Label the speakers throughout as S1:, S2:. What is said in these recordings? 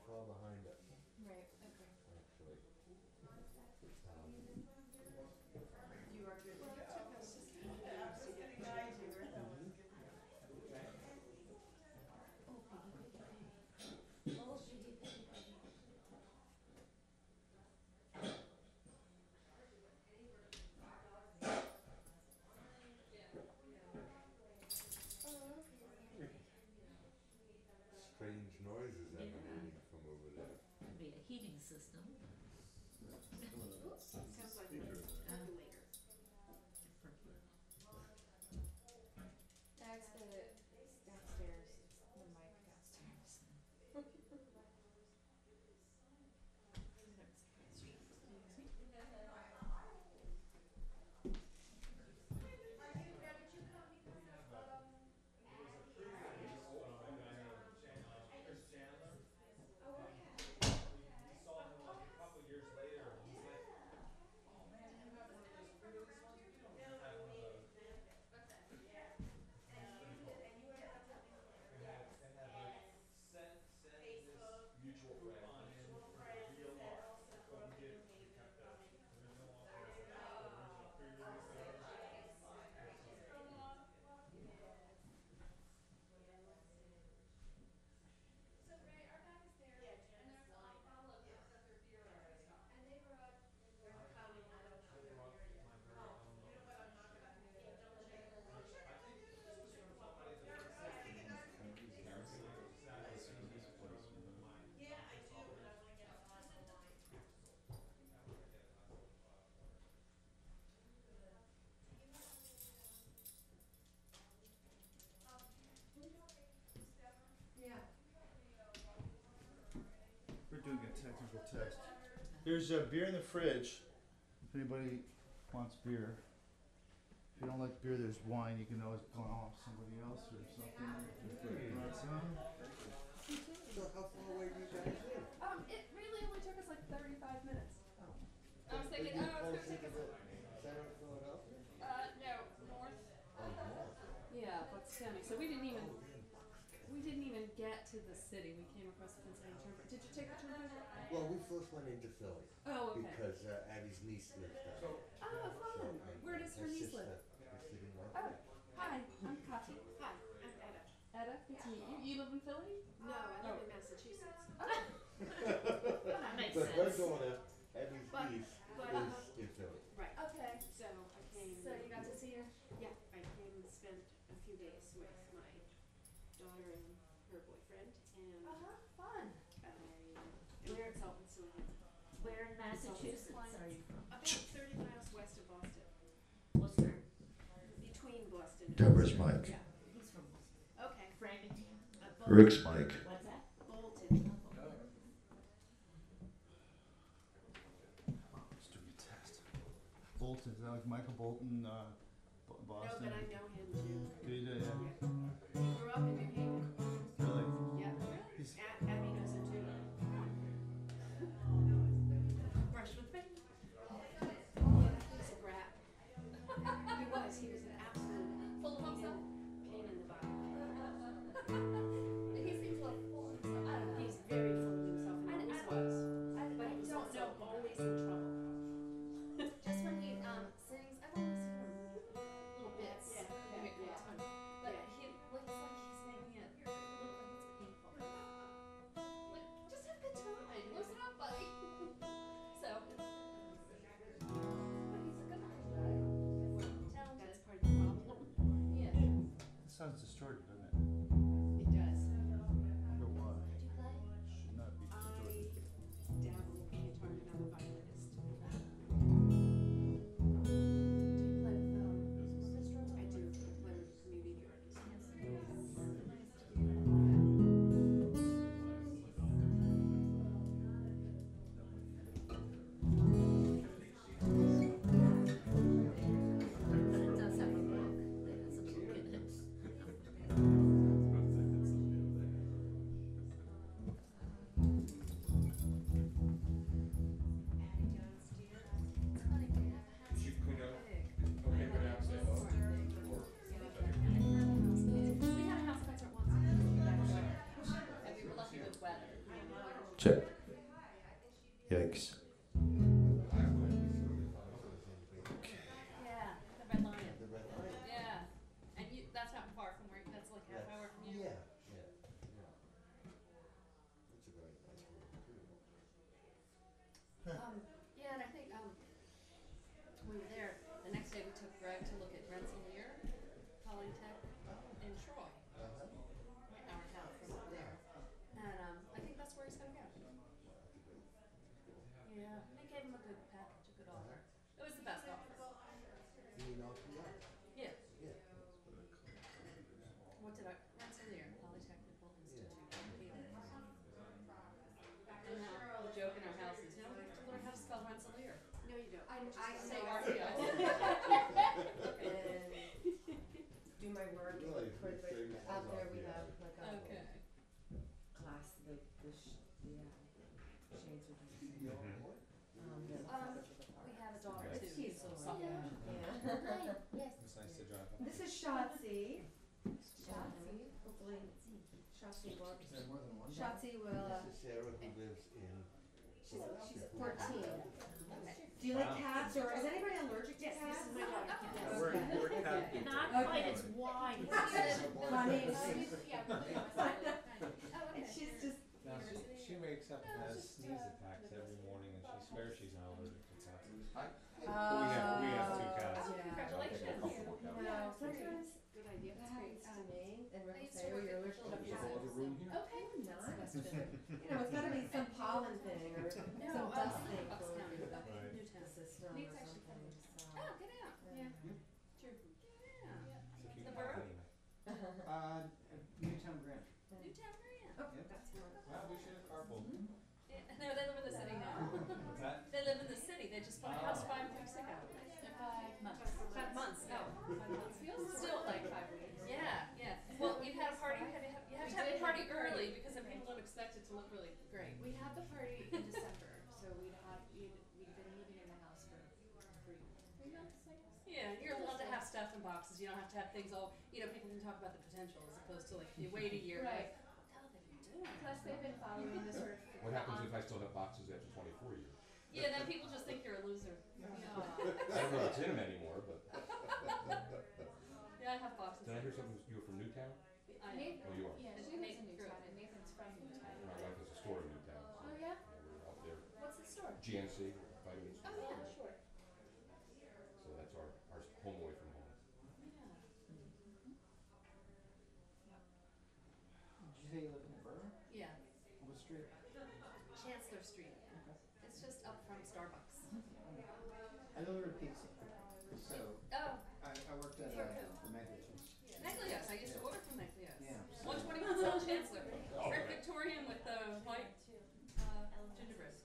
S1: far behind us,
S2: Right, okay.
S1: actually.
S2: You are good.
S3: Well, it took us just, I was just gonna guide you where that was good.
S2: Oh, piggy, piggy, piggy. Oh, piggy, piggy, piggy.
S1: Strange noises
S4: Yeah.
S1: emanating from over there.
S4: Could be a heating system.
S2: Oops, sounds like a percolator.
S4: Percolate.
S2: That's the downstairs, it's the mic downstairs. Yeah.
S5: We're doing a technical test. There's beer in the fridge. If anybody wants beer. If you don't like beer, there's wine. You can always pawn off somebody else or something. If you want some.
S1: So how far away do you guys live?
S2: It really only took us like 35 minutes. I was
S1: Are
S2: thinking,
S1: you
S2: oh, it's gonna
S1: closer
S2: take
S1: to
S2: us,
S1: the center of Philadelphia?
S2: no, north.
S1: Oh, north.
S2: Yeah, Bucks County, so we didn't even get to the city, we came across the Pennsylvania Turnpike. Did you take the turnpike?
S1: Well, we first went into Philly.
S2: Oh, okay.
S1: Because Abby's niece lives there.
S2: Oh, fun. Where does her niece live?
S1: Is sitting right
S2: Oh,
S1: there.
S2: hi, I'm Kathy.
S3: Hi, I'm Etta.
S2: Etta, good to meet you. You live in Philly?
S3: No, I live in Massachusetts.
S4: That makes
S1: But her
S4: sense.
S1: daughter, Abby's
S3: But-
S1: niece,
S3: but,
S1: is in Philly.
S3: Right,
S2: Okay.
S3: so I came.
S2: So you got to see her?
S3: Yeah, I came and spent a few days with my daughter and her boyfriend, and
S2: Fun.
S3: I am a consultant, so I have
S4: Where in Massachusetts are you from?
S3: about 30 miles west of Boston,
S4: Worcester.
S3: between Boston and
S6: Deborah's
S3: Boston.
S6: mic.
S3: Yeah,
S4: He's from Worcester.
S3: okay.
S4: Framingham.
S6: Rick's mic.
S4: What's that?
S3: Bolton.
S5: Let's do a test. Bolton, is that like Michael Bolton, Boston?
S3: No, but I know him too.
S5: Good, yeah.
S3: Yeah. He grew up in New Haven.
S5: Really?
S3: Yeah.
S5: He's-
S3: Abby knows him too. Brush with me. He's a brat. He was an absolute
S2: Full of himself?
S3: pain in the butt.
S2: He seems like full of himself. I don't know.
S3: He's very full of himself and always was. But he was
S2: don't
S3: also
S2: know.
S3: always in trouble.
S2: Just when he sings, I've only seen him little bits.
S3: Yeah,
S2: Maybe
S3: yeah,
S2: a ton. But
S3: yeah.
S2: he looks like he's making it look like it's painful. Like, just have a good time. Loosen up, buddy. So, but he's a good looking guy. Talented.
S3: That's part of the problem.
S2: Yeah.
S5: It sounds distorted, doesn't it?
S3: It does.
S5: I wonder why.
S2: Do you play?
S5: Should not be
S3: I
S5: distorted.
S3: dabble with the guitar, but I'm a violinist.
S2: Do you play with orchestra?
S3: I do play with community orchestra.
S4: But it does have a book that has a book in it.
S6: Check. Yikes.
S2: Yeah, the Red Lion.
S1: The red light.
S2: Yeah. And that's not far from where, that's like half hour from you?
S1: Yeah, yeah, yeah. It's a very nice room too.
S2: Yeah, and I think, we were there, the next day we took Greg to look at Rensselaer Polytech in Troy,
S1: Uh-huh.
S2: an hour and a half from there. And, I think that's where he's gonna go. Yeah, they gave him a good package, a good offer. It was the best offer.
S1: You know, yeah,
S2: Yeah.
S1: yeah.
S2: What did Rensselaer Polytechnical Institute. And now the joke in our house is, we have to learn how to spell Rensselaer.
S3: No, you don't.
S2: I
S3: Just
S2: say
S3: say
S2: R-E-I.
S7: And do my work
S1: Really,
S7: for
S1: big
S7: the,
S1: thing
S7: out
S1: was
S7: there
S1: off
S7: we
S1: the
S7: have
S1: alley.
S7: like a
S2: Okay.
S7: class, the shades are just,
S1: You know what?
S7: the classes are
S2: We
S7: apart.
S2: have a daughter
S7: It's
S2: too,
S7: peaceful,
S2: so sophomore.
S7: yeah.
S3: Yes.
S8: It's nice to drive.
S7: This is Shotzi. Hopefully Shotzi will,
S8: Is there more than one?
S7: Shotzi will,
S1: This is Sarah who lives in.
S7: she's
S1: Philadelphia.
S7: 14.
S2: Okay.
S7: Do you like cats or is anybody allergic to
S2: Yes,
S7: cats?
S2: this is my daughter.
S7: Yes.
S8: We're cat people.
S4: Not
S7: Okay.
S4: quite as wide as
S7: Honey,
S2: Yeah, really, oh, okay.
S7: she's just,
S8: Now, she wakes up and has sneeze attacks every morning and she swears she's not allergic to cats. We have two cats.
S7: Yeah.
S2: Congratulations.
S7: No, sometimes
S2: Good idea.
S7: that happens to me and
S2: I
S7: Rick will
S2: used
S7: say,
S2: to
S7: oh,
S2: work
S7: you're
S2: at
S7: allergic to
S2: Philadelphia.
S7: cats.
S8: There's a room here.
S2: Okay.
S7: I'm not.
S2: That's West Philly.
S7: You know, it's gotta be some pollen thing or some dust thing
S2: Bucks
S7: for
S2: County,
S7: the
S8: Right.
S2: Newtown.
S7: system
S2: Neat's
S7: or
S2: actually
S7: something, so.
S2: Oh, get out.
S7: Yeah.
S2: True. Yeah.
S8: It's a cute
S2: The
S8: cat
S2: borough?
S8: anyway.
S9: Newtown Grant.
S2: Newtown, Maria.
S7: Oh,
S8: Yep.
S7: that's one.
S8: Well, we should have carpooled.
S2: Yeah, no, they live in the city now.
S8: What's that?
S2: They live in the city. They just bought a house 5 weeks ago.
S4: 5 months.
S2: 5 months. Oh, 5 months. Still like 5 weeks. Yeah, yeah. Well, you had a party. You have to have a party early because then people don't expect it to look really great.
S3: We had the party in December, so we'd been living in the house for 3 months, I guess.
S2: Yeah, you're allowed to have stuff in boxes. You don't have to have things all. People can talk about the potential as opposed to like you wait a year.
S3: Right.
S2: Like, what the hell have they been doing?
S3: Plus, they've been following this sort of.
S6: What happens if I still have boxes after 24 years?
S2: Yeah, then people just think you're a loser.
S6: I don't know what's in them anymore, but
S2: Yeah, I have boxes.
S6: did I hear something? You were from Newtown?
S2: I
S3: Nathan,
S6: Oh, you are.
S3: yeah, she lives in Newtown, and Nathan's from Newtown.
S6: My wife has a store in Newtown. So
S3: Oh, yeah?
S6: we were out there.
S3: What's the store?
S6: GNC, vitamin
S3: Oh,
S6: store.
S3: yeah, sure.
S6: So that's our home away from home.
S9: Did you say you live in the borough?
S2: Yeah.
S9: What street?
S2: Chancellor Street. It's just up from Starbucks.
S9: I delivered pizza. So,
S2: Oh,
S9: I worked at,
S2: For who?
S9: for Megnight.
S2: Necleos. I used to order from Necleos.
S9: Yeah.
S2: 121 South Chancellor. Red Victorian with the white gingerbread.
S3: It's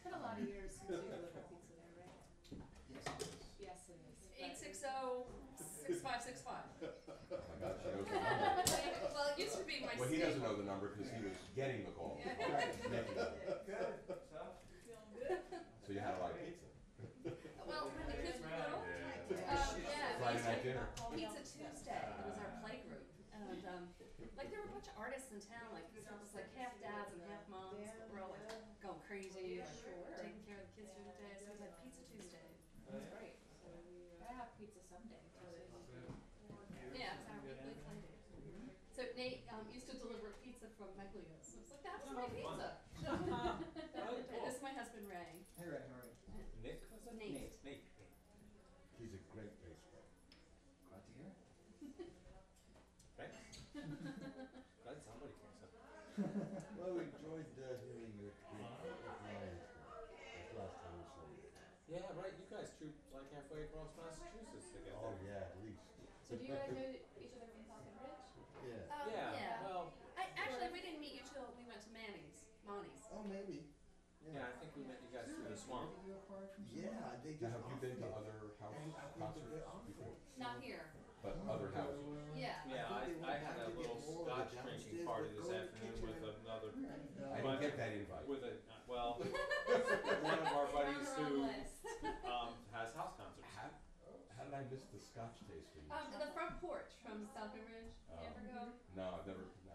S3: been a lot of years since you delivered pizza there, right?
S9: Yes, it is.
S3: Yes, it is.
S2: 860-6565.
S6: Oh my God, she knows the number.
S2: Well, it used to be my
S6: Well, he doesn't
S2: staple.
S6: know the number because he was getting the call.
S2: Yeah.
S6: Making it. So you had a lot of pizza.
S2: Well, when the kids were little, yeah,
S6: Friday night dinner.
S2: Pizza Tuesday. It was our play group, and like there were a bunch of artists in town. Like it was like half dads and half moms. But we're all like going crazy, like taking care of the kids through the day. So we had Pizza Tuesday. It was great.
S3: I have pizza someday.
S2: Yeah, it's our weekly play date. So Nate used to deliver pizza from Necleos. I was like, that was my pizza. This is my husband Ray.
S9: Hey, Ray, how are you?
S8: Nick?
S2: Nate.
S8: Nate.
S1: He's a great bass player.
S9: Glad to hear it.
S8: Thanks. Glad somebody thinks so.
S1: Well, we enjoyed hearing your tweet at Lions this last time we saw you.
S8: Yeah, right. You guys trooped like halfway across Massachusetts to get
S1: Oh,
S8: there.
S1: yeah, at least.
S3: So do you guys know each other from Falcon Ridge?
S1: Yeah.
S8: Yeah. Well,
S2: Actually, we didn't meet you till we went to Manny's.
S1: Oh, maybe.
S8: yeah. I think we met you guys through the swamp.
S9: Are you acquired from
S1: Yeah, they
S6: Now,
S1: just.
S6: have you been to
S1: offered it.
S6: other house
S1: And I think
S6: concerts
S1: they offered
S6: before?
S1: it.
S2: Not here.
S6: But other houses?
S2: Yeah.
S8: Yeah,
S1: I think they
S8: I
S1: would
S8: had
S1: have
S8: a
S1: to get
S8: little
S1: more of the
S8: scotch drinking
S1: downstairs,
S8: party
S1: but
S8: this
S1: go in the
S8: afternoon
S1: kitchen
S8: with
S1: and-
S8: another,
S6: I didn't get that invite.
S8: with a, well, one of our buddies who, has house concerts.
S6: How did I miss the scotch tasting?
S2: The front porch from Falcon Ridge. You ever go?
S6: No, I've never, no.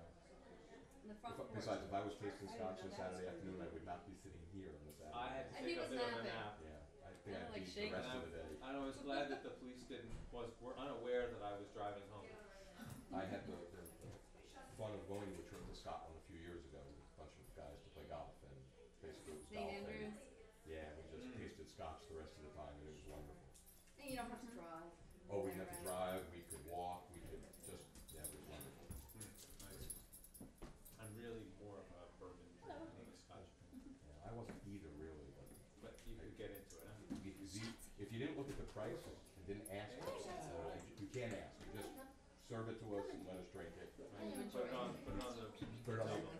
S2: No, the front porch.
S6: Besides, if I was tasting scotch on Saturday afternoon, I would not be sitting here on the Saturday.
S8: I had to
S2: And he
S8: take a
S2: was
S8: bit of a
S2: napping.
S8: nap.
S6: Yeah, I think
S2: Kinda
S6: I'd
S2: like
S6: be the
S2: shaking.
S6: rest of the day.
S8: And I was glad that the police were unaware that I was driving home.
S6: I had the fun of going to a trip to Scotland a few years ago with a bunch of guys to play golf, and basically it was
S2: St.
S6: golf.
S2: Andrews.
S6: Yeah, we just tasted scotch the rest of the time, and it was wonderful.
S2: And you don't have to drive.
S6: Oh, we
S2: Right,
S6: didn't have to
S2: right.
S6: drive, we could walk, we could just, yeah, it was wonderful.
S8: Nice. I'm really more of a bourbon than a scotch drinker.
S6: Yeah, I wasn't either really,
S8: But you could get into it, huh?
S6: if you didn't look at the price and didn't ask us, you can't ask, you just serve it to us and let us drink it.
S8: Right, you put it on the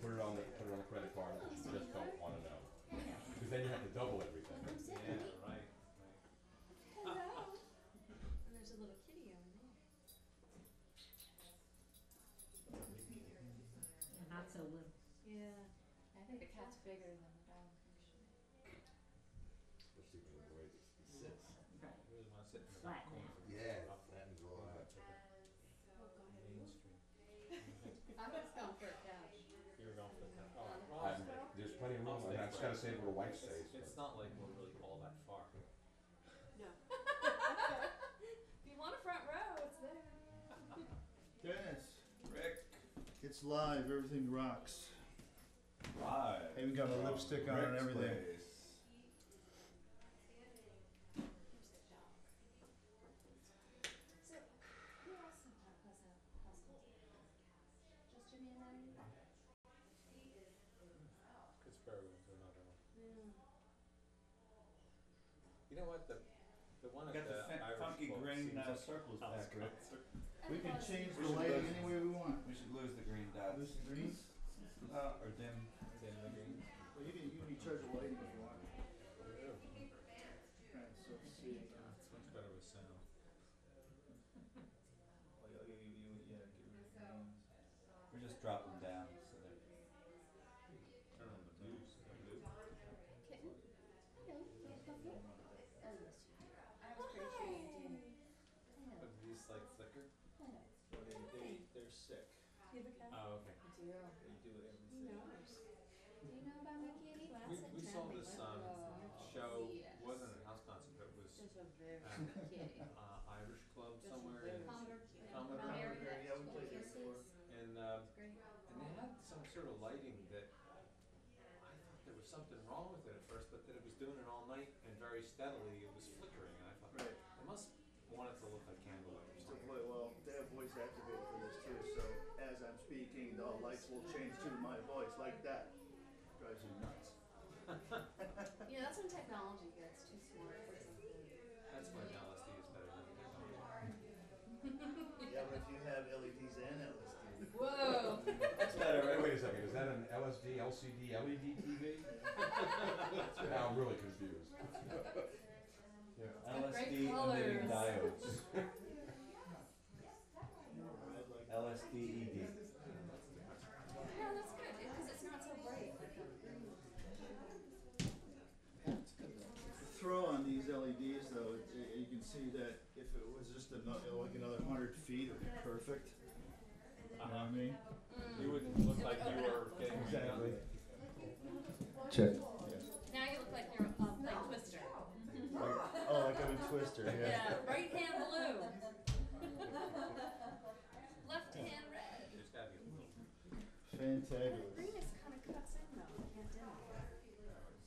S6: Put it on the credit card, but you just don't wanna know. Because then you have to double everything.
S8: Yeah, right.
S2: Hello. And there's a little kitty over there.
S4: Not so little.
S2: Yeah. I think the cat's bigger than the dog, actually.
S6: Especially when the boy sits.
S4: Right.
S8: I really wanna sit in the
S4: Flatten
S8: back
S4: it.
S8: corner.
S6: Yeah,
S8: Up
S6: flattens
S8: the
S6: all out.
S8: Main Street.
S2: I was going for a couch.
S8: You were going for the couch. Oh, well,
S6: There's plenty of room, I mean, I just gotta save where the wife stays.
S8: it's
S6: but-
S8: not like we're really all that far.
S2: No. If you want a front row, it's there.
S5: Dennis,
S8: Rick.
S5: it's live. Everything rocks.
S10: Live.
S5: Even got my lipstick on and
S10: Rick's
S5: everything.
S10: place.
S2: So, who else has households? Just Jimmy and Larry?
S8: Pittsburgh was another one.
S2: Yeah.
S8: You know what, the one
S10: I
S8: at
S10: got the
S8: the Irish
S10: funky
S8: Club
S10: green
S8: seems like
S10: circles
S8: a house
S10: back, Rick.
S8: concert.
S5: We can change
S10: We
S5: the
S10: should
S5: lighting
S10: lose-
S5: any way we want.
S10: We should lose the green dots.
S5: Lose the green?
S10: Or dim.
S8: Dim the green.
S5: Well, you can charge the lighting if you want. Right, so let's see.
S8: It's much better with sound.
S10: Yeah, get rid of the greens. Or just drop them down so they're.
S8: Turn on the blues.
S2: Kitten? Hello. You want to come here? Oh, yes. I was pretty sure you did. I know.
S8: But these like flicker?
S2: I know.
S10: They're sick.
S2: You have a cat?
S8: Oh, okay.
S2: I do.
S10: They do
S2: He
S10: everything.
S2: knows. Do you know about my kitty? Last
S8: We saw
S2: September,
S8: this
S2: went-
S8: show,
S2: yes.
S8: wasn't a house concert, but it was
S2: There's a very
S8: at
S2: kitty.
S8: Irish Club
S2: There's a
S8: somewhere
S2: very
S8: in,
S2: Commodore.
S8: Commodore.
S5: Commodore, yeah, we played there
S2: Kisses.
S5: before.
S8: and
S2: It's great.
S8: they had some sort of lighting that I thought there was something wrong with it at first, but that it was doing it all night and very steadily it was flickering, and I thought
S5: Right.
S8: it must want it to look like candlelight or
S5: So,
S8: something.
S5: well, they have voice activated for this too, so as I'm speaking, the lights will change to my voice like that. Drives you nuts.
S2: Yeah, that's when technology gets too smart for something.
S8: That's when LSD is better than technology.
S5: Yeah, but if you have LEDs and LSD.
S2: Whoa.
S10: That's better, right?
S6: Wait a second, is that an LSD, LCD, LED TV? Now I'm really confused.
S10: LSD
S2: Great
S10: emitting
S2: colours.
S10: diodes.
S5: Red like
S10: LSD ED.
S2: Yeah, that's good, because it's not so bright.
S5: The throw on these LEDs though, you can see that if it was just another, like another 100 feet, it would be perfect. You know what I mean?
S8: You wouldn't look like you were getting
S5: Exactly.
S10: Check.
S2: Now you look like you're playing Twister.
S5: Oh, like I'm a Twister, yeah.
S2: Yeah, right hand blue. Left hand red.
S8: There's gotta be a little.
S5: Fantabulous.
S2: Green is kind of cuts in though, I can't dim it.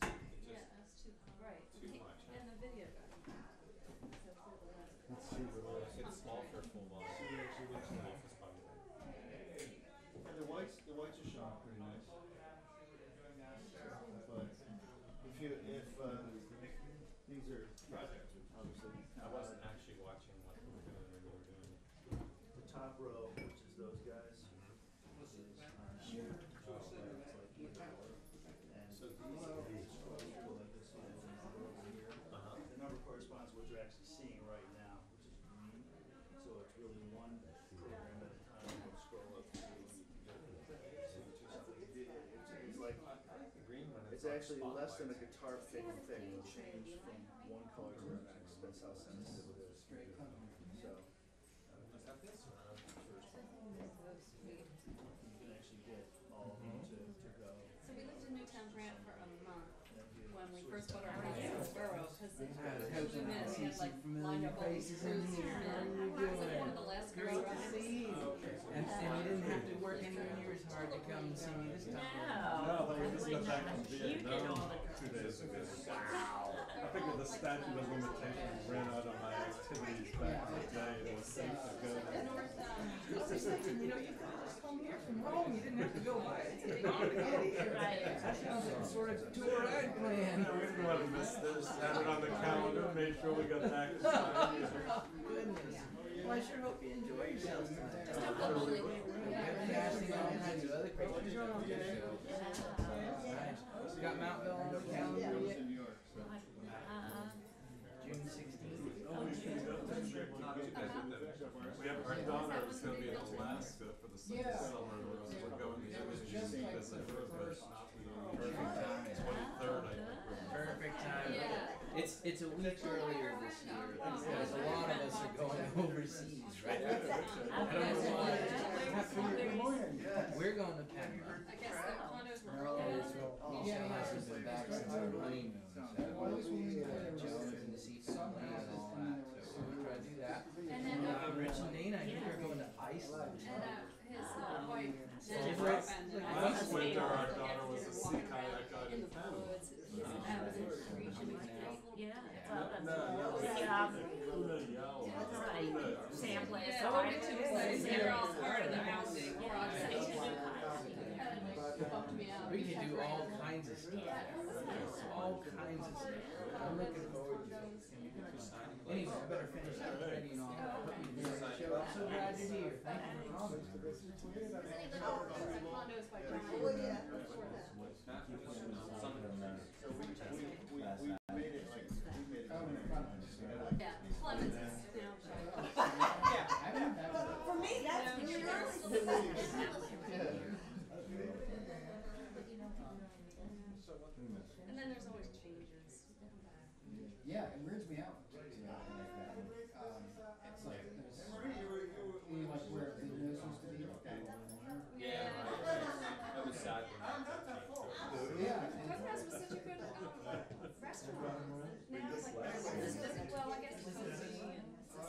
S8: It
S2: Yeah,
S8: just
S2: that's too bright.
S8: too much, huh?
S2: And the video guy.
S5: Let's see what
S8: It's small for a full volume.
S5: See what actually looks like.
S8: Office probably.
S5: And the whites are showing pretty nice. But if these are obviously
S8: I wasn't actually watching what we were doing when we were doing it.
S5: the top row, which is those guys. Is here.
S8: Oh,
S5: It's like either or. And
S8: So these
S5: below is scroll like this, you know, and the rows here.
S8: Uh-huh.
S5: The number corresponds to what you're actually seeing right now, which is green. So it's really one program at a time. You can scroll up through and you can go see something. It's like
S8: The green one is
S5: it's
S8: like
S5: actually less than a
S8: spotlights.
S5: guitar pick thing. It'll change from one color to the next. That's how sensitive it is. So
S8: Is that this or?
S2: So sweet.
S5: you can actually get all of them.
S2: lined up all these crews here, man. It was like one of the last girls
S11: See, and you didn't have to work anywhere near as hard to come and see me this time.
S12: No, but we just got back from Vietnam 2 days ago. Wow. I figured the statute of limitations ran out on my activities back in the day. It was safe to go.
S11: I was thinking, you know, you could have just come here from Rome. You didn't have to go by to get here. That sounds like a sort of tour ride plan.
S12: No, we didn't want to miss this. Had it on the calendar, made sure we got back in time.
S11: Oh, goodness. Well, I sure hope you enjoy yourselves tonight.
S2: Just don't go lonely.
S11: We're casting all kinds of other creatures on the show. Right. Got Mountville on the calendar yet? June 16th.
S12: We have our daughter is going to be in Alaska for the summer. We're going to visit her, but
S11: Perfect time.
S12: 23rd, I think.
S11: Perfect time. It's a week earlier this year because a lot of us are going overseas, right? I don't know why. We're going to Panama.
S2: I guess the condos were
S11: Michelle hasn't been back since her honeymoon, so Jones and the seafood and all that. So we're going to try to do that.
S2: And then
S11: Rich and Nate, I think are going to Iceland.
S2: and his wife
S12: Last winter, our daughter was a sea kayak guide
S2: in
S12: in
S2: the
S12: Panama.
S2: woods.
S4: Yeah, it's all
S12: No,
S4: that's right. Sampling.
S2: Yeah, don't get too excited. They're all part of the housing process. Bumped me out.
S11: We can do all kinds of stuff. All kinds of stuff. I'm looking forward to it. Anyway, I better finish up ready and all. I'm so glad you're here. Thank you for coming.
S2: Condos by John. Yeah, Clemens is now.
S7: For me, that's when you're
S2: And then there's always changes.
S9: Yeah, it weirds me out. It's like you like where the nose used to be.
S8: Yeah, that was sad when
S9: Yeah.
S2: Cookhouse was such a good restaurant. Now it's like, well, I guess it's Cozy and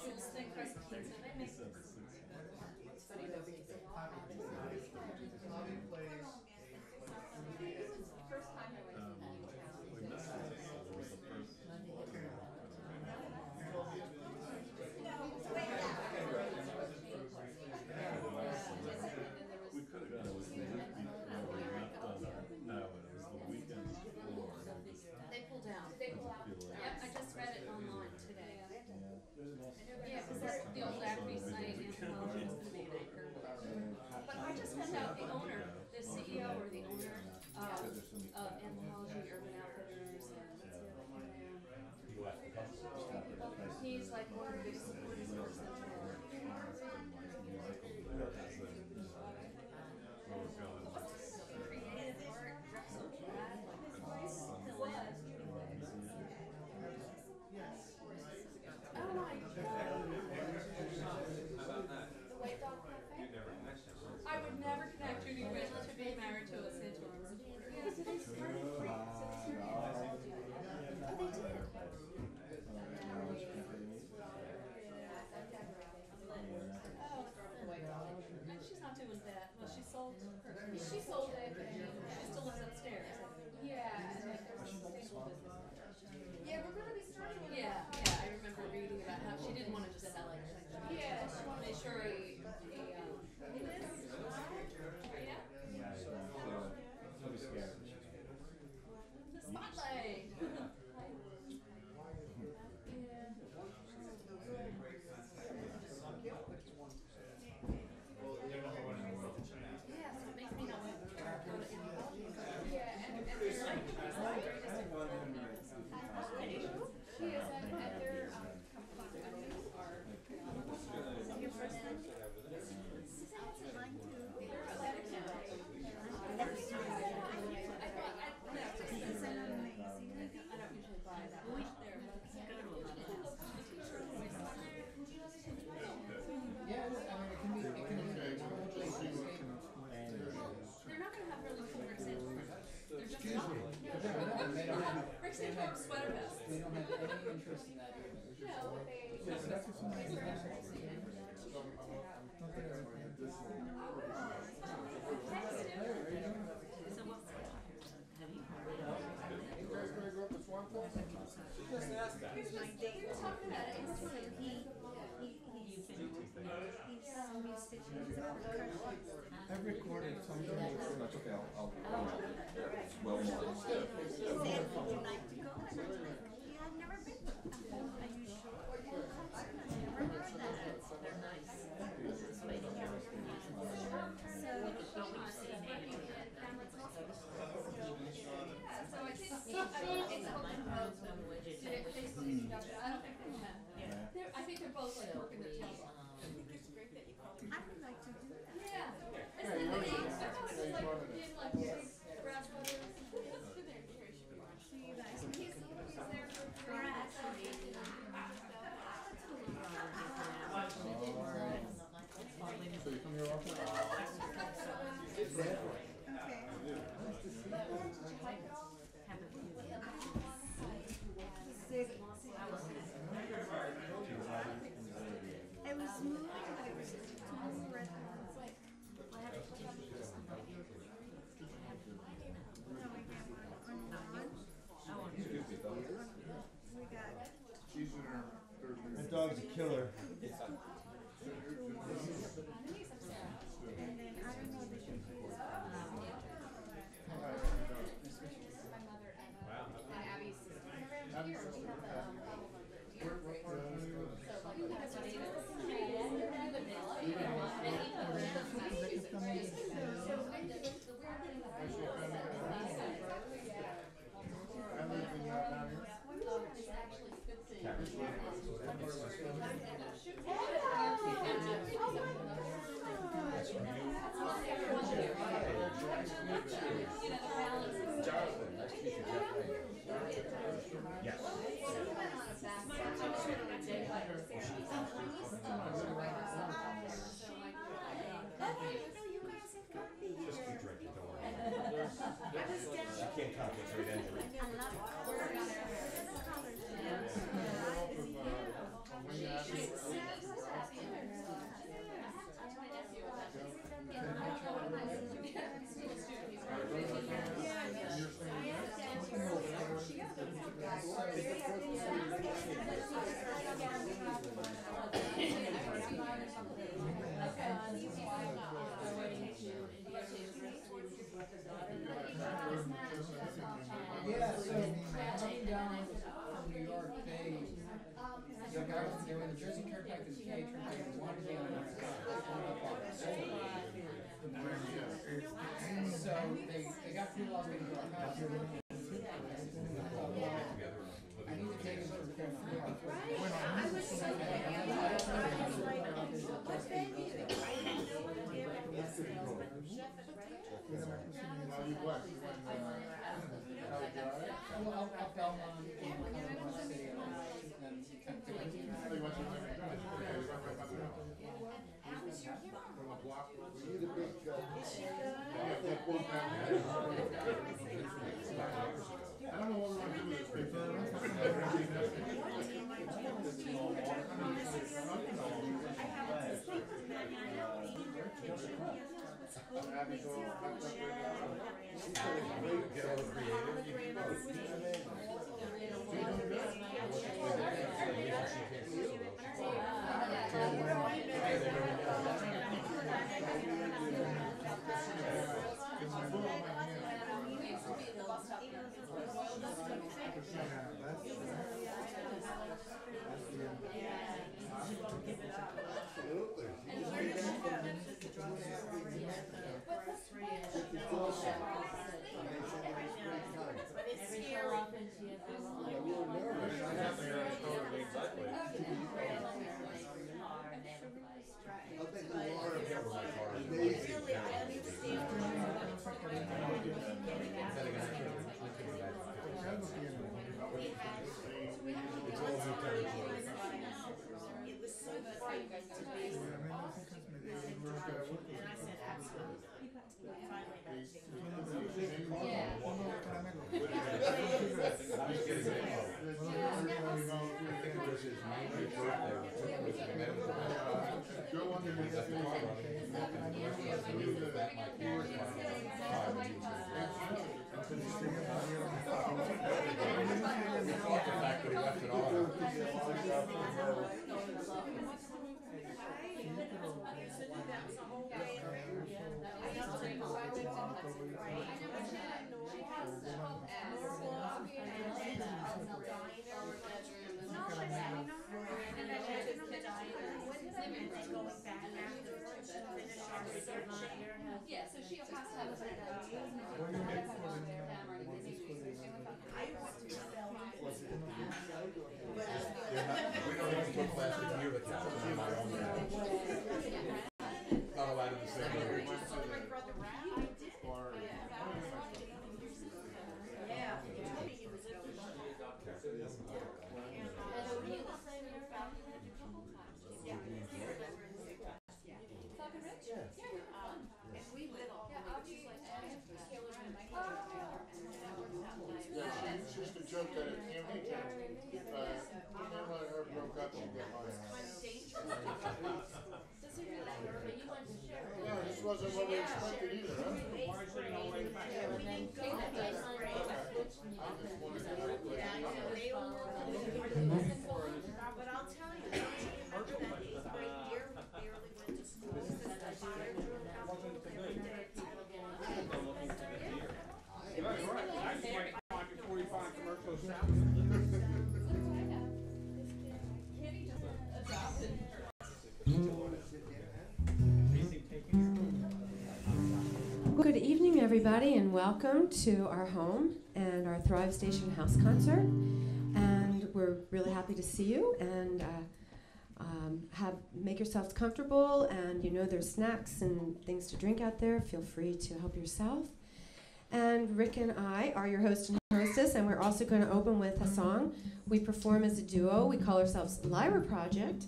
S2: Jules Thick Crust Pizza. They make it's funny though because they all have this first time I went to
S12: We could have gone with the week before we left on our, no, it was the weekend before.
S2: They pull down. Yep, I just read it online today. Yeah, because that's the old Acme site and Anthropology was going to be an anchor. But I just found out the owner, the CEO or the owner of Anthropology, Urban Outfitters, and what's the other one there? He's like one of the big supporters of Central. Creative art, dress up bad, oh my god.
S8: How about that?
S2: The White Dog Cafe?
S8: You never mentioned it.
S2: I would never connect Judy Rich to be married to a Santorum supporter. Yeah, so they started free. Oh, they did. And she's not doing bad. Well, she sold her. She sold it, but she still lives upstairs. Yeah, and then there's a stable business. Yeah, we're gonna be starting with I remember reading about how she didn't want to just sell it. Yeah, she wanted to make sure the spotlight. Your first name?
S9: Every quarter, something is
S10: That's okay, I'll well more.
S4: Would you like to go? Yeah, I've never been. Are you sure? Never heard that. They're nice. Just waiting here. So, but we've seen Andy yet.
S2: So I think
S4: My husband would just say,
S2: I think they're both like working their tails off.
S4: I would like to do that.
S2: Yeah. It's the name. I thought it was like being like big grass brothers.
S4: So you guys,
S2: He's there for
S4: grass.
S9: So you come here often?
S4: It was smooth, but it was too red.
S5: That dog's a killer.
S6: She can't concentrate anyway.
S11: Yeah, so coming down from New York, the guys, they were in the Jersey Turnpike and the PA Turnpike, and wanted to be on our side, going up on the so they got through laws making our house. I need to take it to the camera.
S4: I was so happy. I was like, what baby?
S11: Well, up Belmont, in City,
S9: I don't know what we're going to do with
S6: Get all the creative.
S2: Yeah, so she has to have a
S6: We don't even put plastic near the couch. I'm my own man. Not allowed in the same room.
S9: It's just a joke that anytime her broke up, she'd get my yeah, this wasn't what we expected either, huh?
S4: But I'll tell you, don't you remember that 8th grade year we barely went to school because the fire drew out every day.
S7: Good evening, everybody, and welcome to our home and our Thrive Station House concert. And we're really happy to see you, and make yourselves comfortable. And there's snacks and things to drink out there. Feel free to help yourself. And Rick and I are your host and hostess, and we're also going to open with a song. We perform as a duo. We call ourselves Lyra Project,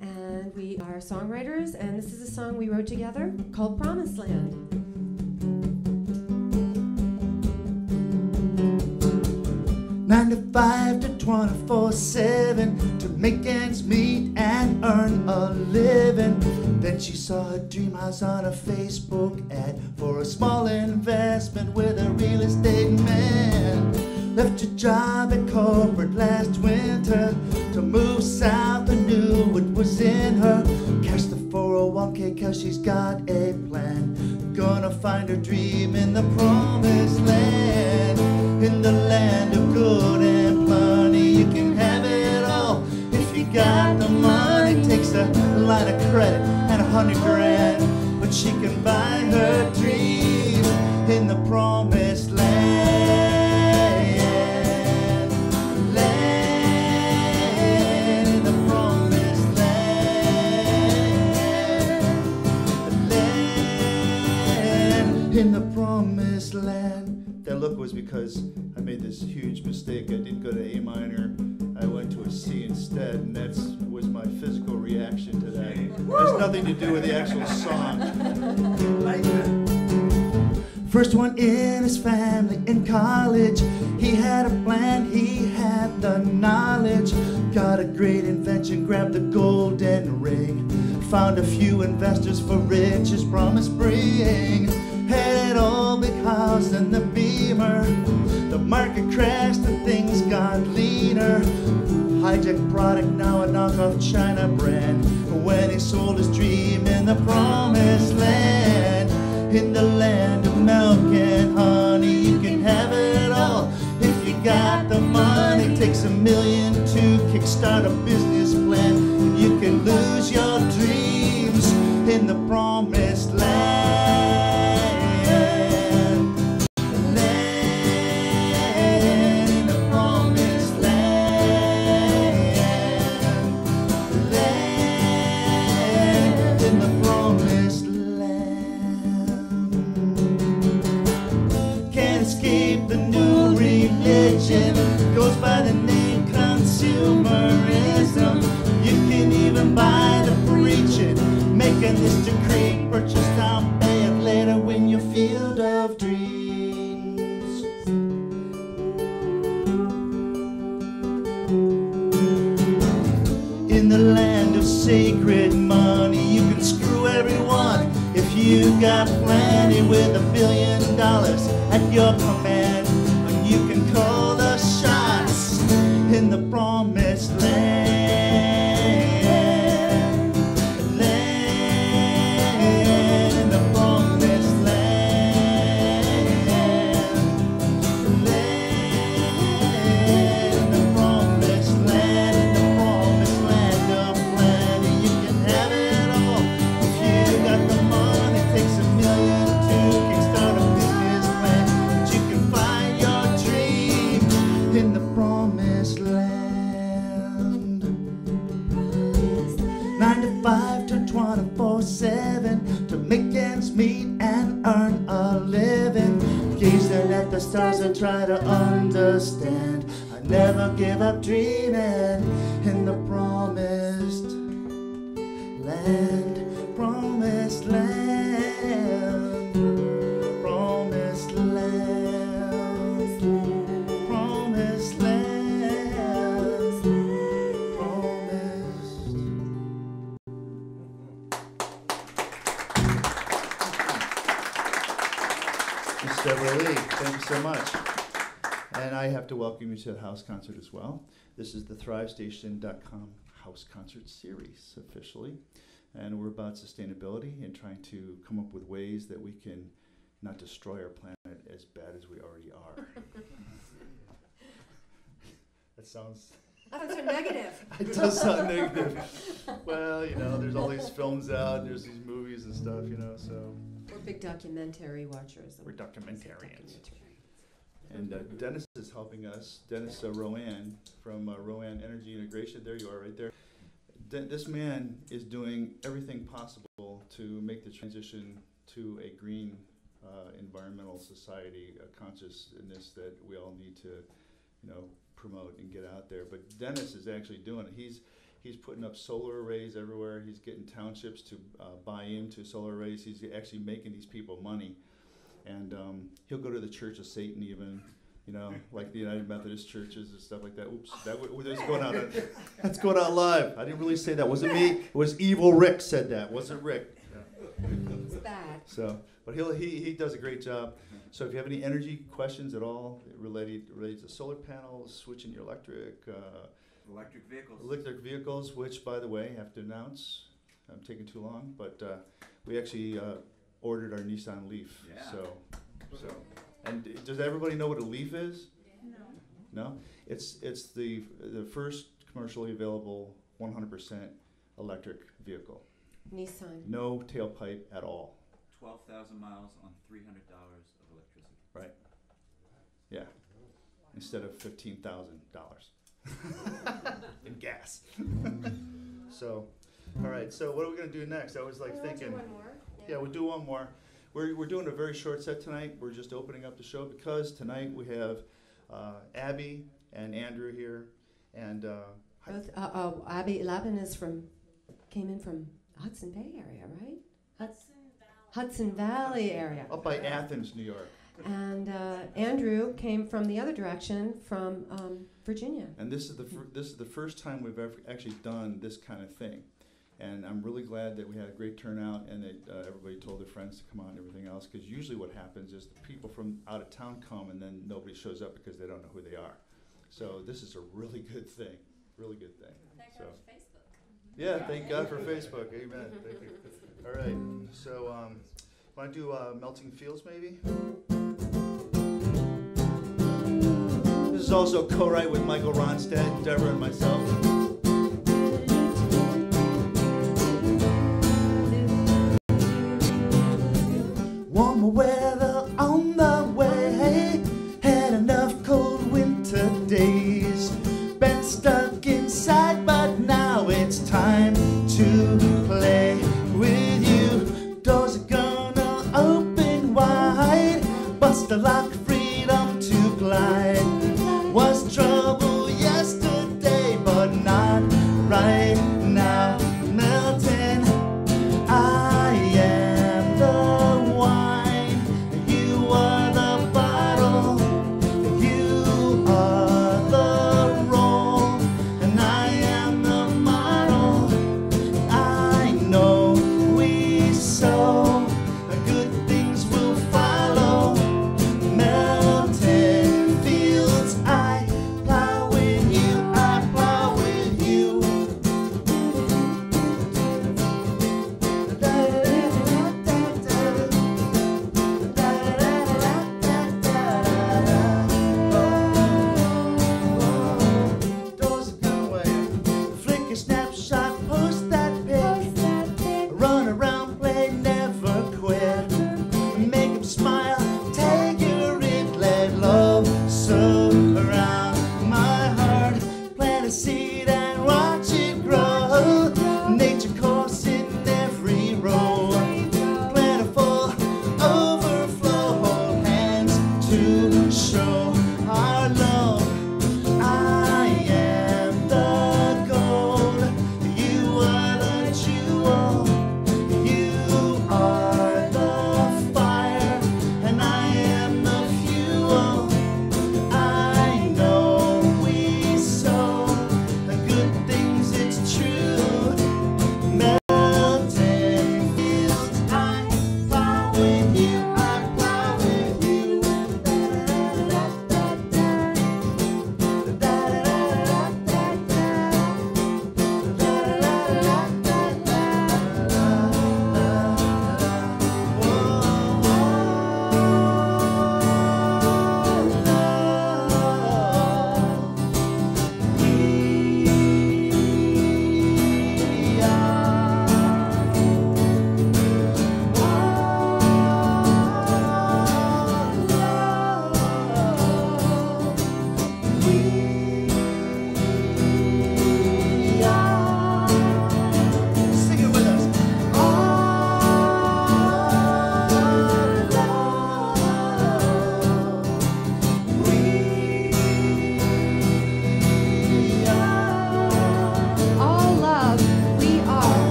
S7: and we are songwriters. And this is a song we wrote together called Promised Land.
S5: 9 to 5 to 24/7 to make ends meet and earn a living. Then she saw a dream house on a Facebook ad for a small investment with a real estate man. Left her job at corporate last winter to move south and knew what was in her. Cashed the 401k cause she's got a plan. Gonna find her dream in the promised land. In the land of good and plenty, you can have it all if you got the money. Takes a line of credit and 100 grand, but she can buy her dream in the promised land. Land in the promised land. Land in the promised land. That look was because I made this huge mistake. I didn't go to A minor. I went to a C instead, and that was my physical reaction to that. It has nothing to do with the actual song. First one in his family in college. He had a plan, he had the knowledge. Got a great invention, grabbed the golden ring. Found a few investors for riches promise bring. Had all big house and the Beamer. The market crashed and things got leaner. Hijacked product, now a knockoff China brand. When he sold his dream in the promised land. In the land of milk and honey, you can have it all if you got the money. Takes $1 million to kickstart a business plan. You can lose your dreams in the promised land. Goes by the name consumerism. You can even buy the preaching, making this decree. Purchase now, pay it later when your field of dreams. In the land of sacred money, you can screw everyone if you got plenty. With $1 billion at your command, you can call the shots in the promised land. friends meet and earn a living. Gazing at the stars and try to understand. I never give up dreaming in the promised land. Promised land. Promised land. Promised land. Promised. Ms. Deborah Lee, thank you so much. And I have to welcome you to the house concert as well. This is the ThriveStation.com House Concert Series officially. And we're about sustainability and trying to come up with ways that we can not destroy our planet as bad as we already are. That sounds...
S7: That's so negative.
S5: It does sound negative. Well, you know, there's all these films out, there's these movies and stuff, you know, so...
S7: We're big documentary watchers.
S5: We're documentarians. And Dennis is helping us. Dennis Rowan from Rowan Energy Integration. There you are, right there. This man is doing everything possible to make the transition to a green environmental society, a consciousness that we all need to, you know, promote and get out there. But Dennis is actually doing it. He's putting up solar arrays everywhere. He's getting townships to buy into solar arrays. He's actually making these people money. And he'll go to the Church of Satan even, you know, like the United Methodist churches and stuff like that. Oops, that's going out. That's going out live. I didn't really say that. Wasn't me. It was Evil Rick said that. Wasn't Rick.
S7: It's bad.
S5: So, but he does a great job. So if you have any energy questions at all related to solar panels, switching your electric vehicles, which by the way, I have to announce, I'm taking too long, but we actually ordered our Nissan Leaf.
S10: Yeah.
S5: So, and does everybody know what a Leaf is? No. No? It's the first commercially available 100% electric vehicle.
S7: Nissan.
S5: No tailpipe at all.
S10: 12,000 miles on $300 of electricity.
S5: Right. Yeah. Instead of $15,000 in gas. So, all right. So, what are we going to do next? I was like thinking.
S7: One more.
S5: Yeah, we'll do one more. We're doing a very short set tonight. We're just opening up the show because tonight we have Abby and Andrew here, and
S7: Both, Abby Laban came in from Hudson Bay area, right? Hudson Valley area.
S5: Up by Athens, New York.
S7: And Andrew came from the other direction, from Virginia.
S5: And this is the first time we've ever actually done this kind of thing. And I'm really glad that we had a great turnout and that everybody told their friends to come on and everything else, because usually what happens is the people from out of town come and then nobody shows up because they don't know who they are. So this is a really good thing, really good thing.
S2: Thank God for Facebook.
S5: Yeah, thank God for Facebook, amen, thank you. All right, so want to do Melting Fields maybe? This is also co-write with Michael Ronstadt, Deborah, and myself. Warmer weather on the way, had enough cold winter days. Been stuck inside, but now it's time to play with you. Doors are gonna open wide, bust a lock, freedom to glide. Was trouble yesterday, but not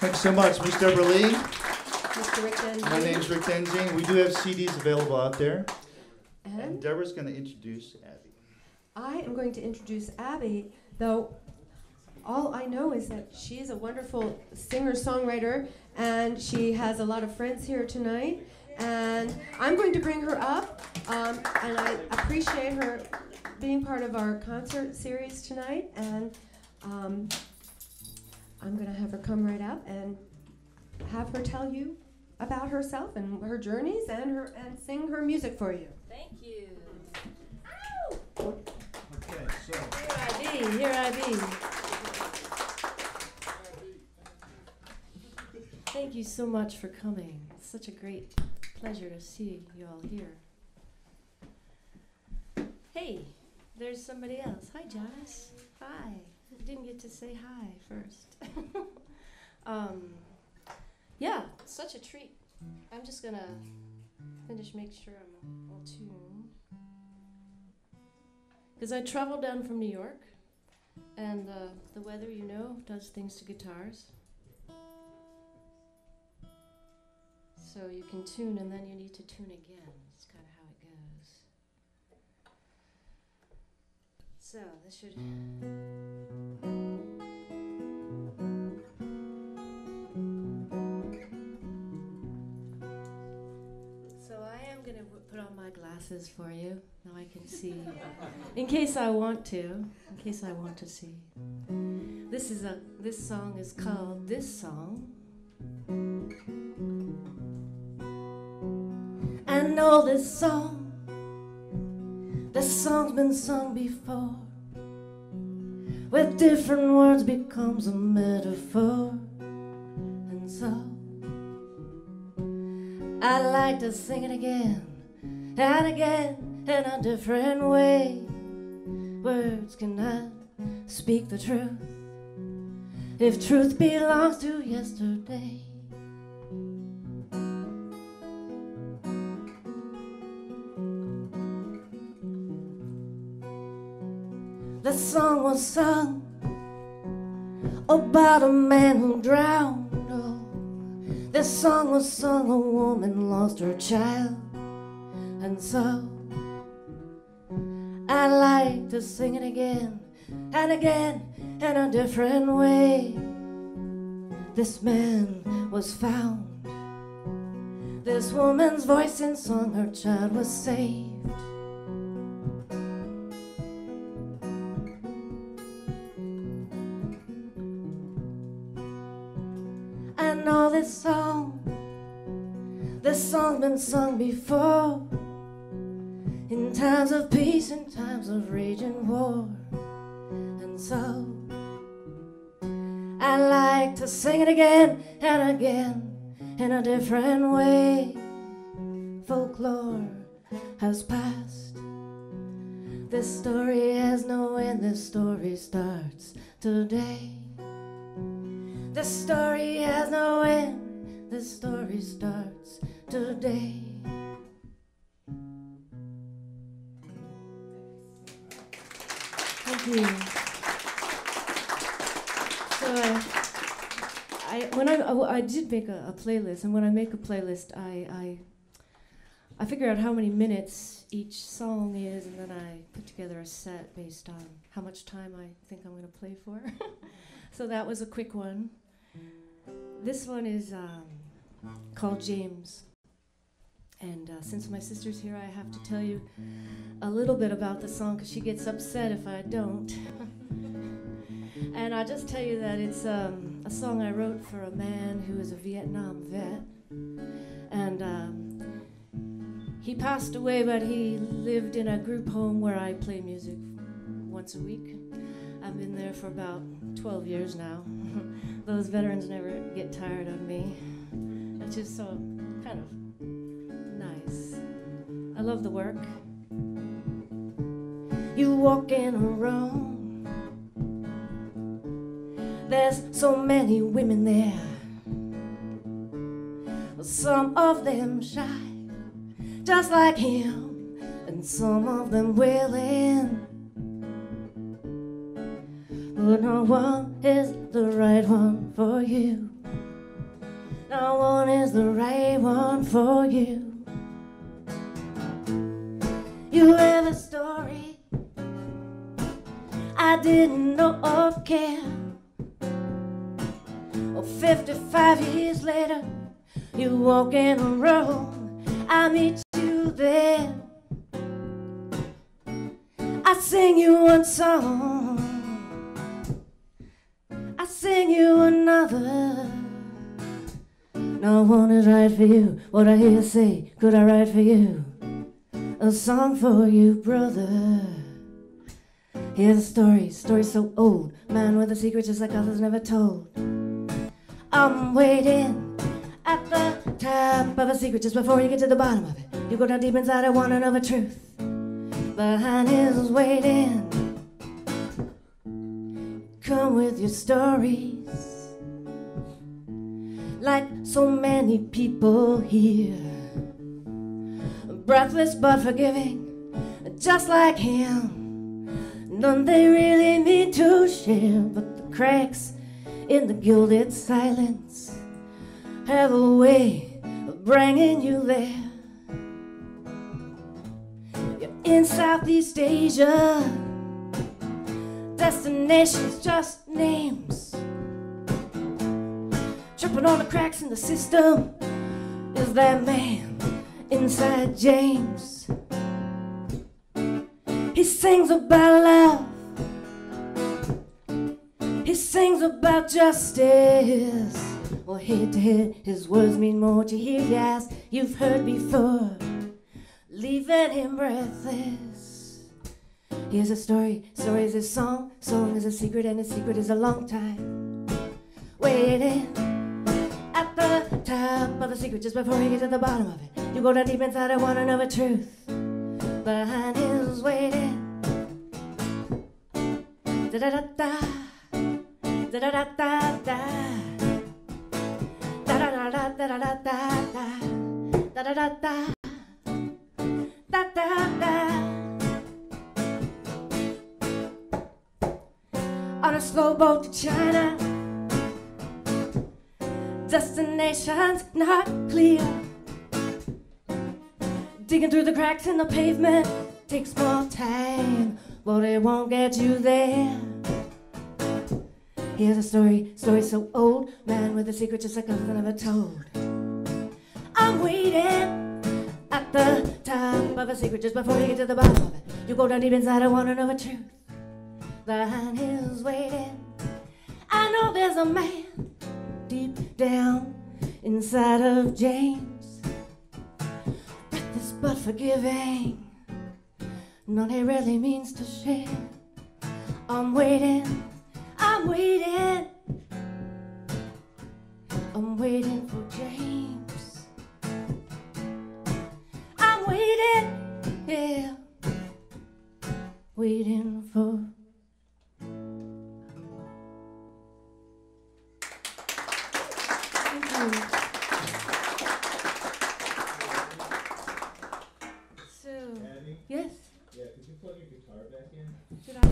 S5: Thanks so much, Miss Deborah Lee.
S7: Mr. Rick Denzing.
S5: My name's Rick Denzing. We do have CDs available out there. And
S7: And
S5: Deborah's going to introduce Abby.
S7: I am going to introduce Abby, though all I know is that she is a wonderful singer-songwriter, and she has a lot of friends here tonight. And I'm going to bring her up, and I appreciate her being part of our concert series tonight. And I'm going to have her come right up and have her tell you about herself and her journeys and sing her music for you.
S4: Thank you.
S5: Okay, so
S4: Here I be. Thank you so much for coming. It's such a great pleasure to see you all here. Hey, there's somebody else. Hi, Janice. Hi. Didn't get to say hi first. Yeah, such a treat. I'm just gonna make sure I'm all tuned. Because I traveled down from New York, and the weather, you know, does things to guitars. So you can tune, and then you need to tune again. It's kind of how it goes. So this should... So I am going to put on my glasses for you. Now I can see. In case I want to. In case I want to see. This song is called This Song. I know this song. This song's been sung before. With different words becomes a metaphor. And so I like to sing it again and again in a different way. Words cannot speak the truth if truth belongs to yesterday. The song was sung about a man who drowned. Oh, this song was sung, a woman lost her child. And so I like to sing it again and again in a different way. This man was found. This woman's voice in song, her child was saved. I know this song's been sung before. In times of peace, in times of rage and war. And so I like to sing it again and again in a different way. Folklore has passed. This story has no end, this story starts today. This story has no end, this story starts today. Thank you. So I did make a playlist, and when I make a playlist, I figure out how many minutes each song is, and then I put together a set based on how much time I think I'm going to play for. So that was a quick one. This one is called James. And since my sister's here, I have to tell you a little bit about the song, because she gets upset if I don't. And I'll just tell you that it's a song I wrote for a man who is a Vietnam vet. And he passed away, but he lived in a group home where I play music once a week. I've been there for about 12 years now. Those veterans never get tired of me. It's just so kind of nice. I love the work. You walk in a room, there's so many women there. Some of them shy, just like him, and some of them willing. But no one is the right one for you.
S13: No one is the right one for you. You have a story I didn't know or care. Oh, 55 years later, you walk in a room, I meet you there. I sing you one song, I sing you another. No one is right for you. What I hear you say, could I write for you? A song for you, brother. Here's a story, story so old. Man with a secret just like others never told. I'm waiting at the top of a secret just before you get to the bottom of it. You go down deep inside, I want to know the truth. Behind is waiting. Come with your stories. Like so many people here, breathless but forgiving, just like him. None they really mean to share, but the cracks in the gilded silence have a way of bringing you there. You're in Southeast Asia, destinations just names. Tripping on the cracks in the system is that man inside James. He sings about love, he sings about justice. Well, head to head, his words mean more to hear, yes, you've heard before, leaving him breathless. Here's a story, story is a song, song is a secret, and a secret is a long time waiting at the top of a secret just before you get to the bottom of it. You go down deep inside, I want to know the truth. Behind is waiting. Da da da da, da da da da da, da da da da da da da da, da da da da, da da da. On a slow boat to China, destination's not clear. Digging through the cracks in the pavement takes more time, but it won't get you there. Here's a story, story so old, man with a secret just like others never told. I'm waiting at the top of a secret just before you get to the bottom of it. You go down deep inside, I want to know the truth. Behind is waiting. I know there's a man deep down inside of James, breathless but forgiving. None he really means to share. I'm waiting, I'm waiting, I'm waiting for James. I'm waiting, yeah, waiting for. So, yes?
S11: Yeah, could you plug your guitar back in?
S7: Did I?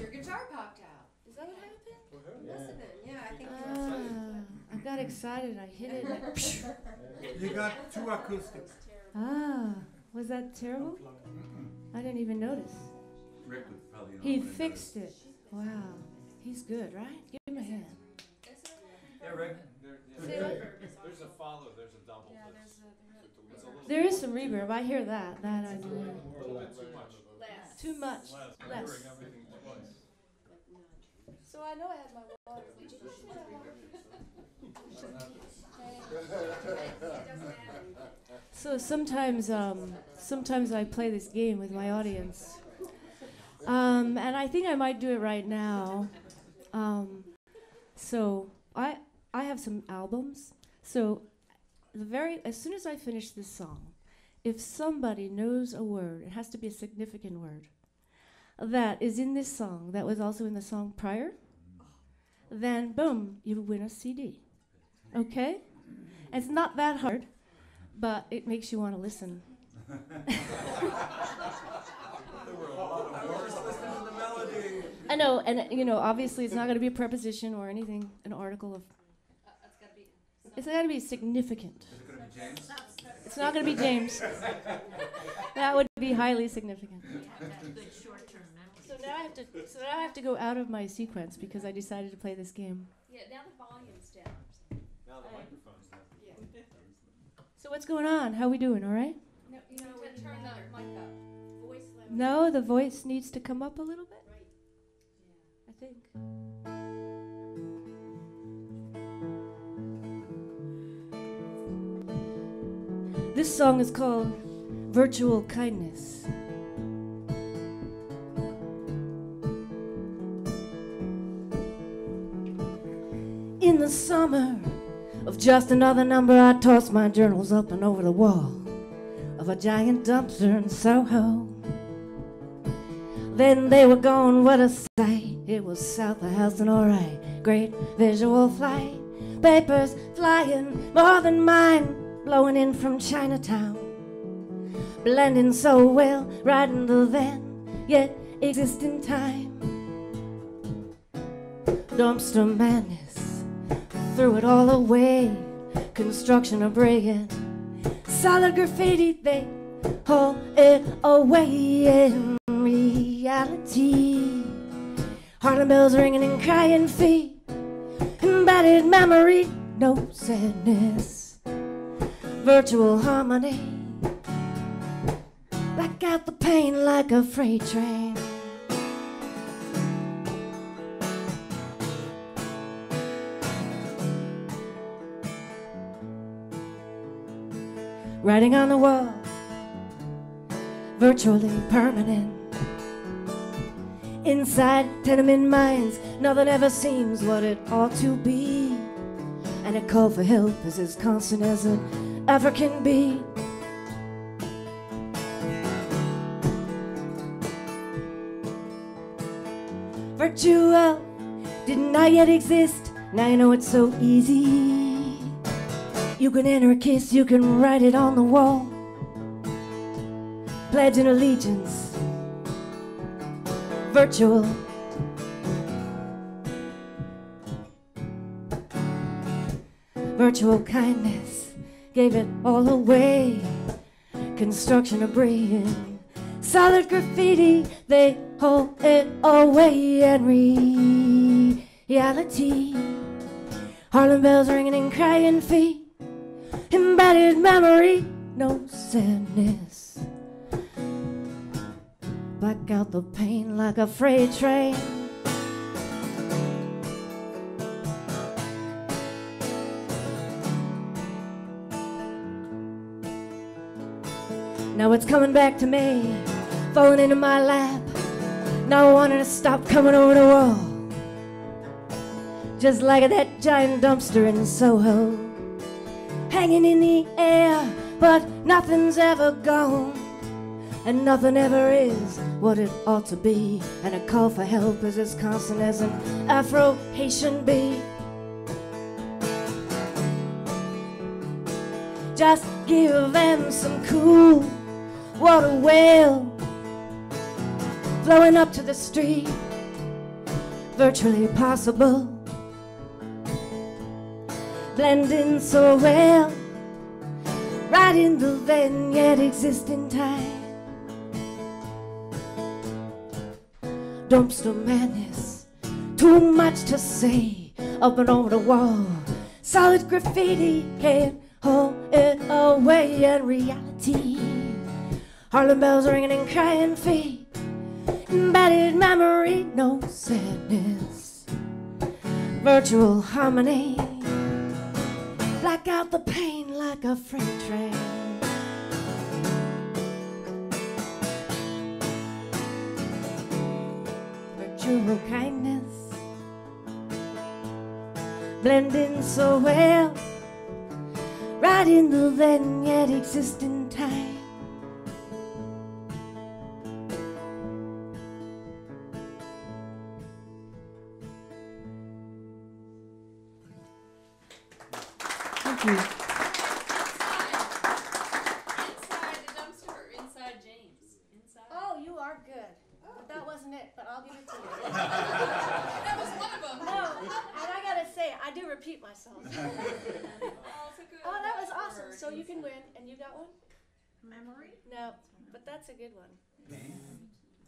S2: Your guitar popped out.
S7: Is that what happened?
S2: Listen then. Yeah, I think
S7: I got excited. I hit it. And
S12: You got two acoustics.
S7: Was that terrible? I didn't even notice.
S10: Rick would probably know
S7: He
S10: what I
S7: fixed it. Wow. He's good, right? Give him a hand.
S10: Yeah, Rick.
S8: There's a follow, there's a double.
S2: Yeah,
S8: It's a little
S7: There is some reverb. I hear that. That I do.
S8: bit too much.
S7: Too much. Less.
S12: Everything twice.
S7: So I know I had my water. So sometimes I play this game with my audience, and I think I might do it right now. So I have some albums. So as soon as I finish this song, if somebody knows a word, it has to be a significant word, that is in this song, that was also in the song prior, then boom, you win a CD. Okay? And it's not that hard, but it makes you want to listen.
S10: There were a lot of words listening to the melody.
S7: I know, and obviously it's not going to be a preposition or anything, an article of.
S2: That's got to
S13: It's got to be significant.
S8: Is it gonna be James?
S13: It's not going to be James. That would be highly significant.
S4: Good short-term memory.
S13: So now I have to go out of my sequence because I decided to play this game.
S2: Yeah, now the volume's down. or something.
S12: Now the microphone's down.
S2: Yeah.
S13: So what's going on? How we doing? All right?
S2: No, you know, turn the mic up. Voice level.
S13: No, the voice needs to come up a little bit.
S2: Right.
S13: I think. This song is called Virtual Kindness. In the summer of just another number, I tossed my journals up and over the wall of a giant dumpster in Soho. Then they were gone, what a sight. It was south of Houston, alright. Great visual flight. Papers flying, more than mine, blowing in from Chinatown. Blending so well, right in the then, yet exist in time. Dumpster madness, threw it all away. Construction of brilliant, solid graffiti, they haul it away in reality. Harlem bells ringing and crying feet, embedded memory, no sadness. Virtual harmony, black out the pain like a freight train. Writing on the wall, virtually permanent. Inside tenement minds, nothing ever seems what it ought to be. And a call for help is as constant as it ever can be. Virtual did not yet exist, now you know it's so easy. You can enter a kiss, you can write it on the wall. Pledge an allegiance, virtual. Virtual kindness gave it all away. Construction of brilliant, solid graffiti, they hold it away. And reality, Harlem bells ringing and crying feet, embedded memory, no sadness. Black out the pain like a freight train. Now it's coming back to me, falling into my lap. Now I wanted to stop coming over the wall, just like that giant dumpster in Soho, hanging in the air, but nothing's ever gone, and nothing ever is what it ought to be. And a call for help is as constant as an Afro-Haitian beat. Just give them some cool water well, flowing up to the street, virtually possible. Blending so well, right in the then yet existing time. Dumpster madness, too much to say, up and over the wall. Solid graffiti can't hold it away. And reality, Harlem bells ringing and crying feet, embedded memory, no sadness. Virtual harmony, black out the pain like a freight train. Virtual kindness, blending so well, right in the then yet existing time. Thank you.
S2: Inside the dumpster or inside James? Inside.
S3: Oh, you are good. But that wasn't it, but I'll give it to you.
S2: That was one of them.
S3: No, and I gotta say,
S13: I do repeat myself.
S2: Oh, it's a good
S13: Oh, that was awesome.
S2: word.
S13: So you can win, and you got one?
S4: Memory?
S13: No, but that's a good one.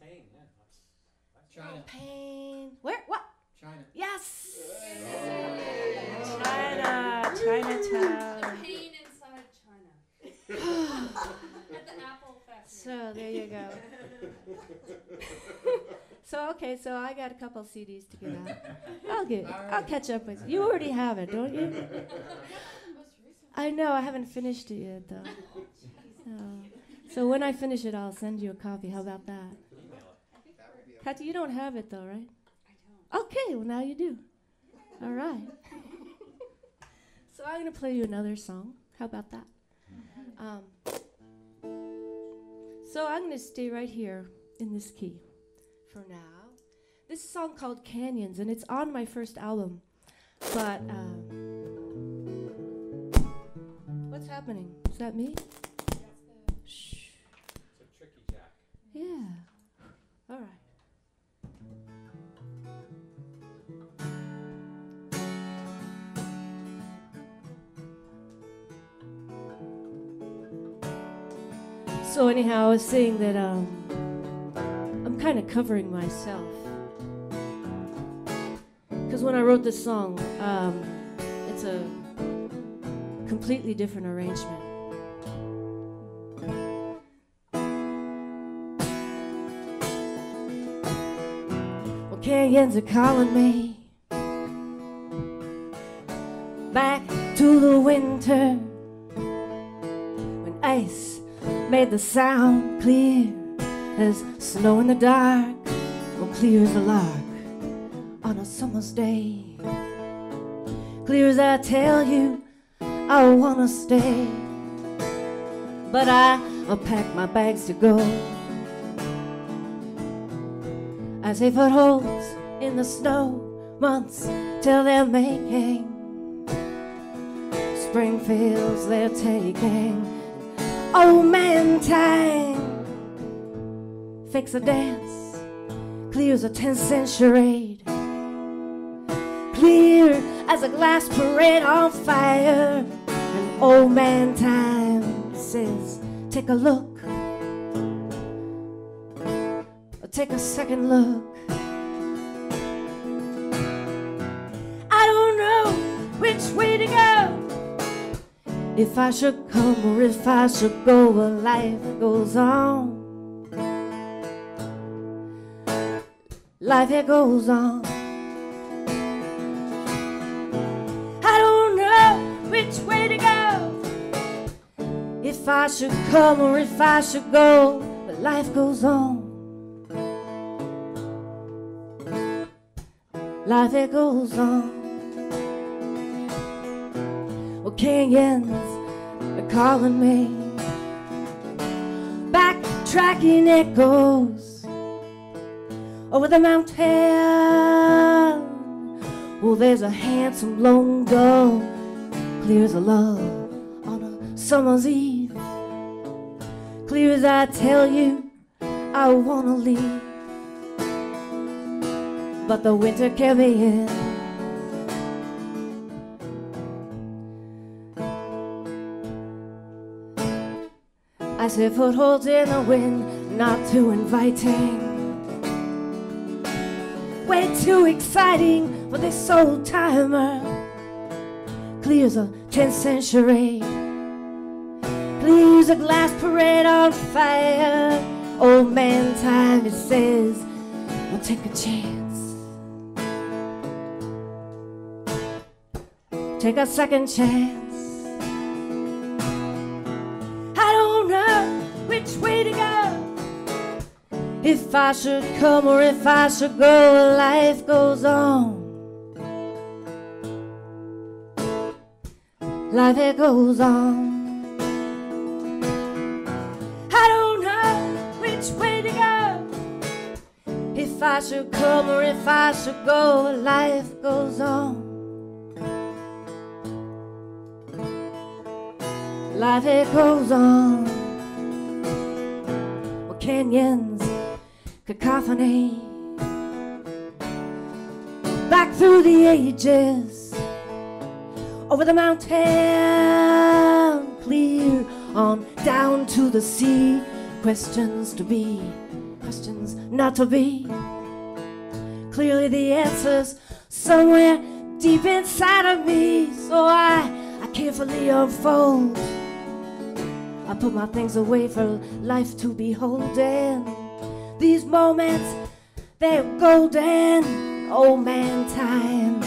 S8: Pain, yeah.
S11: China.
S13: Pain. Where? What?
S11: China.
S13: Yes. China. Chinatown.
S2: The pain inside China. At the Apple factory.
S13: So there you go. So okay, so I got a couple CDs to give out. I'll catch up with you. You already have it, don't you? I know, I haven't finished it yet though. So when I finish it, I'll send you a copy. How about that? Kathy, you don't have it though, right?
S2: I don't.
S13: Okay, well now you do. All right. So I'm gonna play you another song. How about that? So I'm gonna stay right here in this key for now. This is a song called Canyons, and it's on my first album. But what's happening? Is that me? Shh.
S8: It's a tricky jack.
S13: Yeah. All right. So anyhow, I was saying that I'm kind of covering myself. Because when I wrote this song, it's a completely different arrangement. Well, canyons are calling me back to the winter when ice made the sound clear as snow in the dark, or clear as a lark on a summer's day. Clear as I tell you, I wanna stay, but I'll pack my bags to go. I say footholds in the snow months till they're making. Spring fields they're taking. Old man time fix a dance, clear as a 10th century, clear as a glass parade on fire. And old man time says, take a look, take a second look. I don't know which way to go, if I should come or if I should go, but life goes on. Life it goes on. I don't know which way to go, if I should come or if I should go, but life goes on. Life it goes on. Well, canyons are calling me, backtracking echoes over the mountain. Oh, there's a handsome lone gull, clear as a love on a summer's eve. Clear as I tell you, I wanna leave, but the winter kept me in. I said footholds in the wind, not too inviting, way too exciting for this old timer. Clear as a 10th century, clear as a glass parade on fire. Old man time, it says, we'll take a chance, take a second chance. I don't know which way to go, if I should come or if I should go, life goes on. Life it goes on. I don't know which way to go, if I should come or if I should go, life goes on. Life it goes on. Well, canyons, cacophony, back through the ages, over the mountain, clear on down to the sea. Questions to be, questions not to be. Clearly the answers somewhere deep inside of me. So I carefully unfold. I put my things away for life to behold. And these moments, they're golden. Old man time,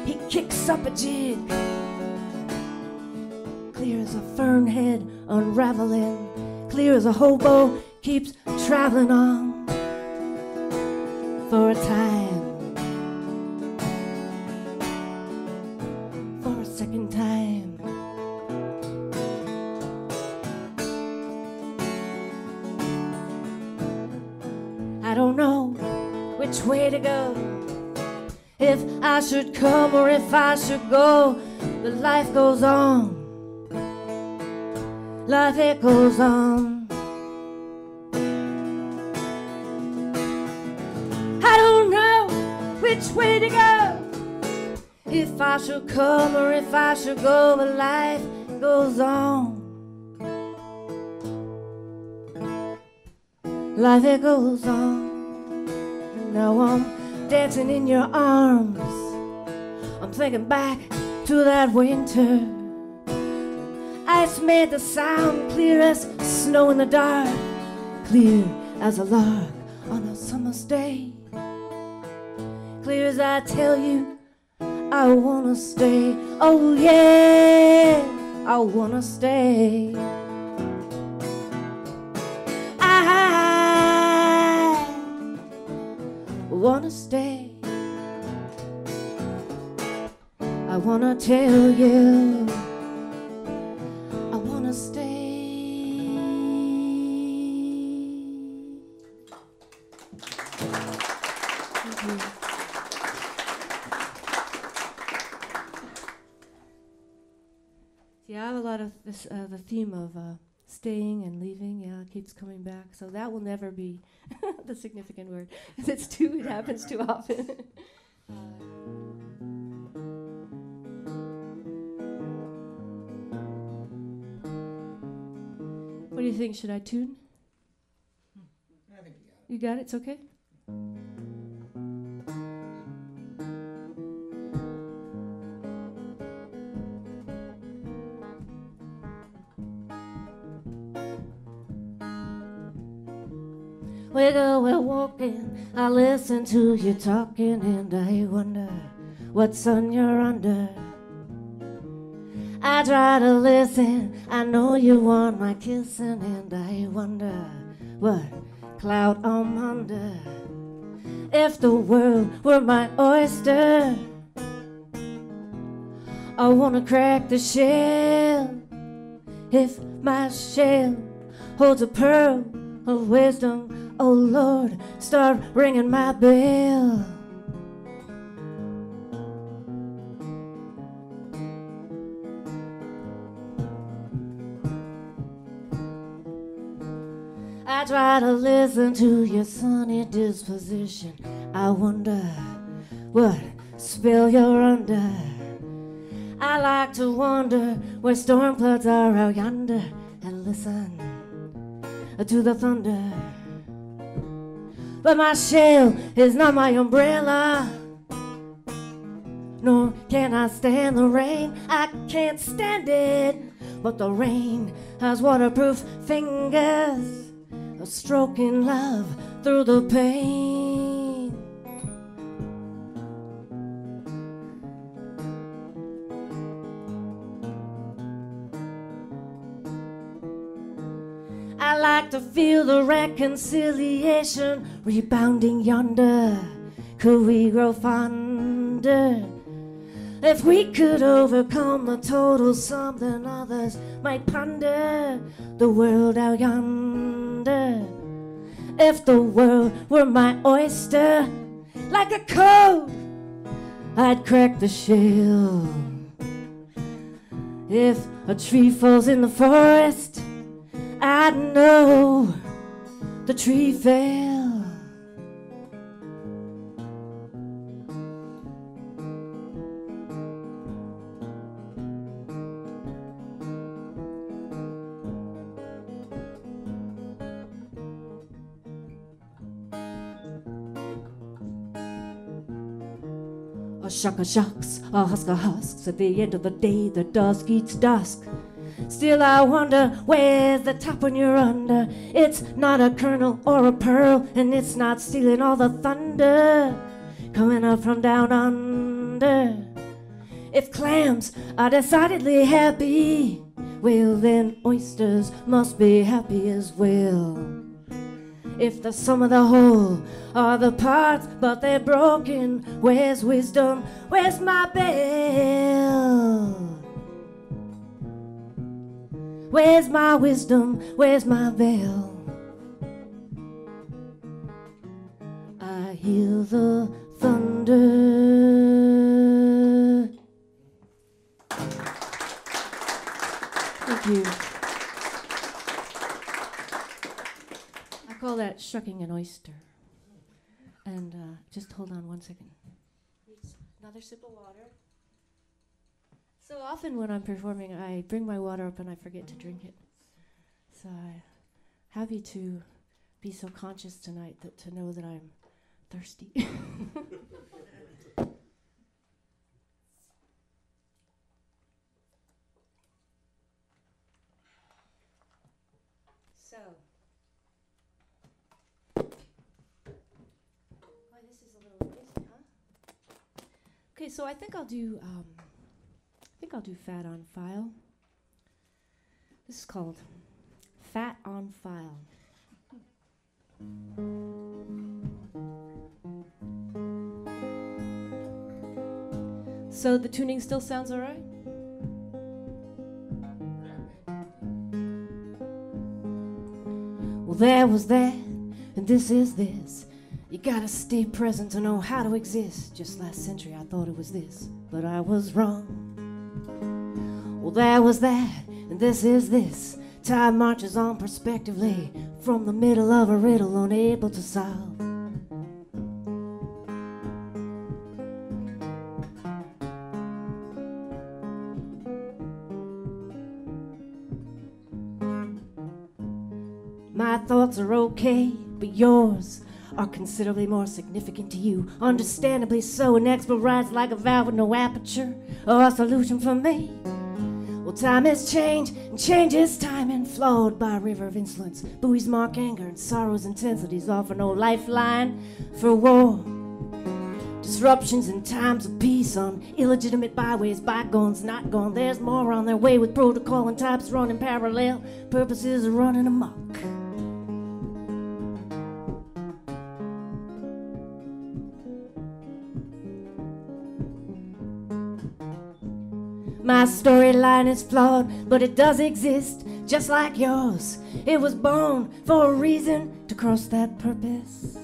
S13: he kicks up a jig, clear as a fern head unraveling, clear as a hobo keeps traveling on for a time, for a second time. I don't know which way to go, if I should come or if I should go, but life goes on. Life, it goes on. I don't know which way to go, if I should come or if I should go, but life goes on. Life, it goes on. Now I'm dancing in your arms. I'm thinking back to that winter. Ice made the sound clear as snow in the dark, clear as a lark on a summer's day, clear as I tell you I wanna stay. Oh yeah, I wanna stay. I wanna stay. I wanna tell you I wanna stay. Thank you. Yeah, I have a lot of this, the theme of staying and leaving, yeah, it keeps coming back. So that will never be the significant word. It happens too often. What do you think? Should I tune?
S11: I think
S13: You got it? It's okay? We're walking, I listen to you talking, and I wonder what sun you're under. I try to listen, I know you want my kissing, and I wonder what cloud I'm under. If the world were my oyster, I wanna crack the shell. If my shell holds a pearl of wisdom, oh Lord, start ringing my bell. I try to listen to your sunny disposition. I wonder what spell you're under. I like to wonder where storm clouds are out yonder, and listen to the thunder. But my shell is not my umbrella, nor can I stand the rain. I can't stand it, but the rain has waterproof fingers, stroking love through the pain. I like to feel the reconciliation rebounding yonder. Could we grow fonder if we could overcome the total something others might ponder? The world out yonder, if the world were my oyster, like a code, I'd crack the shell. If a tree falls in the forest, I'd know the tree fell. shuck a shucks, a husk a husks. At the end of the day, the dusk eats dusk. Still I wonder, where's the top when you're under? It's not a kernel or a pearl, and it's not stealing all the thunder coming up from down under. If clams are decidedly happy, well then oysters must be happy as well. If the sum of the whole are the parts, but they're broken, where's wisdom? Where's my bell? Where's my wisdom? Where's my bell? I hear the thunder. Thank you. I call that shucking an oyster. And just hold on one second. Another sip of water. So often when I'm performing, I bring my water up and I forget to drink it. So I'm happy to be so conscious tonight to know that I'm thirsty. So, boy, this is a little crazy, huh? Okay, so I think I'll do Fat on File. This is called Fat on File. So the tuning still sounds all right? Well, there was that, and this is this. You gotta stay present to know how to exist. Just last century I thought it was this, but I was wrong. Well, there was that, and this is this. Time marches on prospectively from the middle of a riddle unable to solve. My thoughts are okay, but yours are considerably more significant to you. Understandably so, an expert rides like a valve with no aperture or a solution for me. Well, time has changed, and change is time, and flowed by a river of insolence. Buoys mark anger, and sorrow's intensities offer no lifeline for war. Disruptions in times of peace on illegitimate byways, bygones not gone. There's more on their way with protocol and types running parallel. Purposes are running amok. My storyline is flawed, but it does exist, just like yours. It was born for a reason to cross that purpose.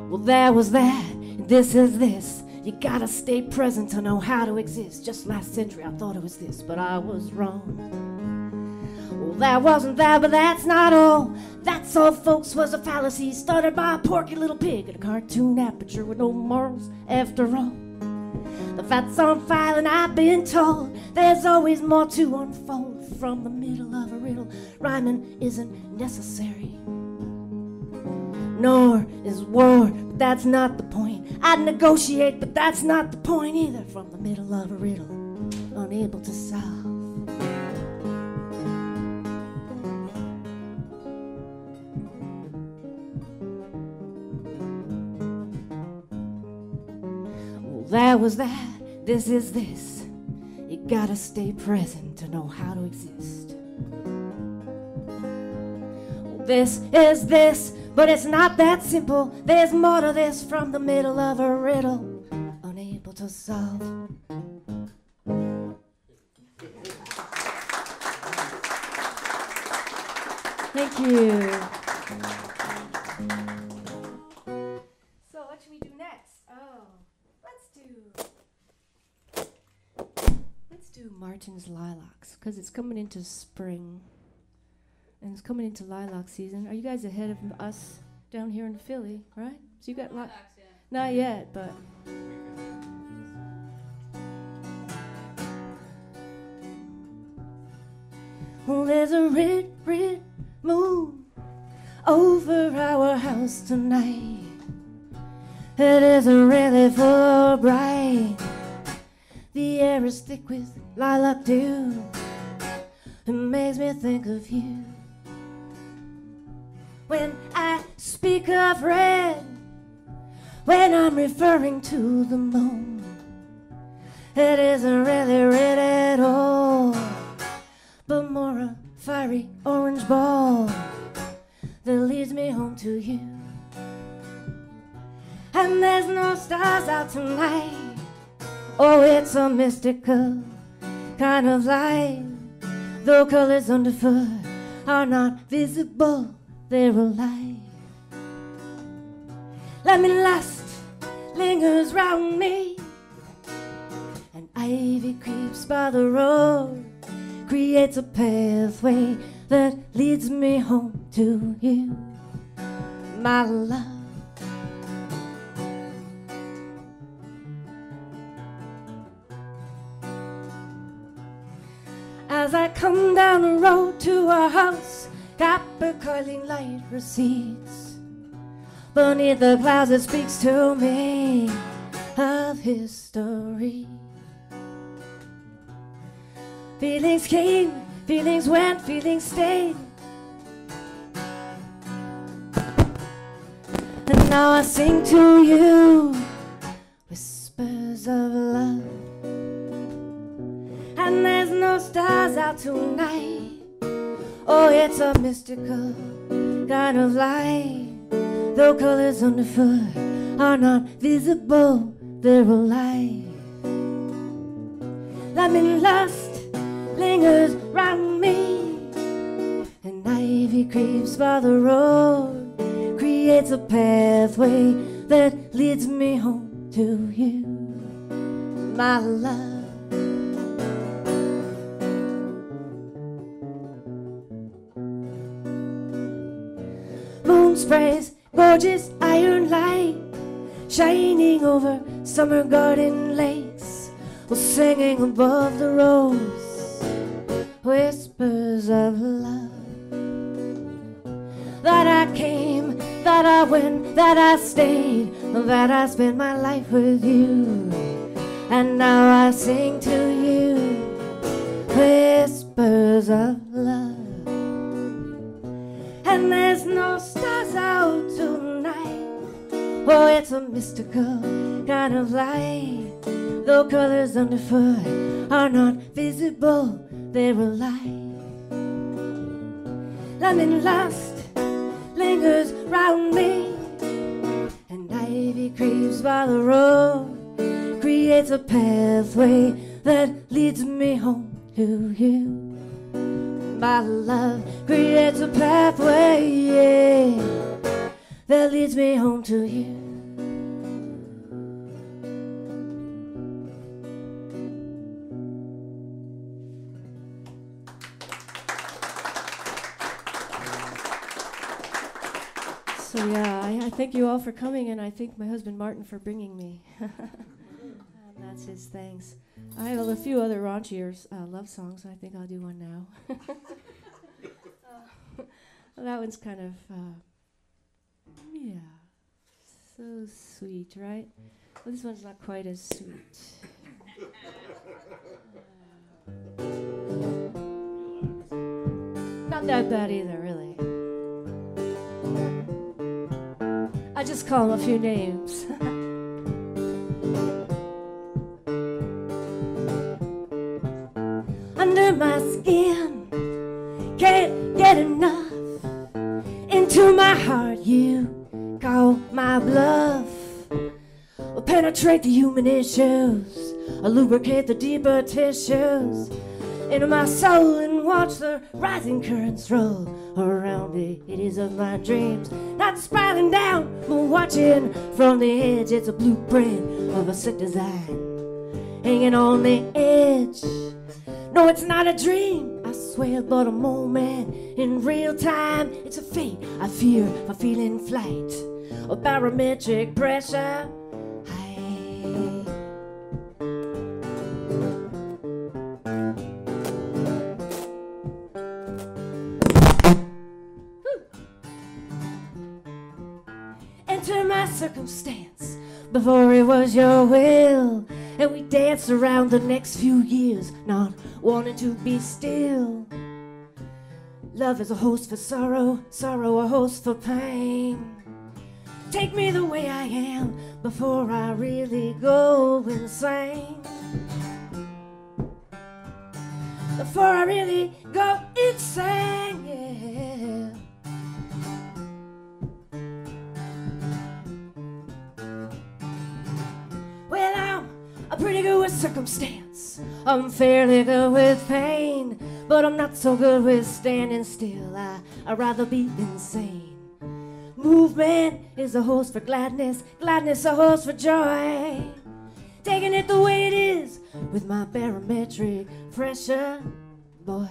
S13: Well, there was that, and this is this. You gotta stay present to know how to exist. Just last century I thought it was this, but I was wrong. Well, that wasn't that, but that's not all. That's all, folks, was a fallacy started by a porky little pig at a cartoon aperture with no morals after all. The fat's on file, and I've been told there's always more to unfold from the middle of a riddle. Rhyming isn't necessary, nor is war, but that's not the point. I'd negotiate, but that's not the point either. From the middle of a riddle, unable to solve. That was that, this is this. You gotta stay present to know how to exist. This is this, but it's not that simple. There's more to this from the middle of a riddle, unable to solve. Thank you. So what should we do next? Oh, let's do Martin's Lilacs, because it's coming into spring. And it's coming into lilac season. Are you guys ahead of us down here in Philly, right? So you got lilacs, yeah. Not yet, but well, there's a red, red moon over our house tonight. It isn't really full or bright. The air is thick with lilac dew. It makes me think of you. When I speak of red, when I'm referring to the moon, it isn't really red at all, but more a fiery orange ball that leads me home to you. And there's no stars out tonight. Oh, it's a mystical kind of light. Though colors underfoot are not visible, they're alive. Lemon lust lingers round me, and ivy creeps by the road, creates a pathway that leads me home to you, my love. As I come down the road to our house, copper coiling light recedes. Beneath the clouds it speaks to me of history. Feelings came, feelings went, feelings stayed. And now I sing to you whispers of love. And there's no stars out tonight. Oh, it's a mystical kind of light. Though colors underfoot are not visible, they're alive. Lemon lust lingers round me, and ivy creeps by the road, creates a pathway that leads me home to you, my love. Moon sprays gorgeous iron light, shining over summer garden lakes, while singing above the rose, whispers of love. That I came, that I went, that I stayed, that I spent my life with you, and now I sing to you whispers of love. And there's no stars out tonight. Oh, it's a mystical kind of light. Though colors underfoot are not visible, they're alive. Lemon lust lingers round me, and ivy creeps by the road, creates a pathway that leads me home to you. My love creates a pathway, yeah, that leads me home to you. So yeah, I thank you all for coming, and I thank my husband Martin for bringing me. That's his thanks. I have a few other raunchier love songs. I think I'll do one now. Well, that one's kind of, yeah, so sweet, right? Well, this one's not quite as sweet. Not that bad either, really. I just call them a few names. Under my skin, can't get enough. Into my heart, you call my bluff. I'll penetrate the human issues, I'll lubricate the deeper tissues into my soul and watch the rising currents roll around the eddies of my dreams. Not spiraling down, but watching from the edge. It's a blueprint of a sick design, hanging on the edge. No, it's not a dream, I swear, but a moment in real time. It's a fate I fear for feeling flight, a barometric pressure. Enter my circumstance, before it was your will. And we danced around the next few years, not wanting to be still. Love is a host for sorrow, sorrow a host for pain. Take me the way I am before I really go insane. Before I really go insane, yeah. Well, I'm pretty good with circumstance. I'm fairly good with pain, but I'm not so good with standing still. I'd rather be insane. Movement is a horse for gladness, gladness a horse for joy. Taking it the way it is with my barometric pressure, boy.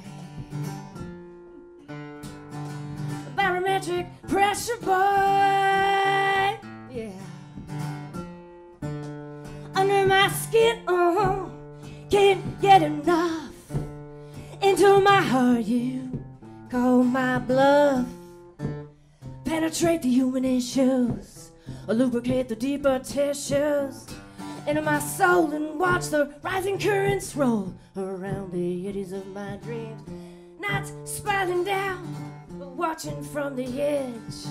S13: Barometric pressure, boy, yeah. Under my skin, can't get enough. Into my heart, you call my bluff. Penetrate the human issues, lubricate the deeper tissues into my soul and watch the rising currents roll around the eddies of my dreams. Not spiraling down, but watching from the edge.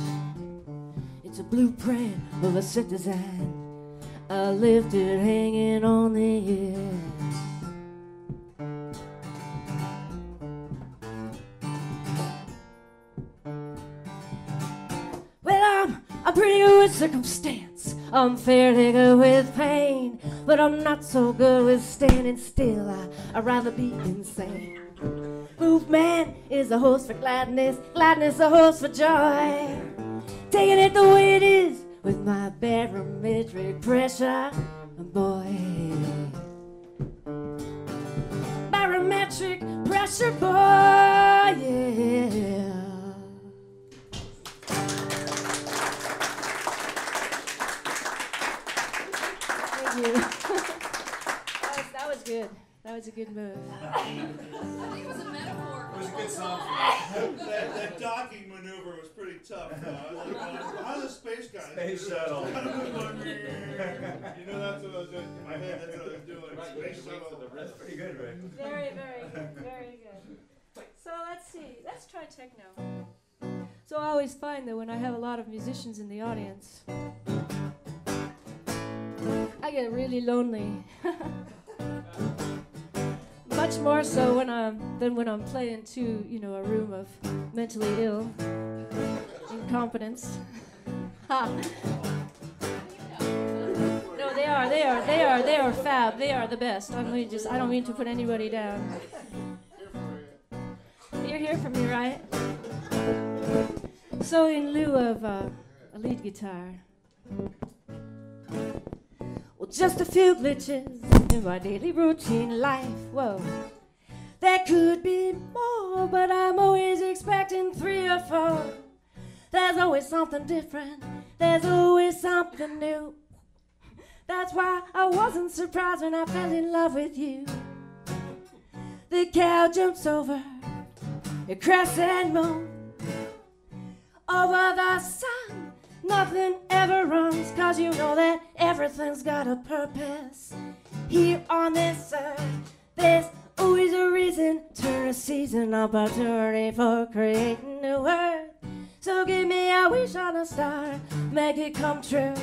S13: It's a blueprint of a set design. I left it hanging on the edge. I'm pretty good with circumstance. I'm fairly good with pain, but I'm not so good with standing still. I'd rather be insane. Movement is a horse for gladness, gladness a horse for joy. Taking it the way it is with my barometric pressure, boy. Barometric pressure, boy, yeah. That was good. That was a good move.
S2: I think it was a metaphor.
S5: It was a good song. that docking maneuver was pretty tough. I was like, how are the space guys?
S12: Space shuttle.
S5: You know, that's what I was doing in my head. That's what I was doing. Space shuttle.
S12: That's pretty good, Rick.
S13: Very, very good. Very good. So let's see. Let's try techno. So I always find that when I have a lot of musicians in the audience, I get really lonely. Much more so than when I'm playing to, a room of mentally ill incompetence. Ha. No, they are fab. They are the best. I don't mean to put anybody down. You're here for me, right? So in lieu of a lead guitar, well, just a few glitches in my daily routine life. Whoa, there could be more, but I'm always expecting 3 or 4. There's always something different. There's always something new. That's why I wasn't surprised when I fell in love with you. The cow jumps over a crescent moon. Over the sun, nothing ever runs, 'cause you know that everything's got a purpose. Here on this earth, there's always a reason, turn a season, opportunity for creating new earth. So give me a wish on a star, make it come true.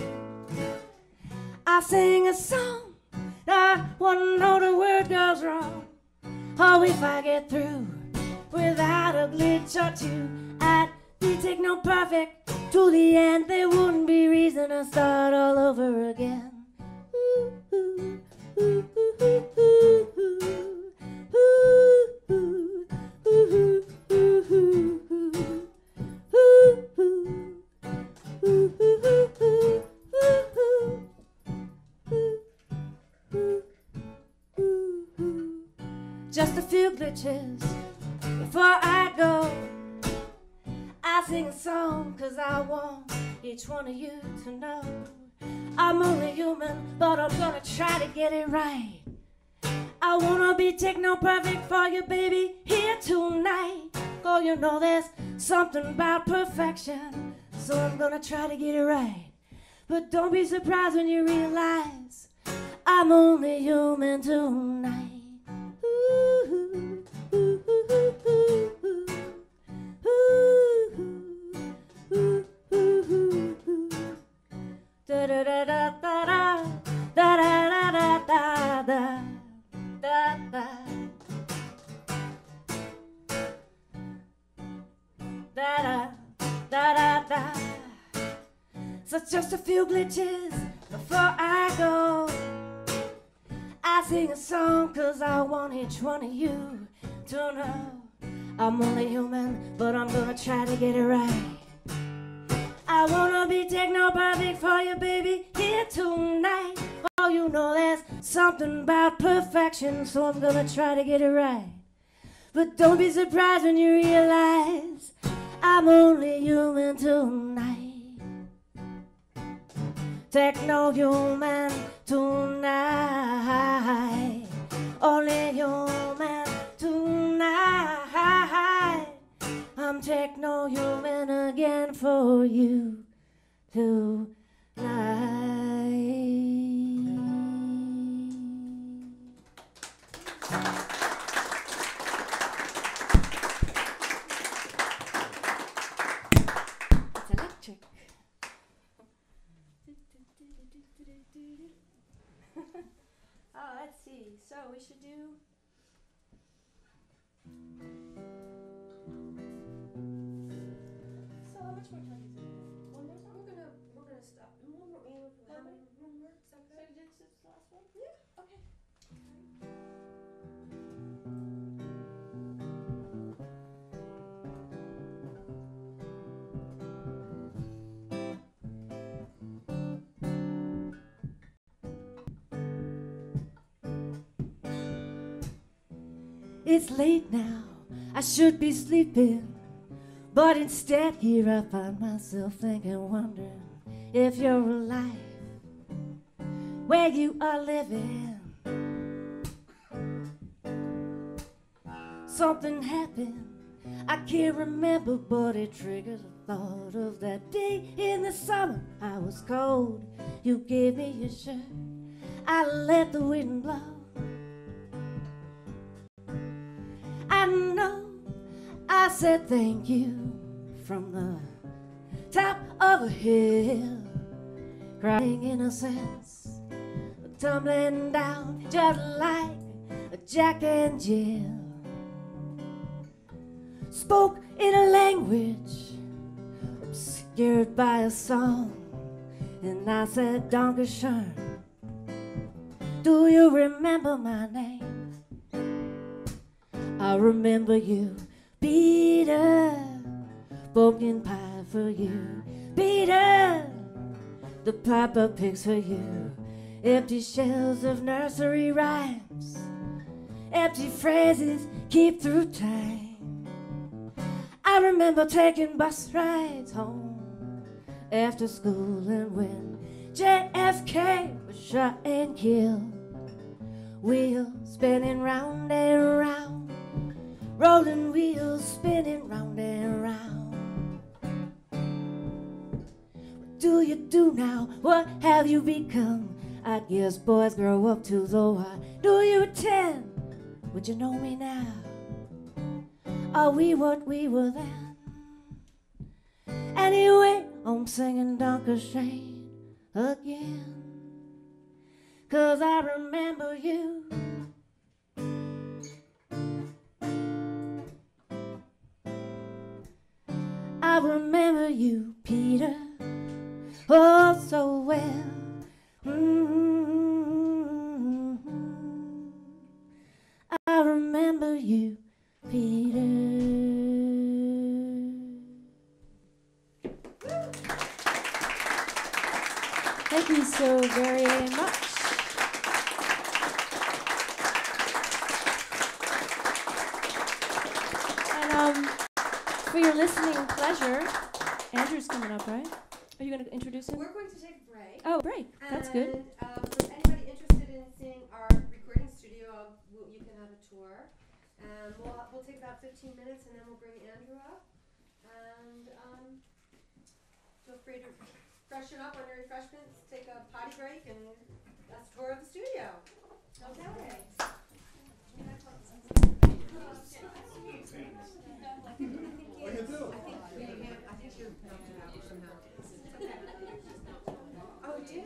S13: I sing a song, not one note a word goes wrong. Oh, if I get through without a glitch or two, I'd be techno perfect to the end. There wouldn't be reason to start all over again. Ooh, ooh, ooh, ooh, ooh, ooh, ooh, ooh, ooh, just a few glitches before I go. I sing a song 'cause I want each one of you to know I'm only human, but I'm gonna try to get it right. I wanna be techno perfect for you, baby, here tonight. Oh, you know there's something about perfection, so I'm gonna try to get it right. But don't be surprised when you realize I'm only human tonight. Ooh, ooh, ooh, ooh, ooh, ooh, ooh, ooh, ooh. Da da da da da da da da da da da da. Da da da da da. So just a few glitches before I go. I sing a song 'cause I want each one of you to know I'm only human, but I'm gonna try to get it right. I wanna be techno perfect for you, baby, here tonight. Oh, you know there's something about perfection, so I'm gonna try to get it right. But don't be surprised when you realize I'm only human tonight. Techno human tonight. Only human tonight. I'm techno human again for you tonight. It's electric. Oh, let's see. So we should do. So how much more time is it? One more time? We're gonna stop. One more. How many? One more. Is that good? So this is the last one? Yeah. Okay. It's late now, I should be sleeping, but instead here I find myself thinking, wondering if you're alive, where you are living. Something happened, I can't remember, but it triggers a thought of that day in the summer. I was cold, you gave me your shirt, I let the wind blow. I know I said thank you from the top of a hill, crying innocence, tumbling down just like a Jack and Jill. Spoke in a language obscured by a song, and I said, Dankeschön, do you remember my name? I remember you, Peter, pumpkin pie for you, Peter, the piper picks for you, empty shells of nursery rhymes, empty phrases keep through time. I remember taking bus rides home after school, and when JFK was shot and killed, wheels spinning round and round, rolling wheels spinning round and round. What do you do now? What have you become? I guess boys grow up too, though I knew you were 10. Would you know me now? Are we what we were then? Anyway, I'm singing Dankeschön again, 'cause I remember you. I remember you, Peter, oh so well. I remember you, Peter. Thank you so very much. And for your listening pleasure, Andrew's coming up, right? Are you going to introduce him?
S7: We're going to take a break.
S13: Oh, break. That's good.
S7: And for anybody interested in seeing our recording studio, you can have a tour. And we'll take about 15 minutes, and then we'll bring Andrew up. And feel free to freshen up on your refreshments, take a potty break, and that's a tour of the studio. Okay.
S12: What you do?
S7: I think you helped it out somehow. Oh, you did?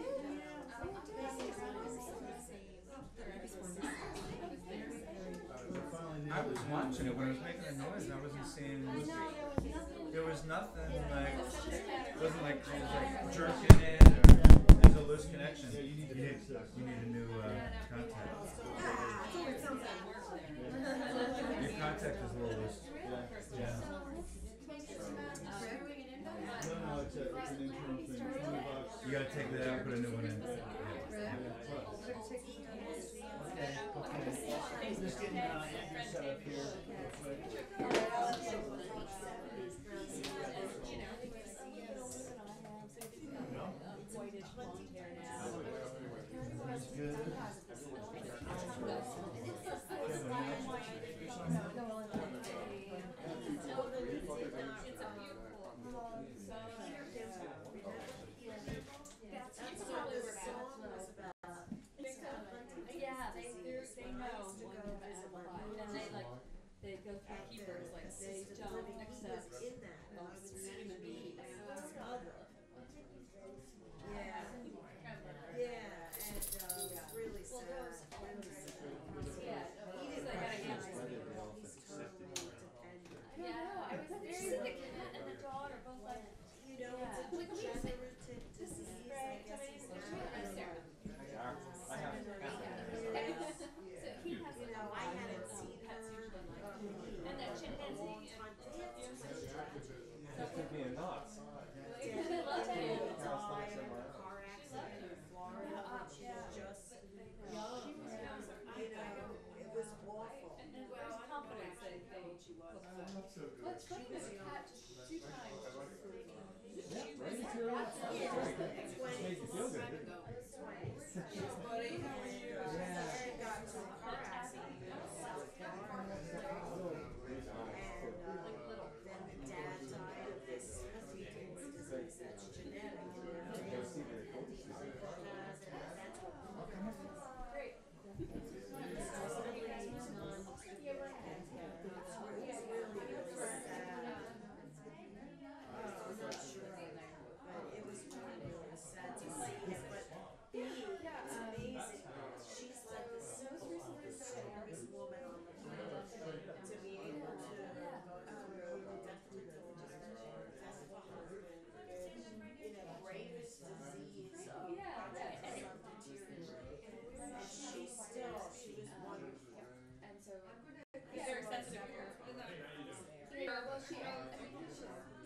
S11: I was watching it when it was making a noise. I wasn't seeing. There was nothing like. It wasn't like it was like jerking in or there's a loose connection.
S5: Yeah, you need to fix that.
S11: You need a new contact. Your contact is a little loose. Yeah.
S5: No, it's an internal thing. $20.
S11: You gotta take that out and put a new one in.
S5: Just getting Andrew set up here real quick. That's good.
S2: Yeah, they know when they're animal life, and they go through keepers, like they don't accept human beings.
S4: Really sad.
S2: Yeah, because they gotta answer. Yeah, I was very the cat and the dog are both like,
S4: You know,
S2: yeah.
S4: it's a degenerative disease, I guess it's not.
S10: I have.
S2: So he has,
S4: You know, I hadn't seen
S2: pets
S4: her,
S2: usually like,
S4: in
S2: and that
S4: a
S2: chimpanzee.
S4: long time. They have too much tragedy.
S10: It took me a nuts.
S2: They love
S4: Died
S2: you.
S4: in a car accident in Florida when she was just young. You know, it was awful.
S2: And there's confidence they look for. Well, it's funny that the cat just 2 times just
S12: Made you feel good, didn't it?
S4: Buddy, how are you? She got into a car accident in South Florida. And then the dad died of this Huntington's disease that's genetic.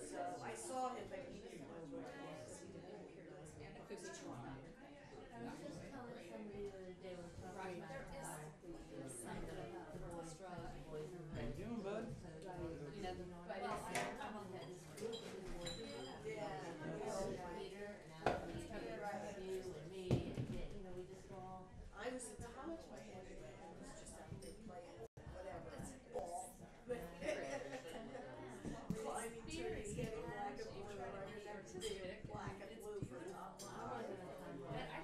S4: So I saw him, but he didn't know who it was. He didn't recognize me.
S2: and it could be trauma.
S14: I was just telling somebody the other day when talking about the sign of the boys, boys and
S11: How you doing, bud?
S2: You know, but
S14: well, I had this group of boys, Peter and Alan, and you and me, and you know, we just all.
S4: I was at the college my head anyway. I was just out there playing whatever. Ball. Climbing trees, getting black and blue. I remember being black and blue for a top line. But I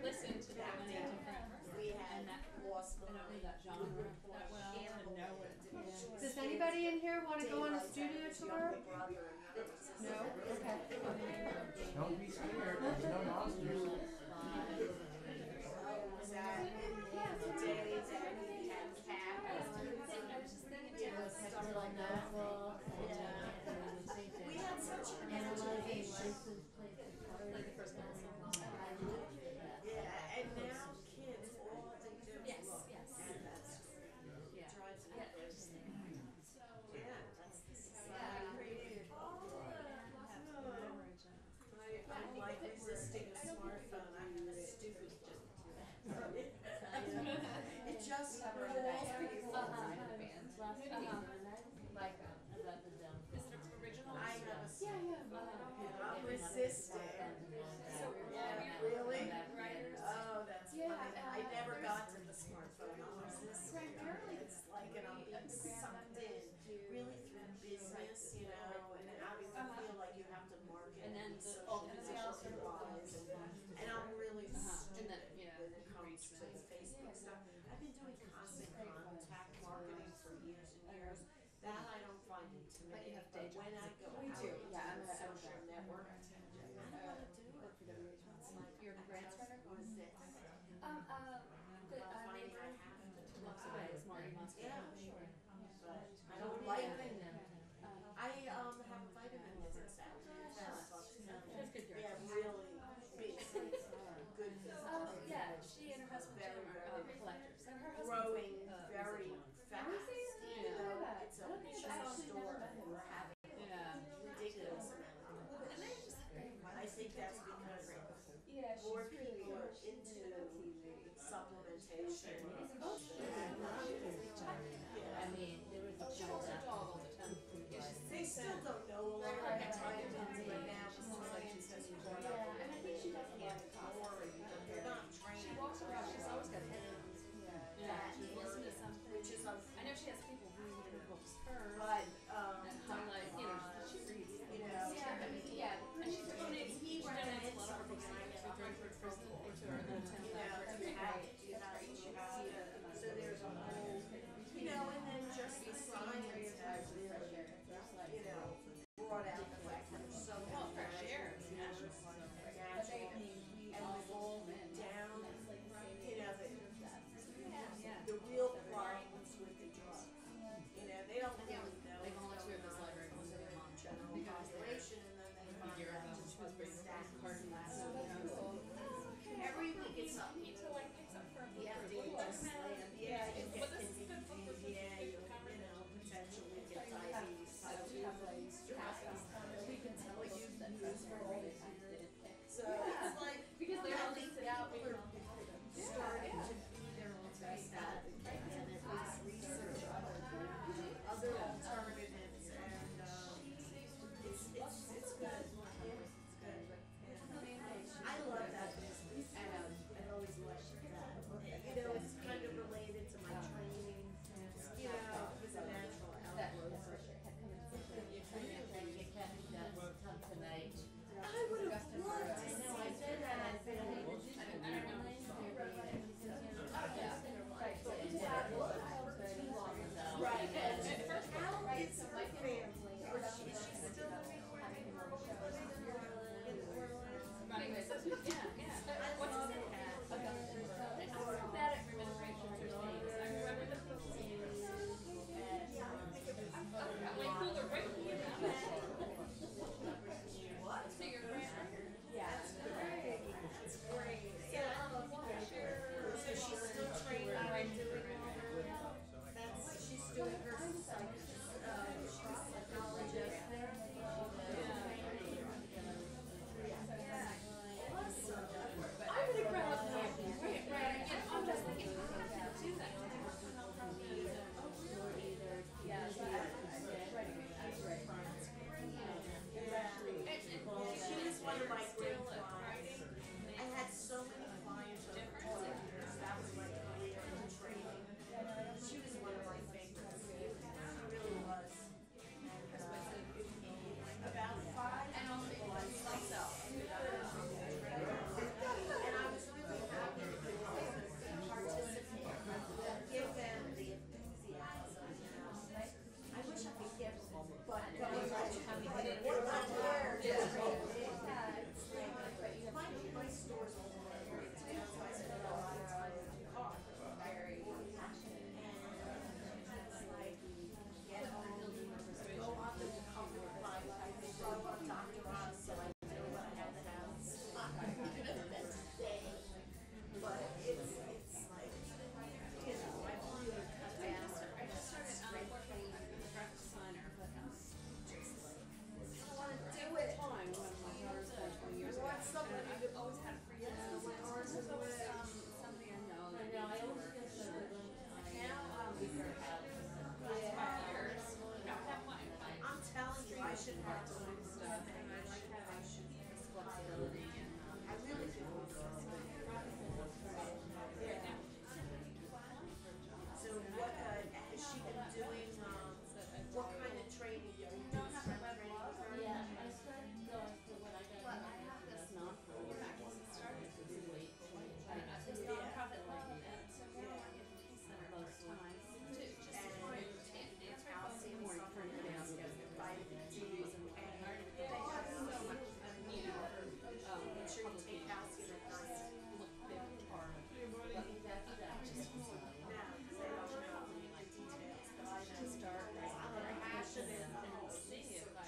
S2: listen to that many different
S4: we had lost
S2: I don't know that genre that well to know what it is.
S7: Does anybody in here want to go on a studio tour? No? Okay.
S11: Don't be scared. There's no monsters.
S4: Was that the day that we had cat? We had such an imagination.
S2: Like the first one.
S4: Yeah, and now kids, all they do is
S2: Yes,
S4: look.
S2: yes.
S4: And that's
S2: Yeah.
S4: drives me
S2: Yeah,
S4: crazy.
S2: just
S4: Yeah, that's the society created. I'm like resisting a smartphone.
S14: I mean, there was a
S2: She walks her dog all the time. Yeah,
S3: They still don't know a lot of vitamins, but now it's just like she's just brought up.
S2: And I think she doesn't like the coffee.
S3: They're not trained.
S2: She walks around, she's always got headphones. Yeah, she's listening to something.
S3: Which is
S2: I know she has people reading her books first.
S3: But,
S2: And highlight, you know, she reads.
S3: you know,
S2: Yeah, I mean, yeah, and she donates, she donates a lot of her books to Drakeford Prison, to her little tent.
S3: you have, so there's a whole, you know, and then just the science has really, you know, brought out the fact that there's so
S2: Well,
S3: much
S2: fresh air is natural.
S3: natural, and we've all been down, you know, the real problems with the drugs. You know, they don't really know.
S2: They volunteer at this library once a month.
S3: General population, and then they find
S2: Year
S3: out
S2: ago,
S3: just
S2: she was
S3: what the
S2: bringing
S3: stats.
S2: carton last
S3: So, every week it's something.
S2: Pizza like picks up for
S3: Yeah,
S2: for
S3: they
S2: a
S3: just
S2: book.
S3: land, yeah, you
S2: But
S3: get
S2: this is a good book with
S3: yeah, you
S2: good conversation.
S3: know, potentially get diabetes, type 2, we can tell you use for all this. So it's like,
S2: Because they're
S3: I
S2: all
S3: think
S2: listed out.
S3: people are starting to be their own best advocate and at least research other alternatives, and it's good. It's good. I love that business. I've always liked that. You know, it's kind of related to my training. You know, it was a natural outgrowth.
S14: Tonight.
S3: I would have loved to see that. Right. How is her family? Or is she still living where they were before they were in Orlando?
S2: Anyway, so, yeah. What's his name? I'm bad at remembering pictures' names. I remember the people's names. I'm way cooler right than you now.
S3: What?
S2: So your grandma?
S3: Yeah. That's great. That's great. Yeah. So she's still training and doing all her, she's doing her psychologist there. Awesome.
S2: I really brought up the right. I'm just thinking, how did I do that?
S3: She was one of my great clients. I had so many clients over the years. That was my career in training. She was one of my favorites. She really was. And about 5
S2: And also,
S3: people I saw.
S2: myself.
S3: And I was really happy to participate, give them the enthusiasm, you know. I wish I could give them, but we're not there. My store's all over town, so I spend a lot of time in the car. Very passionate. And it's like, get home, go up and come with my, I go on Dr. Oz, so I know what I have to have. But it's like, you know, I really cut down.
S2: I just started working as a graphic designer, but just like,
S3: I want to do it.
S2: time when my daughter's born 20 years ago.
S3: Want somebody to
S2: I've always had free time.
S3: when ours is away.
S2: Somebody I know.
S14: I know, I always get so good when
S2: Now,
S14: we her house.
S2: years. No, I have mine.
S3: I'm telling you, I should have to do stuff. I should.
S2: Flexibility and,
S3: I really do. Yeah. So what, has she been doing, what kind of training? Do you do some training with her?
S14: Yeah, I started going for when I got.
S2: well, I have this nonprofit practice that started to do weight. This nonprofit like that. So now I get the peace center most times too. Just to try and answer calcium morning for the day.
S3: Vitamin D and
S2: They have so much, you know,
S3: make sure you take calcium at night.
S2: look big or
S14: That's
S2: just
S3: Now, because I don't know the details, but I know.
S2: start right
S3: I'm
S2: there.
S3: passionate
S2: And
S3: about
S2: see if I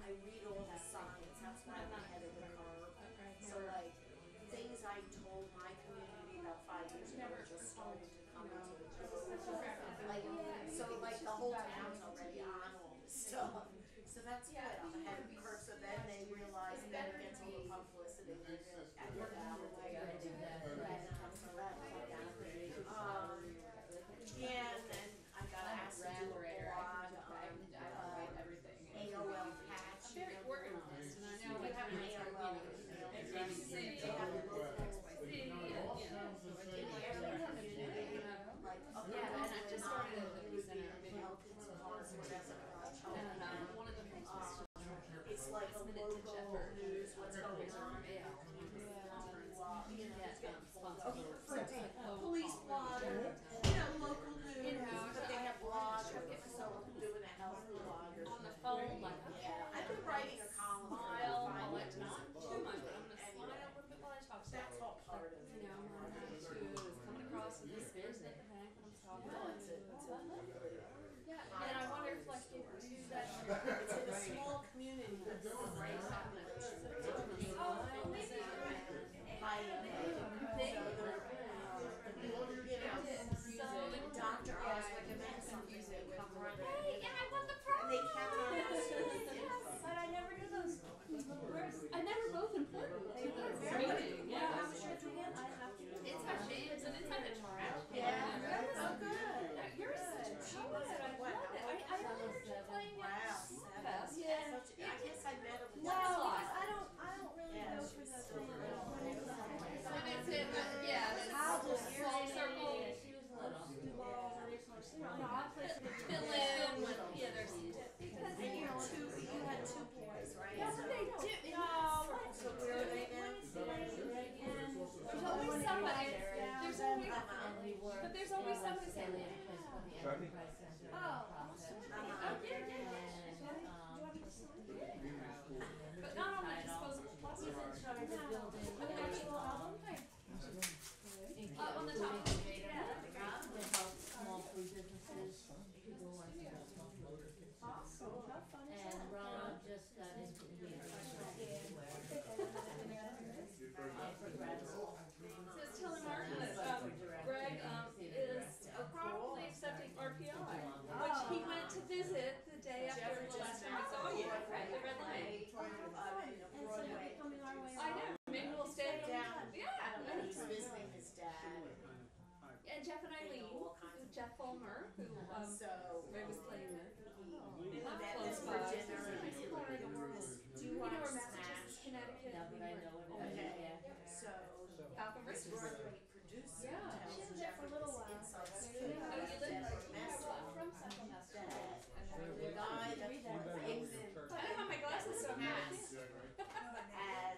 S3: I read all the science, that's why I'm ahead of the curve. So like, things I told my community about 5 years ago are just starting to come into the like, so like the whole town's already on all this stuff. So that's good, I'm ahead of the curve, so then they realize, then it gets all the publicity, and they're gonna, and we're gonna do that. So that's like,
S10: Sharpie?
S2: But not only disposable plastic. On the top of the
S14: Small food businesses, people want to have small food businesses.
S4: Awesome, how fun is
S14: And
S4: that?
S14: Ron just got into being for graduate school.
S2: Says tell Martin that Greg is probably accepting RPI, which he went to visit the day after the last time I saw you at the Red Light.
S4: And so you'll be coming our way.
S2: I know, maybe we'll stay. Yeah,
S3: And he's visiting his dad.
S2: and Jeff and Eileen, Jeff Fulmer, who Ray was playing with.
S3: He
S2: Not
S3: met
S2: close
S3: them
S2: by.
S3: for dinner and
S2: He's part of the world.
S3: do you
S2: You know
S3: want
S2: where
S3: a
S2: Massachusetts,
S3: snack?
S2: Connecticut.
S14: Yeah, but I know everybody,
S3: Okay,
S14: yeah.
S3: so
S2: Falcon
S3: this
S2: Racers.
S3: Broadway producer
S2: Yeah.
S3: tells
S4: She was there for a little while.
S3: inside
S2: Oh,
S3: scoop
S2: you live
S3: that
S2: from Central
S3: that the guy that makes
S2: I don't have my glasses, so I'm not.
S3: as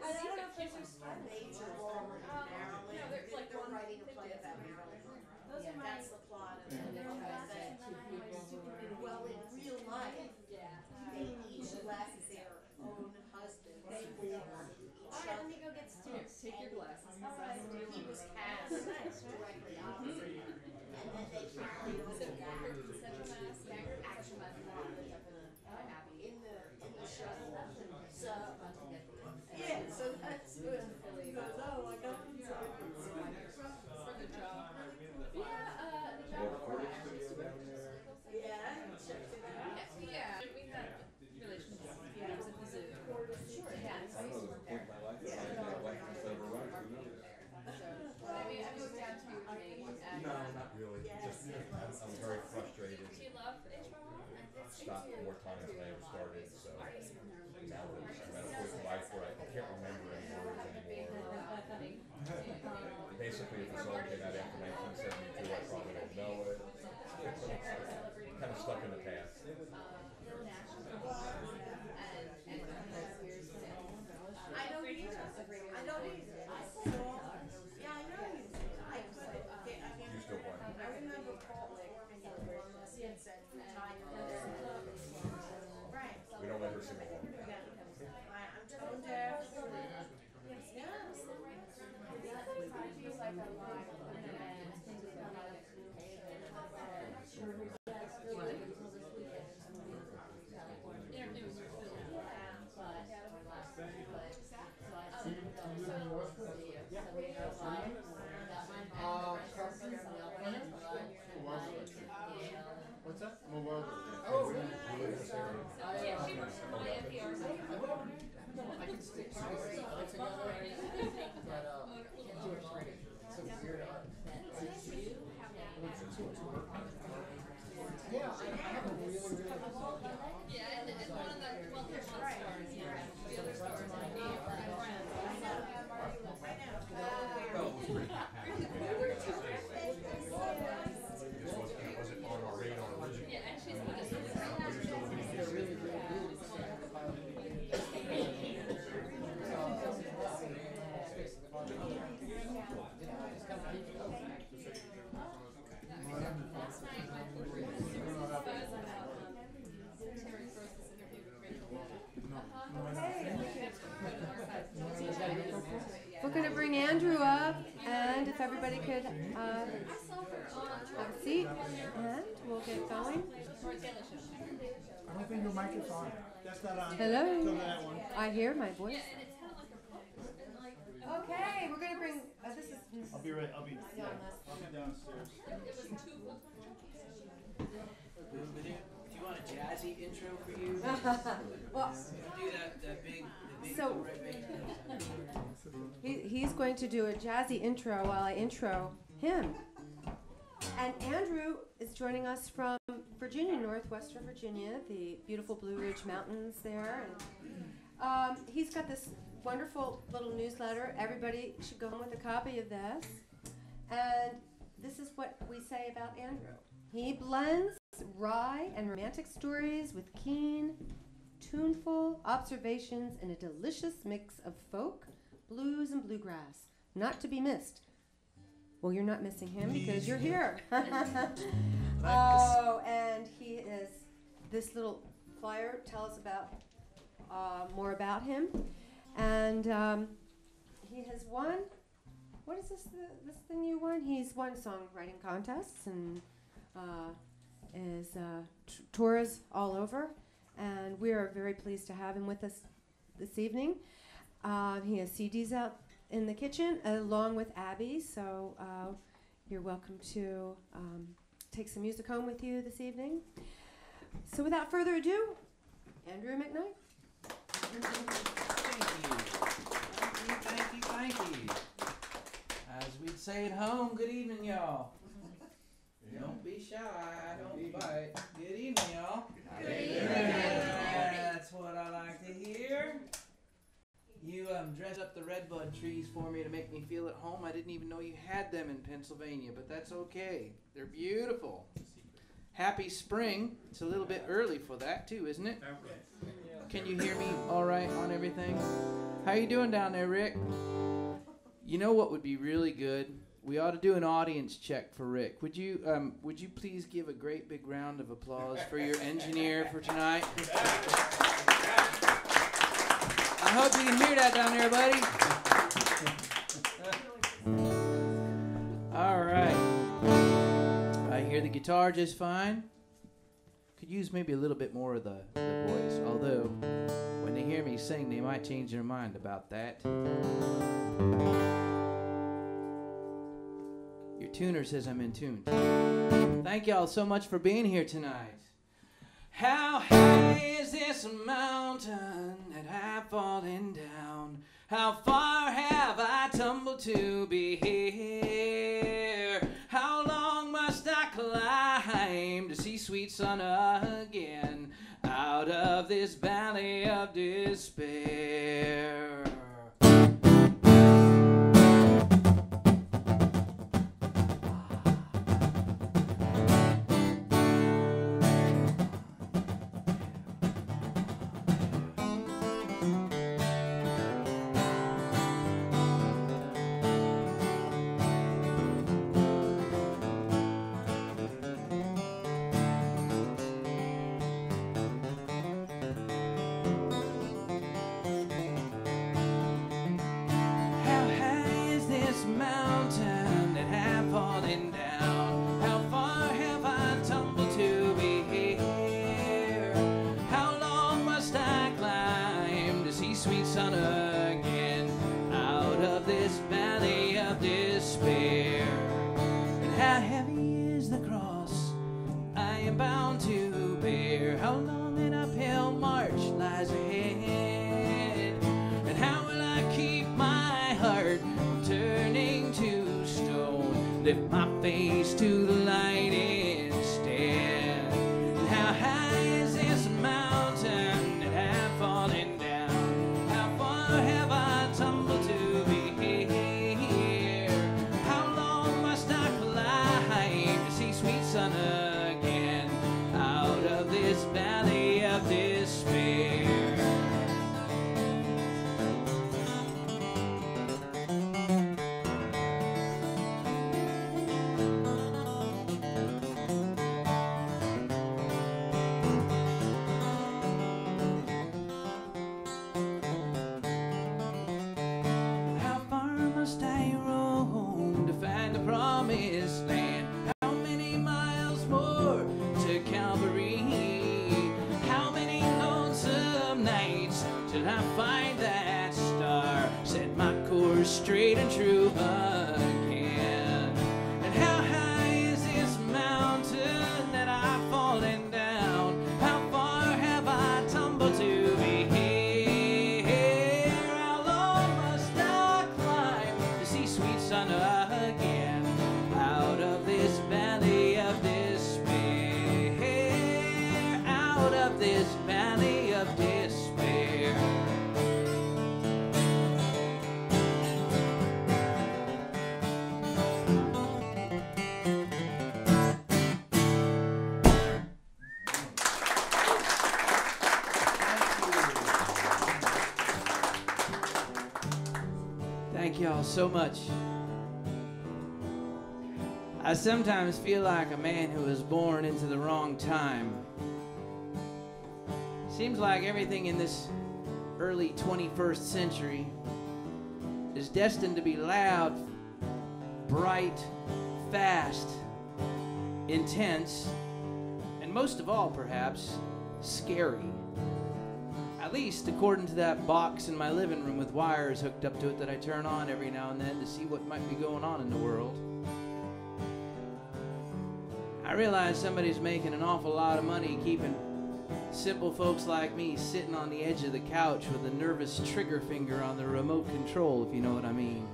S4: I don't know if those are
S3: a major role in Maryland.
S2: No, they're like
S3: They're
S2: one
S3: writing a
S2: fifty.
S3: play about Maryland.
S4: Those are my.
S3: That's the plot of it.
S4: They're on the bus
S3: But-
S4: and then I have my stupid.
S3: Well, in real life,
S2: Yeah.
S3: they each left their own husbands for each
S4: Alright, let me go get Stuart.
S2: Take your glasses.
S4: Alright.
S3: He was cast directly opposite her. And then they carried over that
S2: Central Mass, Bangor, Central Mass,
S3: in the show. So, yeah, so that's good. He goes, oh, I got these.
S2: for the job. Yeah, the job.
S3: Yeah, checked it out.
S2: Yeah, we had relationships. Yeah, it was at the zoo. Sure, yeah.
S6: I don't know, there's a point in my life that I didn't like instead of a run, who knows?
S2: I mean, I moved down to Maine.
S6: No, not really, just, I'm very frustrated.
S2: Do you love HBO?
S6: I've stopped more times than I ever started, so now that I'm at a point in life where I can't remember any words anymore. Basically, if the song came out after 1972, I probably don't know it. Kind of stuck in the past.
S3: I don't either. I don't either. So, yeah, I know you do. I could. Okay, I mean,
S6: You still play?
S3: I remember Paul working at one last and said, retired. Right.
S6: We don't let her sing along.
S3: I'm tone deaf.
S9: What's that? Well,
S11: Oh,
S2: Yeah, she works for my NPR.
S11: I can stick two together, but can't do it straight. It's a weird art. Yeah, I have a really, really good
S2: Yeah, and one of the, well, there's one stars, the other stars are my name, and friends.
S6: Well, it was pretty happy. It wasn't on our radar originally.
S2: Yeah, and she's the one that's
S11: They're really, really good.
S2: Last night, my buzz about Terry Gross's interview with Rachel.
S7: We're going to bring Andrew up, and if everybody could have a seat, and we'll get going.
S11: I don't think your mic is on. That's not on.
S7: Hello. I hear my voice.
S2: Yeah, and it's kind of like a book, and like,
S7: Okay, we're going to bring, this is
S5: I'll be right, I'll be downstairs.
S2: it was two books.
S11: Do you want a jazzy intro for you?
S7: well,
S11: Do that big,
S7: So- he's going to do a jazzy intro while I intro him. And Andrew is joining us from Virginia, northwestern Virginia, the beautiful Blue Ridge Mountains there. And he's got this wonderful little newsletter. Everybody should go home with a copy of this. And this is what we say about Andrew. He blends wry and romantic stories with keen, tuneful observations in a delicious mix of folk, blues, and bluegrass. Not to be missed. Well, you're not missing him because you're here. Oh, and he is, this little flyer tells about more about him. And he has won, what is this thing you won? He's won songwriting contests and is tours all over. And we are very pleased to have him with us this evening. He has CDs out in the kitchen along with Abby, so you're welcome to take some music home with you this evening. So without further ado, Andrew McKnight.
S11: Thank you. As we'd say at home, good evening, y'all. Don't be shy, don't bite. Good evening, y'all.
S3: Good evening.
S11: That's what I like to hear. You dressed up the redbud trees for me to make me feel at home. I didn't even know you had them in Pennsylvania, but that's okay. They're beautiful. Happy spring. It's a little bit early for that too, isn't it? Can you hear me all right on everything? How you doing down there, Rick? You know what would be really good? We ought to do an audience check for Rick. Would you please give a great big round of applause for your engineer for tonight? I hope you can hear that down there, buddy. All right. I hear the guitar just fine. Could use maybe a little bit more of the voice, although when they hear me sing, they might change their mind about that. Your tuner says I'm in tune. Thank y'all so much for being here tonight. How high is this mountain that I've fallen down? How far have I tumbled to be here? How long must I climb to see sweet sun again out of this valley of despair? Lift my face to the light instead. How high is this mountain that I've fallen down? How far have I tumbled to be here? How long must I climb to see sweet sun again out of this valley of despair? Straight and true again. And how high is this mountain that I've fallen down? How far have I tumbled to be here? How long must I climb to see sweet sun again out of this valley of despair? Out of this valley of despair. Thank y'all so much. I sometimes feel like a man who was born into the wrong time. Seems like everything in this early 21st century is destined to be loud, bright, fast, intense, and most of all, perhaps, scary. At least according to that box in my living room with wires hooked up to it that I turn on every now and then to see what might be going on in the world. I realize somebody's making an awful lot of money keeping simple folks like me sitting on the edge of the couch with a nervous trigger finger on the remote control, if you know what I mean.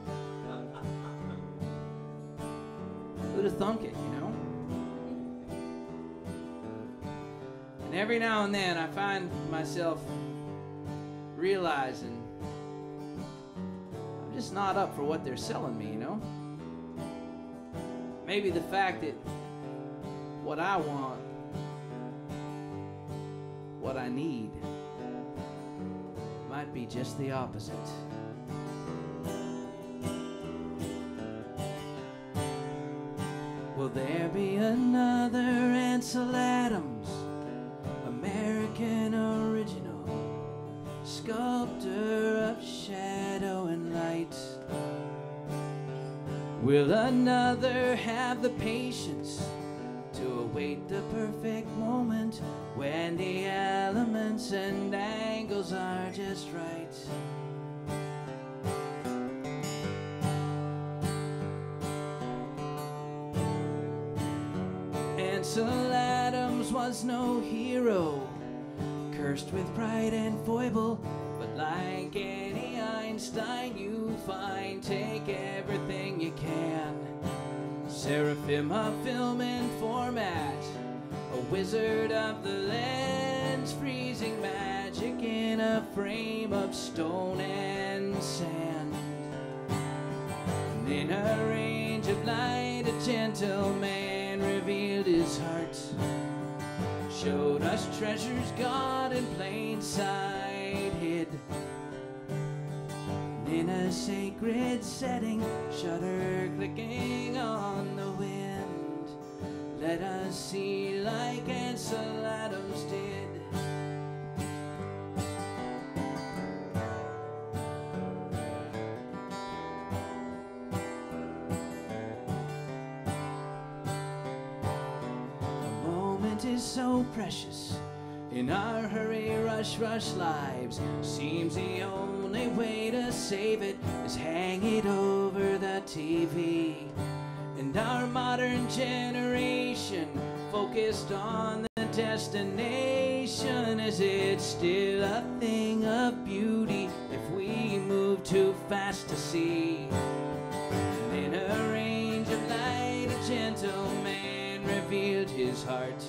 S11: Who'd have thunk it, you know? And every now and then I find myself realizing I'm just not up for what they're selling me, you know? Maybe the fact that what I want, what I need, might be just the opposite. Will there be another Ansel Adams, American original, sculptor of shadow and light? Will another have the patience to await the perfect moment when the elements and angles are just right? Ansel Adams was no hero, cursed with pride and foible, but like any Einstein you find, take everything you can. Seraphim of film and format, a wizard of the lens, freezing magic in a frame of stone and sand. And in a range of light, a gentle man revealed his heart, showed us treasures God in plain sight hid. In a sacred setting, shutter clicking on the wind, let us see like Ansel Adams did. A moment is so precious in our hurry, rush, rush lives. Seems the only way to save it is hang it over the TV. And our modern generation focused on the destination. Is it still a thing of beauty if we move too fast to see? And in a range of light, a gentle man revealed his heart,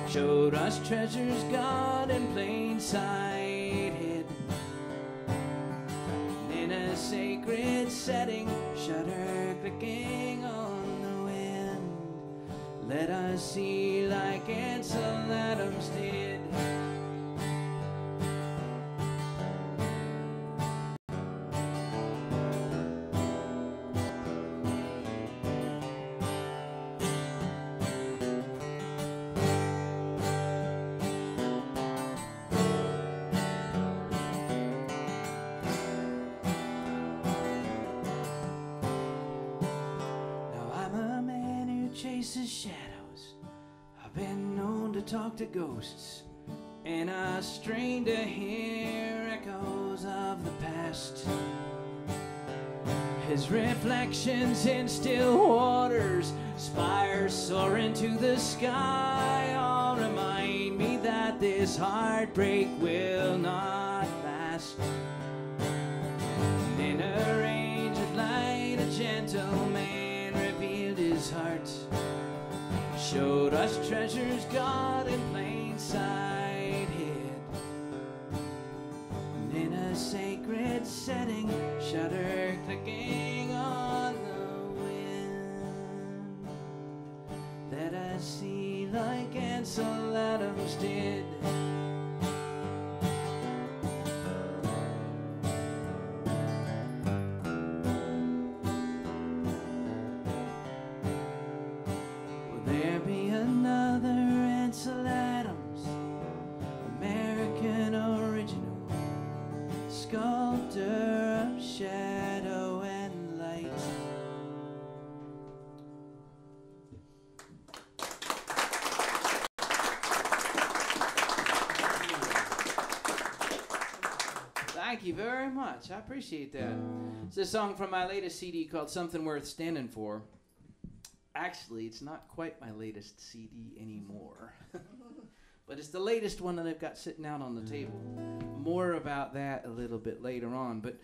S11: showed us treasures God in plain sight hid. In a sacred setting, shutter clicking on the wind, let us see like Ansel Adams did. Chases shadows. I've been known to talk to ghosts, and I strain to hear echoes of the past. His reflections in still waters, spires soar into the sky, all remind me that this heartbreak will not last. And in a range of light, a gentle man revealed his heart, showed us treasures God in plain sight hid. And in a sacred setting, shutter clicking on the wind, let us see like Ansel Adams did. Thank you very much. I appreciate that. It's a song from my latest CD called Something Worth Standing For. Actually, it's not quite my latest CD anymore. But it's the latest one that I've got sitting out on the table. More about that a little bit later on. But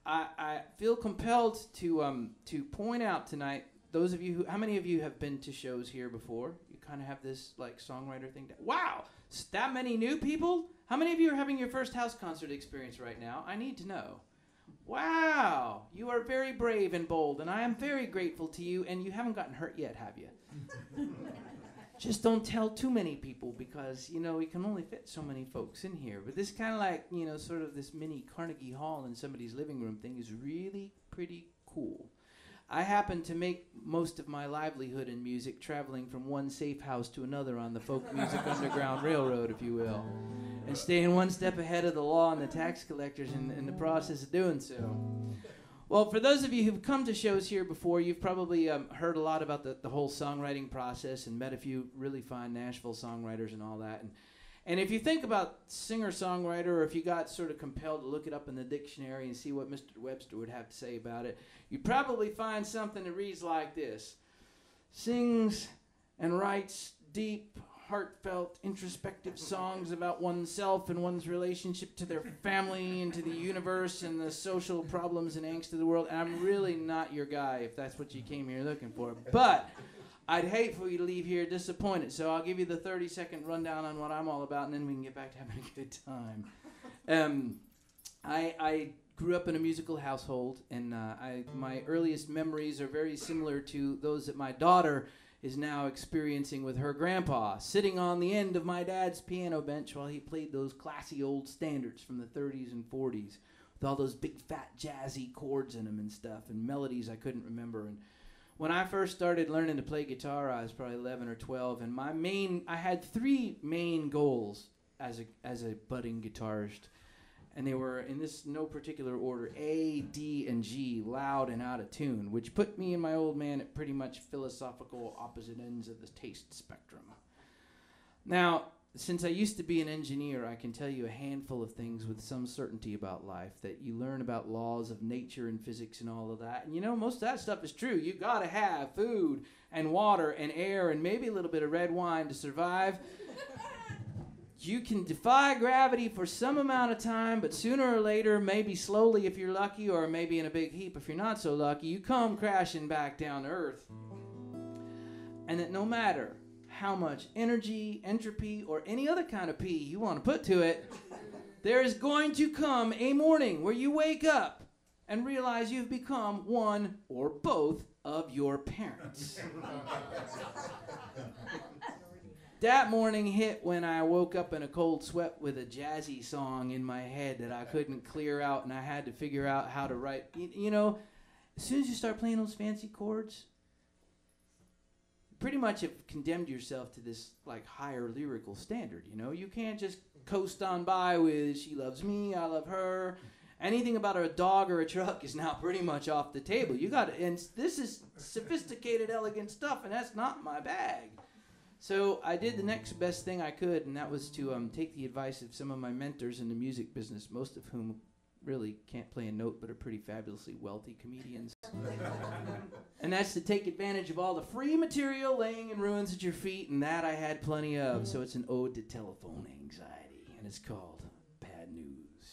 S11: I feel compelled to point out tonight, those of you how many of you have been to shows here before? You kind of have this like songwriter thing. Wow, that many new people? How many of you are having your first house concert experience right now? I need to know. Wow, you are very brave and bold, and I am very grateful to you, and you haven't gotten hurt yet, have you? Just don't tell too many people because, you know, we can only fit so many folks in here. But this kind of like, you know, sort of this mini Carnegie Hall in somebody's living room thing is really pretty cool. I happen to make most of my livelihood in music traveling from one safe house to another on the folk music underground railroad, if you will, and staying one step ahead of the law and the tax collectors in the process of doing so. Well, for those of you who've come to shows here before, you've probably heard a lot about the whole songwriting process and met a few really fine Nashville songwriters and all that. And if you think about singer-songwriter, or if you got sort of compelled to look it up in the dictionary and see what Mr. Webster would have to say about it, you'd probably find something that reads like this. Sings and writes deep, heartfelt, introspective songs about oneself and one's relationship to their family and to the universe and the social problems and angst of the world. And I'm really not your guy if that's what you came here looking for. But I'd hate for you to leave here disappointed, so I'll give you the 30-second rundown on what I'm all about, and then we can get back to having a good time. I grew up in a musical household, and my earliest memories are very similar to those that my daughter is now experiencing with her grandpa, sitting on the end of my dad's piano bench while he played those classy old standards from the 30s and 40s, with all those big fat jazzy chords in them and stuff, and melodies I couldn't remember. And when I first started learning to play guitar, I was probably 11 or 12, and I had three main goals as a budding guitarist, and they were in this no particular order: A, D, and G, loud and out of tune, which put me and my old man at pretty much philosophical opposite ends of the taste spectrum. Now, since I used to be an engineer, I can tell you a handful of things with some certainty about life, that you learn about laws of nature and physics and all of that. And you know, most of that stuff is true. You gotta have food and water and air and maybe a little bit of red wine to survive. You can defy gravity for some amount of time, but sooner or later, maybe slowly if you're lucky, or maybe in a big heap if you're not so lucky, you come crashing back down to Earth. And that no matter how much energy, entropy, or any other kind of P you want to put to it, there is going to come a morning where you wake up and realize you've become one or both of your parents. That morning hit when I woke up in a cold sweat with a jazzy song in my head that I couldn't clear out, and I had to figure out how to write. You know, as soon as you start playing those fancy chords, you pretty much have condemned yourself to this like higher lyrical standard. You know, you can't just coast on by with "she loves me, I love her." Anything about a dog or a truck is now pretty much off the table. You got to, and this is sophisticated, elegant stuff, and that's not my bag. So I did the next best thing I could, and that was to take the advice of some of my mentors in the music business, most of whom really can't play a note but are pretty fabulously wealthy comedians. And that's to take advantage of all the free material laying in ruins at your feet, and that I had plenty of. So it's an ode to telephone anxiety, and it's called Bad News.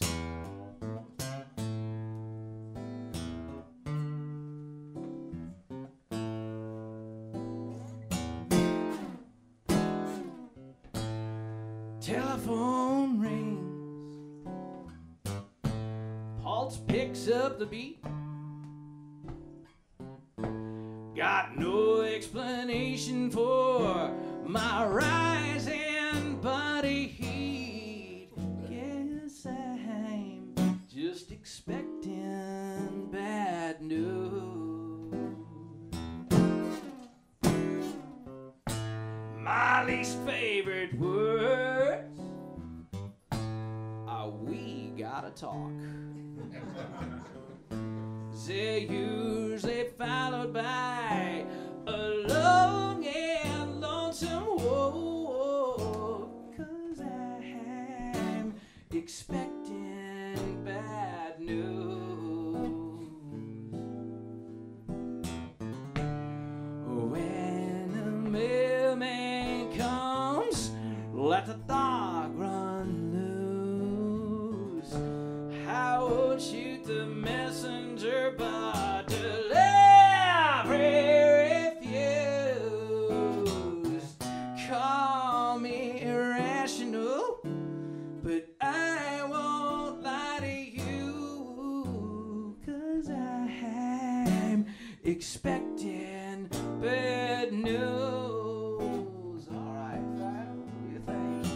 S11: Telephone rings, Pulse picks up the beat. Got no explanation for my rising body heat. Guess I'm just expecting bad news. My least favorite words are "we gotta talk." They're usually followed by a long and lonesome walk, 'cause I'm expecting bad expecting bad news. All right, Fat, what do you think?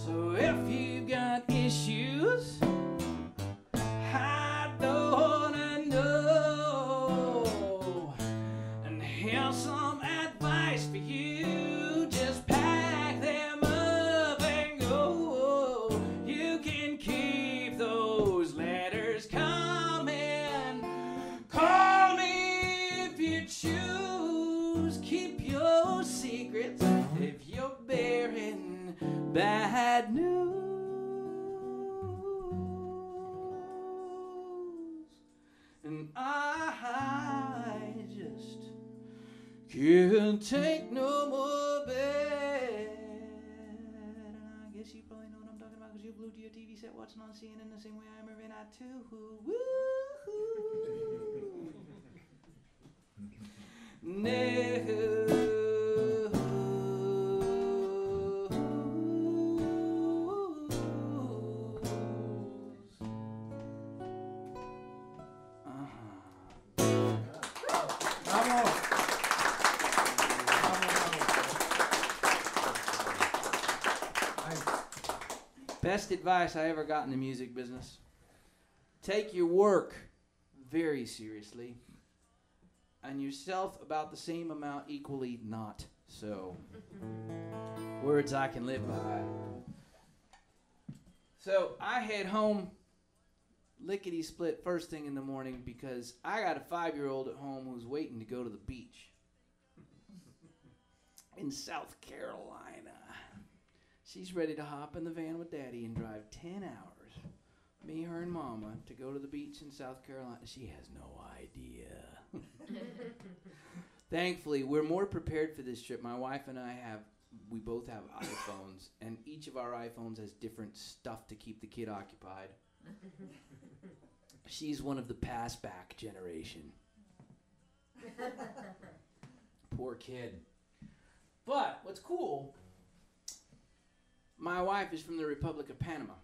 S11: So if you got issues, I don't wanna know. And here's some advice for you. Just pack them up and go. You can keep those letters coming. Call me if you choose. Keep your secrets if you're bearing bad news. And I just can't take no more bad. And I guess you probably know what I'm talking about because you're glued to your TV set watching on CNN the same way I am every night too. Best advice I ever got in the music business. Take your work very seriously and yourself about the same amount equally not so. Words I can live by. So I head home lickety split first thing in the morning because I got a 5-year-old at home who's waiting to go to the beach in South Carolina. She's ready to hop in the van with Daddy and drive 10 hours, me, her, and Mama, to go to the beach in South Carolina. She has no idea. Thankfully, we're more prepared for this trip. My wife and we both have iPhones, and each of our iPhones has different stuff to keep the kid occupied. She's one of the pass-back generation. Poor kid. But what's cool, my wife is from the Republic of Panama,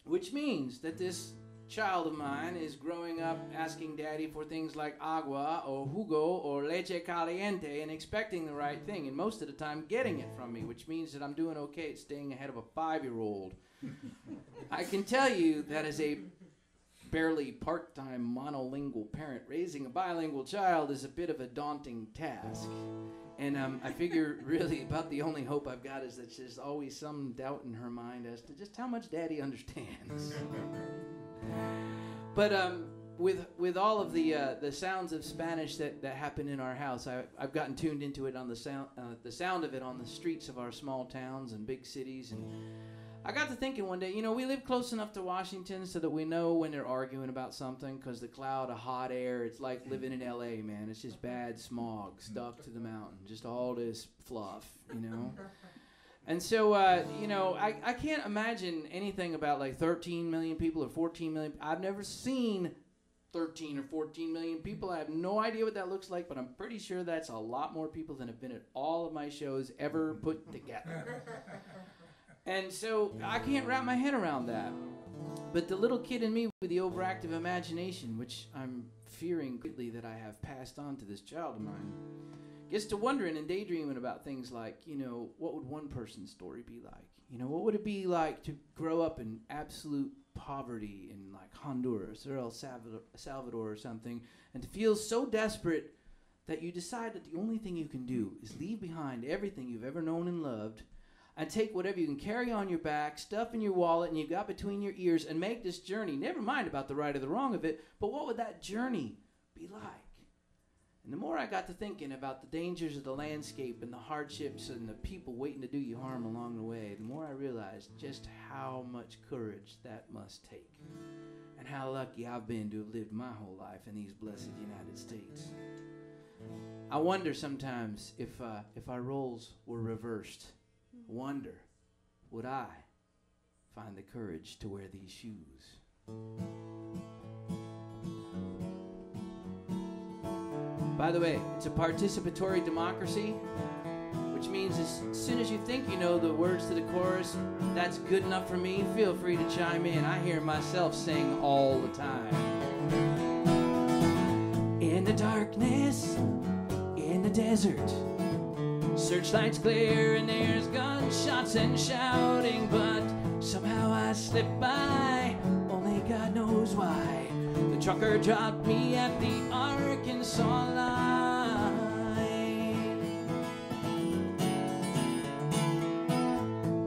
S11: which means that this child of mine is growing up asking Daddy for things like agua or jugo or leche caliente and expecting the right thing, and most of the time getting it from me, which means that I'm doing okay at staying ahead of a 5-year-old. I can tell you that as a barely part-time monolingual parent, raising a bilingual child is a bit of a daunting task. And I figure really about the only hope I've got is that there's always some doubt in her mind as to just how much Daddy understands. But with all of the sounds of Spanish that happen in our house, I've gotten tuned into it on the sound of it on the streets of our small towns and big cities. And I got to thinking one day, we live close enough to Washington so that we know when they're arguing about something, because the cloud of hot air, it's like living in L.A., man. It's just bad smog stuck to the mountain, just all this fluff, And so, I can't imagine anything about like 13 million people or 14 million. I've never seen 13 or 14 million people. I have no idea what that looks like, but I'm pretty sure that's a lot more people than have been at all of my shows ever put together. And so I can't wrap my head around that. But the little kid in me with the overactive imagination, which I'm fearing greatly that I have passed on to this child of mine, gets to wondering and daydreaming about things like, what would one person's story be like? What would it be like to grow up in absolute poverty in like Honduras or El Salvador or something, and to feel so desperate that you decide that the only thing you can do is leave behind everything you've ever known and loved and take whatever you can carry on your back, stuff in your wallet and you've got between your ears, and make this journey. Never mind about the right or the wrong of it, but what would that journey be like? And the more I got to thinking about the dangers of the landscape and the hardships and the people waiting to do you harm along the way, the more I realized just how much courage that must take. And how lucky I've been to have lived my whole life in these blessed United States. I wonder sometimes if our roles were reversed. I wonder, would I find the courage to wear these shoes? By the way, it's a participatory democracy, which means as soon as you think you know the words to the chorus, that's good enough for me, feel free to chime in. I hear myself sing all the time. In the darkness, in the desert, searchlights glare and there's gunshots and shouting, but somehow I slip by, only God knows why. The trucker dropped me at the Arkansas line.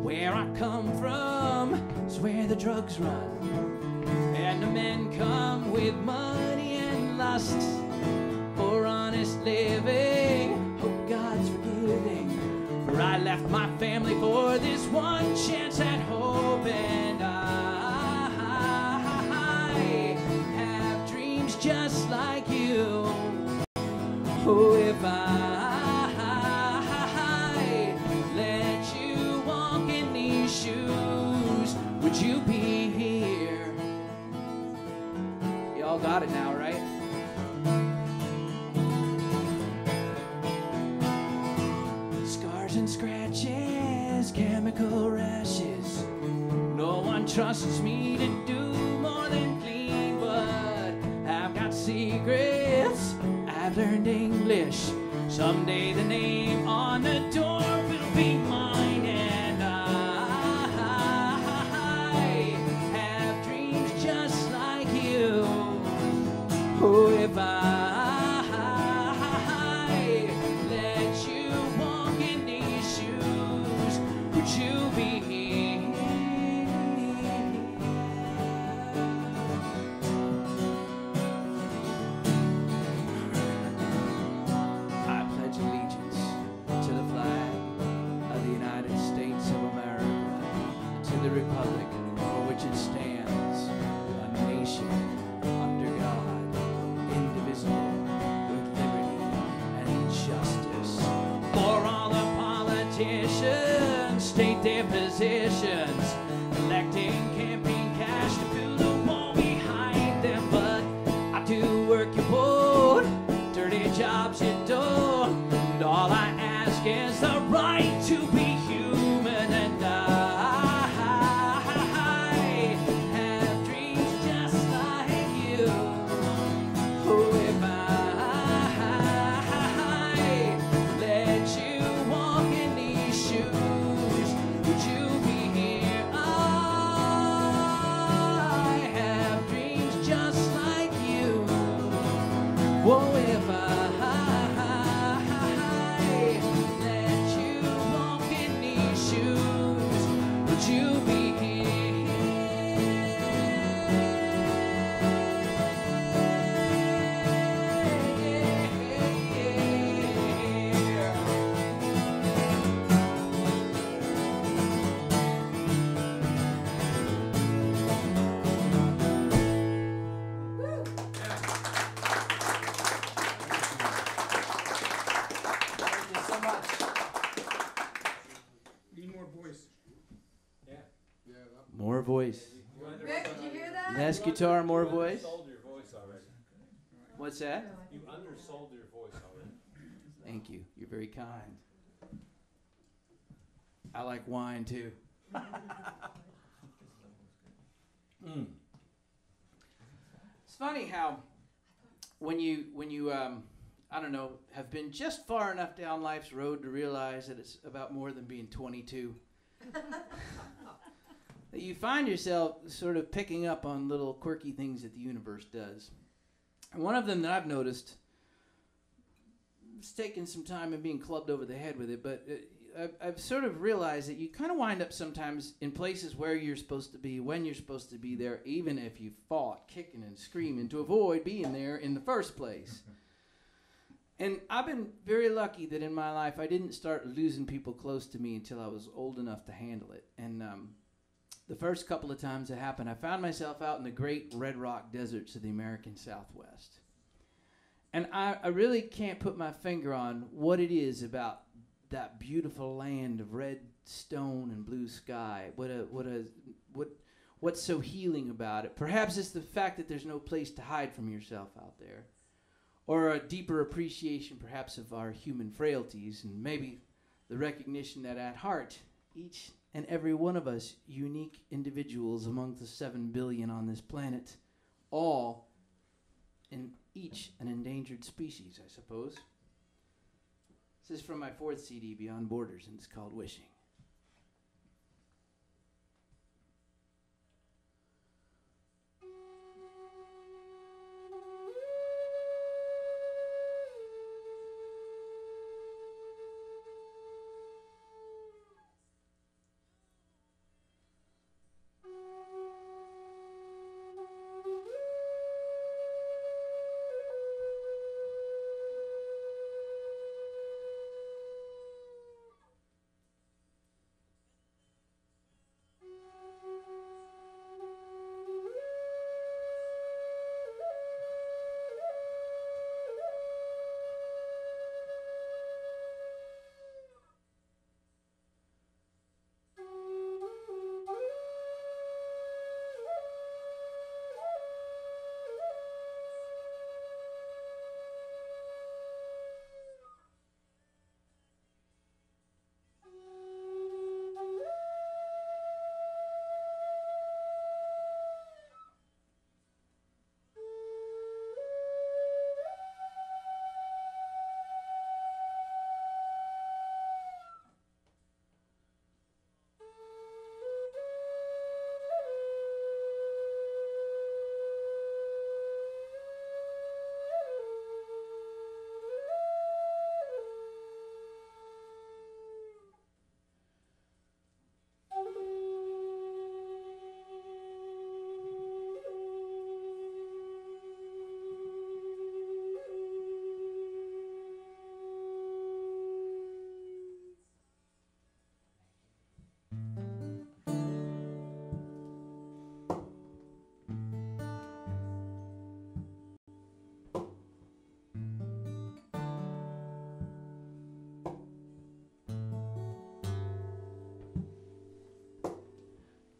S11: Where I come from is where the drugs run, and the men come with money and lust for honest living. Hope God's forgiving, for I left my family for this one chance at hope, and I have dreams just like you. Oh, if I let you walk in these shoes, would you be here? Y'all got it now, right? Scars and scratches, chemical rashes. No one trusts me to do more than clean, but I've got secrets. I've learned English. Someday the name on the door will be mine, and I have dreams just like you. Oh, if I let you walk in these shoes, would you be here? I pledge allegiance to the flag of the United States of America, and to the republic for which it stands, a nation under God, indivisible, with liberty and justice. For all the politicians state their positions, collecting campaign cash to fill the wall behind them, but I do work you would, dirty jobs you do, and all I ask is the right to be human, and I have dreams just like you. Oh, if I let you walk in these shoes, would you be here? I have dreams just like you. Whoa, if I let you walk in these shoes, would you be Thank you so much.
S15: Need more voice.
S8: Yeah.
S11: More voice.
S7: Rick, did you hear that?
S11: Less guitar, more voice.
S8: You undersold your voice already.
S11: What's that?
S8: You undersold your voice already.
S11: Thank you. You're very kind. I like wine too. It's funny how when you I don't know, have been just far enough down life's road to realize that it's about more than being 22. That you find yourself sort of picking up on little quirky things that the universe does. And one of them that I've noticed, it's taken some time and being clubbed over the head with it, but I've sort of realized that you kind of wind up sometimes in places where you're supposed to be, when you're supposed to be there, even if you fought, kicking and screaming to avoid being there in the first place. And I've been very lucky that in my life I didn't start losing people close to me until I was old enough to handle it. And the first couple of times it happened, I found myself out in the great red rock deserts of the American Southwest. And I really can't put my finger on what it is about that beautiful land of red stone and blue sky. What's so healing about it? Perhaps it's the fact that there's no place to hide from yourself out there. Or a deeper appreciation perhaps of our human frailties, and maybe the recognition that at heart, each and every one of us, unique individuals among the 7 billion on this planet, all in each an endangered species, I suppose. This is from my 4th CD, Beyond Borders, and it's called Wishing.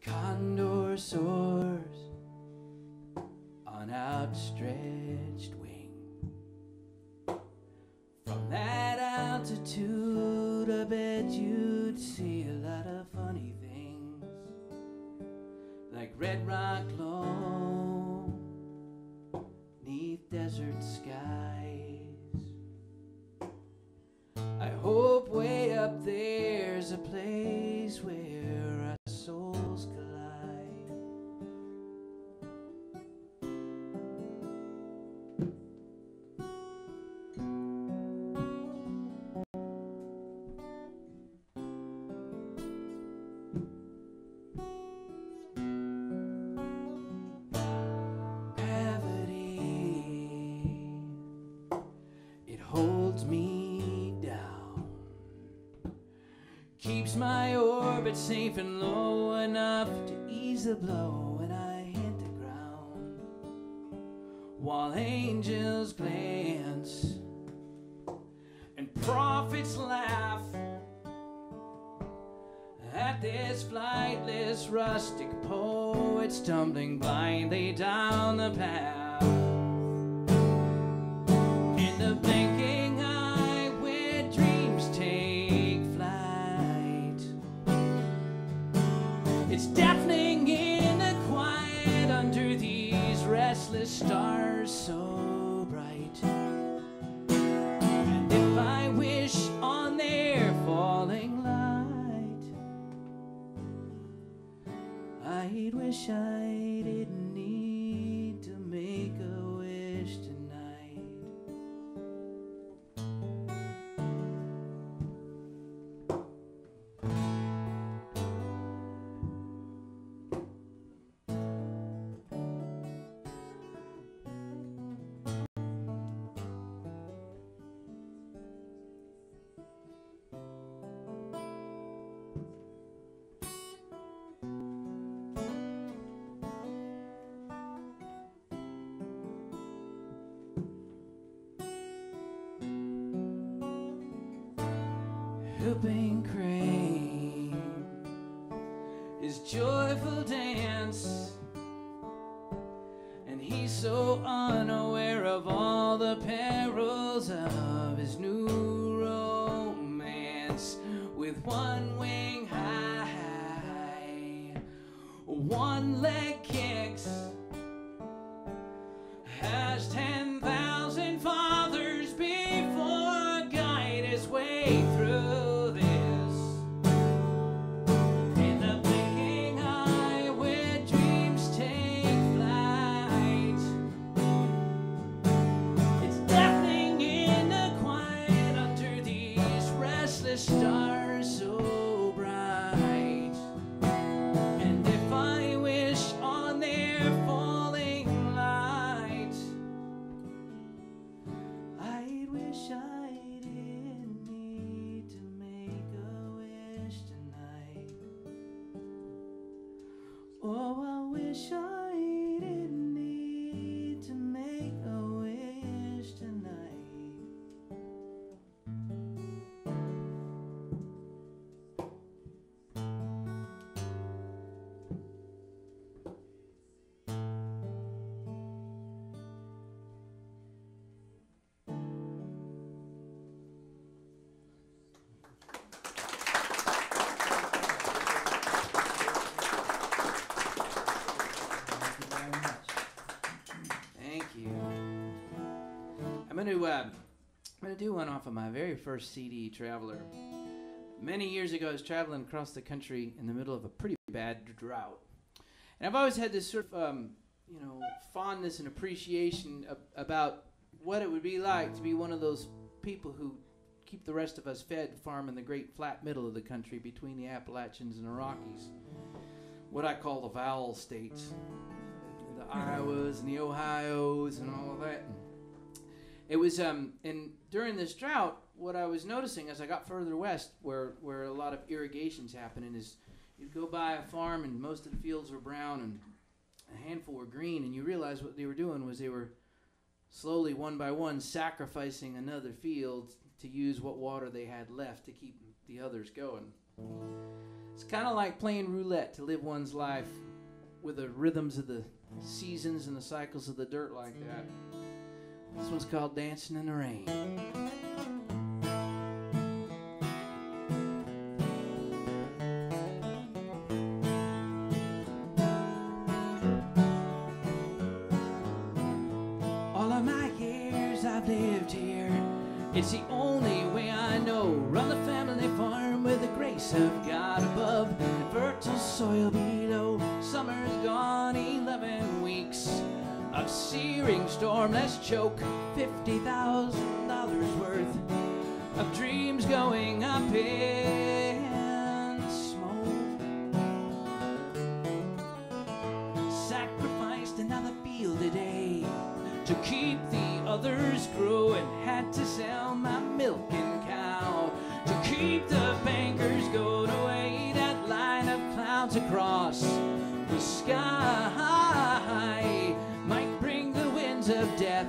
S11: Condor soars on outstretched wing. From that altitude, I bet you'd see a lot of funny things, like red rock low, neath desert skies. I hope way up there's a place where our souls collide. Me down, keeps my orbit safe and low enough to ease the blow when I hit the ground, while angels glance and prophets laugh at this flightless rustic poet stumbling blindly down the path. In the blinking eye where dreams take flight, it's deafening in the quiet under these restless stars so bright. And if I wish on their falling light, I'd wish I didn't need to make a wish tonight. whooping crane, his joyful dance, and he's so unaware of all the perils of his new romance. With one wing high, one leg kicks, has 10,000 fathers before guide his way through this. In the blinking eye where dreams take flight, it's deafening in the quiet under these restless stars so bright. And if I wish on their falling light, I'd wish I didn't need to make a wish tonight. Oh, I wish I didn't need to make a wish tonight. Thank you. I'm gonna do one off of my very first CD, Traveler. Many years ago, I was traveling across the country in the middle of a pretty bad drought, and I've always had this sort of, fondness and appreciation about what it would be like to be one of those people who keep the rest of us fed, farming the great flat middle of the country between the Appalachians and the Rockies. What I call the vowel states. The Iowas and the Ohios and all of that. It was, and during this drought, what I was noticing as I got further west, where a lot of irrigation's happening, is you'd go by a farm and most of the fields were brown and a handful were green, and you realize what they were doing was they were slowly, one by one, sacrificing another field to use what water they had left to keep the others going. It's kind of like playing roulette, to live one's life with the rhythms of the seasons and the cycles of the dirt like that. This one's called Dancing in the Rain. All of my years I've lived here, it's the only way I know. Run the family farm with the grace of God above, fertile soil below. Summer's gone, 11 weeks of searing storm. Let's choke $50,000 worth of dreams going up in smoke. Sacrificed another field today to keep the others growing. Had to sell my milking cow to keep the bankers going away. That line of clouds across the sky might bring the winds of death,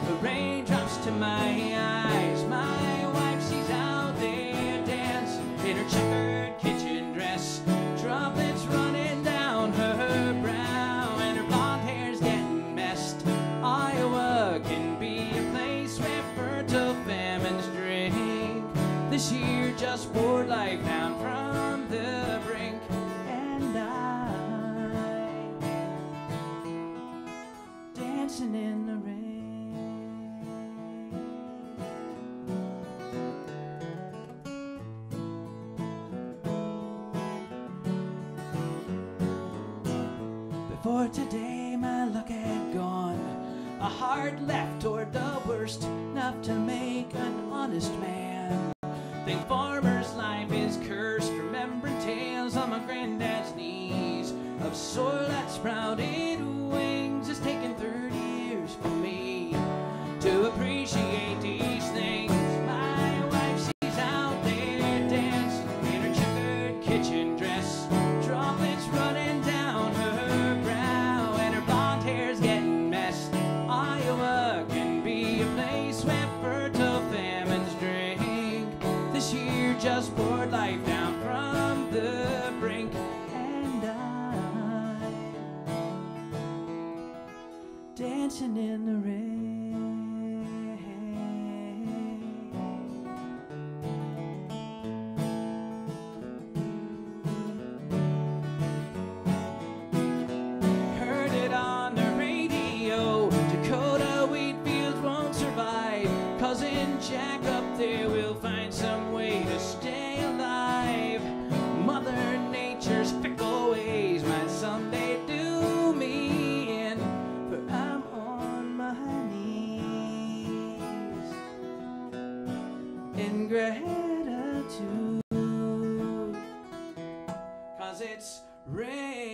S11: the raindrops to my eyes. My wife, she's out there dancing in her checkered kitchen dress, droplets running down her brow, and her blonde hair's getting messed. Iowa can be a place where fertile famines drink. This year just poured life down from the brink, and dancing in the rain. Before today my luck had gone, a hard left toward the worst, enough to make an honest man think farmer's life is cursed. Remembering tales on my granddad's knees of soil that sprouted wings. It's taken 30 years for me to appreciate these things. My wife, she's out there dancing in her checkered kitchen dress, droplets running down her brow, and her blonde hair's getting messed. Iowa can be a place where fertile famines drink. This year dancing in the rain. Heard it on the radio, Dakota wheat fields won't survive. Cousin Jack up there will find some way to stay alive. Mother Nature's fickle ways might someday do me in, for I'm on my knees in gratitude, 'cause it's raining.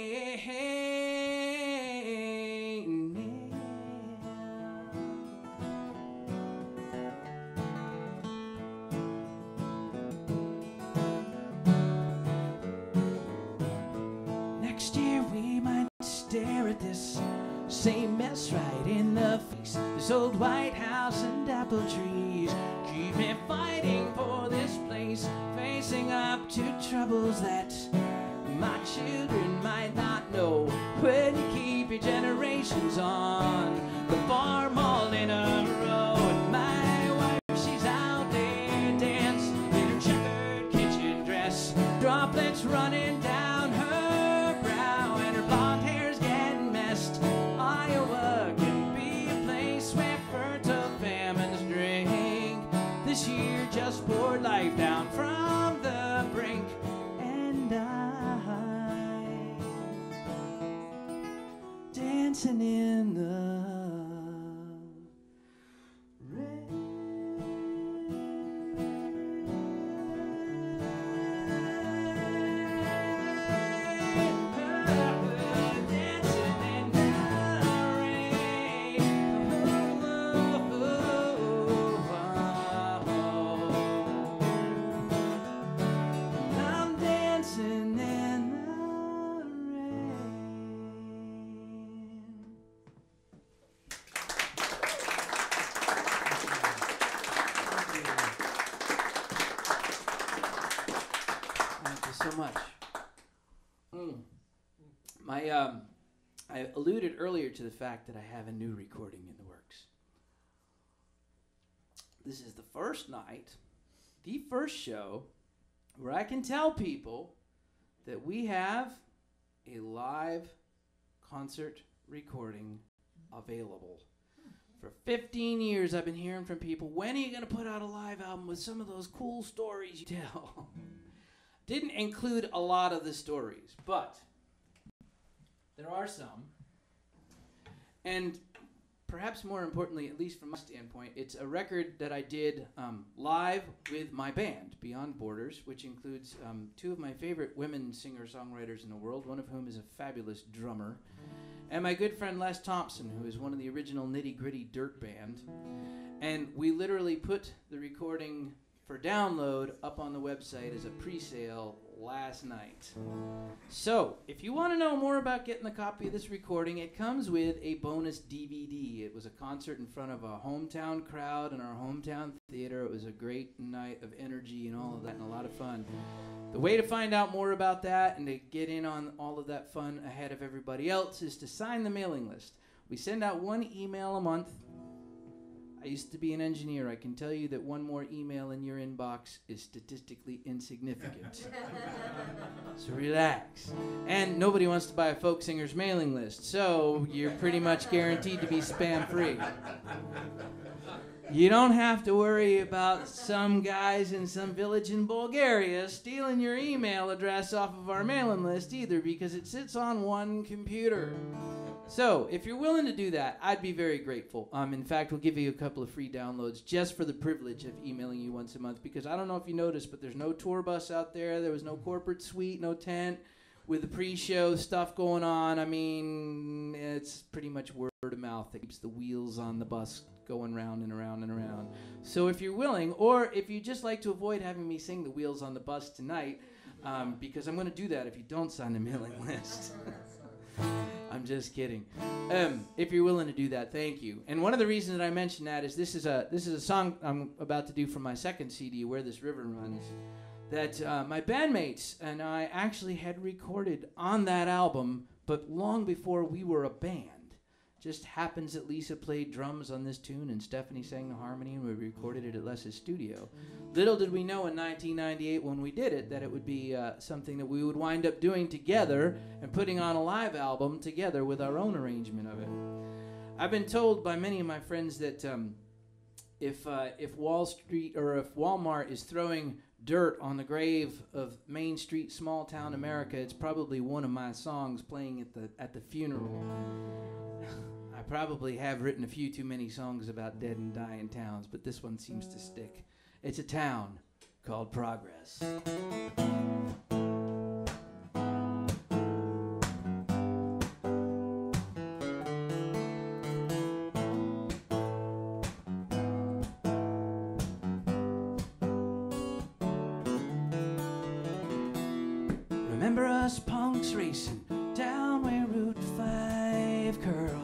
S11: Next year we might stare at this same mess right in the face. This old White House and apple trees keep me fighting for this place, facing up to troubles that my children might not know. When you keep your generations on the farm all in a row, and my wife, she's out there dancing in her checkered kitchen dress, droplets running down her brow, and her blonde hair's getting messed. Iowa can be a place where fertile famines drink. This year just poured life down from the brink, and I dancing in the so much. I alluded earlier to the fact that I have a new recording in the works. This is the first night, the first show, where I can tell people that we have a live concert recording available. For 15 years, I've been hearing from people, when are you going to put out a live album with some of those cool stories you tell? Didn't include a lot of the stories, but there are some. And perhaps more importantly, at least from my standpoint, it's a record that I did live with my band, Beyond Borders, which includes two of my favorite women singer-songwriters in the world, one of whom is a fabulous drummer, and my good friend Les Thompson, who is one of the original Nitty Gritty Dirt Band. And we literally put the recording for download up on the website as a pre-sale last night. So, if you want to know more about getting a copy of this recording, it comes with a bonus DVD. It was a concert in front of a hometown crowd in our hometown theater. It was a great night of energy and all of that, and a lot of fun. The way to find out more about that and to get in on all of that fun ahead of everybody else is to sign the mailing list. We send out one email a month. I used to be an engineer. I can tell you that one more email in your inbox is statistically insignificant. So relax. And nobody wants to buy a folk singer's mailing list, so you're pretty much guaranteed to be spam-free. You don't have to worry about some guys in some village in Bulgaria stealing your email address off of our mailing list either, because it sits on one computer. So, if you're willing to do that, I'd be very grateful. In fact, we'll give you a couple of free downloads just for the privilege of emailing you once a month, because I don't know if you noticed, but there's no tour bus out there. There was no corporate suite, no tent with the pre-show stuff going on. I mean, it's pretty much word of mouth that keeps the wheels on the bus going round and around and around. So if you're willing, or if you just like to avoid having me sing the wheels on the bus tonight, because I'm going to do that if you don't sign the mailing list. I'm just kidding. If you're willing to do that, thank you. And one of the reasons that I mention that is this is a song I'm about to do for my second CD, Where This River Runs, that my bandmates and I actually had recorded on that album, but long before we were a band. Just happens that Lisa played drums on this tune and Stephanie sang the harmony, and we recorded it at Les's studio. Little did we know in 1998 when we did it that it would be something that we would wind up doing together and putting on a live album together with our own arrangement of it. I've been told by many of my friends that if Wall Street or if Walmart is throwing dirt on the grave of Main Street small town America, it's probably one of my songs playing at the funeral. I probably have written a few too many songs about dead and dying towns, but this one seems to stick. It's a town called Progress. Remember us punks racing down where Route 5 curls?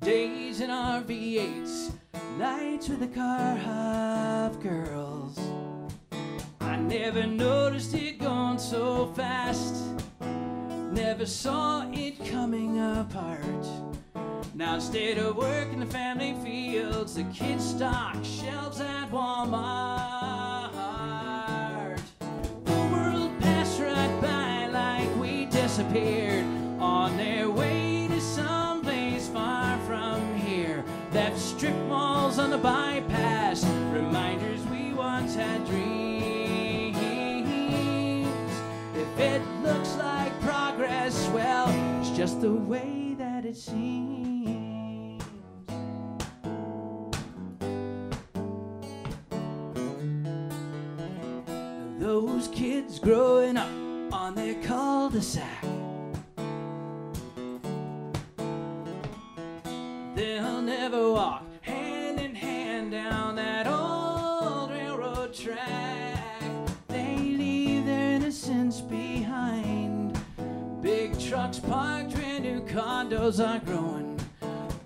S11: Days in our V8s, nights with the car hop girls. I never noticed it going so fast, never saw it coming apart. Now instead of working the family fields, the kids stock shelves at Walmart. The world passed right by like we disappeared on their way to someplace far from here. Left strip malls on the bypass, reminders we once had dreams. If it looks like progress, well, it's just the way that it seems. Those kids growing up on their cul-de-sac, they'll never walk hand in hand down that old railroad track. They leave their innocence behind. Big trucks parked where new condos are growing.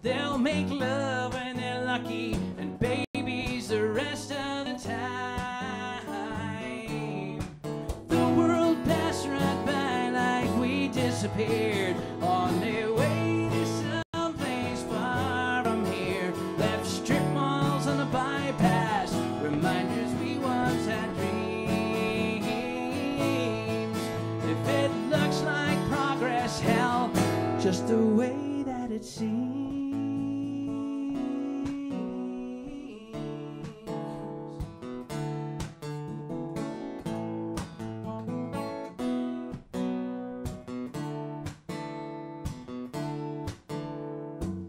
S11: They'll make love when they're lucky and babies the rest of the time. The world passed right by like we disappeared on their way to someplace far from here. Left strip malls on the bypass, reminders we once had dreams. If it looks like progress, hell, just the way that it seems.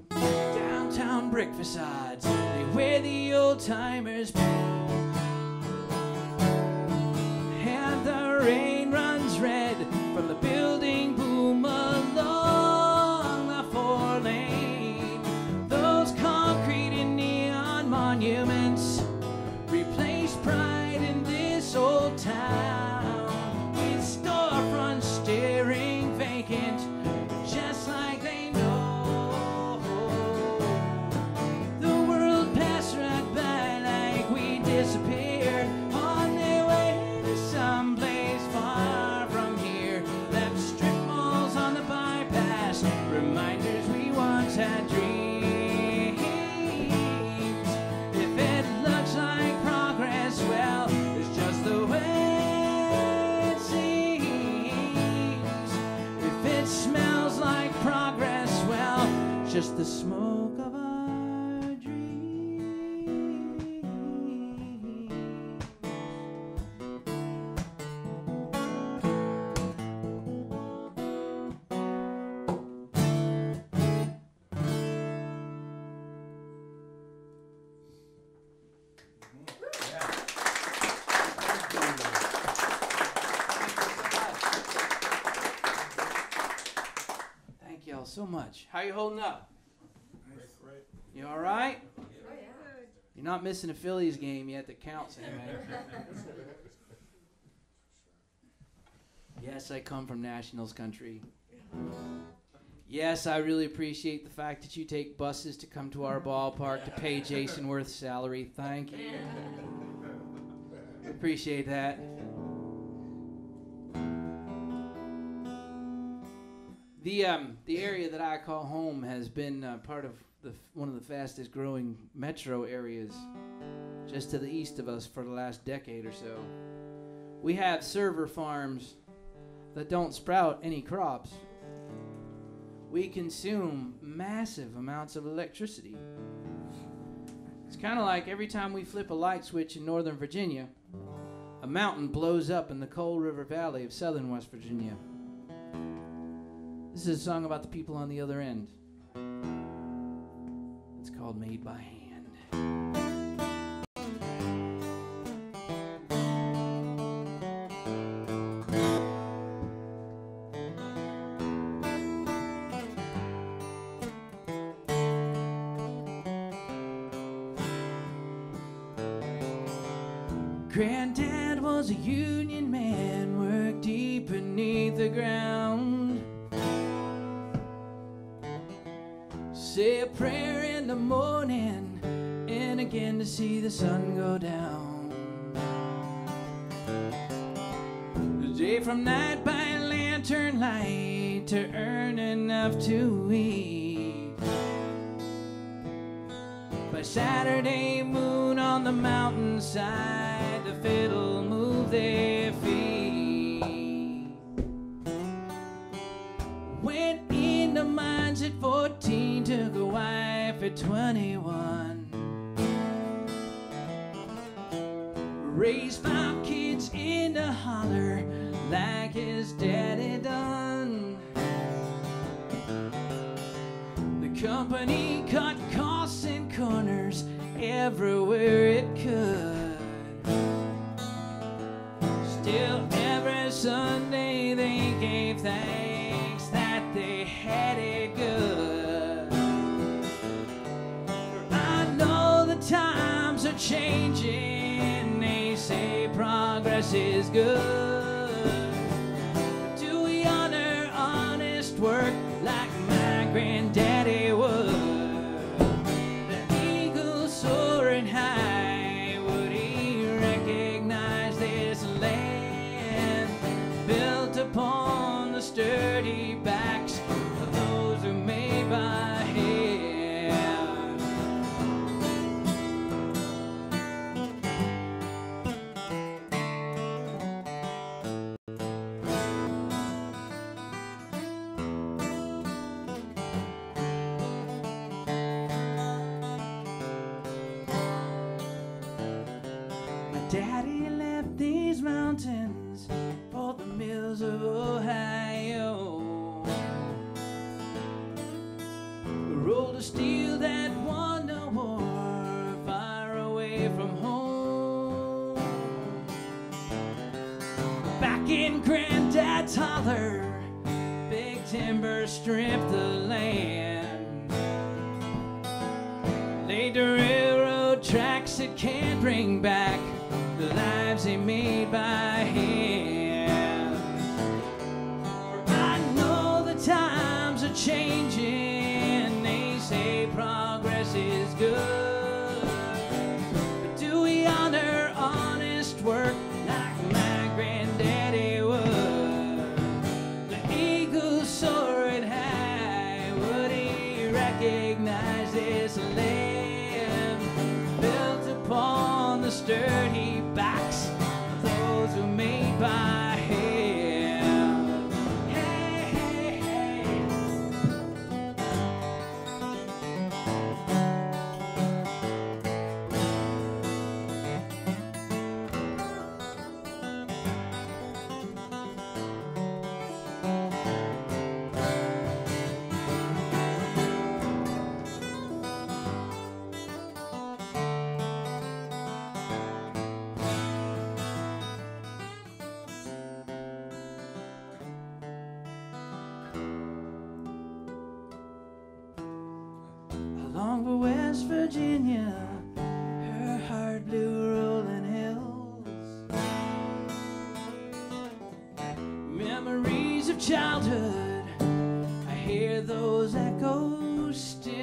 S11: Downtown brick facades, they wear the old timers, and the rain runs red from the building boom along the 4-lane. Those concrete and neon monuments replace pride in this old town, with storefronts staring vacant, just like they know. The world passed right by like we disappeared on their way to someplace far from here. Left strip malls on the bypass, reminders we once had dreams. If it looks like progress, well, it's just the way it seems. If it smells like progress, well, it's just the smoke of our dreams. Thank y'all so much. How you holding up? You all right? You're not missing a Phillies game yet that counts anyway. Yes, I come from Nationals country. Yes, I really appreciate the fact that you take buses to come to our ballpark to pay Jason Worth's salary. Thank you. Appreciate that. The area that I call home has been part of one of the fastest growing metro areas just to the east of us for the last decade or so. We have server farms that don't sprout any crops. We consume massive amounts of electricity. It's kind of like every time we flip a light switch in Northern Virginia, a mountain blows up in the Coal River Valley of southern West Virginia. This is a song about the people on the other end. It's called Made by Hand. Granddad was a union man, worked deep beneath the ground. Say a prayer in the morning and again to see the sun go down. Day from night by lantern light to earn enough to eat. By Saturday moon on the mountainside, the fiddle moved their feet. Went into mines at 14, took a wife at 21. Raised 5 kids in the holler like his daddy done. The company cut costs and corners everywhere it could. Still every Sunday they gave thanks that they had it good. For I know the times are changing, they say progress is good. Do we honor honest work like my granddaddy would? Soaring high, would he recognize this land built upon the sturdy backs of those who made by hand? Daddy left these mountains for the mills of Ohio. Rolled a steel that won the war far away from home. Back in Granddad's holler, big timber stripped the land. Laid the railroad tracks that can't bring back the lives they made by hand. For I know the times are changing, they say progress is good. But do we honor honest work like my granddaddy would? The eagle soaring high, would he recognize this land built upon the sturdy backs of those who made by hand? Hey, hey, hey. Along for West Virginia, her heart blew rolling hills. Memories of childhood, I hear those echoes still.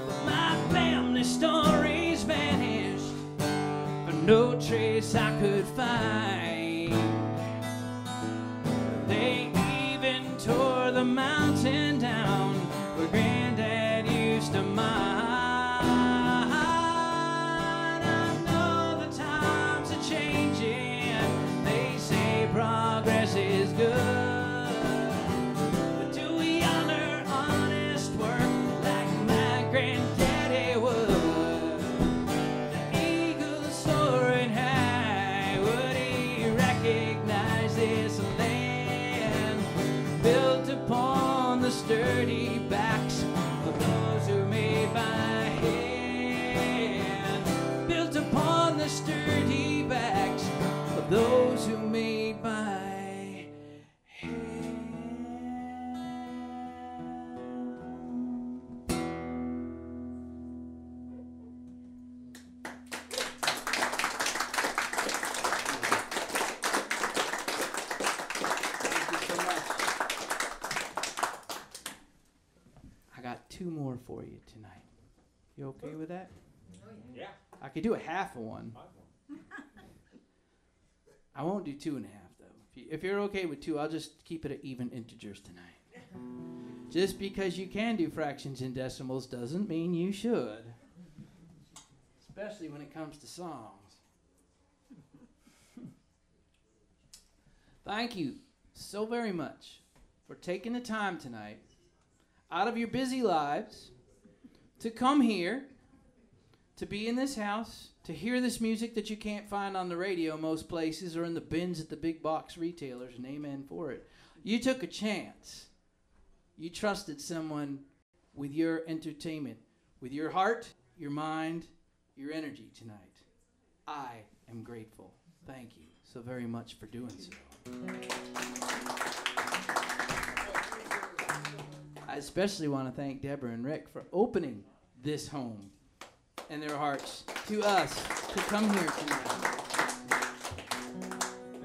S11: But my family stories vanished, but no trace I could find. They even
S15: mountain down where Granddad used to mine. I know the times are changing. They say progress is good. But do we honor honest work like my granddaddy would? The eagle soaring high, would he recognize this land built upon the sturdy backs of those who made by hand, built upon the sturdy backs of those who made by hand. Thank you so much. I got two more for you tonight. You okay with that?
S8: Yeah.
S15: I could do a half of one. I won't do 2.5 though. If you're okay with 2, I'll just keep it at even integers tonight. Just because you can do fractions and decimals doesn't mean you should. Especially when it comes to songs. Thank you so very much for taking the time tonight out of your busy lives to come here, to be in this house, to hear this music that you can't find on the radio most places or in the bins at the big box retailers, and amen for it. You took a chance. You trusted someone with your entertainment, with your heart, your mind, your energy tonight. I am grateful. Thank you so very much for doing so. I especially want to thank Deborah and Rick for opening this home and their hearts to us to come here tonight.
S8: I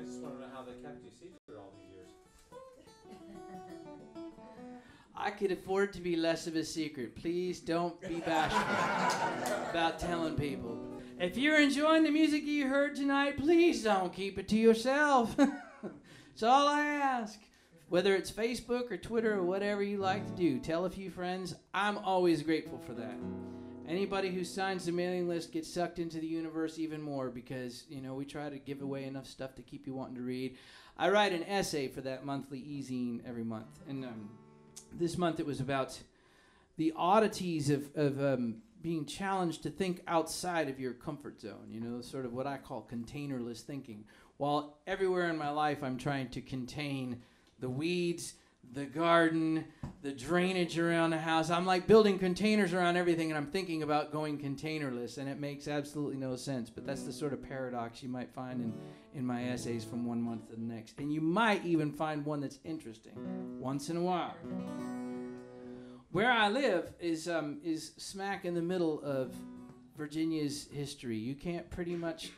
S8: just want to know how they kept you secret all these years.
S15: I could afford to be less of a secret. Please don't be bashful about telling people. If you're enjoying the music you heard tonight, please don't keep it to yourself. That's all I ask. Whether it's Facebook or Twitter or whatever you like to do, tell a few friends. I'm always grateful for that. Anybody who signs the mailing list gets sucked into the universe even more because, you know, we try to give away enough stuff to keep you wanting to read. I write an essay for that monthly e-zine every month. And this month it was about the oddities of being challenged to think outside of your comfort zone, you know, sort of what I call containerless thinking. While everywhere in my life I'm trying to contain the weeds, the garden, the drainage around the house. I'm like building containers around everything, and I'm thinking about going containerless, and it makes absolutely no sense. But that's the sort of paradox you might find in my essays from one month to the next. And you might even find one that's interesting once in a while. Where I live is smack in the middle of Virginia's history. You can't pretty much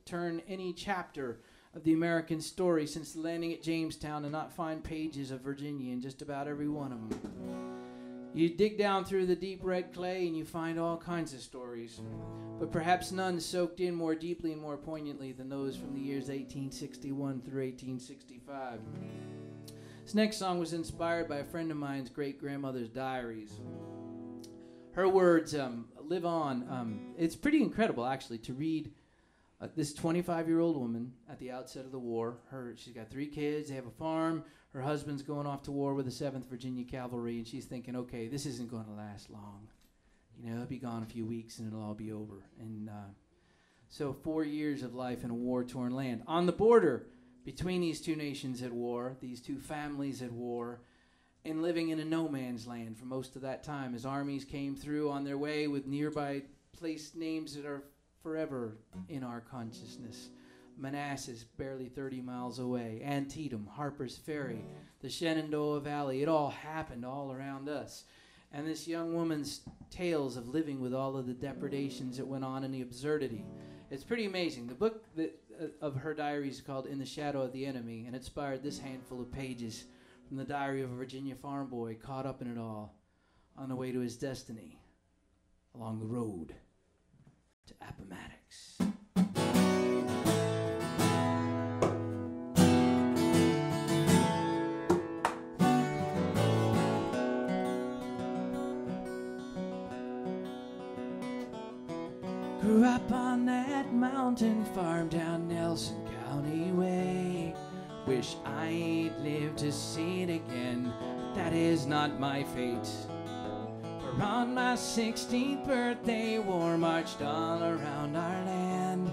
S15: turn any chapter of the American story since the landing at Jamestown and not find pages of Virginia in just about every one of them. You dig down through the deep red clay and you find all kinds of stories, but perhaps none soaked in more deeply and more poignantly than those from the years 1861 through 1865. This next song was inspired by a friend of mine's great-grandmother's diaries. Her words live on. It's pretty incredible, actually, to read this 25-year-old woman at the outset of the war. She's got 3 kids. They have a farm. Her husband's going off to war with the 7th Virginia Cavalry, and she's thinking, okay, this isn't going to last long. You know, he'll be gone a few weeks, and it'll all be over. And so 4 years of life in a war-torn land. On the border between these two nations at war, these two families at war, and living in a no-man's land for most of that time as armies came through on their way with nearby place names that are forever in our consciousness. Manassas, barely 30 miles away. Antietam, Harper's Ferry, the Shenandoah Valley. It all happened all around us. And this young woman's tales of living with all of the depredations that went on and the absurdity. It's pretty amazing. The book of her diary is called In the Shadow of the Enemy, and it inspired this handful of pages from the diary of a Virginia farm boy caught up in it all on the way to his destiny along the road to Appomattox. Grew up on that mountain farm down Nelson County way. Wish I'd lived to see it again, but that is not my fate. For on my 16th birthday, war marched all around our land,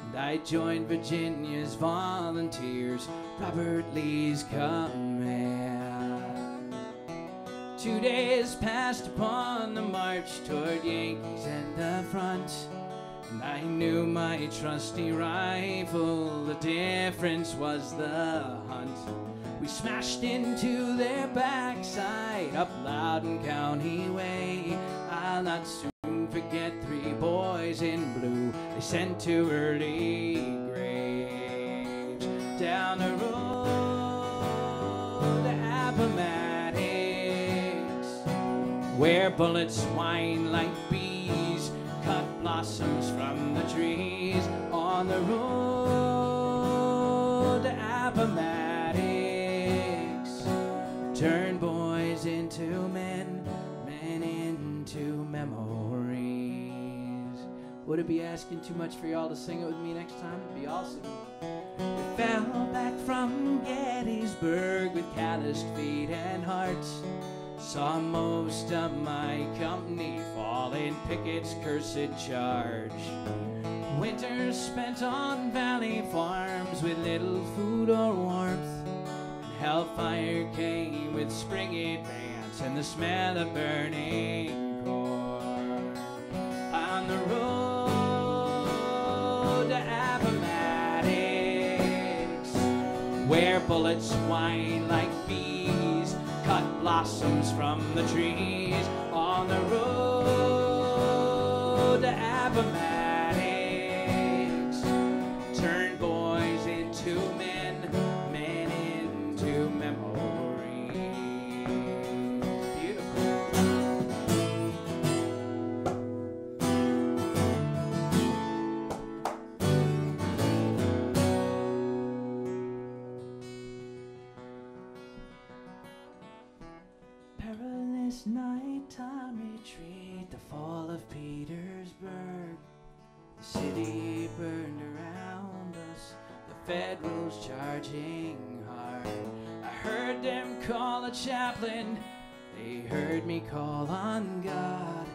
S15: and I joined Virginia's volunteers, Robert Lee's command. 2 days passed upon the march toward Yankees and the front, and I knew my trusty rifle, the difference was the hunt. We smashed into their backside up Loudon County way. I'll not soon forget 3 boys in blue they sent to early graves. Down the road to Appomattox, where bullets whine like bees, cut blossoms from the trees. On the road to Appomattox, turn boys into men, men into memories. Would it be asking too much for y'all to sing it with me next time? It'd be awesome. We fell back from Gettysburg with calloused feet and hearts. Saw most of my company fall in Pickett's cursed charge. Winters spent on valley farms with little food or warmth, and hellfire came with spring advance and the smell of burning corn. On the road to Appomattox, where bullets whine like bees, cut blossoms from the trees. On the road to Appomattox, turn boys into men, men into memories. Beautiful. Perilous nighttime retreat, the fall of Petersburg. The city burned around us, the Federals charging hard. I heard them call a chaplain, they heard me call on God.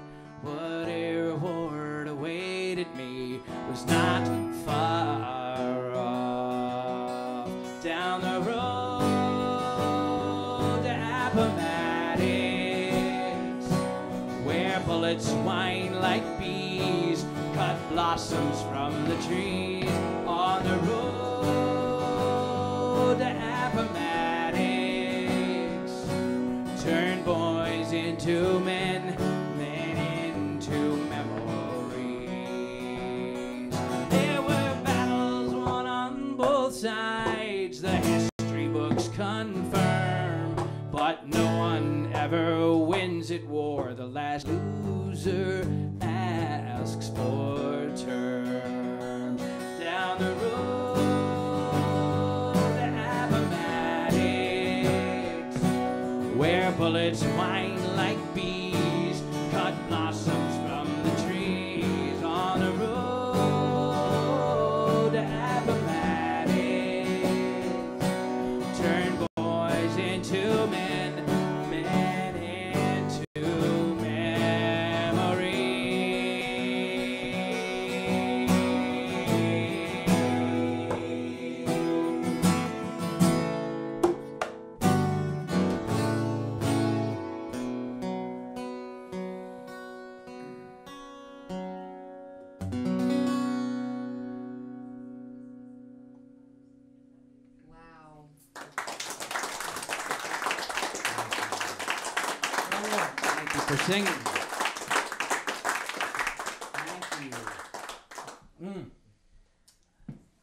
S15: What a reward awaited me was not far off. Down the road to Appomattox, where bullets whine like bees, cut blossoms from the trees. On the road to Appomattox, turn boys into men, men into memories. There were battles won on both sides, the history books confirm, but no one ever wins at war. The last loser asks for terms. Down the road to Appomattox, where bullets whine like bees, cut blossoms from the trees. On the road to Appomattox, turn boys into men, men into
S7: Wow.
S15: Thank you for singing. Thank you.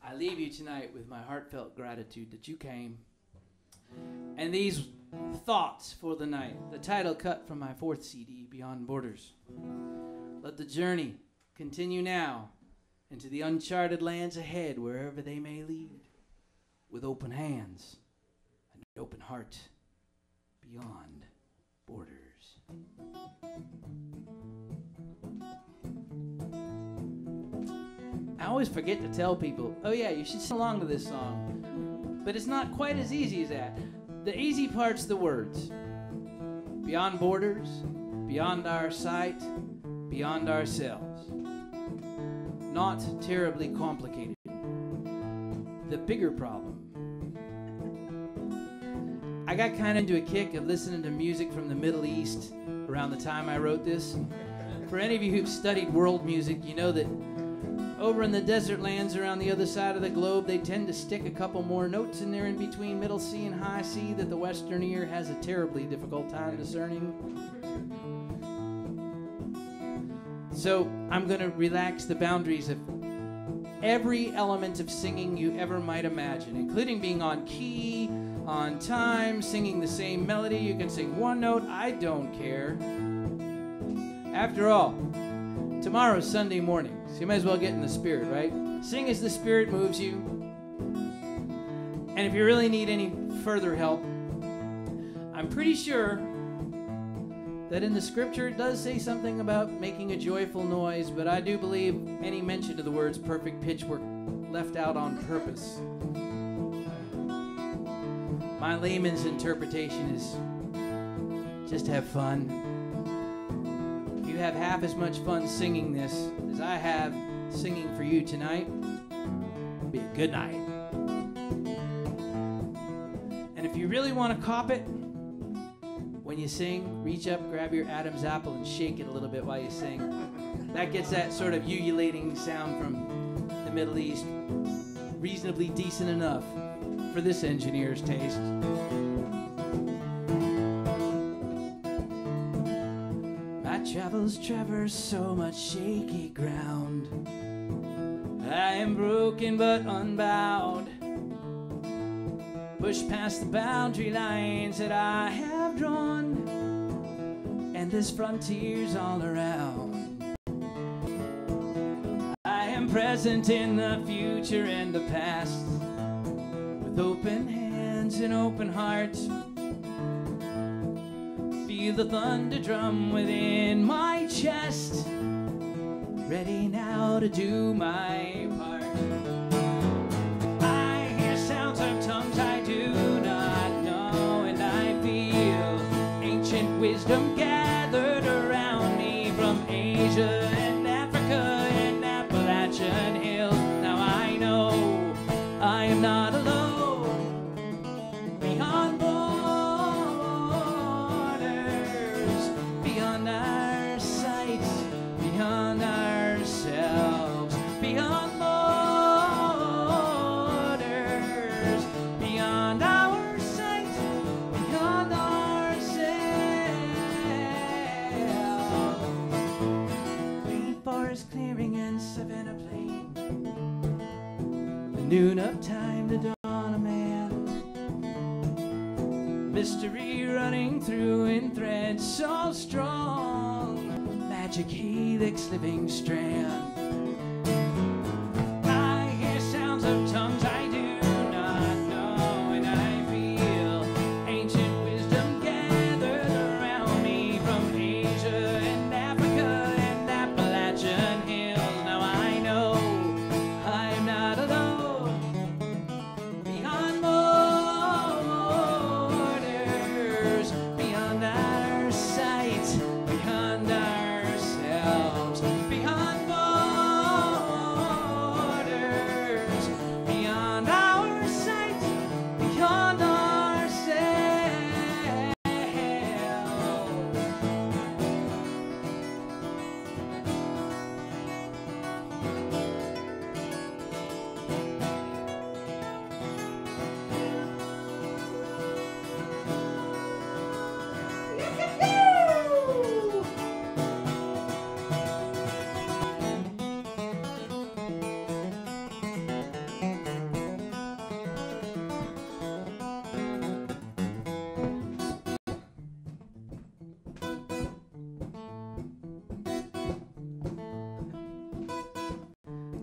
S15: I leave you tonight with my heartfelt gratitude that you came. And these thoughts for the night, the title cut from my 4th CD, Beyond Borders. Let the journey continue now into the uncharted lands ahead, wherever they may lead, with open hands and an open heart, beyond borders. always forget to tell people, oh yeah, you should sing along to this song. But it's not quite as easy as that. The easy part's the words. Beyond borders, beyond our sight, beyond ourselves. Not terribly complicated. The bigger problem. I got kind of into a kick of listening to music from the Middle East around the time I wrote this. For any of you who've studied world music, you know that over in the desert lands around the other side of the globe, they tend to stick a couple more notes in there in between middle C and high C that the Western ear has a terribly difficult time discerning. So I'm going to relax the boundaries of every element of singing you ever might imagine, including being on key, on time, singing the same melody. You can sing one note, I don't care. After all, tomorrow's Sunday morning, so you might as well get in the spirit, right? Sing as the Spirit moves you. And if you really need any further help, I'm pretty sure that in the scripture it does say something about making a joyful noise, but I do believe any mention of the words perfect pitch were left out on purpose. My layman's interpretation is just have fun. If you have half as much fun singing this as I have singing for you tonight, it'll be a good night. And if you really want to cop it, when you sing, reach up, grab your Adam's apple, and shake it a little bit while you sing. That gets that sort of ululating sound from the Middle East. Reasonably decent enough for this engineer's taste. My travels traverse so much shaky ground. I am broken but unbowed. Push past the boundary lines that I have drawn, and there's frontiers all around. I am present in the future and the past, with open hands and open heart. Feel the thunder drum within my chest, ready now to do my part. I hear sounds of tongues I do not know, and I feel ancient wisdom gathered around me from Asia and Africa and Appalachian hills. Now I know I am not alone. Beyond borders, beyond our sight, beyond ourselves, beyond borders, beyond our sight, beyond ourselves. Green forest clearing and savanna plain, the noon of time to dawn a man. Mystery running through in threads so strong, magic helix living strand. I hear sounds of tongues I do not know, and I feel ancient wisdom gathered around me from Asia and Africa and Appalachian hills. Now I know I am not alone. Beyond borders, beyond our sight, beyond ourselves, beyond borders, beyond our sight, beyond ourselves.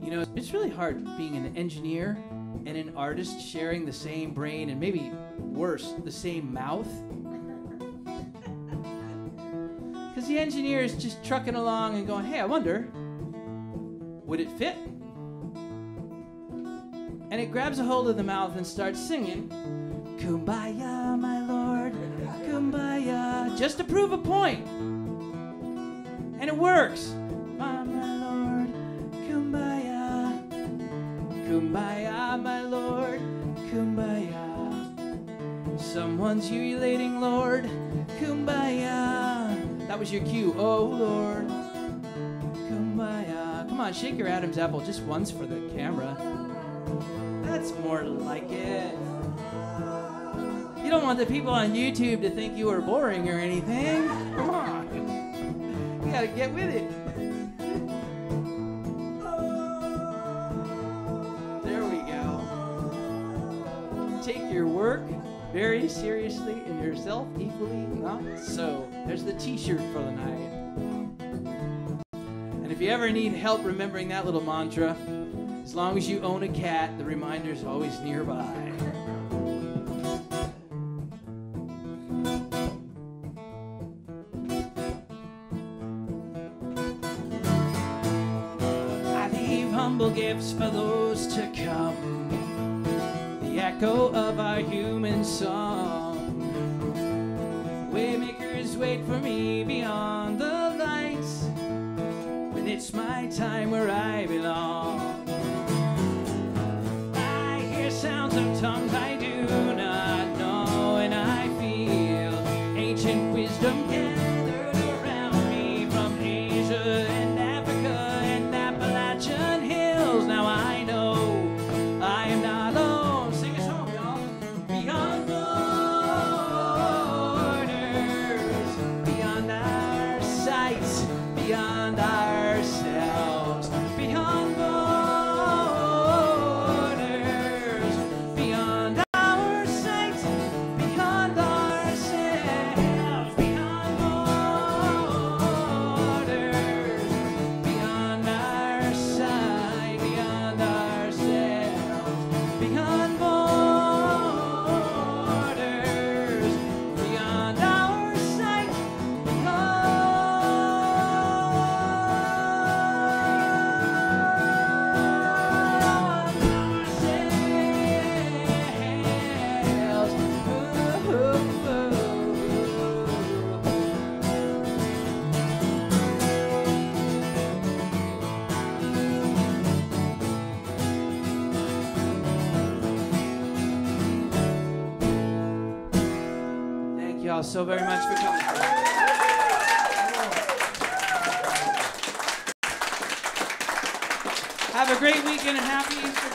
S15: You know, it's really hard being an engineer and an artist sharing the same brain and maybe worse, the same mouth. Because the engineer is just trucking along and going, hey, I wonder, would it fit? and it grabs a hold of the mouth and starts singing, Kumbaya, my lord, Kumbaya, just to prove a point. And it works. My lord, Kumbaya, Kumbaya, my lord, Kumbaya. Someone's ululating, Lord, Kumbaya. That was your cue, oh Lord, Kumbaya. Come on, shake your Adam's apple just once for the camera. That's more like it. You don't want the people on YouTube to think you were boring or anything. Come on. You gotta get with it. There we go. Take your work very seriously and yourself equally not so. There's the t-shirt for the night. And if you ever need help remembering that little mantra, as long as you own a cat, the reminder's always nearby. I leave humble gifts for those to come, the echo of our human song. Waymakers wait for me beyond the lights, when it's my time where I belong. I hear sounds of tongues I do not know, and I feel ancient wisdom gathered around me from Asia and Africa and Appalachian hills. Now I know I am not alone. Sing a song, y'all. Beyond borders, beyond our sights, beyond ourselves, beyond borders, beyond our sight, beyond ourselves, beyond borders, beyond our sight, beyond ourselves, beyond borders, beyond our sight, Thank you all so very much for coming. Have a great weekend and happy Easter.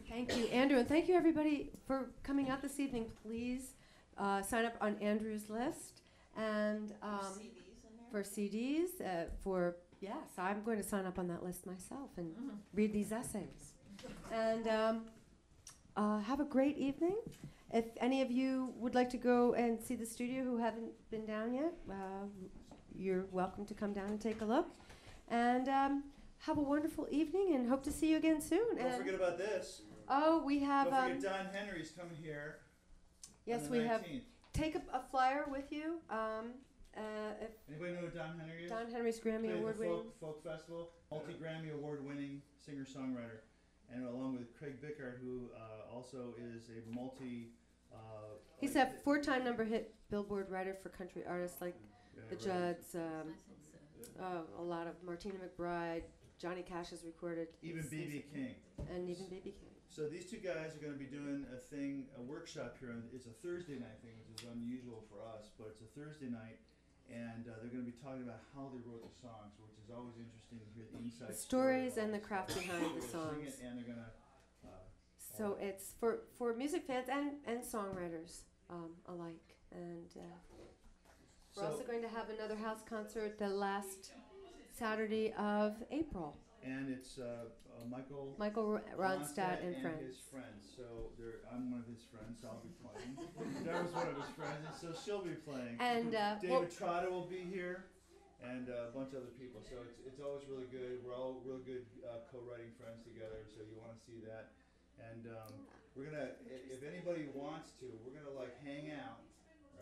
S15: Thank you.
S7: Thank you, Andrew, and thank you everybody for coming out this evening. Please sign up on Andrew's list and for CDs. Yes, I'm going to sign up on that list myself and read these essays. And have a great evening. If any of you would like to go and see the studio who haven't been down yet, you're welcome to come down and take a look. And have a wonderful evening and hope to see you again soon.
S5: Don't forget about this.
S7: Oh, we have.
S5: Don't forget Don Henry's coming here.
S7: Yes,
S5: on the
S7: we have.
S5: 19th.
S7: Take a flyer with you.
S5: Anybody know who Don Henry is?
S7: Don Henry's Grammy
S5: Played
S7: Award
S5: the
S7: winning.
S5: folk festival, multi-Grammy award-winning singer-songwriter, and along with Craig Bickard, who also is a multi.
S7: He's a 4-time number hit Billboard writer for country artists like the Judds. A lot of Martina McBride, Johnny Cash has recorded.
S5: Even B.B. King.
S7: And even B.B. King.
S5: So these two guys are going to be doing a workshop here. It's a Thursday night thing, which is unusual for us, but it's a Thursday night. And they're going to be talking about how they wrote the songs, which is always interesting to hear the inside
S7: stories and the craft behind the songs.
S5: And they're going to.
S7: So it's for music fans and songwriters alike. And we're also going to have another house concert the last Saturday of April.
S5: And it's Michael
S7: Ronstadt and friends.
S5: His friends. So I'm one of his friends, so I'll be playing. Deborah's one of his friends, and so she'll be playing. And David Trotter will be here, and a bunch of other people. So it's always really good. We're all real good co-writing friends together, so you want to see that. And we're gonna, if anybody wants to, we're gonna like hang out,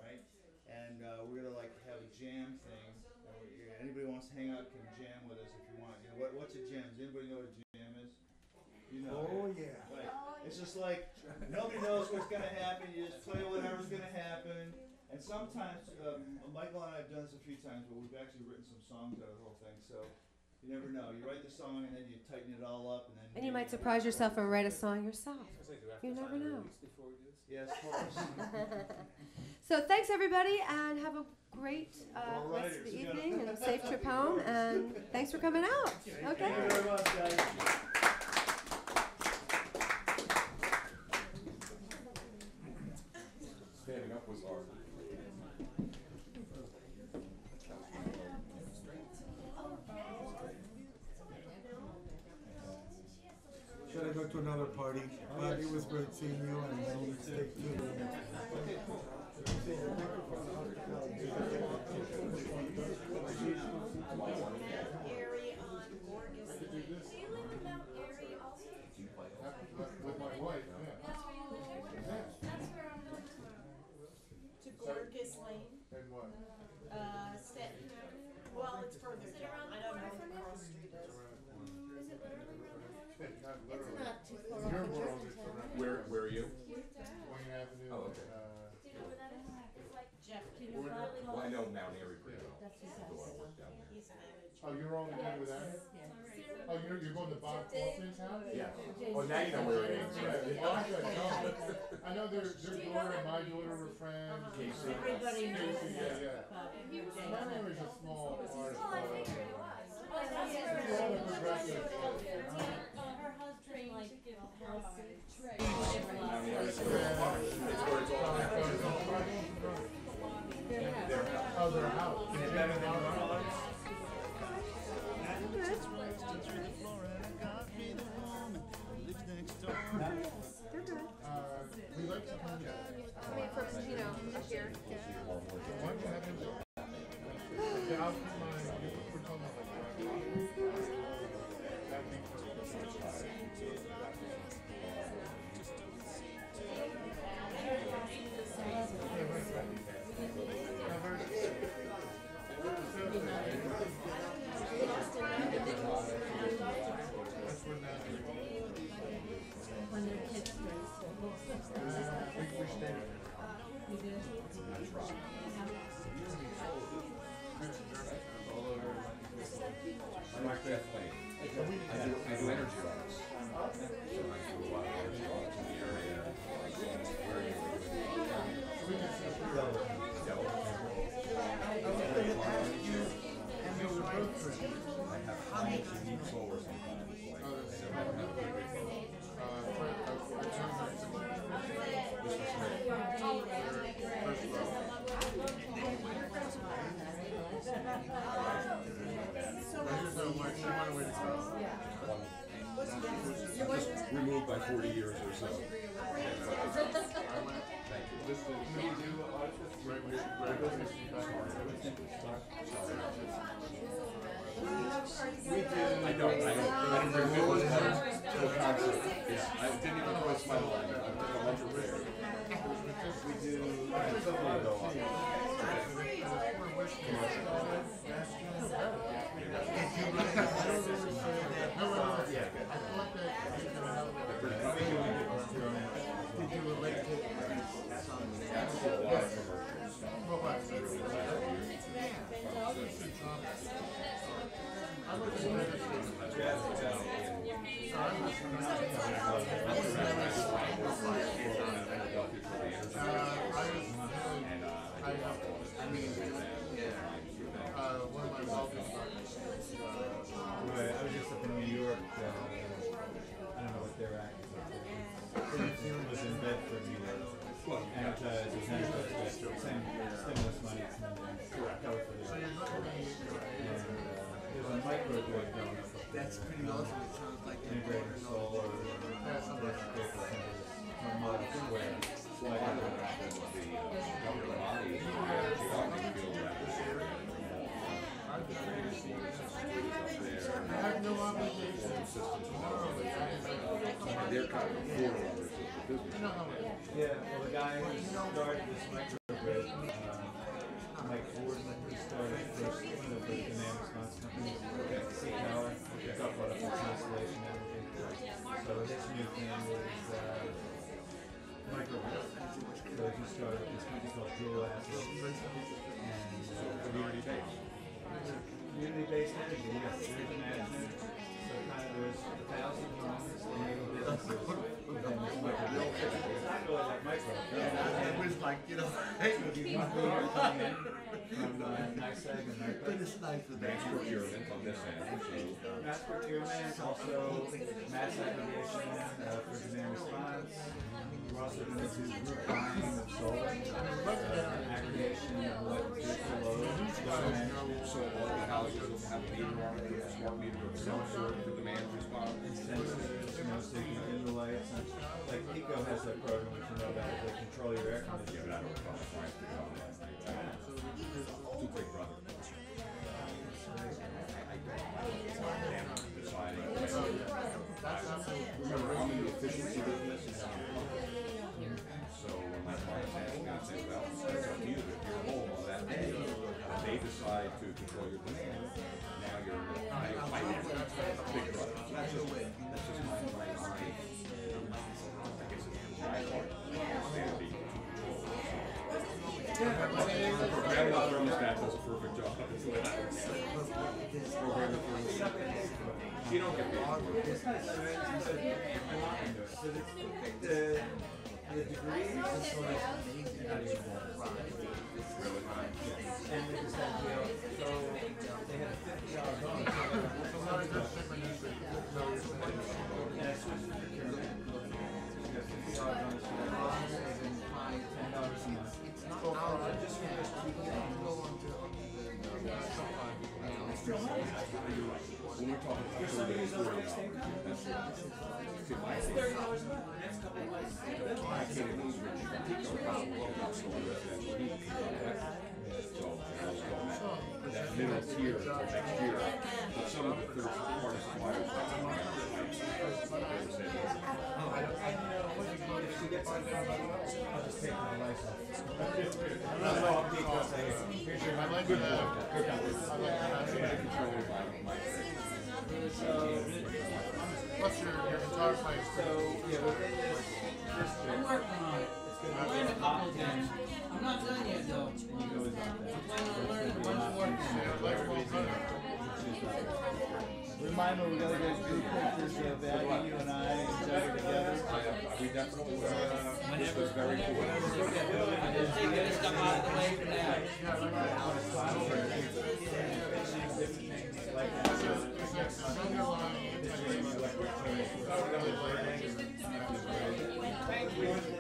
S5: right? And we're gonna like have a jam thing. anybody wants to hang out can jam with us if you want. You know what's a jam? Does anybody know what a jam is? You know.
S1: Oh yeah.
S5: Right. It's just like nobody knows what's gonna happen. You just play whatever's gonna happen. And sometimes Michael and I have done this a few times, but we've actually written some songs out of the whole thing. So you never know. You write the song and then you tighten it all up, and then.
S7: And you might surprise yourself and write a song yourself. You never know.
S5: Yes, of course.
S7: So thanks everybody, and have a great rest of the evening and a safe trip home. And thanks for coming out. Okay.
S5: Thank you very much, guys.
S6: Standing up was hard.
S1: Should I go to another party? But it was great seeing you, and we'll stick to
S9: With my wife, yeah.
S3: To Gorgas Lane.
S9: And what?
S3: Stanton. Well, it's further down. I don't know what the cross street is.
S9: Not literally.
S14: It's not too far
S9: In your
S14: off.
S9: world, it's around.
S6: Where are you?
S9: Wayne Avenue.
S6: Oh, okay.
S14: Do you know where that is? It's like Jeff, do you know
S9: Where-
S14: Valley
S6: Well, I
S14: Hall?
S6: know Mount Airy pretty well.
S14: That's his
S6: So I
S14: house.
S6: work down there.
S3: He's managed.
S9: Oh, you're only done with that? Oh, you're going to Bob Kaufman's house?
S6: Yeah. Oh, now you know where it is.
S9: Yeah, well, I know their daughter and my daughter were friends.
S6: Casey.
S14: Everybody knows
S9: Casey,
S14: that.
S9: yeah. My memory's a small artist.
S14: Well, that's
S9: You're
S14: where
S9: all the progressive.
S14: her husband like has trade.
S6: Mount Airy. It's where it's all happening.
S9: Oh, their house.
S5: Is it better than ours?
S7: They're good.
S9: We like to come here.
S7: I mean, for, you know, up here.
S9: Why don't you have him? Yeah, I'll keep mine. We're talking about like that thing.
S14: When their kids race.
S9: We stayed.
S14: You do?
S6: I'm Mark Beth Lane. I do energy audits. So I do a lot of energy audits in the area. Where are you? I have clients who need solar sometimes. Like, they don't have a big removed by 40 years or so. Thank you. I didn't bring Nicholas Carter to the concert. I didn't even cross my line. I'm unprepared.
S5: We do. Totally go on.
S1: Did you relate to one of my wealthy partners.
S5: Right, I was just up in New York. I don't know what their act is. It was in Bedford, New York. And the same stimulus money coming in. Covered for the.
S11: So you're looking at
S5: there's a microgrid going up.
S11: That's pretty awesome. It sounds like
S5: integrated solar, electric centers, remote square. So I got
S9: I have no obligation.
S6: They're kind of the forerunners of the business.
S5: Yeah, well, the guy who started this microgrid, Mike Ford, who started first one of the demand response companies, Power, which got brought up with Constellation Energy. So his new thing is microwave. So he started this company called Dual Acid, and community-based. Community-based energy, yes, energy management. So kind of there's 1,000 homes, enable businesses within this microwave. It's not really like micro.
S1: It was like, you know, hey,
S5: So if you want to be here coming in from NYSEG and NYPA,
S1: but it's nice for
S6: Mass procurement on this end,
S5: mass procurement, also mass aggregation for demand response. We're also going to do group buying of solar, aggregation of electric vehicle loads.
S6: so all the houses will have a meter on it, a smart meter or some sort for demand response.
S5: Sensors, you know, so you can dim the lights. And like Pico has that program, which you know about, they control your air conditioning.
S6: Yeah, but I don't know if I'm trying to Two big brothers. Remember, I'm in the efficiency business. So when my clients ask me, I say, well, it's up to you. If you're home on that day, and they decide to control your demand, now you're fighting big brother. So that's just my I guess it's my part. Programmable thermostat does a perfect job. It's the way I would say it. Programmable thermostat. You don't get paid for it.
S5: It's kind of strange. So the degree is sort of not even and they just had so they had a $50 bonus. And I switched to procurement. You got $50 bonus for that. And $10 a month. Just for those two things.
S6: When we're talking about surveys, $30 a month next couple of months. I can't even lose Richard. So that middle tier for next year, but some of the third-party suppliers
S5: If she gets on I'll just take my lights off. I don't know how deep I'll say it. Here's your good point.
S9: What's your guitar playing?
S5: So, yeah, within this
S15: I'm working on it. I'm playing a couple of games. I'm not done yet though.
S5: And you go with that.
S15: I'm planning on learning a bunch more.
S5: Reminder, we gotta get group pictures of Abby, you and I, and Jagger together.
S6: We definitely will. This was very cool.
S15: I just take this stuff out of the way for now.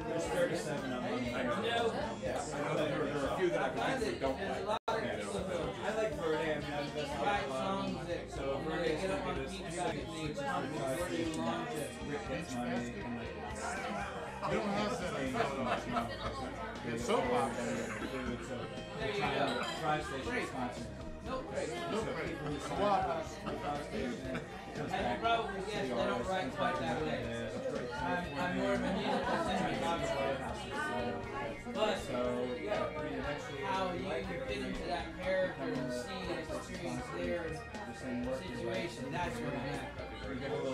S5: There's 37 of them.
S6: I know there are a few that I can don't like.
S5: I like Verde, I mean, that's
S15: Write songs that
S5: so
S15: when they get up on the beach back in the Rick
S5: gets money and
S9: They don't have that in It's so popular.
S15: There you go.
S5: Tri-station sponsor.
S15: Nope, great.
S5: And
S15: you probably guessed, they don't write quite that way. I'm more of a musical cinematographer. But how you fit into that character and see and experience their situation, that's where I'm at.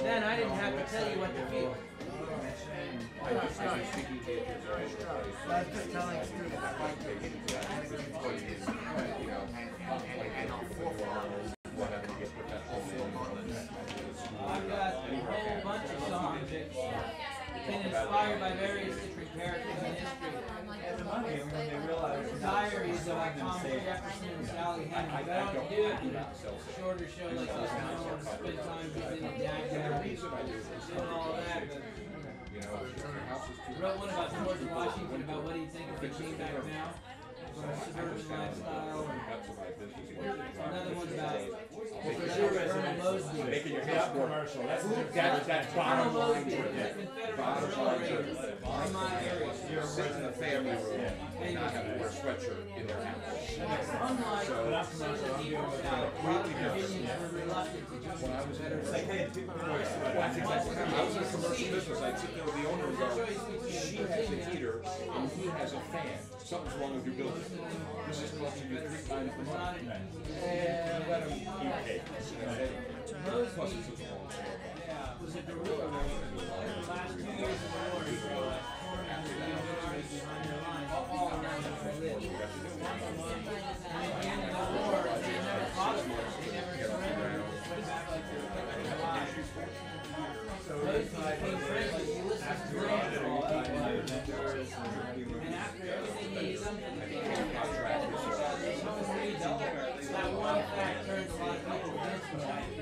S15: Then I didn't have to tell you what to feel.
S5: That's just telling
S15: I've got a whole bunch of songs that's been inspired by various different characters in history. Diaries of Thomas Jefferson and Sally Hemings. I don't do it in a shorter show like this. I don't want to spend time visiting the dad galleries, doing all that. But I wrote one about George Washington, about what he'd think if he came back now. Suburban lifestyle. Another one about Colonel Mosby.
S6: Making your house commercial. That's bottom line. Bottom line.
S15: In my area.
S6: Sit in the family room and not have to wear a sweatshirt in their house.
S15: Unlike some of the people out, a lot of Virginians were reluctant to join the Confederacy.
S6: That's exactly how I was in a commercial business. I'd sit there with the owner and go, she she has a heater and he has a fan. Something's wrong with your building. This is costing you 3 times the money. And let him eat cake. Plus it's a small scale.
S15: Yeah, it was a gorilla. The last 2 years of the war, behind their lines, all around where they live. And at the end of the war, they never fought them. They never surrendered. Went back like they were alive. So those became friendly. You listen to rainfall. And after everything something became that one fact turned a lot of people against me.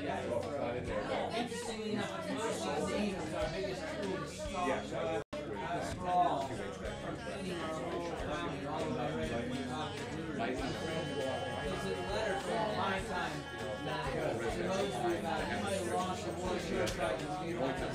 S15: Interestingly enough, emotional need was our biggest tool to stop sprawl from eating our whole family all the way right from the top of the blue. This is a letter from my time to Mosley about somebody lost a war shirt fight and came back and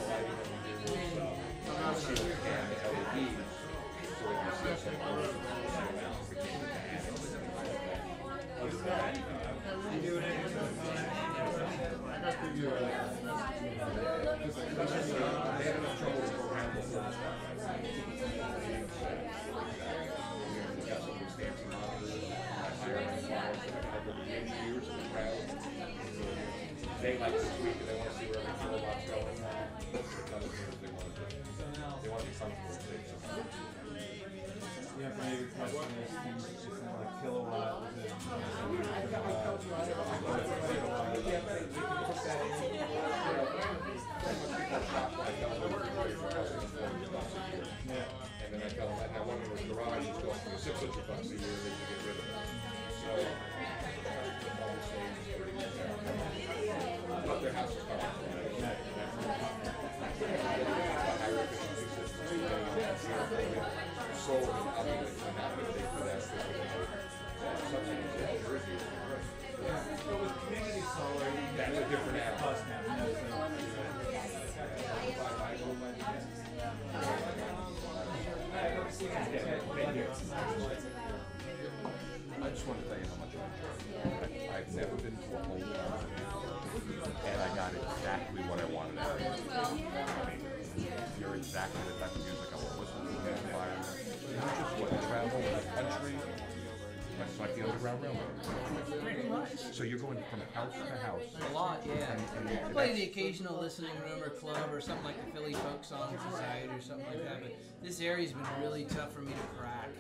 S6: they like this week and they want to see where every kilowatts going. They want to be comfortable with things.
S10: Yeah, for me, the question is, things just like kilowatt, is it
S6: And then I tell them that now one in his garage is costing me $600 a year, they can get rid of it. So, all the same, but their house is covered. Solar and other things are not going to pay for that because of subsidies in Jersey.
S10: So with community solar,
S6: That's a different animal. I just want to tell you how much I enjoy it. I've never been to a home and I got exactly what I wanted out of it. I mean, you're exactly the type of music I want to listen to in the environment. You just want to travel in the country. It's like the Underground Railroad.
S15: pretty much.
S6: So you're going from house to house.
S15: A lot, yeah. I play the occasional listening room or club or something like the Philly Folk Song Society or something like that, but this area's been really tough for me to crack.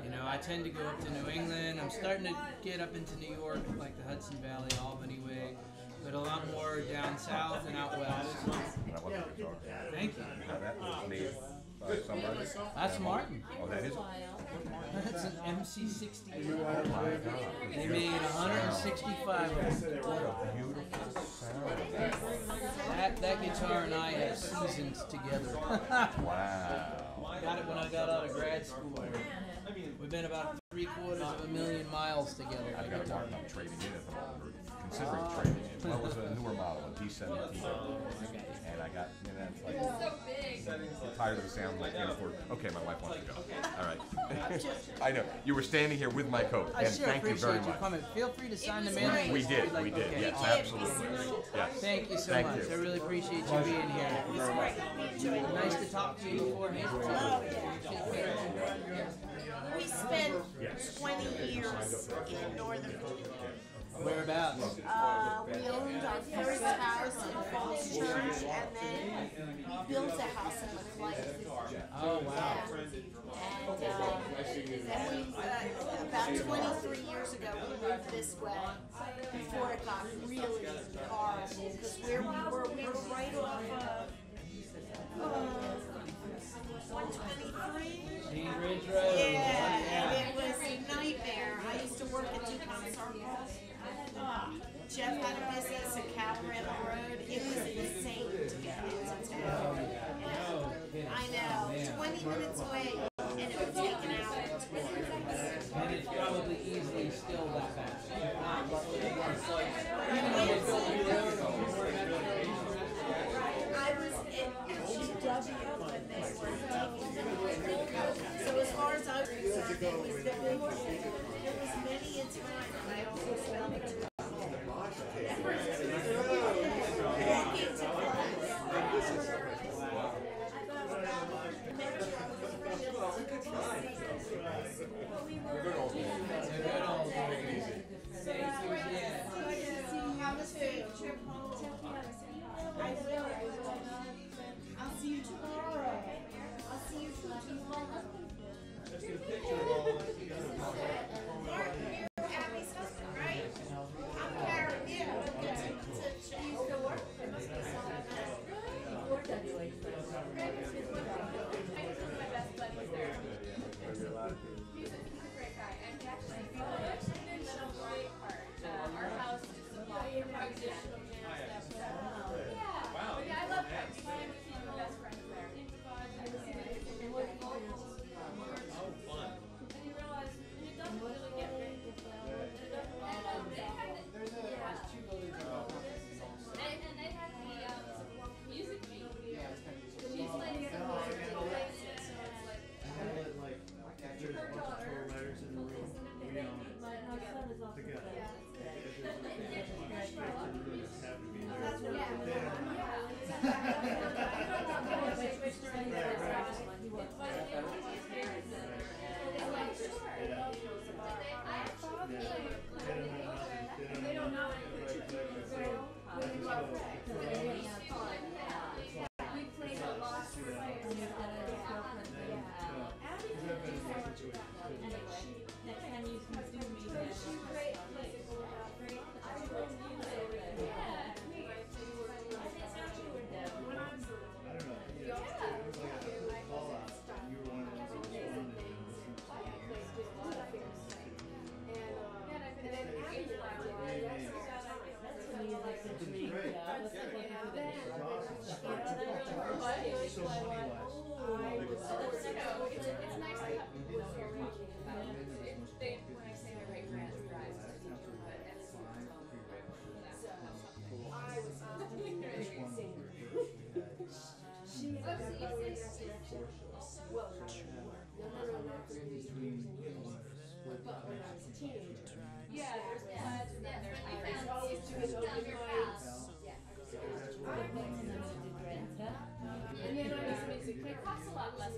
S15: You know, I tend to go up to New England. I'm starting to get up into New York, like the Hudson Valley, Albany way, but a lot more down south and out west. Thank you.
S6: Now that was made by somebody.
S15: That's Martin.
S6: Oh, that is.
S15: That's an MC60.
S6: Oh my God.
S15: They made 165 of them.
S6: What a beautiful sound.
S15: That guitar and I have seasons together.
S6: Wow.
S15: Got it when I got out of grad school. We've been about 750,000 miles together.
S6: I've got a Martin I'm trading in at the moment. Considering trading in. Well, it was a newer model, a D17. And I got, and then it's like, I'm tired of the sound like the Okay, my wife wants to go. All right. I know. You were standing here with my coat,
S15: I
S6: and
S15: sure
S6: thank you
S15: appreciate
S6: very
S15: your
S6: much.
S15: comment. Feel free to sign the mailing
S6: We
S15: list
S6: did,
S15: if you'd like.
S6: we did.
S15: Okay.
S6: Yes, absolutely. Yes.
S15: Thank you so
S6: Thank
S15: much.
S6: you.
S15: I really appreciate you being here. Nice to talk to you beforehand.
S3: Oh, yeah. We spent 20 years in Northern Virginia.
S15: Whereabouts?
S3: We owned our first house in Falls Church and then built a house in McKnight.
S15: Oh, wow.
S3: And we, about 23 years ago, we moved this way before it got really horrible because we were right off of 123.
S15: Dean Ridge Road.
S3: Yeah, and it was a nightmare. I used to work at DuPont Circle. Jeff had a business at Calvary Road. It was insane to get into town. And I know, 20 minutes away, and it would take an hour.
S15: And it's probably easily still that fast.
S3: I was at GW when they were taking. So as far as I was concerned, it was many a time when I also felt it.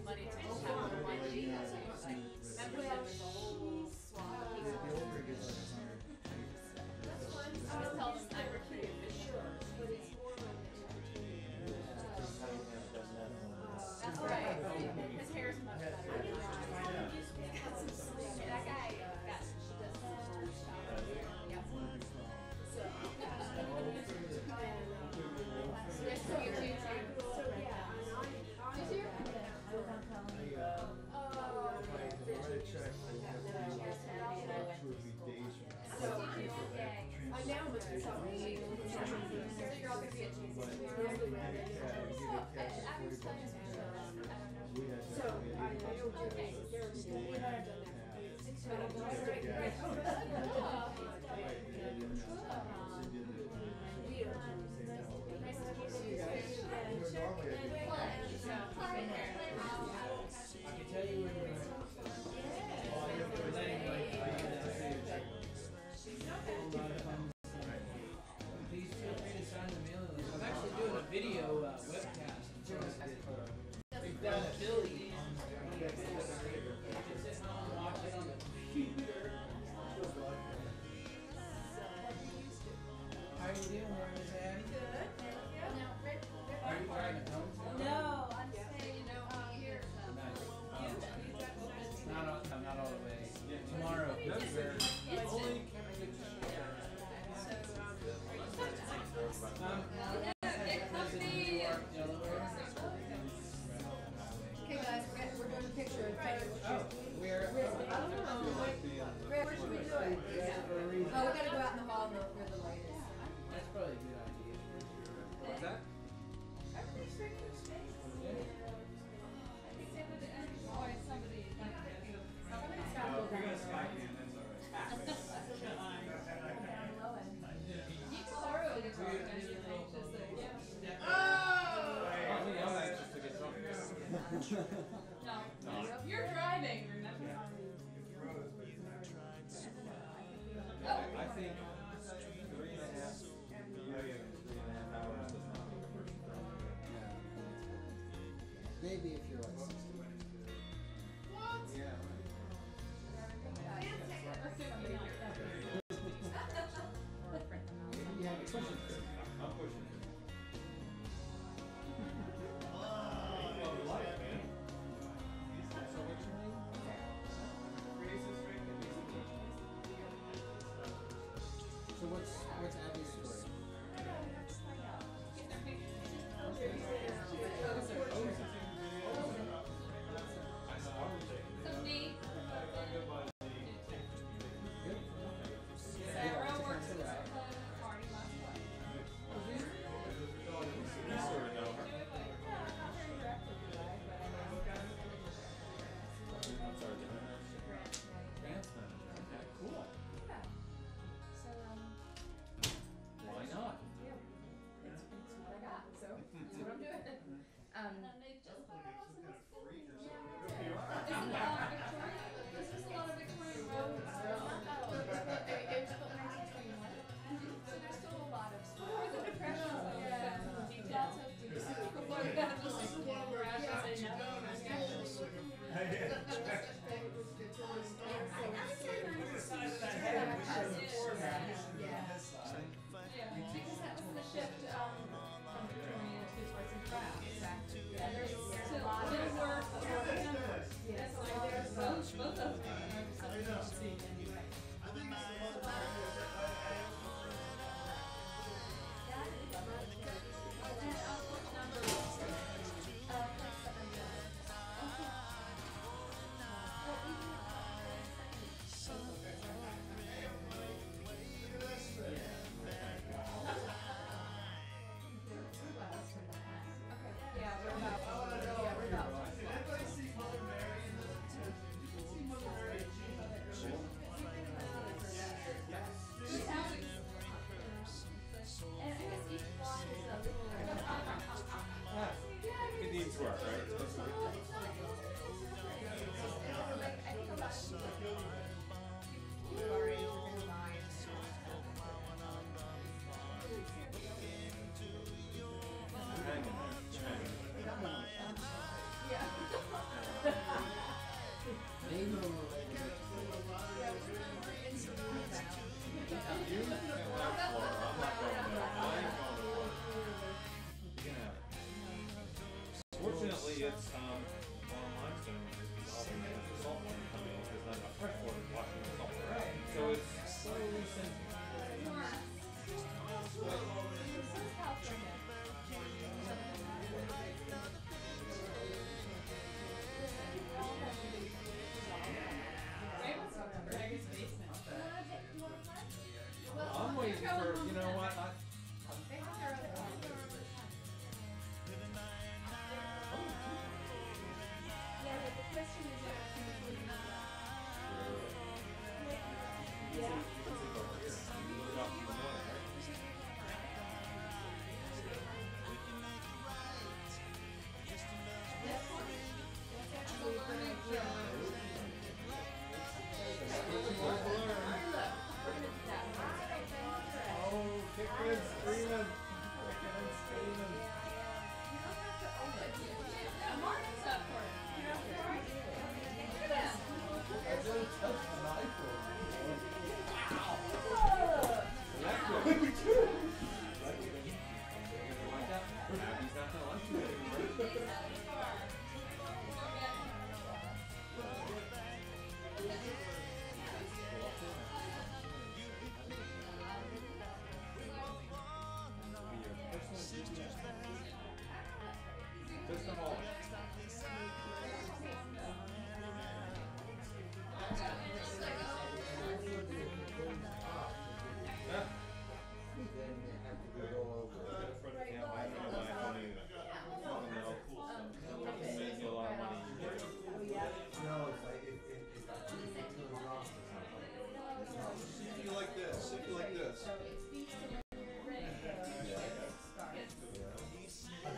S2: money to just have one sheet. So you was like, remember that was a whole swap.
S5: The old rig is like 100.
S2: I was telling them I recruited for sure. That's right. His hair is much better. That guy, that she does stuff. Yep. So, nice to meet you too. Did you?
S15: Please feel free to sign the mailing list. I'm actually doing a video webcast. We've done Billy. You can sit home and watch it on the computer. How are you doing, Roseanne?
S2: Good. Now, Rick,
S15: Are you driving home?
S2: no, I'm staying, here.
S15: Nice.
S2: You?
S15: Not all the way. Tomorrow.
S8: That's fair. Only
S7: Okay, guys, we're doing a picture.
S15: Oh, we're.
S7: I don't know. Where should we do it? Oh, we gotta go out in the hall and look where the light is.
S15: That's probably a good idea.
S8: what's that? I'm anxious to get drunk.
S2: No. You're driving, remember?
S6: I think 3.5 million in 3.5 hours does not make a person drunk.
S1: Maybe if you're like 60.
S6: Yeah. I'm pushing it.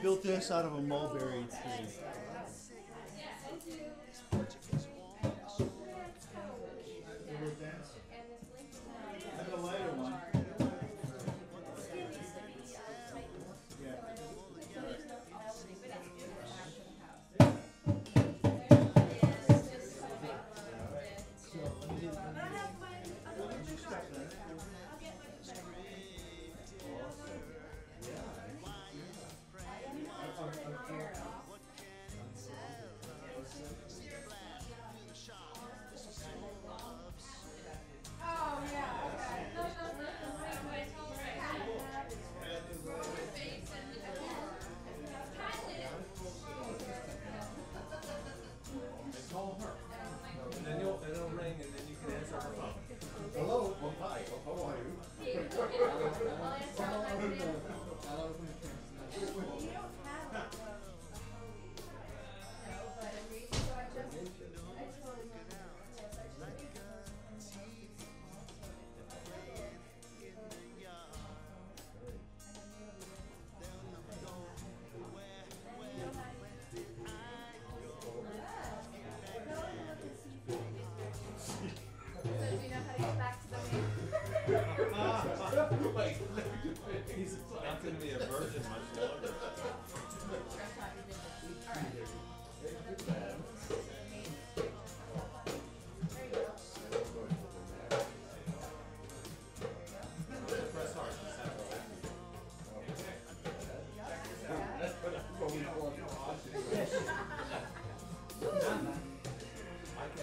S5: built this out of a mulberry tree. And the lighter one.
S8: He's not going to be a virgin much longer. Press hard.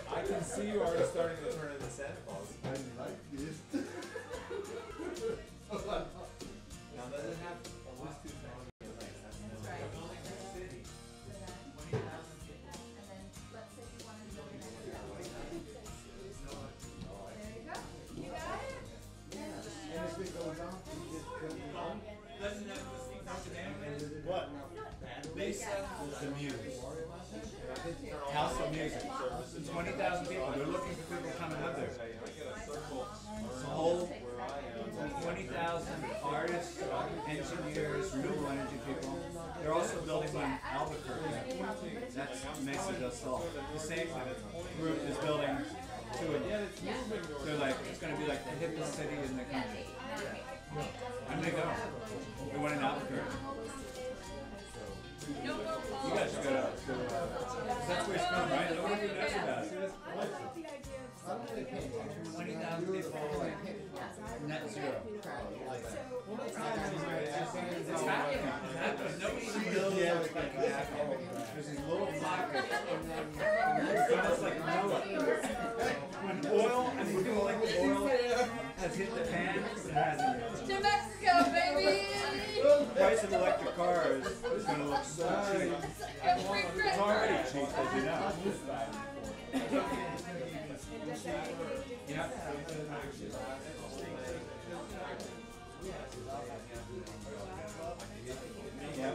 S8: I can see you already starting to turn into Santa Claus. I like this. Now does it have at least 2 things? That's right. City.
S5: What?
S10: The Muse. House of Music. 20,000 people. They're looking for people to come and live there. It's a whole 20,000 artists, engineers, renewable energy people. They're also building one in Albuquerque. That makes it us all. The same group is building 2 of them. They're like, it's going to be like the hippest city in the country. When they go? They went in Albuquerque. You guys should go to that's where it's from, right? Nobody knows about it. 20,000 people, net zero. It's happening. Nobody knows what's going to happen. There's these little pockets. It's almost like when oil and the oil has hit the pan, it hasn't.
S2: To Mexico, baby!
S10: The price of electric cars is going to look so cheap. It's already cheap, as you know. Yeah. Yeah.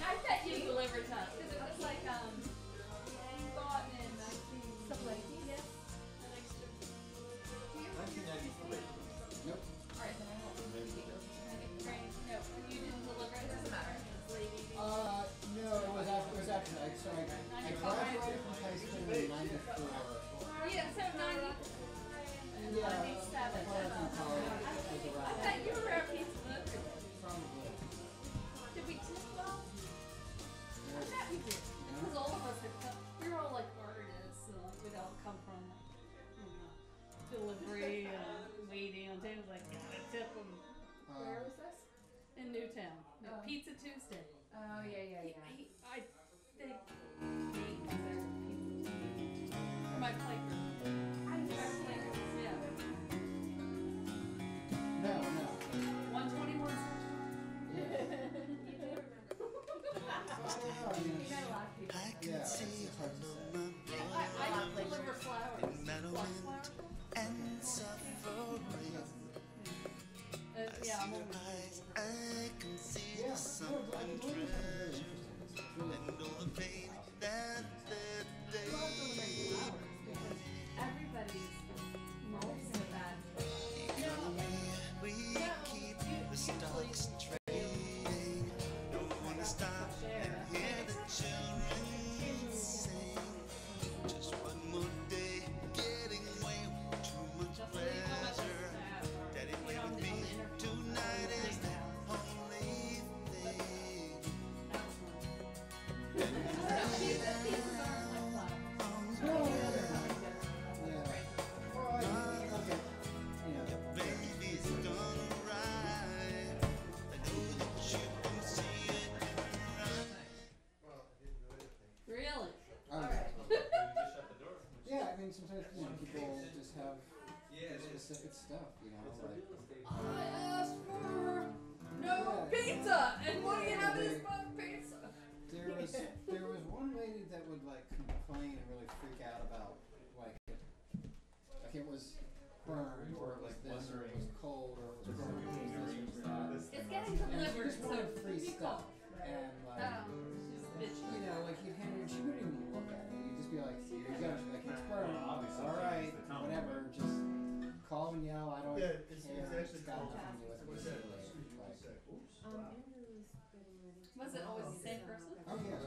S2: I bet you delivered to us because it was like bought in stuff like yes.
S11: Nope.
S2: All right, then I won't. No, you didn't deliver. It doesn't matter.
S11: No, it was after I graduated from high school in '94.
S2: Yeah, so 90.
S11: Yeah.
S2: 97. I thought you were our pizza delivery.
S11: Probably.
S2: Did we tip well? I bet we did. Because all of us had come, we were all like artists, so we'd all come from delivery and waiting on tables. Like, gotta tip them. Where was this? In Newtown. No, Pizza Tuesday. Oh, yeah. I think Nate was there. For my playgroup. Yeah.
S11: Yeah, it's hard to say.
S2: I deliver flowers. Yeah, I'm over
S11: Yeah, no, I mean, Blue is really interesting. It's really
S2: everybody's molds with that. Really?
S11: Alright. Yeah, I mean, sometimes people just have specific stuff, like.
S2: I asked for no pizza, and what do you have in this pizza?
S11: There was one lady that would like complain and really freak out about like it was burned or it was this or it was cold or it was burned or it was this or that.
S2: It's getting delivered,
S11: She just
S2: so
S11: wanted free
S2: be
S11: stuff
S2: cool.
S11: and like like you'd hand her, she wouldn't even look at it. You'd just be like, here you go. She'd be like, it's burned. All right, whatever. Just call and yell. I don't care.
S5: it's
S11: It's
S5: actually
S11: got
S5: called.
S11: nothing to do with it.
S2: Was it always the same person?
S11: Oh yeah.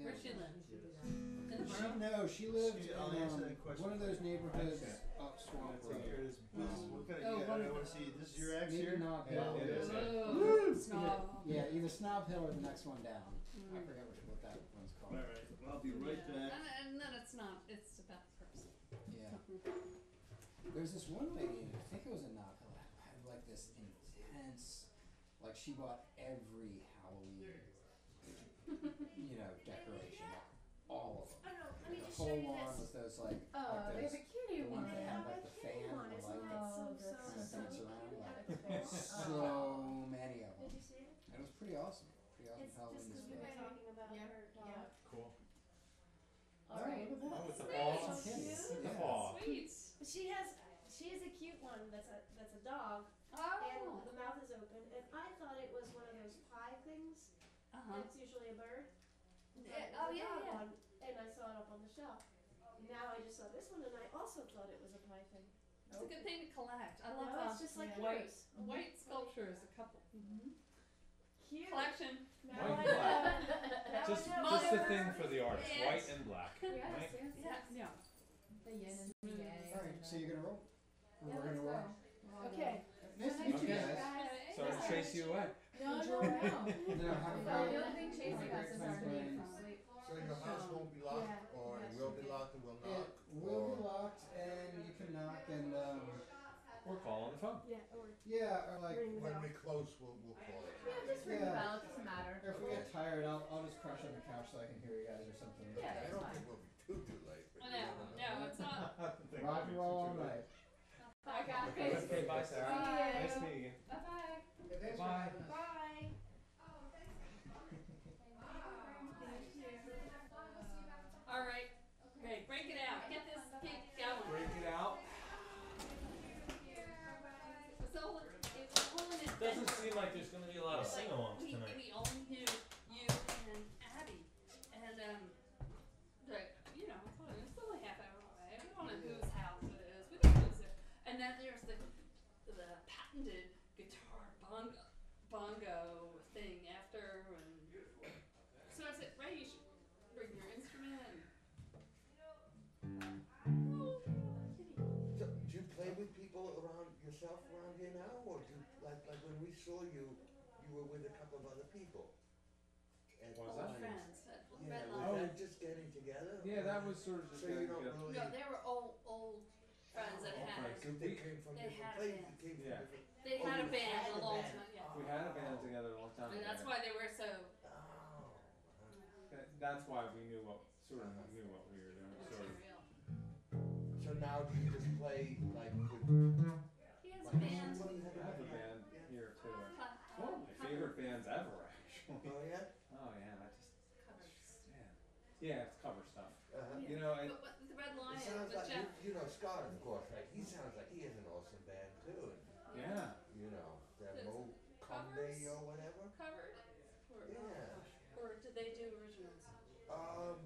S2: Where'd she live? In the
S11: She,
S2: borough?
S11: no, she lived
S5: I'll
S11: in
S5: answer that question.
S11: one of those neighborhoods up Swamp
S5: Take care
S11: Road.
S5: of this. I want to see. This is your ex
S11: Maybe
S5: here?
S11: Knob
S5: Yeah,
S11: Hill.
S5: it is.
S2: Woo! Snob.
S11: Yeah, either Snob Hill or the next one down. I forget what that one's called.
S5: Alright, well, I'll be right back.
S2: And then it's not, it's about the person.
S11: Yeah. There's this one lady, I think it was in Knob Hill, had like this intense, like she bought every Halloween, decoration, all of them. Like the whole lawn was those like, the ones that had like the fan, the light that kind of dance around, like so many of them. And it was pretty awesome. Pretty awesome Halloween display.
S12: Cool.
S11: Alright, look at that.
S12: Oh, with the paws.
S11: Kitty.
S12: The
S11: Yeah.
S12: paw.
S2: Sweet.
S4: She has a cute one that's a dog,
S2: Oh.
S4: and the mouth is open, and I thought it was one of those pie things.
S2: Uh-huh.
S4: That's usually a bird.
S2: Yeah,
S4: But
S2: oh,
S4: it's a
S2: yeah,
S4: dog
S2: yeah.
S4: one, and I saw it up on the shelf. Now I just saw this one, and I also thought it was a pie thing.
S2: It's a good thing to collect. I love
S4: No, it's just like
S2: white
S4: yours.
S2: white sculptures, a couple.
S4: Cute.
S2: Collection.
S4: Now
S12: White
S4: I
S12: and black.
S4: know. Now
S12: Just
S4: I know.
S12: the thing for the artist,
S2: Yes.
S12: white and black. Right?
S2: Yeah.
S14: The yin and the yang.
S11: Alright, so you're gonna roll? Or we're gonna roll?
S4: Okay.
S11: Nice to meet you
S12: Okay.
S11: guys.
S12: Sorry to chase you away.
S14: No, no, no.
S11: No, have a
S14: The
S11: great,
S14: only thing chasing us is our need for sleep.
S1: So your house won't be locked,
S4: Yeah.
S1: or it will be locked and will
S11: It
S1: not?
S11: will be locked and you can knock and
S12: Or call on the phone.
S4: Yeah, or
S11: yeah, or like
S4: ring the
S1: When
S4: bell.
S1: we close, we'll call it.
S14: Yeah, just ring the
S11: Yeah.
S14: bell, it doesn't matter.
S11: or if we get tired, I'll just crush on the couch so I can hear you guys or something.
S14: Yeah,
S1: I
S14: it's
S1: don't
S14: fine.
S1: think we'll be too late. but
S2: No, no, it's not.
S11: Rock and roll all night.
S2: Bye, guys.
S12: Okay, bye, Sarah.
S2: Bye.
S12: Nice meeting you.
S2: Bye-bye.
S12: Bye.
S4: Bye.
S2: All right. Okay, break it out. Get this pig going.
S12: Break it out.
S2: It's all an
S12: Doesn't seem like there's gonna be a lot of sing-alongs
S2: we
S12: tonight.
S2: we only knew you and Abby, and I thought it was only half hour away. We don't know whose house it is. We don't know who's there. And then there's the patented guitar bongo thing after, and so I said, Ray, you should bring your instrument.
S1: So, do you play with people yourself around here now, or do like when we saw you, you were with a couple of other people? And
S12: What was
S2: Old
S12: that?
S2: friends at
S1: Yeah,
S2: Red
S1: was
S2: Lion.
S1: that just getting together?
S12: Yeah, that was sort of just
S1: So you don't
S12: getting
S1: really.
S2: No, they were old friends that
S12: Old
S2: had.
S12: friends.
S1: They came from
S2: They
S1: different
S2: had
S1: places.
S2: bands.
S1: Came from
S12: Yeah.
S1: different.
S2: They
S1: Oh,
S2: had a
S1: you
S2: band
S1: had
S2: a
S1: a
S2: long
S1: band.
S2: time, yeah.
S12: We had a band together a long time
S2: And
S12: ago.
S2: that's why they were so.
S12: That's why we knew what we were doing, sort of.
S1: So now do you just play like with?
S2: He has a
S1: like,
S2: band.
S1: what do you
S12: I have a band here too. One of my favorite bands ever, actually.
S1: Oh yeah.
S12: Oh yeah, I just
S2: Covers.
S12: yeah.
S8: Yeah, it's cover stuff.
S1: Uh-huh.
S8: You know,
S2: But what, the Red Lion,
S1: It sounds
S2: but
S1: like,
S2: Jeff,
S1: you know, Scott, of course, right? He sounds like he has an awesome band too. And,
S8: yeah.
S1: you know, that
S2: Does
S1: Mo Conde
S2: covers?
S1: or whatever.
S2: covered?
S1: Yeah.
S2: Or did they do originals?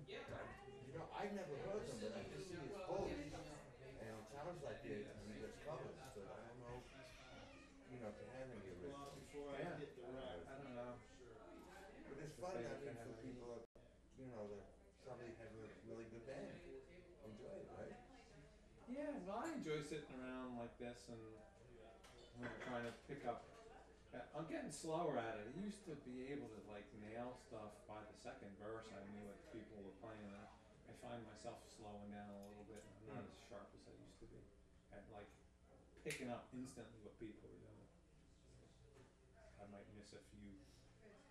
S1: You know, I've never heard them, but I just see his posts, and it sounds like he gets covers, but I don't know, you know, if they have any originals.
S8: Yeah. I don't know.
S1: But it's fun, I mean, for people, you know, that somebody has a really good band, enjoy it, right?
S8: Yeah, well, I enjoy sitting around like this and trying to pick up. I'm getting slower at it. I used to be able to like nail stuff by the second verse. I knew what people were playing. I find myself slowing down a little bit. I'm not as sharp as I used to be at like picking up instantly what people are doing. I might miss a few,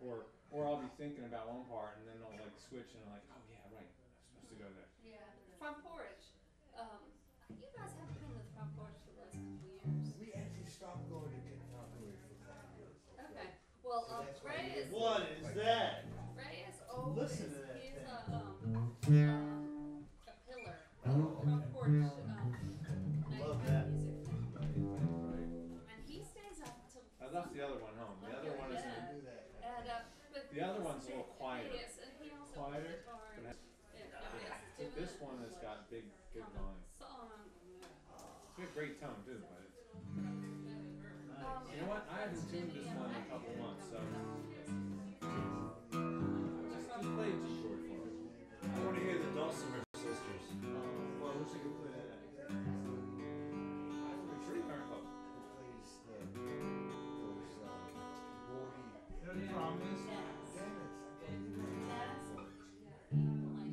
S8: or I'll be thinking about one part and then I'll like switch and I'm like, oh yeah, right, I'm supposed to go there.
S2: Yeah, Front Porch. You guys haven't been to the Front Porch for the last couple of years.
S1: We actually stopped going to get Falconry for a couple of years.
S2: Okay. Well,
S1: So that's why
S2: Ray
S1: we
S2: is.
S1: didn't
S5: What
S1: go
S5: is
S1: like
S5: that?
S2: Ray is always.
S5: Listen to that
S2: He's
S5: thing.
S2: a pillar. Front Porch.
S5: Love
S2: night
S5: that.
S2: music thing. And he stays up till.
S8: I left the other one home. The other one isn't.
S1: Do that.
S2: And but
S8: The other one's a little quieter.
S2: Yes, and he also
S5: Quieter?
S2: plays guitar.
S8: But
S2: And
S8: this one has got big volume.
S2: Song.
S8: It's got great tone too, but it's. You know what? I haven't tuned this one in a couple months, so just play a G chord for me.
S12: I want to hear the Dulcimer Sisters.
S5: Well, I wish I could play that.
S8: Tree Car Club.
S1: Who plays those, Gordy.
S5: You know the problem is,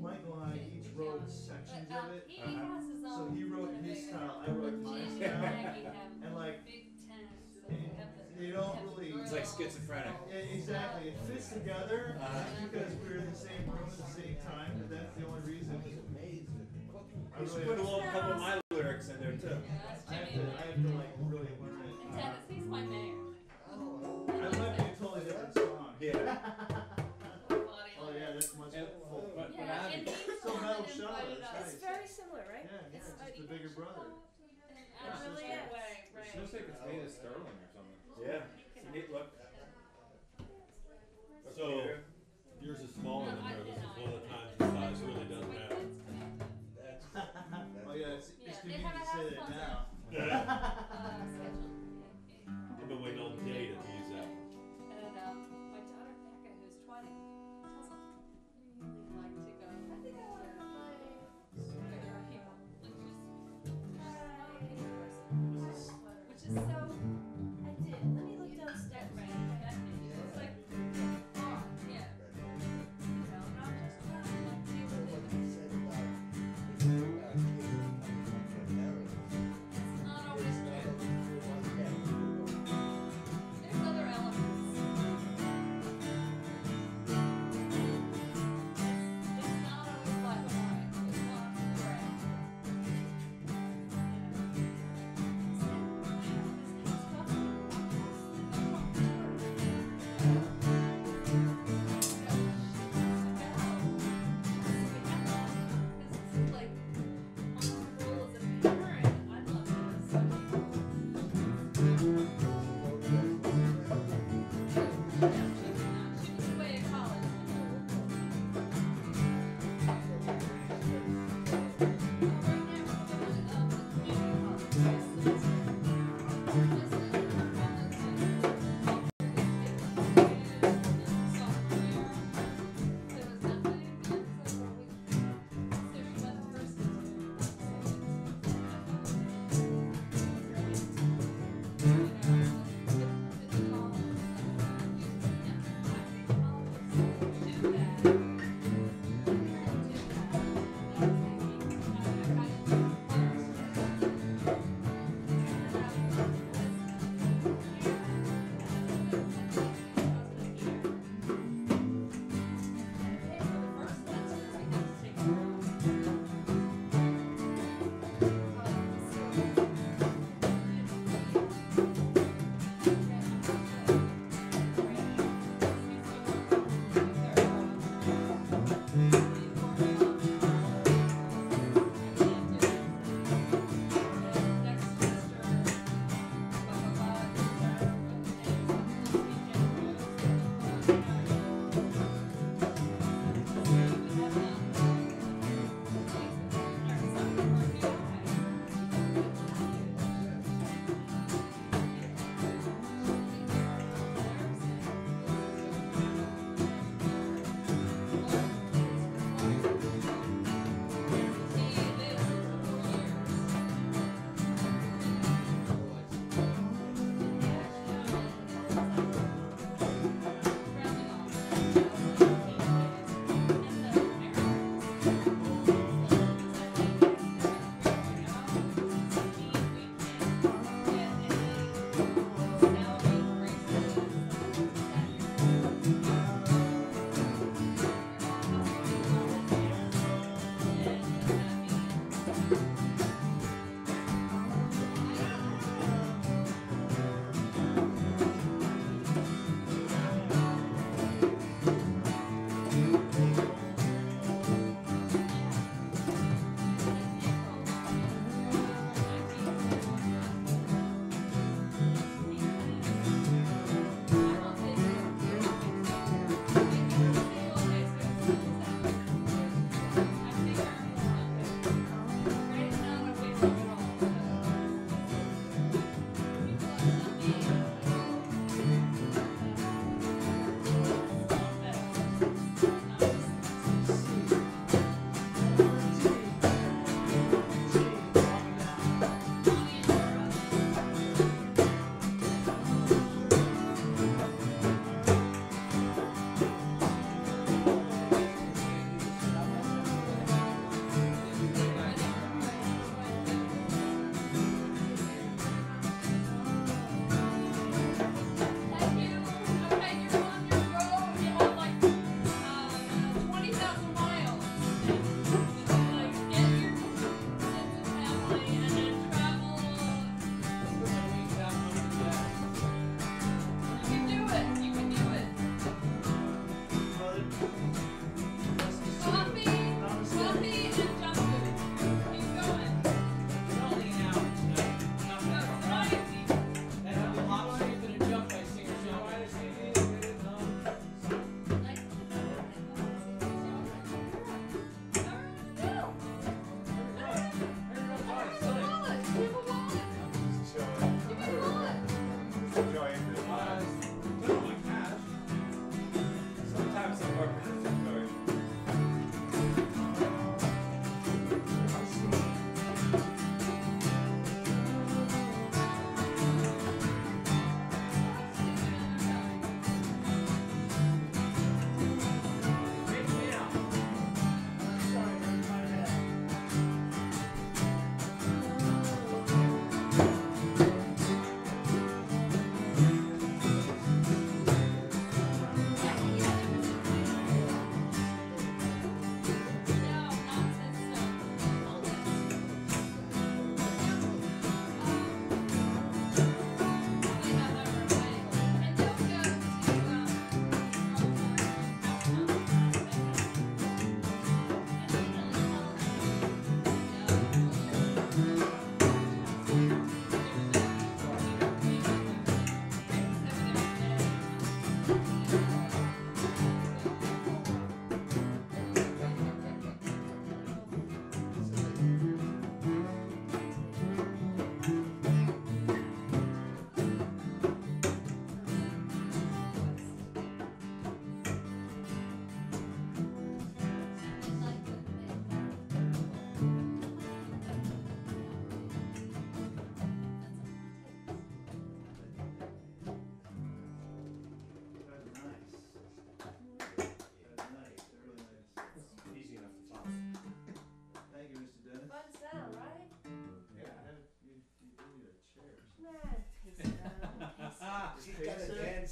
S5: Michael and I each wrote sections of it.
S2: He has his own.
S5: So he wrote his style, I wrote my
S2: Virginia and
S5: style.
S2: Maggie have
S5: And like,
S2: big tents.
S5: they don't really.
S10: It's like schizophrenic.
S5: Yeah, exactly. It fits together because we were in the same room at the same time, and that's the only reason. I
S12: You should
S5: really
S12: put a couple of my lyrics in there too.
S5: I have to like really learn it.
S2: And Dennis, he's my mayor.
S5: I might be a totally different song.
S12: Yeah.
S5: Oh yeah, that's much full.
S8: But
S2: Yeah, and he's the
S5: So
S2: one
S5: Metal
S2: that
S5: Shadow,
S2: invited
S5: it's
S2: us.
S5: nice.
S13: It's very similar, right?
S5: Yeah, yeah, it's just the bigger brother.
S2: And I really am.
S8: it feels like it's made of sterling or something.
S12: Yeah. It's a neat look. So yours is smaller than her. This is one of the times the size really doesn't matter.
S5: Oh yeah, it's
S2: Yeah, they
S5: convenient
S2: have
S5: to
S2: a
S5: say
S2: house
S5: that
S2: concert.
S5: now.
S12: I've been waiting all day to use that.
S2: And my daughter Becca, who's 20, doesn't really like to go. I think I want to play. There are people. Like she's not a people person. Which is so.
S13: I did. Let me look downstairs.
S2: Right. It's like, oh, yeah.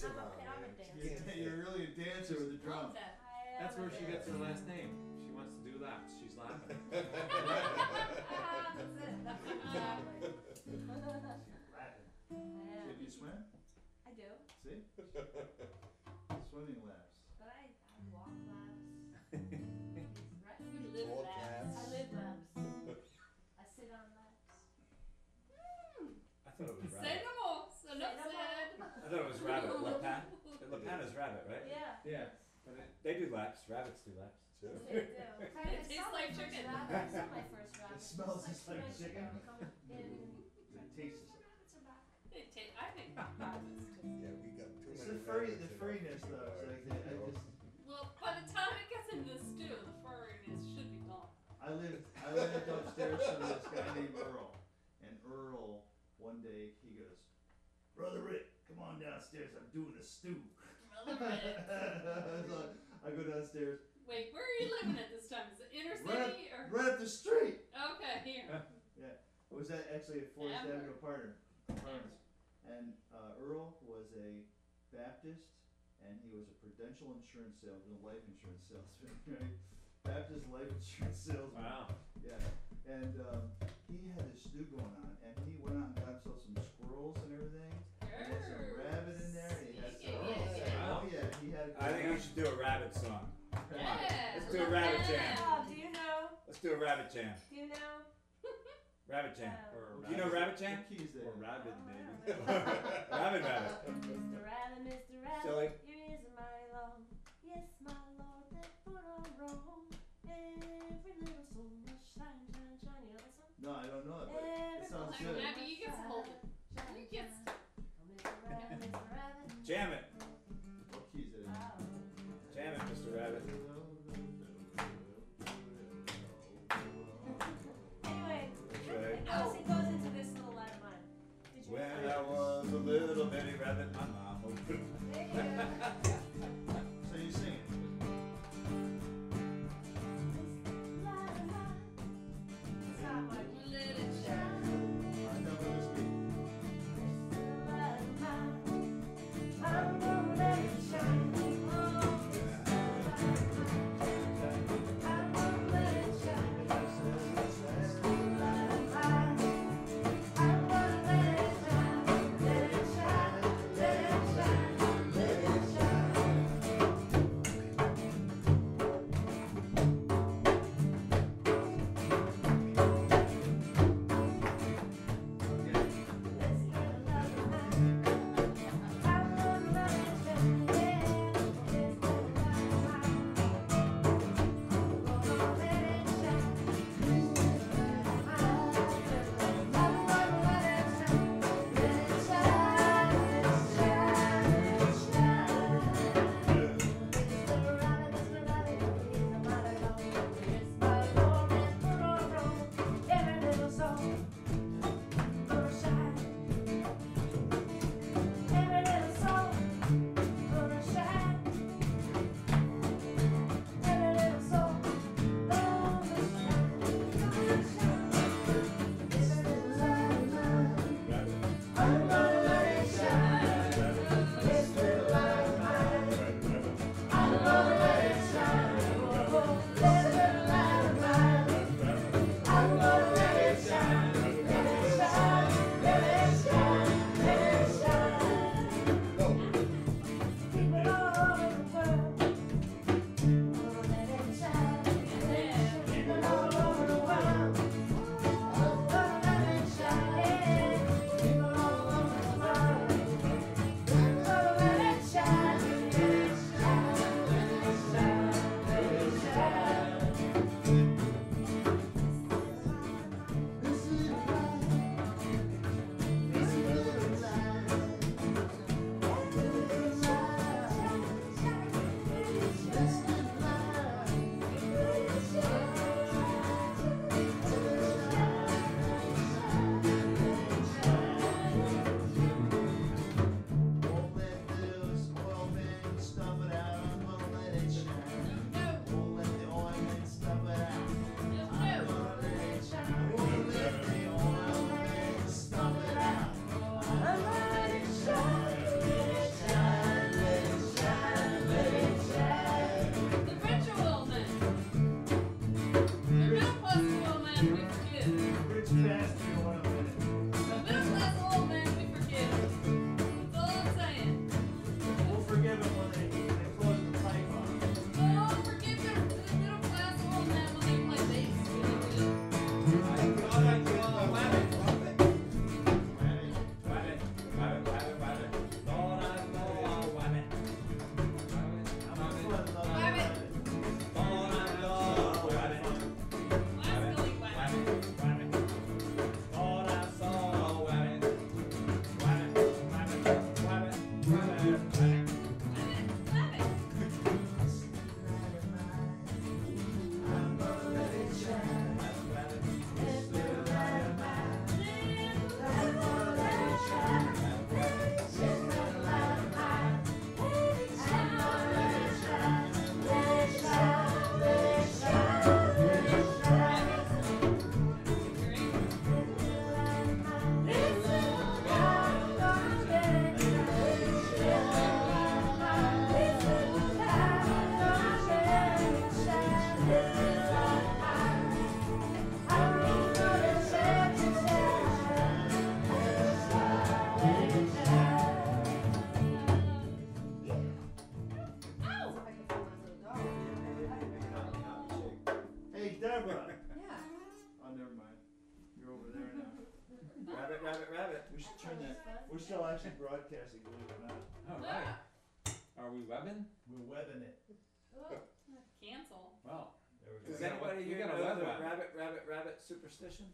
S1: dance
S14: I'm
S1: around,
S14: a
S1: man.
S14: dancer.
S5: You're really a dancer with the drum.
S8: That's where she gets her last name. She wants to do laps. She's laughing.
S5: Did you swim?
S14: I do,
S5: See? Swimming laps.
S14: but I walk laps.
S2: You live
S1: Walk
S2: that.
S1: laps.
S14: I live laps. I sit on laps.
S10: I thought it was
S2: Say
S10: rabbit.
S2: no more. So
S14: Say
S2: no
S14: no
S2: said.
S10: I thought it was rabbit. Lapan? Lapan is rabbit, right?
S14: Yeah.
S8: Yeah. But
S10: They do laps. Rabbits do laps.
S14: They do.
S2: It tastes like chicken.
S14: I saw my first rabbit.
S5: It smells just like
S14: 2 months
S5: chicken.
S14: ago. Come in.
S5: It tastes the same.
S14: Rabbits are back.
S2: I think rabbits just.
S1: Yeah, we got too
S5: It's
S1: many
S5: the
S1: rabbits in our
S5: furriness though. It's like I just.
S2: Well, by the time it gets into the stew, the furriness should be gone.
S5: I lived upstairs from this guy named Earl, and Earl one day he goes, "Brother Rick, come on downstairs. I'm doing a stew."
S2: Brother Rick.
S5: So I go downstairs.
S2: Wait, where are you living at this time? Is it inner
S5: Right
S2: city or?
S5: Right up the street.
S2: Okay, here.
S5: Yeah, it was actually at Forest
S2: Yeah.
S5: Avenue Apartments, and Earl was a Baptist, and he was a Prudential insurance salesman, life insurance salesman, right? Baptist life insurance salesman.
S10: Wow.
S5: Yeah, and he had this stew going on, and he went out and got himself some squirrels and everything. He had some rabbit in there, and he had some.
S10: Wow.
S5: Oh yeah, he had.
S10: I think we should do a rabbit song. Come on.
S2: Yeah,
S10: Let's do a rabbit jam.
S14: Oh, do you know?
S10: Let's do a rabbit jam.
S14: Do you know?
S10: Rabbit jam.
S8: Or
S10: Do you know rabbit jam?
S5: What keys there?
S12: Or rabid, maybe.
S10: Rabbit rabbit.
S14: Mr. Rabbit, Mr. Rabbit,
S10: Silly.
S14: your ears are mighty long. Yes, my lord, that foot on wrong. Every little soul must shine, shine, shine. You know that song?
S5: No, I don't know it, but it sounds
S2: Like,
S5: good.
S2: Abby, you get to hold it. You get to.
S14: Oh, Mr. Rabbit, Mr. Rabbit.
S10: Jam it.
S5: What keys it is?
S10: Jam it, Mr. Rabbit.
S14: Anyway,
S10: Right.
S14: Alice goes into this little line of mine. Did you
S10: When I was a little bitty rabbit, my mom opened.
S14: Thank you.
S5: So you sing it. Deborah.
S7: Yeah.
S5: Oh, never mind. You're over there now.
S10: Rabbit, rabbit, rabbit.
S5: We should turn that. We're still actually broadcasting, believe it or not.
S10: All right.
S8: Are we webbing?
S5: We're webbing it.
S2: Cancel.
S8: Well,
S5: There we
S10: Does
S5: go.
S10: anybody
S8: we
S10: here
S8: got a
S10: know
S8: web
S10: the
S8: rabbit.
S10: rabbit, rabbit, rabbit superstition?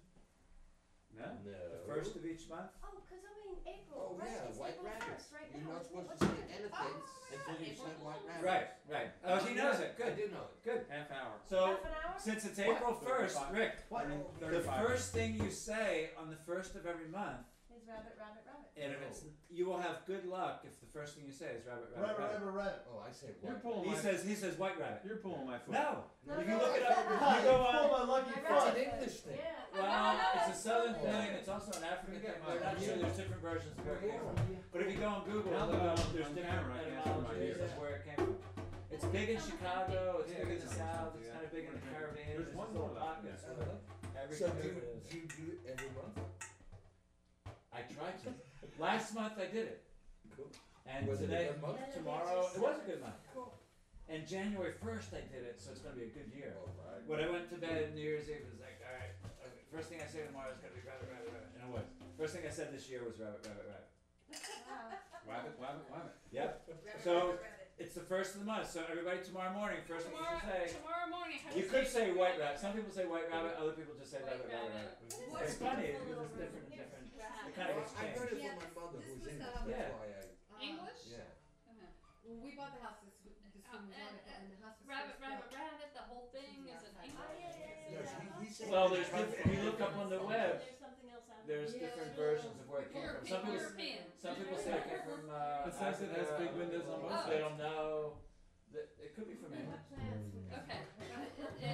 S8: no?
S1: No.
S10: The first of each month?
S14: Oh, 'cause I mean, April,
S1: Oh,
S14: right?
S1: yeah,
S14: It's
S1: white
S14: April
S1: rabbits.
S14: 1st right
S1: You're
S14: now.
S1: not supposed to
S14: What's
S1: say
S14: it?
S1: anything
S14: Oh,
S1: until you said white rabbit.
S10: Right, right. Oh, he knows it.
S1: I
S10: Good,
S1: do know it.
S10: good.
S8: Half hour.
S10: So,
S14: Half an hour?
S10: since it's April 1st,
S8: 35.
S10: Rick,
S5: What?
S10: the
S8: 35.
S10: first thing you say on the first of every month,
S14: Is rabbit, rabbit, rabbit.
S10: and if it's, you will have good luck if the first thing you say is rabbit, rabbit,
S5: Rabbit,
S10: rabbit.
S5: rabbit, rabbit.
S1: Oh, I say
S8: You're
S1: white.
S8: pulling
S10: He
S8: my.
S10: says white rabbit.
S8: You're pulling my foot.
S10: No,
S14: No,
S10: if
S14: no,
S10: you look it
S14: I
S10: up,
S14: said
S10: you
S14: that.
S10: go
S5: Pull
S10: on.
S5: my lucky
S14: I
S1: It's
S5: foot.
S1: an English thing.
S14: Yeah.
S10: Well, it's a southern
S1: Oh.
S10: thing. It's also an African thing.
S8: my-
S10: But actually, there's different versions of where it came from. But if you go on Google,
S8: Now
S10: and
S8: that
S10: look
S8: I'm
S10: up, there's
S8: on
S10: different
S8: camera, I can't see my
S10: etymologies
S8: ears.
S10: of where it came from. It's big in Chicago. It's
S8: Yeah,
S10: big in
S8: it's
S10: the
S8: on
S10: South.
S8: something,
S10: It's
S8: yeah.
S10: kind of big in the Caribbean.
S8: There's one
S10: little
S8: more left.
S10: pockets.
S8: Yeah.
S10: Every
S1: So do
S10: country
S1: you,
S10: is.
S1: do you do it every month?
S10: I tried to. Last month I did it.
S1: Cool.
S10: And
S1: Was it a
S10: today,
S1: good month?
S10: tomorrow, it was a good month.
S14: Cool.
S10: And January 1st I did it, so it's going to be a good year.
S1: All right.
S10: When I went to bed New Year's Eve, it was like, all right, okay, first thing I say tomorrow is going to be rabbit, rabbit, rabbit. And it was. First thing I said this year was rabbit, rabbit, rabbit.
S14: Wow.
S8: Wabbit, wabbit, wabbit.
S10: Yep. So it's the first of the month, so everybody tomorrow morning, first thing you should say.
S2: Tomorrow morning.
S10: You could say white rabbit. Some people say white rabbit, other people just say
S2: White
S10: rabbit, rabbit,
S2: rabbit.
S10: rabbit. It's funny, because it's different, different. It kind of gets
S1: I heard
S10: changed.
S1: it from my mother who's
S4: This was,
S1: English,
S10: Yeah.
S1: that's why I,
S2: English?
S1: yeah.
S4: When we bought the house, this when we bought it, and the house was
S2: Rabbit,
S4: first
S2: rabbit,
S4: built.
S2: rabbit. The whole thing is an
S14: Oh,
S2: English.
S14: yeah, yeah, yeah,
S1: Yes,
S14: yeah.
S1: he said.
S10: Well,
S1: that
S10: there's
S1: from-
S10: different, if you look up on the web,
S14: There's something else out
S10: there's
S4: Yeah.
S10: different versions of where it came from. Some people,
S2: European.
S10: some people say it came from,
S8: It says it has
S10: Africa,
S8: big windows on both
S10: They
S8: sides.
S10: don't know. It could be from England.
S2: Okay. It's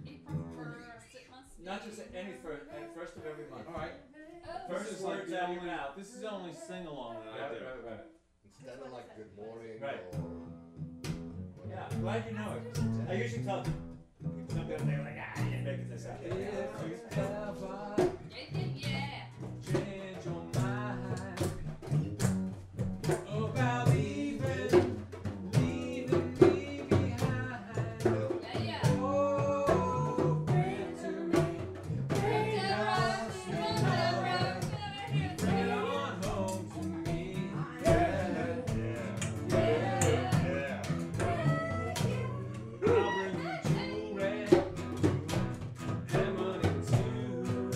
S2: April 1st. It must be.
S10: Not just any first of every month.
S8: All right.
S2: Oh.
S10: First
S8: This is like
S10: words
S8: the
S10: out of your
S8: only.
S10: mouth.
S8: This is the only sing along that I
S10: Rabbit,
S8: do.
S10: rabbit, rabbit.
S1: Instead of like good morning
S10: Right.
S1: or.
S10: Yeah, glad you know it. I usually tell people, some people they're like, I didn't make this up.
S8: If you ever
S2: Yeah.
S8: change your mind about leaving me behind,
S2: Yeah.
S8: oh, bring to me, bring
S2: Deborah,
S8: us
S2: come on, Deborah.
S8: bring it on home to me, yeah, yeah. I'll bring you jewelry and money too.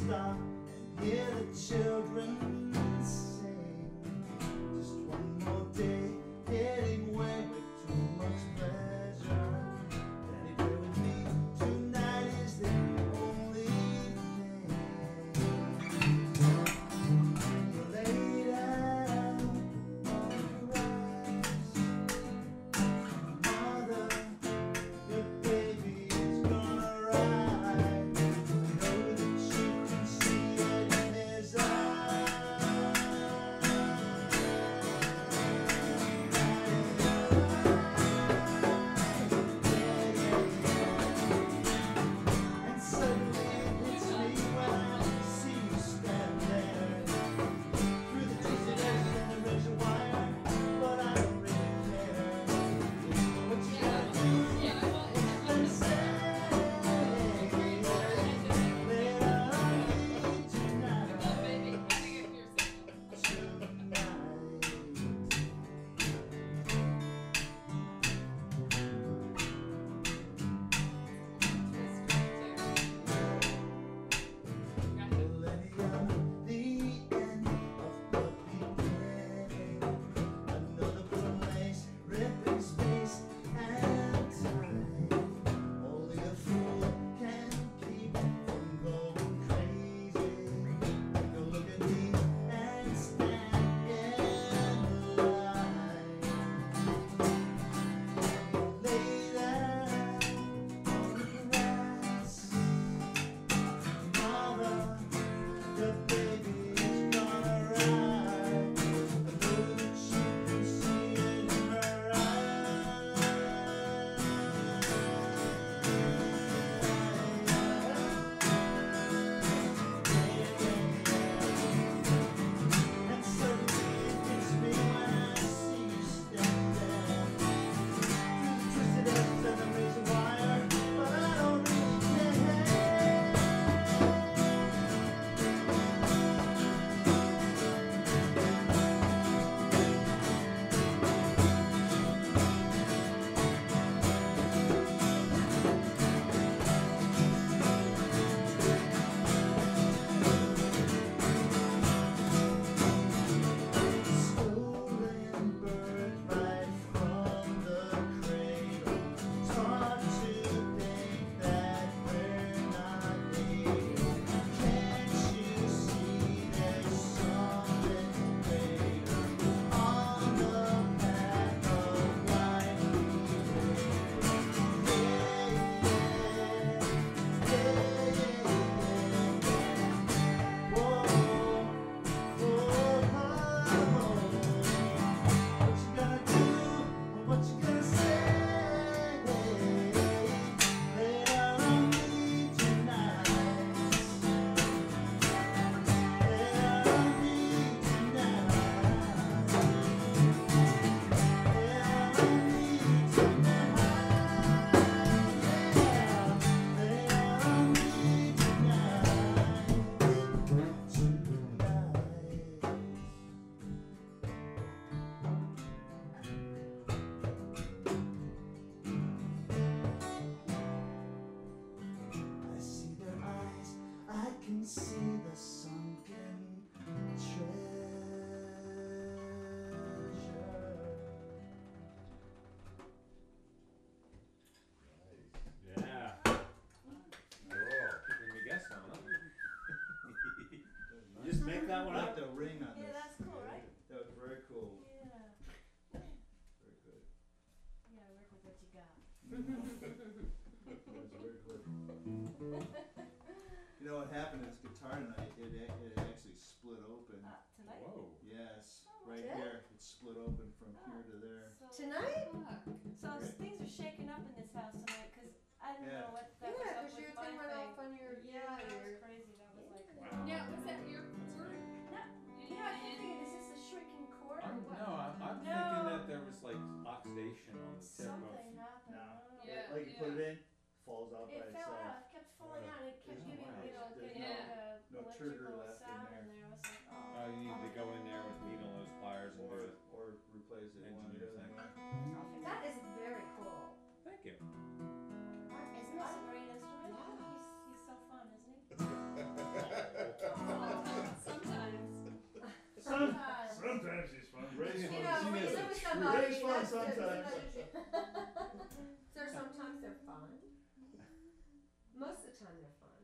S5: stop and hear the children sing. Just one more day, getting away with too much pleasure. Daddy, play with me. Tonight is the only thing. You lay down on the grass. Mother, your baby is gonna ride. Know that you can see it in his eyes. And suddenly it hits me when I see you stand there. Through the twisted edges and the razor wire, but I don't really care. What you gotta do is say, lay on me tonight. Millennium, the end of the beginning. Another place, ripping space and time. Only a fool can keep from going crazy. Take a look at me and stand in line. Lay down on the grass. Mother, the baby is gonna ride. I know that she can see it in her And suddenly it hits me when I see you stand there. Through the twisted edges and the razor wire, but I don't really care. Stolen birthright from the cradle, taught to think that we're not able. Can't you see there's something greater on the path of life we Whoa. What you gonna do? What you gonna say? Lay down on me tonight. Lay down on me tonight. Lay down on me tonight. Lay down on me I see their eyes, I can see the sunken treasure.
S8: Yeah. Cool. Keeping me guessing, huh?
S5: You just make that one up. The ring on
S14: Yeah,
S5: this.
S14: that's cool, right?
S5: That was very cool.
S14: Yeah.
S5: Very good.
S14: You gotta work with what you got.
S5: That was very good. You know what happened to this guitar tonight? It actually split open.
S14: Tonight?
S8: Whoa.
S5: Yes,
S14: Oh,
S5: right
S14: it did?
S5: here. It split open from here to there.
S7: Tonight?
S14: So things are shaking up in this house tonight, cause I didn't know what that was
S7: Yeah,
S14: up
S7: 'cause
S14: with
S7: your
S14: my
S7: thing went off on your
S14: Yeah, that
S7: your.
S14: was crazy. That was like.
S8: Wow.
S2: Yeah, was that your cord?
S14: No, you know, I kept thinking, is this a shrieking cord or what?
S8: I'm
S14: No.
S8: thinking that there was like oxidation on the tip
S14: Something
S8: of.
S14: happened.
S5: No.
S14: I don't know.
S2: Yeah.
S5: Like you put it in, falls out by
S14: It fell
S5: itself.
S14: out. It kept falling out. It kept
S8: Oh,
S14: giving,
S8: wow.
S14: you know,
S5: There's
S14: getting
S2: no-
S5: no
S14: like
S5: trigger
S14: electrical
S5: left in
S14: sound
S5: there.
S14: in there. I was like, oh.
S8: You need to go in there with needle nose pliers and do it.
S5: Or replace it. One or
S8: Engineer
S5: the other.
S8: thing.
S7: That is very cool.
S8: Thank you.
S14: Isn't this a great instrument?
S7: Yeah.
S14: He's so fun, isn't he?
S5: It's fun sometimes.
S7: So sometimes they're fun. Most of the time they're fun.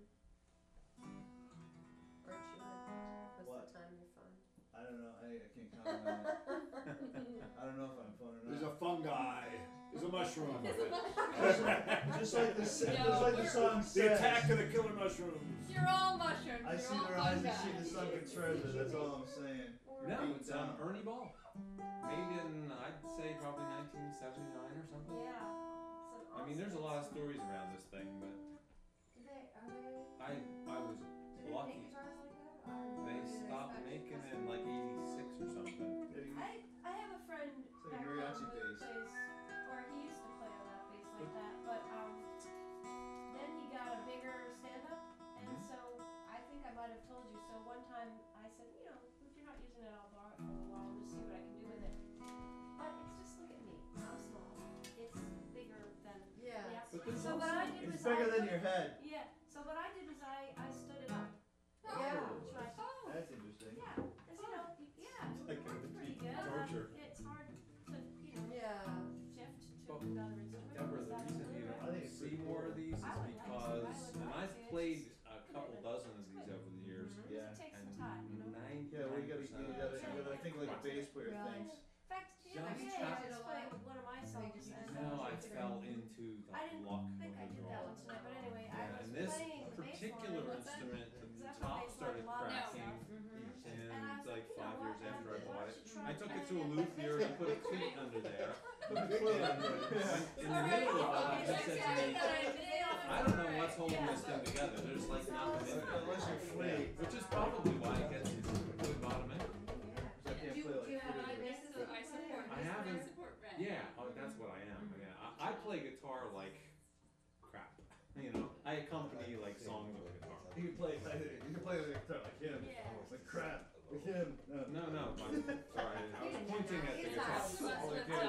S7: Aren't you? Most
S5: What?
S7: of the time you're fun.
S5: I don't know. I can't comment on it. I don't know if I'm fun or not.
S12: There's a fungi. There's a mushroom.
S5: Just like the song
S12: The
S5: says.
S12: attack of the killer mushrooms.
S2: You're all mushrooms.
S5: I see their eyes and see the sunken treasure. That's all I'm saying.
S8: No, it's Ernie Ball. Made in, I'd say, probably 1979 or something.
S14: Yeah.
S8: I mean, there's a lot of stories around this thing, but I was lucky. They stopped making it in like 86 or something.
S14: I have a friend
S5: like a
S14: that
S5: mariachi
S14: plays,
S5: bass.
S14: or he used to play on that bass like that, but then he got a bigger stand-up, and so I think I might have told you. So one time I said, you know, if you're not using it, I'll borrow it for a while and just see what I can do with it. But it's just look at me, I'm small. It's bigger than
S7: Yeah.
S8: But there's
S14: So what I did
S5: It's
S14: was
S5: bigger
S14: I
S5: than
S14: put-
S5: your head.
S14: Yeah. So what I did was I stood it up.
S7: Yeah.
S14: Tried.
S5: That's interesting.
S14: Yeah. 'Cause, you know, yeah.
S12: Like
S14: Pretty good.
S12: torture.
S14: It's hard to, you know,
S7: Yeah.
S14: shift to
S8: Well,
S14: another instrument.
S8: Deborah,
S14: Is
S8: the
S14: that
S8: reason
S14: a
S8: you
S14: little
S8: don't
S5: I think it's
S8: see
S5: pretty
S8: more of
S5: cool.
S8: these is
S14: I would like to.
S8: because,
S14: I would
S8: and
S14: like
S8: I've
S14: to.
S8: played a couple dozen of these over the years,
S14: Because
S5: Yeah.
S14: it takes
S8: and
S14: some time, you know.
S8: 90%
S5: Yeah, we gotta, I think like a bass player
S7: Really?
S5: thinks.
S14: In fact, the other
S8: Just
S14: day I
S8: try-
S14: was playing one of my songs and
S8: no, I fell into the
S14: I didn't
S8: luck
S14: think
S8: of
S14: I
S8: the
S14: did
S8: draw.
S14: that one tonight, but anyway, I
S8: Yeah,
S14: was
S8: and this
S14: playing the bass
S8: particular
S14: line.
S8: instrument, the
S14: That's
S8: top
S14: what bass
S8: started
S14: line loves.
S8: cracking
S14: And I
S8: in
S14: was
S8: like
S14: you know
S8: 5
S14: what,
S8: years after I
S14: why
S8: bought
S14: don't
S8: it.
S14: you try
S8: I took it
S14: playing
S8: to a
S14: like
S8: luthier
S14: this?
S8: and put a tweet under there.
S5: Put the quill under it.
S8: In the middle of it, he said to me, I don't know what's holding this thing together. There's like nothing in there.
S5: Unless you're free.
S8: Which is probably why it gets good bottom end.
S5: I can't play like
S8: I haven't. Yeah, oh, that's what I am. Yeah, I play guitar like crap. You know, I accompany like songs with guitar.
S5: You can play the guitar like him. Like crap. Like him.
S8: No, I'm sorry. I was pointing at the guitar. Like him.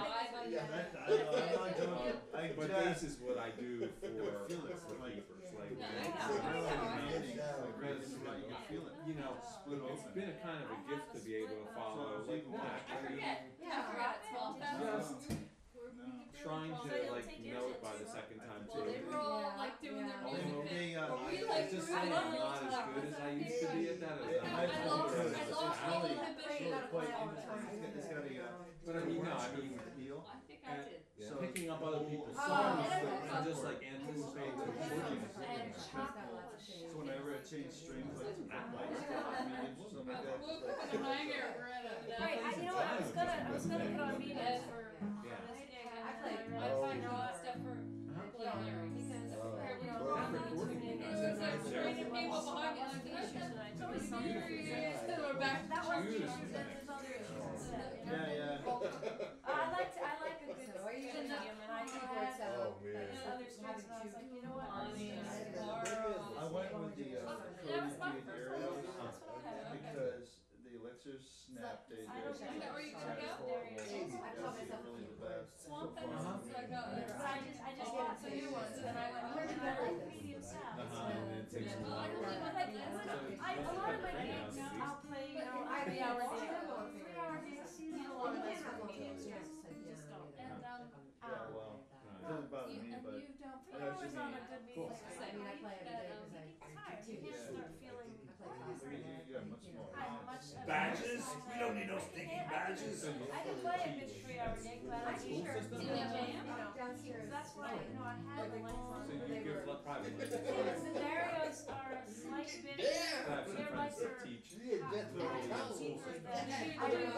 S5: Yeah, I'm not joking.
S8: But this is what I do for keepers. Like, you know, it's been a kind of a gift to be able to follow like that. Just trying to like know it by the second time too.
S2: They were all like doing their music thing. But we like
S8: It's just
S2: I
S8: saying
S2: love
S8: I'm not as good as I used to be at that.
S2: I love all the
S8: But I mean, no, I mean,
S2: I think I did.
S8: so picking up other people's songs and just like anticipating the chords.
S5: So whenever I change strings, like mediums or something like that, it's like,
S14: Right, you know what, I was gonna put on mediums for this gig.
S2: I find a lot of stuff for preliminary because apparently I'm not tuning in. There's like training people behind me like this tonight. It's always something. We're back to
S14: That was
S2: church.
S14: there's other issues.
S5: yeah.
S14: I like a good medium, and I had other strings, and I was like, you know what?
S5: I went with the
S2: That was my
S5: Cody
S2: first
S5: Aerials
S2: one.
S5: because the elixirs snap days.
S14: I don't know.
S2: Are you gonna go?
S5: That's really the best.
S2: Swamp thing. So I got it.
S14: But I just bought some new ones, and I went, where did I like medium sound?
S8: And it takes a
S2: Well,
S8: lot
S2: I
S8: of
S2: don't
S8: work.
S2: know what that is.
S14: A lot of my gigs, I'll play, you know, 3-hour gigs. 3-hour gigs, you know, a lot of those are medium strings. Just don't.
S2: And
S5: Yeah, well, it doesn't bother me, but
S2: you don't.
S14: 3 hours on a good medium.
S2: Cool.
S14: I mean, I play every day because I get tired. You can't start feeling.
S5: you got much more.
S12: Badges? We don't need no stinky badges.
S14: I can play a good 3-hour gig, but I need to,
S2: Do you jam?
S14: so that's why, you know, I had the lights on.
S8: So you give private lessons.
S14: The Darios are a slight bit,
S8: I have some
S14: their
S8: friends
S14: lights
S8: that
S14: are
S8: teach.
S14: cheaper than.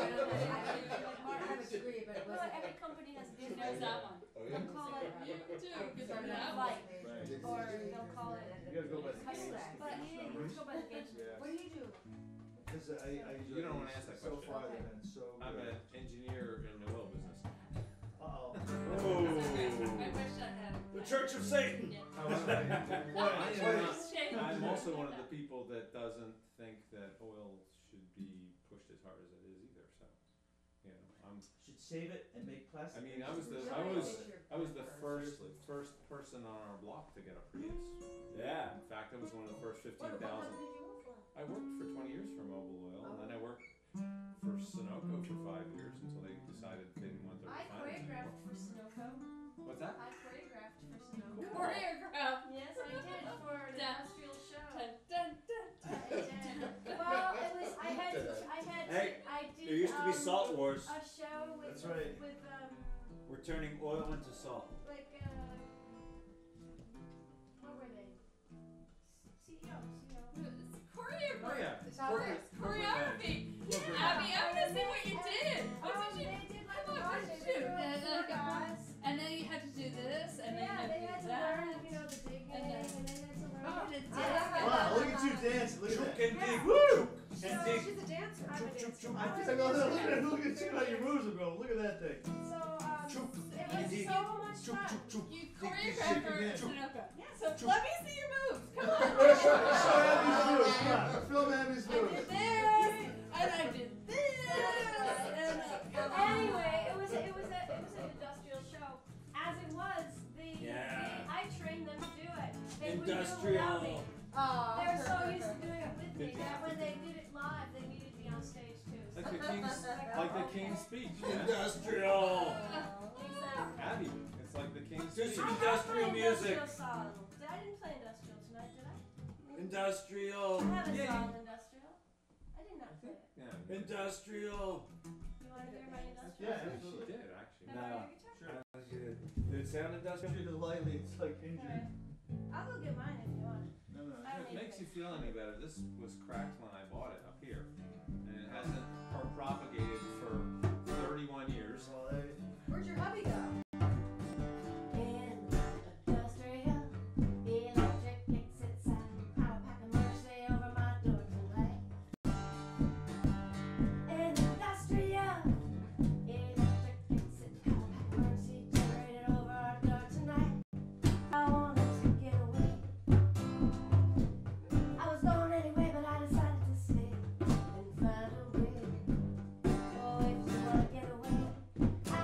S7: I have a degree, but it
S14: Well,
S7: wasn't.
S14: every company has a
S2: Who
S14: different.
S2: knows that one?
S14: They'll call it
S2: You do, because I'm
S14: light,
S2: not.
S14: or they'll call it.
S5: You gotta go by the
S14: But
S5: gauge.
S14: you need to go by the gauge.
S5: Yeah.
S14: What do you do?
S5: Because I
S8: You don't wanna ask that
S5: so
S8: question.
S5: far they've been so
S8: I'm
S5: good.
S8: an engineer in the oil business.
S5: Uh-oh.
S2: I wish I had.
S12: The Church of Satan.
S8: I'm also one of the people that doesn't think that oil should be pushed as hard as it is either. So, you know,
S11: Should save it and make plastic.
S8: I mean, I was the first person on our block to get a Prius.
S12: Yeah.
S8: In fact, I was one of the first 15,000. I worked for 20 years for Mobil Oil, and then I worked for Sunoco for 5 years until they decided they didn't want their
S14: I
S8: refinery.
S14: choreographed for Sunoco.
S8: What's that?
S14: I choreographed for Sunoco.
S2: Choreographed.
S14: Yes, I did for an industrial show.
S2: Dun, dun, dun, dun.
S14: I did. Well, it was.
S10: Hey,
S14: I did.
S10: there used to be Salt Wars.
S14: A show with.
S5: That's right.
S14: With
S10: We're turning oil into salt.
S14: like what were they? CEO.
S2: Choreography.
S8: Oh yeah.
S14: It's
S2: Choreography. Abby, I'm gonna see what you did. What did you?
S14: They did like
S2: Come on,
S14: a
S2: what
S14: bunch
S2: did
S14: of
S2: you do?
S14: guys.
S2: And then you had to do this, and then
S14: Yeah,
S2: you
S14: they
S2: had
S14: had
S2: to
S14: to
S2: do that.
S14: learn, you know, the digging, and then they had to learn how to dance.
S5: Wow, look at you dancing. Look at that.
S10: And dig.
S5: Woo!
S14: So
S10: And dig.
S14: she's a dancer. I'm a dancer.
S5: I think I know. Look at you how your moves are going. Look at that thing.
S14: So it was
S10: dig.
S14: so much fun.
S2: You choreographed for
S5: again.
S2: Sunoco.
S14: Yes.
S2: So let me see your moves. Come on.
S5: Show Abby's moves. Come on. Film Abby's
S2: I
S5: moves.
S2: did this, and I did this, and
S14: Anyway, it was an industrial show. As it was, I trained them to do it. They wouldn't do it without me. They're so used to doing it with me that when they did it live, they needed to be on stage too.
S8: Like the King's Speech. Yeah.
S10: Industrial.
S8: Abby, it's like the King's
S10: Do
S8: Speech.
S10: some industrial music.
S14: Song. I didn't play industrial tonight, did I?
S10: Industrial.
S14: I haven't
S8: Yeah,
S14: sung industrial. I did not play it.
S8: Yeah.
S10: Industrial.
S14: You want to hear my industrial?
S5: Yeah,
S8: She
S5: absolutely.
S8: did actually.
S14: Can I
S10: No.
S14: play the guitar?
S10: Did it sound industrial?
S5: Treat it lightly. It's like injury.
S14: I'll go get mine if you want.
S5: No, no.
S14: I
S8: If
S14: don't
S8: it
S14: need
S8: makes you
S14: it.
S8: feel any better, this was cracked when I bought it up here, and it hasn't propagated for 31 years.
S5: Well, there you-
S2: where'd your hubby go?
S13: Industrial, electric kicks its sound. I'll pack a mercy over my door tonight. Industrial, electric kicks its sound. I'll pack a mercy generated over our door tonight. I wanted to get away. I was going anyway, but I decided to stay and find a way. Oh, if you wanna get away, I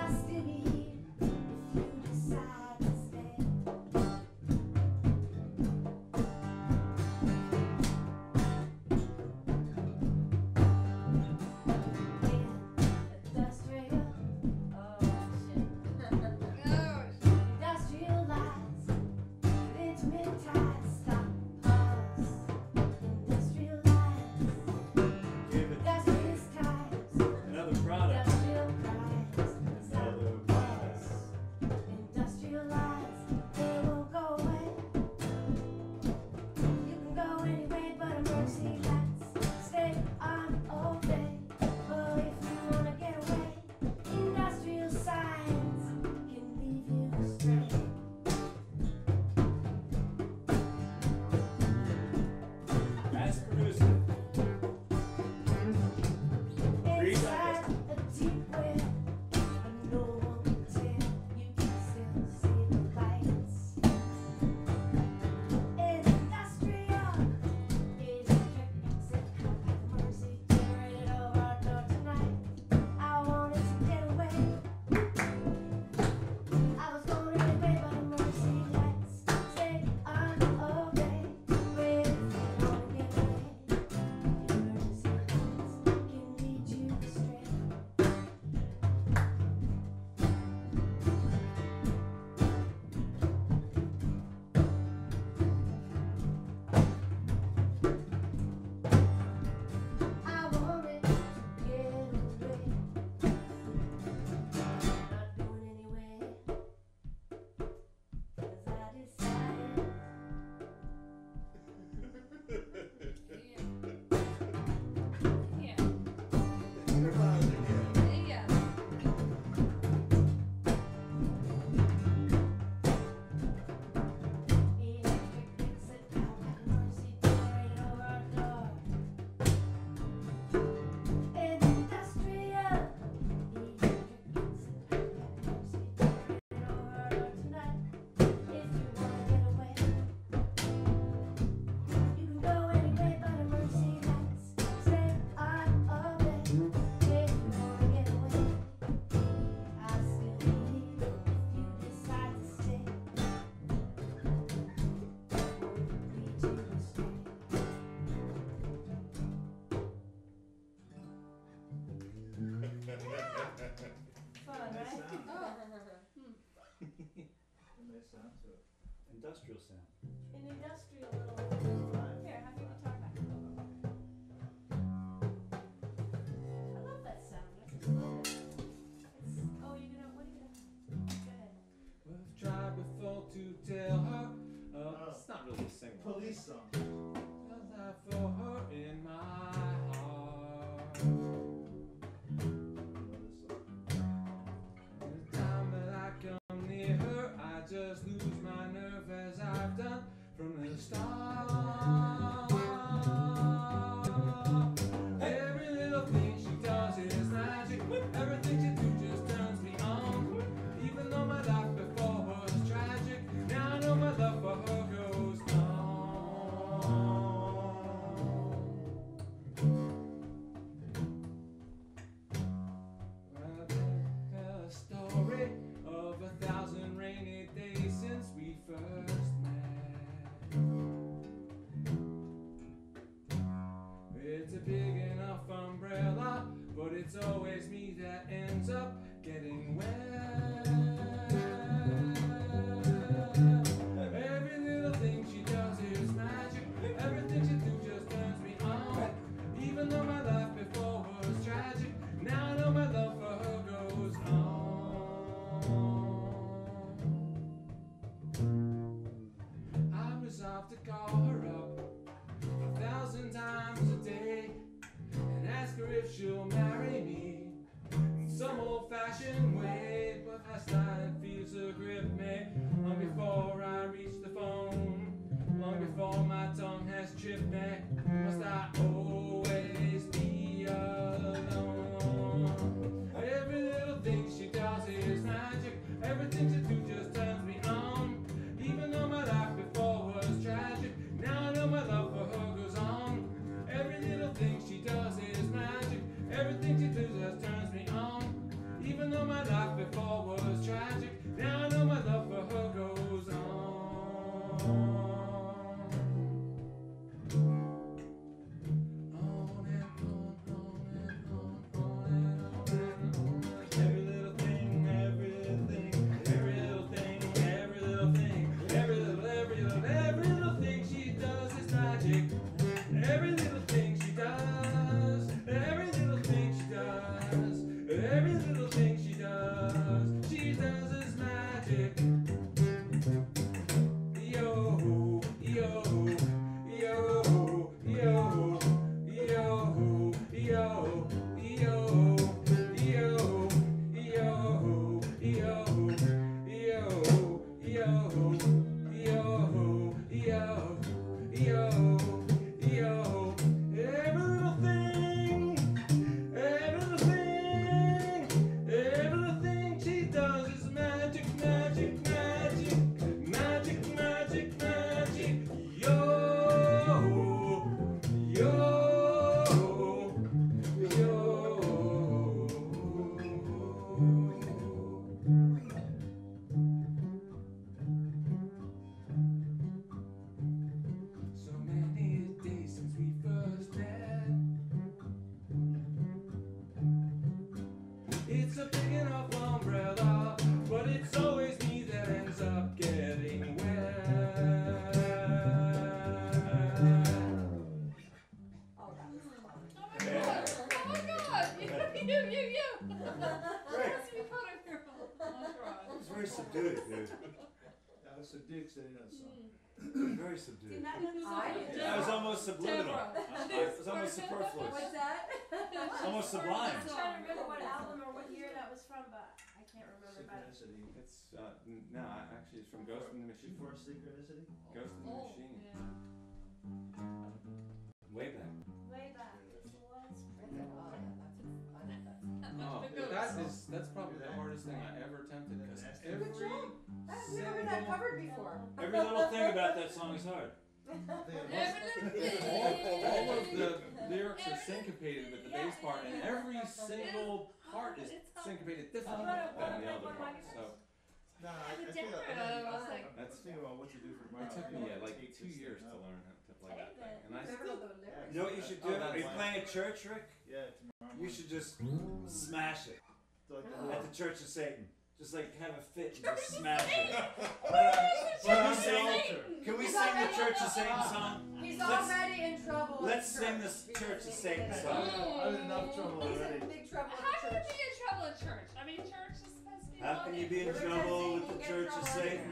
S5: industrial sound.
S14: An industrial little. Here, have your guitar back. I love that sound. It's, oh, you're gonna, what are you gonna, go ahead.
S8: We've tried before to tell her. It's not really a single.
S5: Police song.
S8: There's life for her in my heart. The time that I come near her, I just lose my nerve as I've done from the start. Every little thing she does is magic. Everything she do just turns me on. Even though my life before was tragic, now I know my love for her goes on. Well, I tell a story of 1,000 rainy days since we first met. It's a big enough umbrella, but it's always me that ends up getting wet. Every little thing she does is magic. Everything she do just turns me on. Even though my life before was tragic, now I know my love for her goes on. I'm resolved to call her up 1,000 times a day and ask her if she'll marry me in some old-fashioned way. But last night feels to grip me long before I reach the phone, long before my tongue has tripped me. Must I always be alone? Every little thing she does is magic. Everything she do just turns me on. Even though my life before was tragic, now I know my love for her goes on. Every little thing she does is magic. Everything she do just turns me on. Even though my life before was tragic, now I know my love for her goes on. On and on, on and on, on and on and on. Every little thing, every little thing, every little thing, every little thing, every little thing she does is magic. Every little thing she does, every little thing she does, every little thing she does is magic. Yo, yo, yo, yo, yo, yo, yo, yo, yo, yo, every little thing, every little thing, every little thing she does is magic, magic, magic, magic, magic, magic. Yo, yo, yo. So many days since we first met. It's a big enough umbrella, but it's always me that ends up getting wet.
S2: Oh my god! You.
S5: Right.
S2: Must be part of your
S5: It's very subdued, dude. That was subdued, saying that song. Very subdued. That was almost subliminal. It was almost superfluous.
S14: What's that?
S5: Almost sublime.
S14: I'm trying to remember what album or what year that was from, but I can't remember. But
S5: Synchronicity.
S8: It's no, actually it's from Ghost in the Machine.
S5: Before Synchronicity?
S8: Ghost in the Machine.
S10: Way back.
S14: way back. It was.
S8: Oh, that's probably the hardest thing I ever attempted because every
S3: I've never heard that covered before.
S10: Every little thing about that song is hard.
S8: all of the lyrics are syncopated with the bass part, and every single part is syncopated differently than the other part. So
S5: No, I think that's thinking about what to do for tomorrow.
S8: it took me like 2 years to learn how to play that thing, and I still.
S10: You know what you should do? Are you playing at church, Rick?
S5: Yeah, tomorrow.
S10: You should just smash it
S5: Like
S10: at the Church of Satan. just like have a fit and just smash it. Can we
S7: He's
S10: sing the
S7: already
S10: Church
S7: in
S10: of Satan
S7: trouble.
S10: song?
S7: He's
S10: Let's-
S7: already in trouble.
S10: Let's
S7: at
S10: sing
S7: church.
S10: this Church of Satan song.
S5: I'm in enough trouble
S2: He's
S5: already.
S2: in big trouble
S7: How
S2: at
S7: can
S2: church.
S7: you
S2: be in trouble at church? I mean, church is supposed to be
S10: How can you be in
S7: Every time
S10: trouble
S7: singing,
S10: with the
S7: you get
S10: Church of
S7: trouble.
S10: Satan?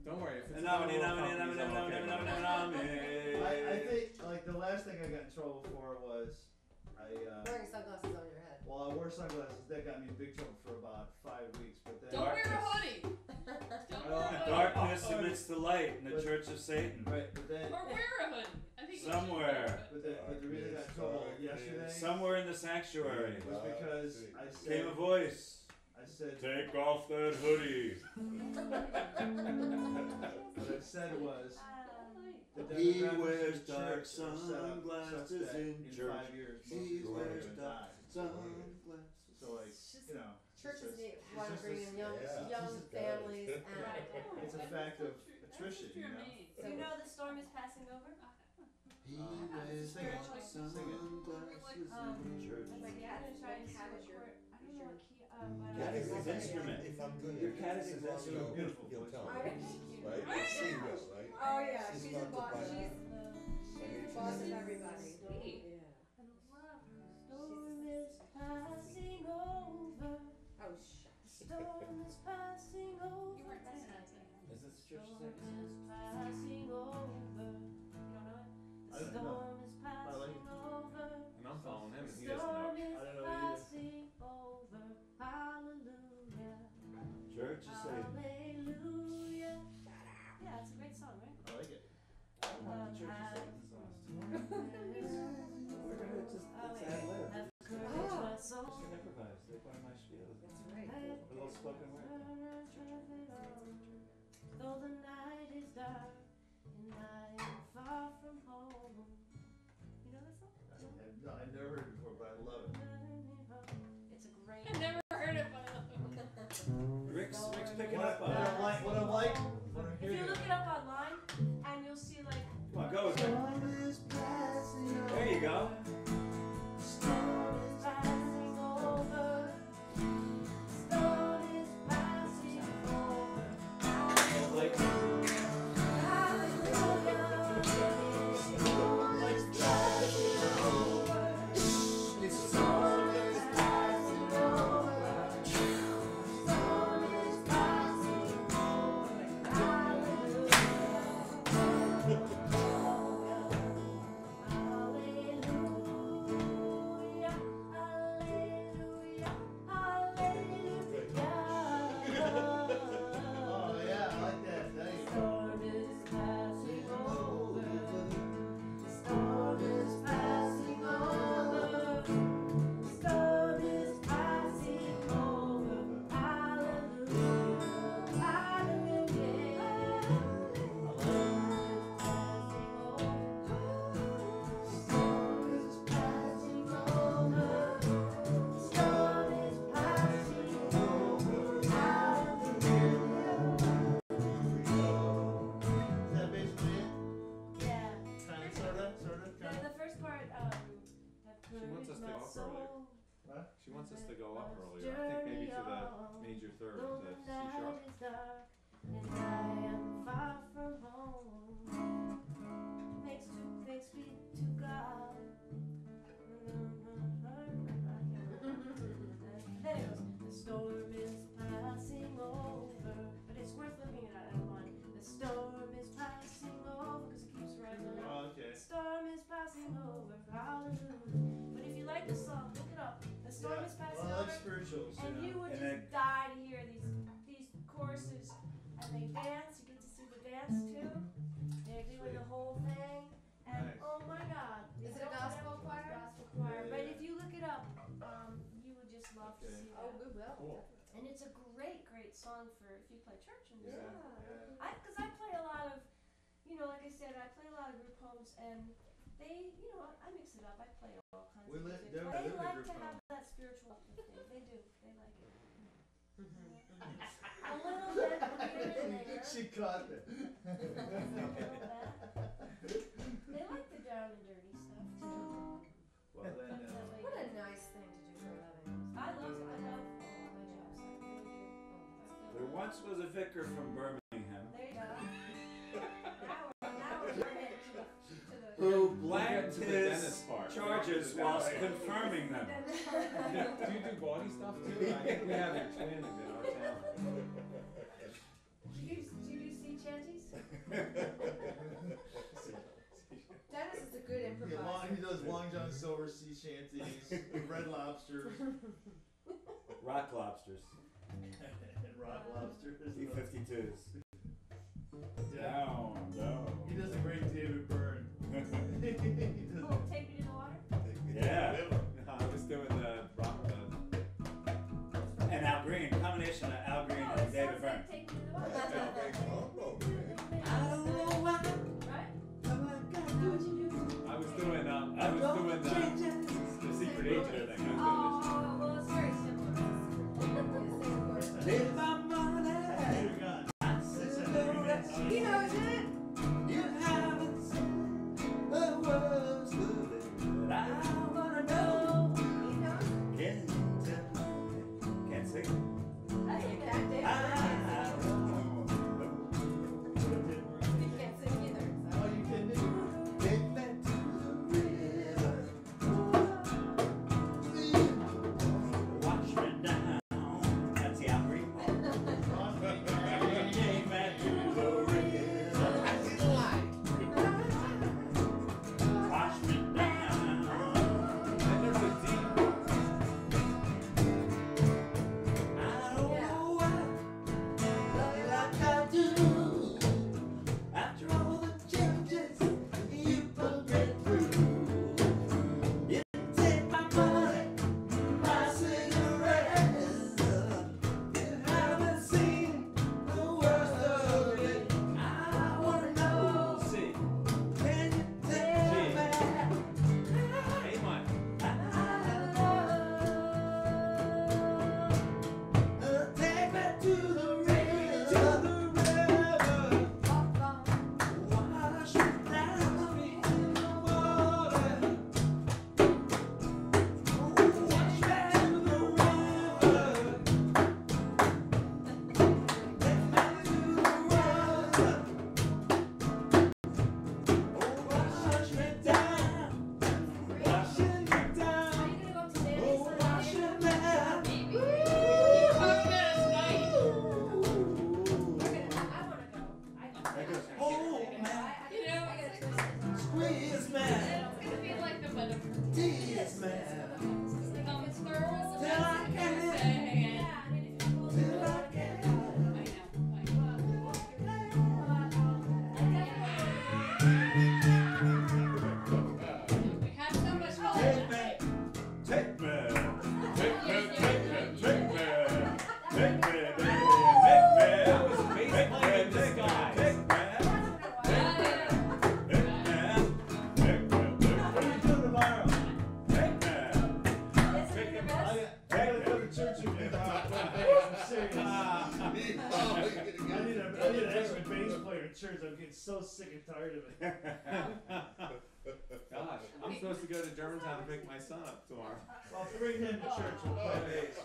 S8: Don't worry, if it's
S10: I
S5: think like the last thing I got in trouble for was
S7: Wearing sunglasses on your head.
S5: well, I wore sunglasses. That got me in big trouble for about 5 weeks. But then
S2: Don't wear a hoodie. Don't wear a hoodie.
S10: Darkness amidst the light in the Church of Satan.
S5: Right, but then
S2: Or wear a hoodie. I think you
S10: Somewhere.
S5: but the reason I got in trouble yesterday
S10: Somewhere in the sanctuary
S5: was because I
S10: came
S5: said
S10: a voice.
S5: I said
S10: Take off that hoodie.
S5: what I said was the
S10: He
S5: demographics
S10: wears
S5: of the
S10: dark
S5: church are set up such
S10: sunglasses
S5: that
S10: in
S5: in
S10: church.
S5: 5 years most
S10: He
S5: people are
S10: wears
S5: gonna
S10: dark
S5: die.
S10: sunglasses.
S5: So like you know,
S7: Churches
S5: it's
S7: need
S5: just-
S7: want to
S5: it's
S7: bring
S5: just
S7: in
S5: a-
S7: young
S5: yeah.
S7: young
S5: It's just-
S7: families and
S5: It's a fact of attrition, you know.
S14: You know the storm is passing over?
S10: He
S5: Sing
S10: wears
S5: it.
S10: dark
S5: Sing it.
S10: sunglasses in church.
S14: My cat is trying to
S2: cat is your-
S14: record. I don't know what key, but
S10: Cat is his instrument.
S1: If I'm good
S10: Your
S1: at
S10: cat is
S1: music,
S10: his instrument.
S5: Beautiful.
S1: You'll tell me,
S7: I-
S1: right? She will, right?
S7: oh yeah,
S1: She's
S7: she's
S1: not
S7: a
S1: the
S7: boss.
S1: bite.
S7: She's the boss of everybody.
S2: Sweet.
S7: Yeah.
S13: Storm is passing over.
S7: Oh shucks.
S13: Storm is passing over.
S2: You weren't listening to me.
S10: Is this the Church of
S13: Storm
S10: Satan?
S13: is passing over.
S14: you don't know it?
S5: I don't know.
S13: Storm is passing over.
S8: And I'm following him, and he
S13: Storm
S8: doesn't know.
S13: is
S5: I don't know either.
S13: passing over. Hallelujah.
S10: Church of Satan.
S13: Hallelujah.
S14: Yeah, it's a great song, right?
S5: I like it.
S13: Love
S10: Church of
S13: has
S10: Satan's We're gonna just let's add lib.
S13: have encouraged my soul.
S10: Just gonna improvise. They're part of my spiel.
S7: That's right.
S10: A little spoken word.
S13: Though the night is dark and I am far from home.
S14: You know this song?
S5: No, I've never heard it before, but I love it.
S14: It's a great.
S2: I've never heard it, but I love it.
S10: Rick's picking
S5: What
S10: up on it.
S5: what I'm like, what I'm
S14: If you
S5: hearing.
S14: look it up online, and you'll see like.
S10: Come on, go with it. There you go.
S13: Storm is passing over. Storm is passing over.
S10: Like,
S5: Oh yeah, I like that. Nice.
S13: Storm is passing over. Storm is passing over. Storm is passing over. Hallelujah. Hallelujah. Storm is passing over. Storm is passing over. Hallelujah.
S5: Is that basically it?
S14: Yeah.
S5: Kinda, sorta,
S14: The first part, have
S8: She wants us to go up earlier.
S5: What?
S8: She wants us to go up earlier. I think maybe to the major third,
S13: Though
S8: to
S13: the
S8: C sharp.
S13: night is dark and I am far from home, thanks be to God.
S14: Then it goes,
S13: The storm is passing over, but it's worth looking at that line. The storm is passing over, because it keeps rising.
S5: Oh, okay.
S13: The storm is passing over, hallelujah. But if you like the song, look it up. The storm is passing
S5: Well, I like
S13: over.
S5: spirituals,
S13: And
S5: you
S13: you
S5: know.
S13: would
S10: And
S13: just die to hear these choruses, and they dance. You get to see the dance too. They're doing the whole thing, and
S5: Nice.
S13: oh my God!
S7: Is it a gospel choir?
S13: Gospel choir.
S5: Yeah,
S13: But
S5: yeah.
S13: if you look it up, you would just love to
S5: Okay.
S13: see
S7: Oh,
S13: that.
S7: we will.
S5: Cool.
S14: and it's a great song for if you play church and
S5: Yeah.
S14: stuff.
S5: Yeah.
S14: Because I play a lot of, like I said, I play a lot of group homes, and they, I mix it up. I play all kinds
S5: We
S14: of
S5: live-
S14: music.
S5: they're-
S14: They
S5: they're the
S14: like
S5: group
S14: to have
S5: home.
S14: that spiritual uplifting. They do. They like it. A little bit here and there.
S5: She caught that.
S14: A little bit. They like the down and dirty stuff too.
S5: Well then,
S7: What a nice thing to do for a living.
S14: I love all my jobs. I really
S10: once was a vicar from Birmingham
S14: There you go. Now we're getting to the
S10: who blanked
S8: To the dentist
S10: his
S8: part.
S10: charges whilst confirming them.
S8: Do you do body stuff too? I think we have your twin in our town.
S14: Do you do sea shanties? Dennis is a good improviser.
S5: He does Long John Silver sea shanties, Red Lobsters,
S10: Rock lobsters.
S5: and Rock Lobsters.
S10: B-52s.
S5: Yeah.
S10: Down.
S5: He does a great David Byrne. He does
S14: Oh, take me to the water?
S10: Yeah.
S8: I was doing the rock.
S10: And Al Green, combination of Al Green
S14: Oh,
S10: and
S14: it
S10: David
S14: sounds
S10: Byrne.
S14: like Take Me to the Water.
S10: I don't know why.
S14: Right? Do what you do.
S8: I was doing the secret agent thing.
S14: Oh, well, it's very similar.
S10: Take my money.
S14: He knows it.
S10: You haven't seen the words of it, but I wanna know.
S14: He knows it.
S10: Can't sing.
S14: I think that David
S10: I don't know.
S14: he can't sing either. So.
S5: Oh, you kidding me?
S10: Take me to the river. Watch me down. That's the Al Green part. Take me to the river. Wash me down.
S8: And there's a deep.
S10: I don't know why. Like I do. After all the changes you put me through, you take my money, my cigarettes. You haven't seen the worst of it. I wanna know.
S8: C.
S10: Can you tell me?
S8: A minor.
S10: Take me to the river, wash me down in the water. Wash me to the river, take me to the water. Wash me down, washing me down,
S14: Are you gonna go to Danny's?
S10: oh wash me down.
S2: Maybe.
S14: I wanna go.
S10: Oh man,
S2: You know,
S14: I gotta twist it.
S10: squeeze man,
S2: it's gonna be like the butter.
S10: tease man.
S2: It's girls.
S10: Till I can,
S14: Yeah, I need to go.
S10: till I can.
S2: We have so much fun.
S10: Take me, take me, take me, take me, take me, take me, baby, take me.
S8: That was a bass line in disguise.
S10: Take me, take me, take me. What are you doing tomorrow? Take me, take me.
S5: I gotta go to church with me. I'm serious. I need an extra bass player in church. I'm getting so sick and tired of it.
S8: Gosh, I'm supposed to go to Germantown to pick my son up tomorrow.
S5: I'll bring him to church. We'll play bass.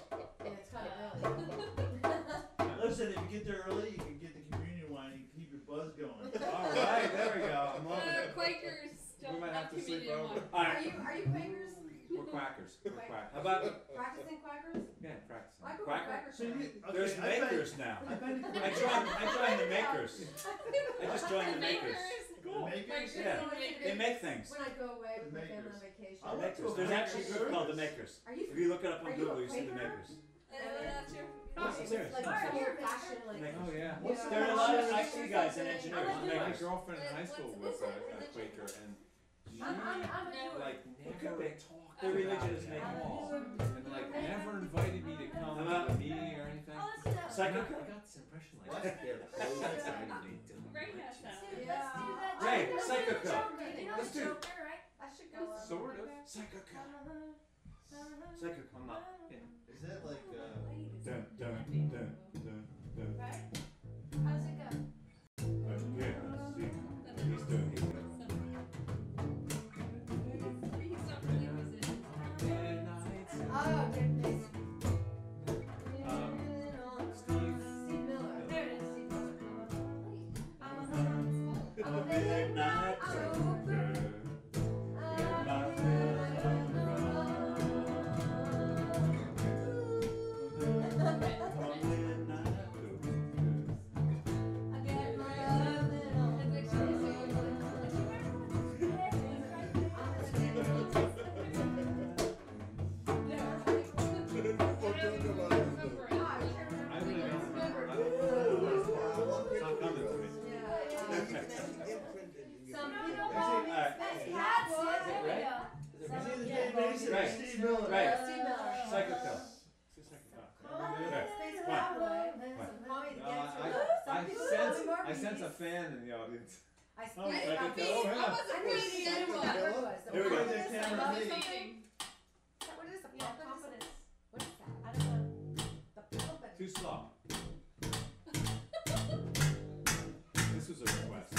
S14: Yeah, it's kind of early.
S5: Listen, if you get there early, you can get the communion wine. You can keep your buzz going.
S8: All right, there we go. I'm loving it.
S2: Quakers
S8: We
S2: don't
S8: might have to sleep
S2: communion
S8: over.
S2: wine.
S10: All right.
S14: Are you Quakers?
S8: We're quackers. We're quackers.
S10: How about
S14: Practicing Quakers?
S8: Yeah, practicing.
S14: I grew up
S10: Quaker?
S14: Quaker.
S5: So you, okay,
S10: there's
S5: I bet-
S10: makers now.
S5: I bet it-
S10: I joined the makers. I just joined the makers.
S5: Cool. Makers?
S10: Yeah, they make things.
S14: When I go away with my
S5: The
S14: family on
S5: makers.
S14: vacation.
S5: I went to a
S10: There's actually a group
S5: service.
S10: called the Makers.
S14: Are you?
S10: If you look it up
S14: Are
S10: on
S14: you a
S10: Google, you see the
S14: Quaker?
S10: Makers.
S2: That's your.
S10: I'm serious.
S14: Like your fashion, like.
S8: Oh yeah.
S5: What's the
S10: There are a lot of IT guys and engineers.
S8: My
S10: Makers.
S8: girlfriend in high school was a Quaker, and she
S14: I'm a Jew.
S8: like never talked
S10: They're
S8: about
S10: religious
S8: it at
S10: makers.
S8: all, and like never invited me to come to a meeting or anything.
S14: Oh, let's do that.
S10: Psycho.
S8: I got this impression like they're excitedly
S2: Ray has that.
S14: Let's do that.
S10: Ray,
S14: You know the
S10: Psycho
S14: joke,
S10: Club.
S14: you know
S10: Let's
S14: the
S10: do it.
S14: joke there, right? I should go.
S8: Sort of.
S10: Psycho Cut. Psycho Cut.
S8: I'm not. Yeah.
S5: Is that like,
S10: Dun, dun, dun, dun, dun.
S14: Right? How's it go?
S10: Okay, let's see. He's doing it.
S14: Oh, Dick Mason.
S8: Steve.
S14: Steve Miller.
S5: Steve Miller.
S10: Right.
S3: Steve Miller.
S10: Psycho Killer.
S8: I sense a fan in the audience.
S3: I
S12: Oh, Psycho Killer. Oh, yeah.
S10: Here we go.
S14: What is this? A puppet? What is that? I don't know. The puppet.
S8: Too slow. This was a request.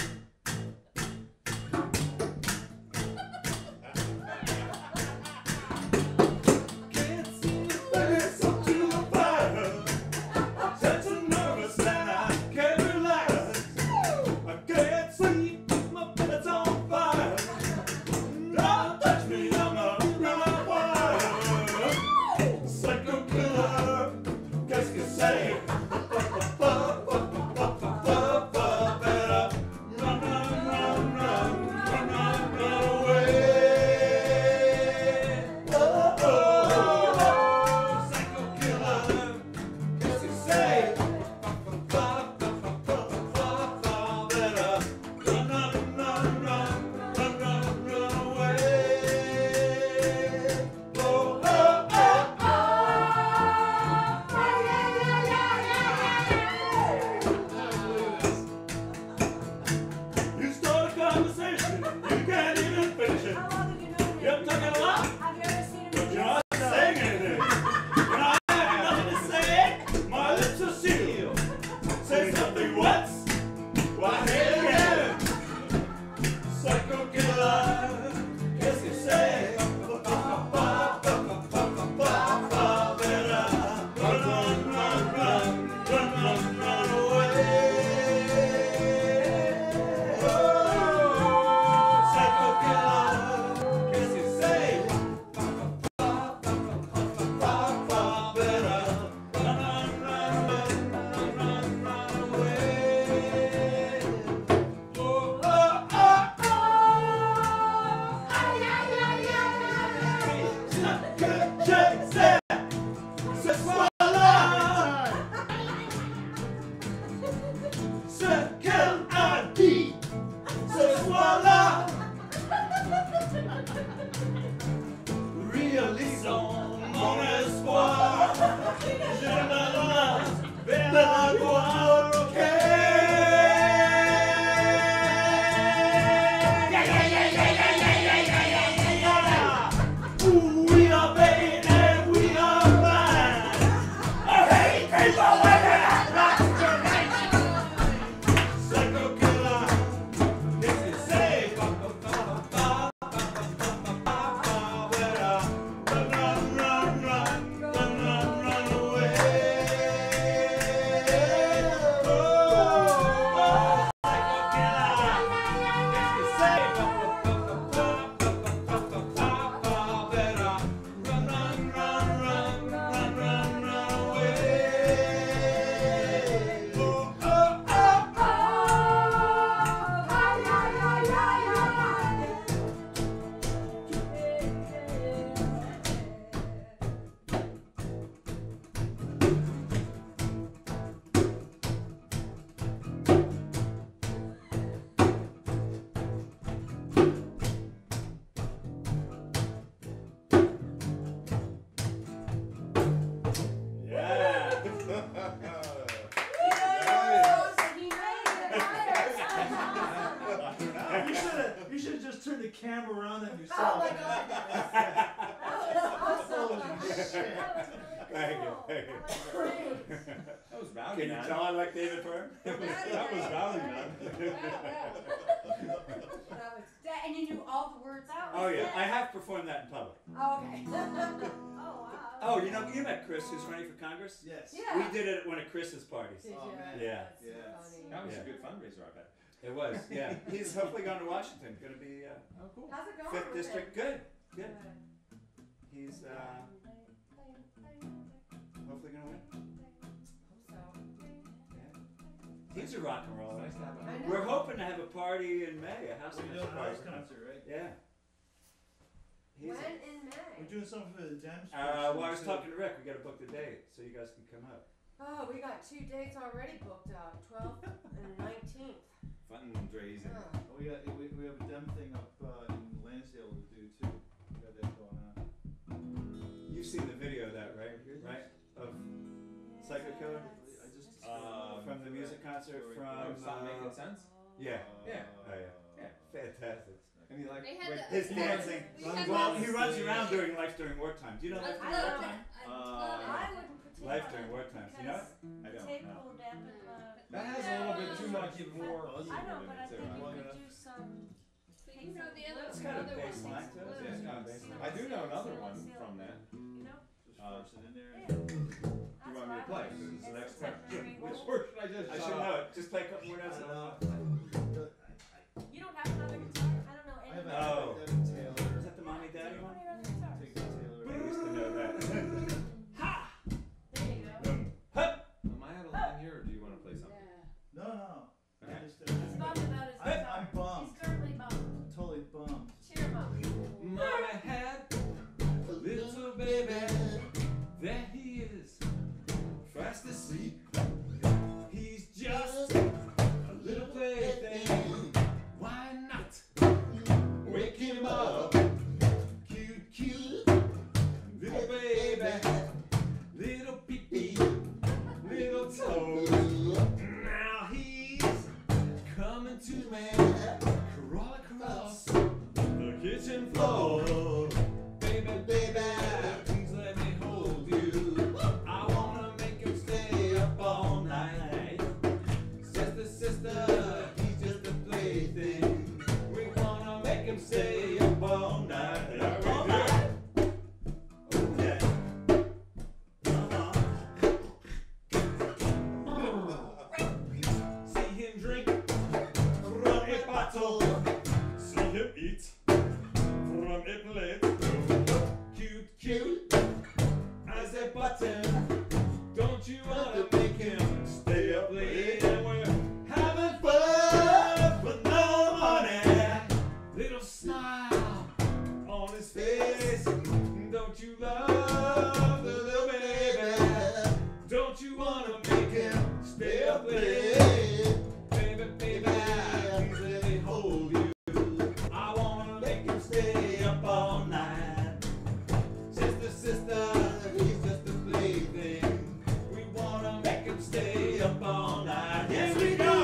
S5: You should have just turned the camera around on yourself.
S3: Oh my God.
S10: Thank you. Thank you.
S8: That was Rowdy,
S10: Can you
S8: man.
S10: tell I like David Byrne?
S8: That was Rowdy, man.
S3: And you knew all the words.
S10: Oh yeah, I have performed that in public.
S3: Oh, okay.
S14: Oh, wow.
S10: Oh, you know, you met Chris, who's running for Congress?
S5: Yes.
S3: Yeah.
S10: We did it at one of Chris's parties.
S3: Did
S5: Oh,
S3: you?
S5: man.
S10: Yeah.
S8: That was
S10: Yeah.
S8: a good fundraiser, I bet.
S10: It was, yeah. He's hopefully going to Washington. Going to be
S8: Oh, cool.
S3: How's it going?
S10: 5th
S3: with
S10: District.
S3: it?
S10: Good, good. He's hopefully going to win. He's a rock and roller.
S8: Nice to have him.
S10: We're hoping to have a party in May, a house
S5: We're doing a house concert, right?
S10: Yeah. He's
S14: When in May?
S5: We're doing something for the Dems.
S10: well, I was talking to Rick. We got to book the date so you guys can come up.
S14: Oh, we got 2 dates already booked out, 12th and 19th.
S8: Fundraising.
S5: Oh, we have a Dem thing up in Lansdale to do too. We got that going on.
S10: you've seen the video of that, right? Right? Of Psycho Killer? From the music concert from...
S8: Stop Making Sense?
S10: Yeah.
S8: Yeah.
S10: Oh, yeah. Yeah. Fantastic.
S8: And he like...
S2: They had the-
S10: His dancing. Well, he runs around during Life During Wartime. Do you know Life During Wartime?
S14: I wouldn't pretend
S10: Life
S14: on
S10: During
S14: it
S10: Wartime. Do you know it? I
S14: because
S10: don't
S14: the tape
S10: know.
S14: will dampen
S8: That has a little bit too much more.
S14: I know, but I think you could do some.
S2: You know the other,
S10: It's kind of
S2: other
S10: bass line
S2: one.
S10: to it.
S8: Yeah, it's kind of basic. I do know another one from that.
S14: You know?
S8: You want me to play? This is the next part. Which version I just
S10: I should know it. Just play a couple more notes.
S14: You don't have another guitar? I don't know any.
S10: Oh. Is that the mommy daddy one? I used to know that. Ha!
S14: There you go.
S8: Am I out of line here, or do you want to play something?
S5: No.
S8: Okay.
S14: He's bummed about his guitar.
S5: I'm bummed.
S14: He's currently bummed.
S5: Totally bummed.
S14: Cheer him up.
S8: Mama had a little baby. There he is, fast asleep. He's just a little plaything. Why not wake him up? Cute, cute, little baby, little pee-pee, little toes. Now he's coming to me, crawl across the kitchen floor. Baby, baby, please let me hold you. I wanna make him stay up all night. Sister, sister, he's just a plaything. We wanna make him stay up all night. All night.
S10: Okay.
S8: See him drink from a bottle. See him eat from a plate. Cute, cute as a button. Don't you wanna make him stay up late? And we're having fun for no money. Little smile on his face. Don't you love the little baby? Don't you wanna make him stay up late? Baby, baby, please let me hold you. I wanna make him stay up all night. Sister, sister, he's just a plaything. We wanna make him stay up all night. Here we go!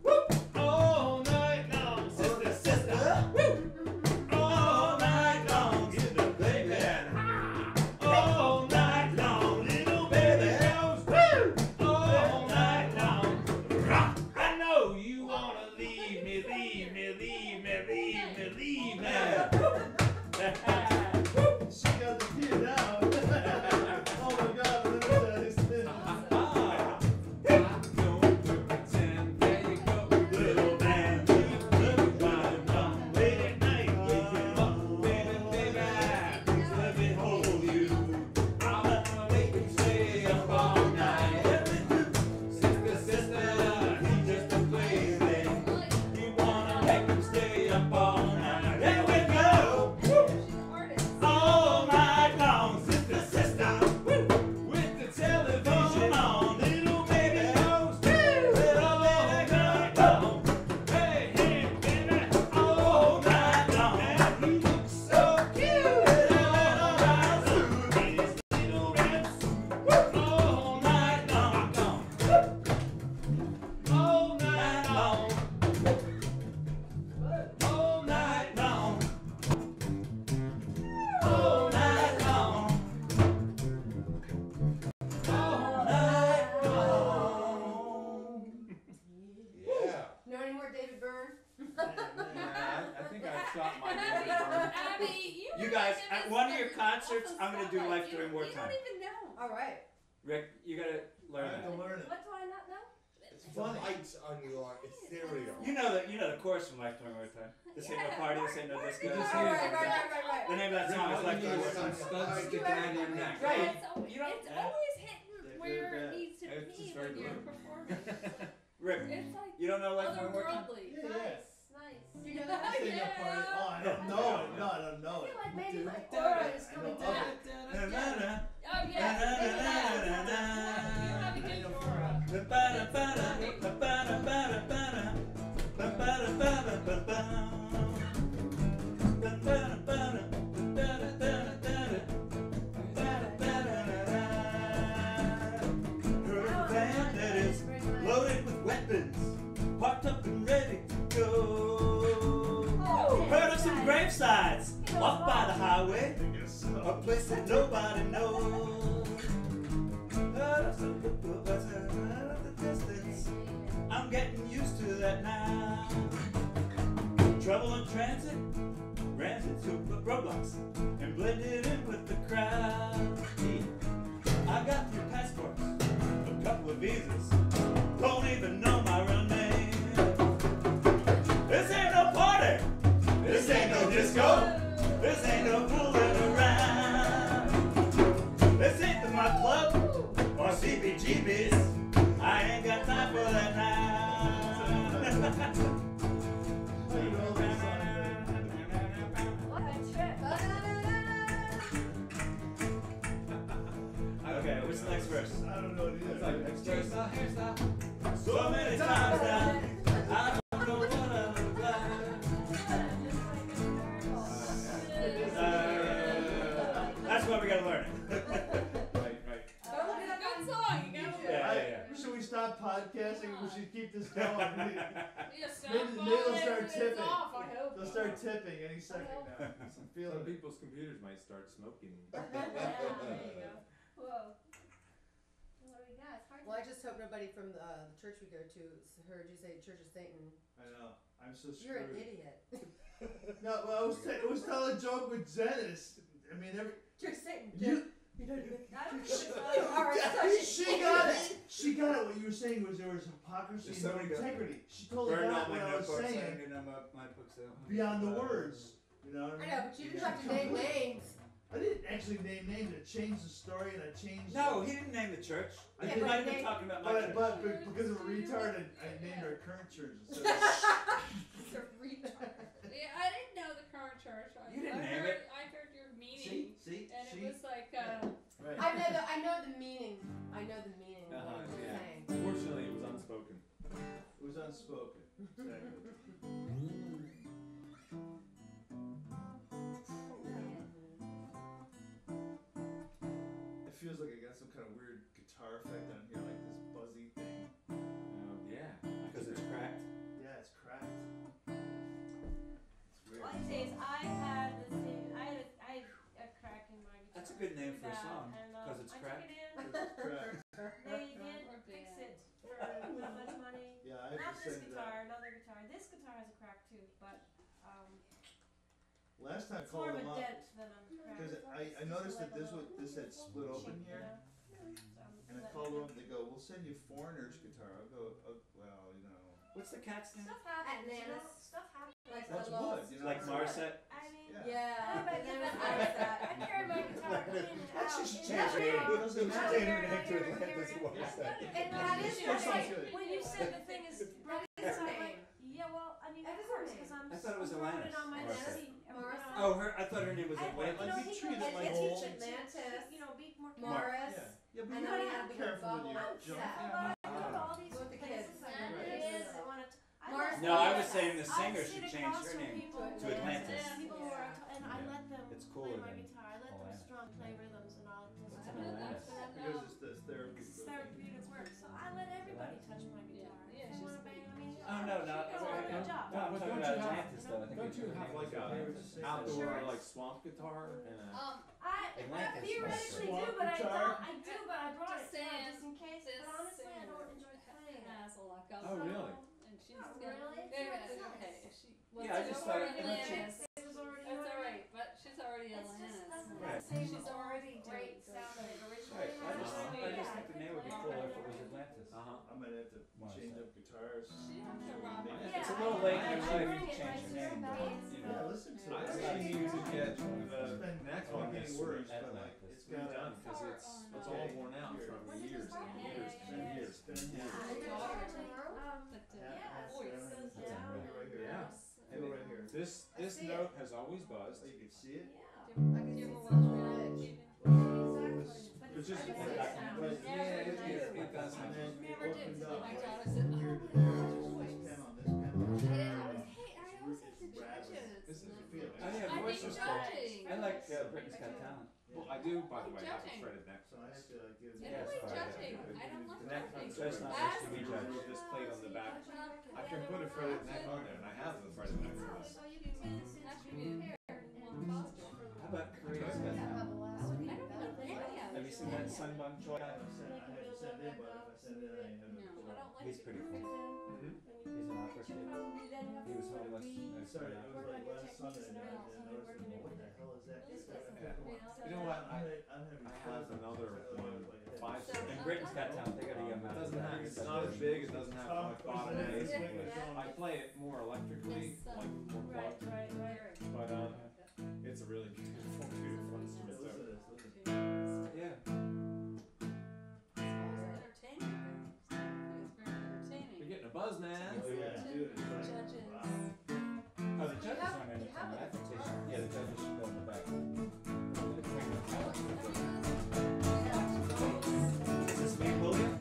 S8: Whoop! All night long, sister, sister. Whoop! All night long, get the baby. All night long, little baby goes. Woo! All night long. Rock! I know you wanna leave me, leave me, leave me, leave me, leave me.
S5: She got the key now. Oh my God, what is this?
S8: Don't pretend, there you go, little man. Little man, come late at night, waking up, baby, baby. Please let me hold you. I wanna make him stay up all night. Sister, sister, he's just a plaything. You wanna make him stay up all night. Here we go. All night long, sister, sister. With the television on, little baby goes. All night long. Hey, hey, baby, all night long. And he looks so cute. All night long. In his little red suit. All night long. All night long. All night long. All night long. All night long.
S1: Yeah.
S7: Know any more David Byrne?
S8: I think I shot my
S2: Abby,
S10: You guys, at one of your concerts, I'm gonna do Life During
S2: You
S10: Wartime.
S2: don't even know.
S7: All right.
S10: Rick, you gotta learn
S5: I have
S10: that.
S5: to learn it.
S2: What do I not know?
S5: It's
S1: The
S5: funny.
S1: lights on your ethereal.
S10: You know the chorus from Life During Wartime. This ain't no party, this ain't no disco.
S2: Right,
S10: This
S2: right,
S10: ain't
S2: right.
S10: The name of that song is Life During
S8: Some
S10: Wartime.
S8: studs sticking out your neck.
S10: Right.
S2: It's always,
S10: You don't-
S2: it's always hitting where it needs to
S8: It's
S2: be
S8: just very
S2: when you're
S8: good.
S2: performing.
S10: Rick,
S2: It's like
S10: you don't know Life During Wartime?
S2: otherworldly.
S5: Yeah,
S14: Nice, nice.
S7: You know that?
S5: This ain't no party. Oh, I don't know it. No, I don't know
S14: I
S5: it.
S14: feel like maybe my
S5: Dude.
S14: aura is coming
S5: I know
S14: down.
S10: Na-na-na.
S2: Oh yes, maybe that. You have a good aura.
S10: Ba-ba-da-ba-da, ba-ba-da-ba-da-ba-ba. Ba-ba-da-ba-da, ba-da-da-da-da-da. gravesides, off by the highway, a place that nobody knows. I'm getting used to that now. Trouble in transit, ran into roadblocks and blended in with the crowd. I got 3 passports, a couple of visas, don't even know my real name. This ain't no party, this ain't no disco, this ain't no fooling around. This ain't my club or CBGB's, I ain't got time for that now. Okay, what's the next verse?
S5: I don't know what it is.
S10: It's like, next verse. So many times now, I don't know what I look like. That's why we gotta learn it. Right.
S2: Good song, you gotta
S10: Yeah.
S5: Should we stop podcasting? We should keep this going.
S2: stop
S5: Maybe they'll
S2: falling,
S5: start
S2: it's
S5: tipping.
S2: off, I hope.
S5: They'll start tipping any second now. I'm
S8: Some
S5: feeling it.
S8: people's computers might start smoking.
S14: There you go. Whoa. What do we got? It's hard
S7: Well, I
S14: to...
S7: just hope nobody from the church we go to heard you say Church of Satan.
S5: I know. I'm so screwed.
S7: You're an idiot.
S5: No, well, I was telling a joke with Dennis. I mean,
S7: Church of Satan.
S5: you.
S14: I don't think so.
S5: She got it. She got it. What you were saying was there was hypocrisy
S10: There's
S5: and
S10: so many
S5: integrity. She totally
S10: Burn
S5: got
S10: all
S5: what
S10: my
S5: I was
S10: notebooks,
S5: saying
S10: hanging on my books out.
S5: beyond the words. You know what I
S7: I
S5: mean?
S7: know, but you didn't have to name names.
S5: I didn't actually name names. I changed the story and I changed.
S10: No, he didn't name the church.
S5: I
S10: He
S5: did.
S10: might have been talking about my church.
S5: But because of a retard, I named our current church. So
S2: It's a retard. Yeah, I didn't know the current church.
S10: You didn't
S2: I
S10: name
S2: heard,
S10: it.
S2: I heard your meaning.
S5: see,
S2: And
S5: see.
S2: it was like,
S5: Right.
S7: I know the meaning. I know the meaning of what you're
S10: Yeah.
S7: saying.
S8: Fortunately, it was unspoken.
S5: It was unspoken. Exactly. It feels like I got some kind of weird guitar effect on here, like this buzzy thing.
S10: Yeah, because it's cracked.
S5: Yeah, it's cracked. It's weird.
S14: All I say is I had the same. I had a crack in my guitar.
S10: That's a good name for a
S14: That,
S10: song,
S14: and,
S10: 'cause it's
S14: I
S10: cracked.
S14: took it in.
S5: It's cracked.
S14: They did fix it for not much money.
S5: Yeah, I have
S14: Not
S5: to
S14: this
S5: send
S14: guitar,
S5: that.
S14: another guitar. This guitar has a crack too, but
S5: Last time I
S14: it's more
S5: called
S14: of
S5: them
S14: a
S5: up
S14: dent than a crack.
S5: because I noticed that this had split open here, and I called them up. They go, "We'll send you Foreigner's guitar." I'll go, oh, "Well, you know."
S10: What's the cat's name?
S14: Stuff happens, you know.
S7: Atlantis.
S14: Stuff happens.
S7: Like
S5: That's
S7: the
S5: wood, you know.
S10: Like Marset?
S14: I mean,
S7: Yeah.
S14: I carry my guitar in and out.
S10: Actually, she
S14: in
S10: changed her
S14: and
S10: name.
S14: out.
S10: She changed her name to
S14: Here,
S10: Atlantis
S14: here,
S10: Marset.
S14: And that is
S5: That sounds
S14: right.
S5: good.
S14: When you said the thing is broken,
S7: That is her
S14: I'm like,
S7: name.
S14: yeah, well, I mean,
S7: That
S14: of
S7: is her
S14: course,
S7: name.
S14: because I'm
S10: I thought it was
S14: so proud
S10: Atlantis.
S14: on my
S10: Marset.
S14: Nancy.
S7: Marset.
S10: Oh, I thought her name was
S14: I
S10: Atlantis.
S5: Like big tree that
S7: I
S5: like
S7: teach
S5: old.
S7: Atlantis,
S14: You know, be more careful.
S7: Morris,
S5: Yeah, yeah, but
S7: and
S5: you
S7: then we
S5: gotta
S7: have
S5: be
S7: the
S5: careful with your
S7: bubble
S5: junk.
S7: set.
S14: But I go to all these
S7: With the
S14: places
S7: kids.
S14: and
S7: Right.
S14: kids that want to.
S7: Morris-
S10: No, I was saying the
S14: I
S10: singer
S14: sit
S10: should change
S14: across
S10: her
S14: from
S10: name
S14: people
S10: to Atlantis.
S14: People who are, and I let them
S10: It's
S14: play
S10: cooler
S14: my
S10: than
S14: guitar. I let them
S10: Atlantis.
S14: strong play rhythms and all.
S10: Atlantis.
S5: Because it's this therapy.
S14: It's therapeutic work, so I let everybody touch my guitar.
S2: Yeah,
S14: If they want to bang on me,
S10: Oh, no, no.
S14: She does a good job.
S10: No, I'm
S8: But
S10: talking
S8: don't
S10: about
S8: you have-
S10: Atlantis, though. I think
S8: Don't you
S10: her
S8: have
S10: name
S8: like
S10: was
S8: a
S10: Atlantis.
S8: outdoor
S14: Sure.
S8: like swamp guitar and a
S14: I
S10: Atlantis
S14: theoretically
S5: Swamp
S14: do, but I
S5: guitar.
S14: don't. I do, but I brought
S2: Just
S14: it
S2: saying,
S14: just in case.
S2: this
S14: But honestly, I
S2: singer
S14: don't enjoy playing it.
S2: has a lot going
S8: Oh,
S2: on.
S8: really?
S2: And she's
S14: Oh,
S2: gonna-
S14: really?
S2: Yeah,
S14: It's
S2: yeah,
S14: nice.
S2: okay. She
S10: Yeah, I just thought
S2: already
S10: it was cheap.
S2: Atlantis.
S14: It was already.
S2: That's alright, but she's already
S14: It's
S2: Atlantis.
S14: just doesn't
S10: Right.
S14: have the same
S2: She's already
S14: great
S2: doing
S14: sounding
S2: good.
S14: originally.
S10: Right, I just think the name would be cooler if it was Atlantis.
S8: uh-huh.
S5: I might have to change up guitars.
S2: She has to rock it.
S14: Yeah,
S10: It's a little late in
S14: I
S10: your
S14: should
S10: life
S14: bring
S10: to
S14: it,
S10: change
S14: my
S10: your name, but,
S14: sister
S10: you
S5: Yeah,
S10: know.
S5: listen to
S8: I
S5: it.
S8: actually need to get
S5: It's
S8: the
S5: been
S8: next
S5: not
S8: one
S5: getting
S8: this
S5: worse,
S8: week
S5: but like
S10: Atlantis.
S5: it's got
S8: redone because it's all worn out from
S14: When did
S8: years
S14: this start?
S8: and years and
S14: Yeah.
S8: years.
S5: It's been
S14: Yeah.
S2: My daughter,
S14: Um,
S2: but,
S14: yes,
S2: voice.
S14: it goes
S5: Yeah.
S14: down.
S5: Right here.
S8: Yeah.
S5: Go right here.
S8: This
S7: see
S8: note has always
S5: Oh,
S8: buzzed.
S5: you can see it.
S7: I can see
S2: You ever
S7: it's
S2: watch
S7: on
S2: Real
S7: the
S2: Ed?
S7: edge.
S14: But
S8: It's just
S14: I
S8: like-
S14: guess it's now.
S5: Right.
S10: Yeah, it does.
S5: And then it
S2: Never did.
S5: opened
S2: So
S5: up.
S2: my
S5: right
S2: daughter said,
S5: from here
S2: oh,
S5: to there.
S2: my
S5: It's
S2: voice.
S5: this pen on this pen on this
S2: I
S5: pen.
S2: didn't know. Hey, I always like the judges.
S8: This is
S5: Feel it.
S10: Oh, yeah,
S2: I
S10: voice
S2: think
S10: is cool.
S2: judging.
S10: I like Britain's Got Talent.
S8: Well, I do, by the way, have a
S2: Judging.
S8: fretted neck.
S5: So I have to like give
S2: I
S10: Yeah,
S2: don't
S10: it's
S2: like
S10: fine.
S2: judging. I don't like
S8: The neck
S2: judging.
S10: So it's not
S2: As-
S10: supposed to be judged.
S8: Remove this plate on the back. I can put a fretted neck on there, and I have the fretted neck for this.
S2: Attributes.
S10: pretty cool.
S8: Mhm.
S10: He's an opera kid. He was homeless.
S5: Sorry, it was like last Sunday and I noticed, what the hell is that?
S8: You know what? I have another one. 5
S10: And Britain's Got Talent, they gotta get him
S8: It
S10: out of
S8: doesn't
S10: there.
S8: have, it's not as big, it doesn't have like bottom and bass. I play it more electrically, like more plugged. But it's a really beautiful, beautiful instrument.
S5: Listen to this, listen.
S8: Yeah. You're getting a buzz, man.
S5: Oh yeah, dude, it's like,
S2: Judges.
S5: wow.
S10: Oh, the judges aren't in it tonight. I think they should, yeah, the judges should go in the back. Is this me, William?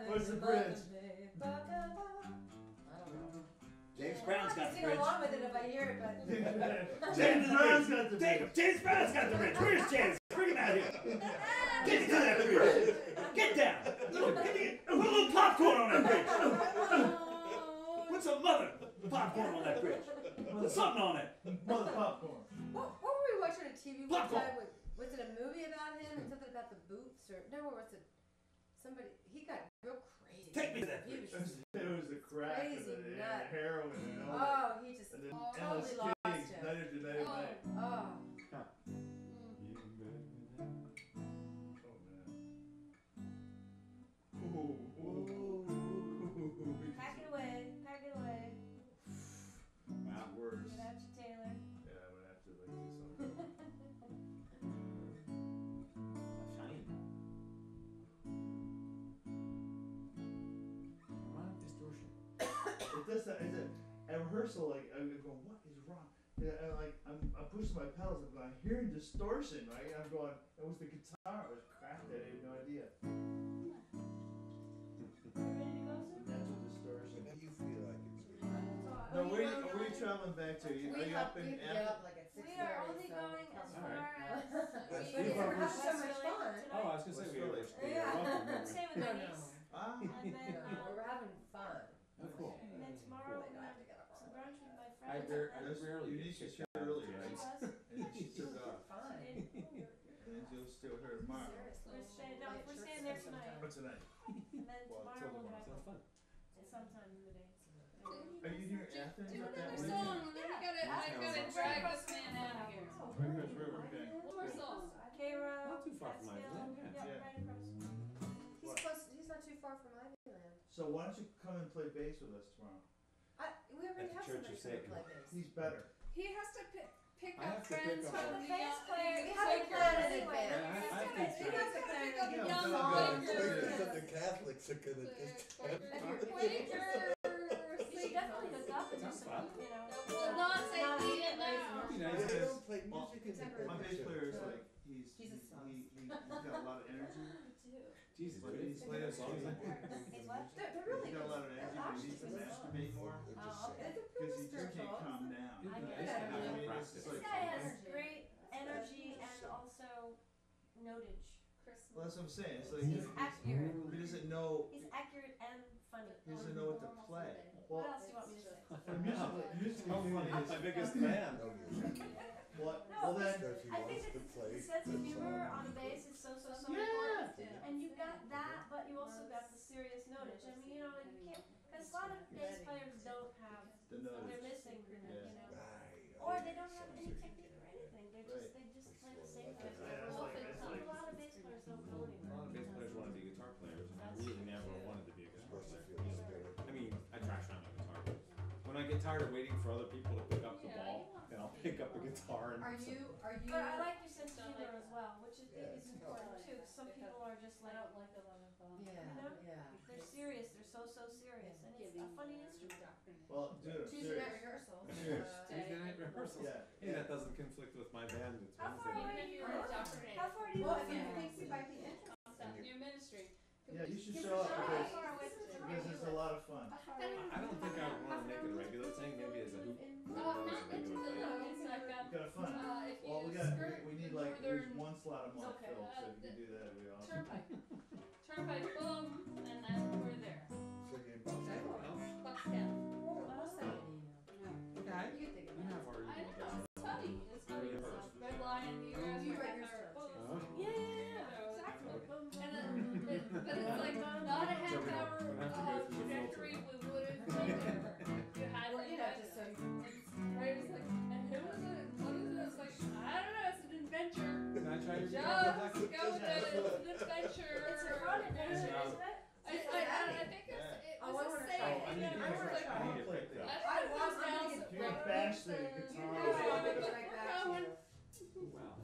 S5: What's the bridge?
S10: James Brown's got the
S14: sing
S10: bridge.
S14: along with it if I hear it, but.
S5: James Brown's got the bridge.
S10: James Brown's got the bridge. Where's James? Bring him out here. Get to that bridge. Get down. Give me a little popcorn on that bridge. Put some mother popcorn on that bridge. Put something on it.
S5: Mother popcorn.
S14: What were we watching on TV one
S10: Popcorn.
S14: time? Was it a movie about him and something about the boots or no? Was it somebody? He got real crazy.
S10: Take me to that
S14: He was
S10: bridge.
S14: just
S5: It was the crack and
S14: crazy
S5: the
S14: nut.
S5: heroin and all that.
S14: Oh, he just
S5: And then
S14: totally
S5: LSD,
S14: lost him.
S5: night after night after night.
S14: Oh.
S5: does that. At rehearsal, like I'm going, what is wrong? And like I'm pushing my pedals. I'm going, hearing distortion, right? I'm going, it was the guitar. It was cracked. I had no idea. Natural distortion.
S1: How do you feel like it's?
S5: No, where are you traveling back to? Are you up in
S7: We get up like at 6:30.
S14: We are only going as far as.
S1: That's
S14: we
S1: good.
S14: are
S7: We're having so much
S14: Australia
S7: fun.
S14: tonight.
S8: Oh, I was gonna say we were.
S14: Yeah. Same with my niece.
S5: Ah.
S14: And then,
S7: We're having fun.
S8: Oh, cool.
S14: and then tomorrow
S7: Really
S14: we
S7: glad
S14: have
S7: to get up
S14: some
S7: early.
S14: brunch with my
S8: I
S14: friends.
S8: rarely
S5: You
S8: get
S5: need to
S8: kicked
S5: share
S8: out.
S5: early,
S14: She
S5: right?
S14: was.
S5: And then she took off.
S7: Fun.
S5: And you'll still hear tomorrow.
S14: We're staying, no, we're staying there tonight.
S5: Or tonight.
S14: And then
S5: Well,
S14: tomorrow
S5: till
S14: we'll
S5: tomorrow.
S14: drive
S8: Sounds fun.
S14: sometime in the day.
S5: Are you near Athens?
S2: Do
S5: Up that
S2: another
S5: way?
S2: song, and then I gotta drag this man out of here.
S5: Ringer's River, okay.
S2: One more song.
S14: Cairo.
S8: Not too far from
S14: Catskill.
S8: Ivyland, yeah.
S14: Yeah,
S5: Yeah.
S14: right across.
S7: He's close. He's not too far from Ivyland.
S5: So why don't you come and play bass with us tomorrow?
S7: We already
S8: At the
S7: have
S8: church
S7: somebody
S8: of
S7: who
S8: Satan.
S7: play bass.
S5: He's better.
S2: He has to pick
S8: I
S2: up
S8: have to
S2: friends
S8: pick up
S2: from
S8: a-
S2: the
S14: bass player.
S7: We haven't planned in advance.
S8: Yeah, I think
S2: He has to pick up
S5: Yeah,
S2: young
S5: we'll go.
S2: Quakers.
S1: The Catholics are gonna
S2: Quakers.
S14: We should definitely hook up and do
S8: Sounds
S14: some,
S8: fun.
S14: you know.
S2: Will not say
S14: Not
S2: the
S14: yet,
S2: now.
S8: It'd be nice
S1: They
S8: because
S1: don't play
S5: Well,
S1: music in
S5: my bass player is like
S7: He's a
S5: he's
S7: song.
S5: got a lot of energy.
S8: Jesus,
S5: But
S8: really?
S5: he's
S8: Play those songs like
S14: He's what?
S7: They're really
S5: He's got a lot of
S7: good.
S5: energy, but he needs to masturbate more
S14: Oh, okay.
S7: They're
S5: because he
S7: pretty
S5: just can't
S7: spiritual.
S5: calm down.
S8: It'd be
S14: I
S8: nice
S14: get
S8: to
S14: it.
S8: have
S5: I
S8: a
S5: mean,
S8: practice.
S5: it's
S14: This
S5: like-
S14: guy has great energy and also notage.
S5: Well, that's what I'm saying. It's like
S14: He's accurate.
S5: he doesn't know.
S14: He's accurate and funny.
S5: He doesn't know what to play.
S14: What
S5: Well,
S14: else do you want me to say?
S5: musically
S8: Oh,
S5: funny
S8: my
S5: is
S8: biggest fan.
S5: what?
S14: No,
S5: Well then,
S1: Because he
S14: I think
S1: wants to
S14: that
S1: play
S14: the sense of
S1: the
S14: humor
S1: song.
S14: on a bass is so
S5: yeah.
S14: important. And you got that, but you also got the serious notage. I mean, you know, you can't, because a lot of bass players don't have,
S5: The
S14: they're
S5: notes.
S14: missing, you
S5: Yeah.
S14: know,
S1: Right.
S14: or they don't have any technique or anything. They just play the same thing.
S5: Yeah, it's like- it's like-
S14: A lot of bass players don't go
S8: A
S14: anywhere.
S8: lot of bass players want to be guitar players, and I really never wanted to be a guitar
S1: Supposed to
S8: player.
S1: feel the spirit.
S8: I mean, I trash around my guitar. But when I get tired of waiting for other people to pick up the ball, then I'll pick up a guitar and.
S7: Are you?
S14: But I like your sense of humor as well, which is,
S1: Yeah,
S14: is important too. 'Cause some people are just like,
S7: Yeah.
S14: you know?
S7: Yeah.
S14: They're serious. They're so serious, and it's a funny instrument.
S5: Well, dude, I'm
S7: Tuesday
S5: serious.
S7: night rehearsal.
S5: Serious.
S8: Tuesday night rehearsals.
S5: Yeah.
S8: Hey, that doesn't conflict with my band. It's
S14: How far
S8: Wednesday
S14: away
S8: night.
S14: do you live? How far do you
S7: Well,
S14: live
S7: if you
S14: from
S7: think
S14: here?
S7: we might be interested.
S2: New ministry.
S5: Yeah, you should
S14: Give
S5: show
S14: us
S5: up
S14: a shout.
S5: because
S14: How far away from
S5: it's a lot of fun.
S14: How far away?
S8: I don't think I would want to make it a regular thing. Maybe as a hoop.
S2: Not into the lows, like
S5: Kind of fun.
S2: if
S5: Well,
S2: you
S5: we got
S2: skirt
S5: we need
S2: the
S5: like at least
S2: northern
S5: one slot a month
S14: Okay.
S5: filled, so if you can do that, it'd be awesome.
S2: turnpike, boom, and then we're there.
S1: So you're in Boston.
S2: Bucktown.
S7: I'll send you an email.
S8: Okay.
S7: You think
S8: You have our
S2: I
S8: email
S2: know,
S8: address.
S2: it's funny, it's funny stuff. Red Lion, you guys
S7: You
S2: were
S7: write
S2: at
S7: yours
S2: our
S7: down, too.
S2: books.
S8: Oh.
S2: Yeah,
S14: Exactly. Boom, boom,
S2: And
S14: boom.
S2: but it's like not a half hour
S8: we have to go through the
S2: trajectory
S8: filter.
S2: we would have taken. You had
S7: Well,
S2: to,
S7: you know, just so you.
S2: right, it's like, and who is it, what is it, it's like, I don't know, it's an adventure.
S8: Can I try your
S2: Just
S8: guitar
S2: go
S8: for
S2: with it, it's an adventure.
S14: It's a fun adventure, isn't it?
S2: I think it
S7: Oh, I
S2: was
S7: wanna
S2: a
S7: try.
S2: saying,
S8: I need to
S2: and I was like,
S8: I need to pick that.
S2: I think it was
S7: I'm
S2: down
S7: gonna get-
S5: You're gonna bash the guitar.
S7: I'll get
S2: We're
S7: right back to
S2: going.
S7: you.
S8: Wow.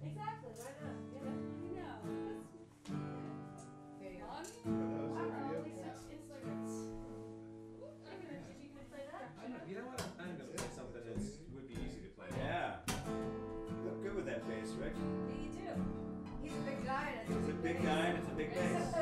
S14: Exactly, why not? You know?
S7: Here you go.
S2: Fun.
S5: That was
S14: I
S5: it
S14: don't know,
S5: for
S14: at
S5: you?
S14: least instruments. If you could play that.
S8: You know what? I'm gonna play something that would be easy to play.
S10: Yeah. You look good with that bass, Rick.
S7: Yeah, you do. He's a big guy and
S10: It's a big guy and it's a big bass.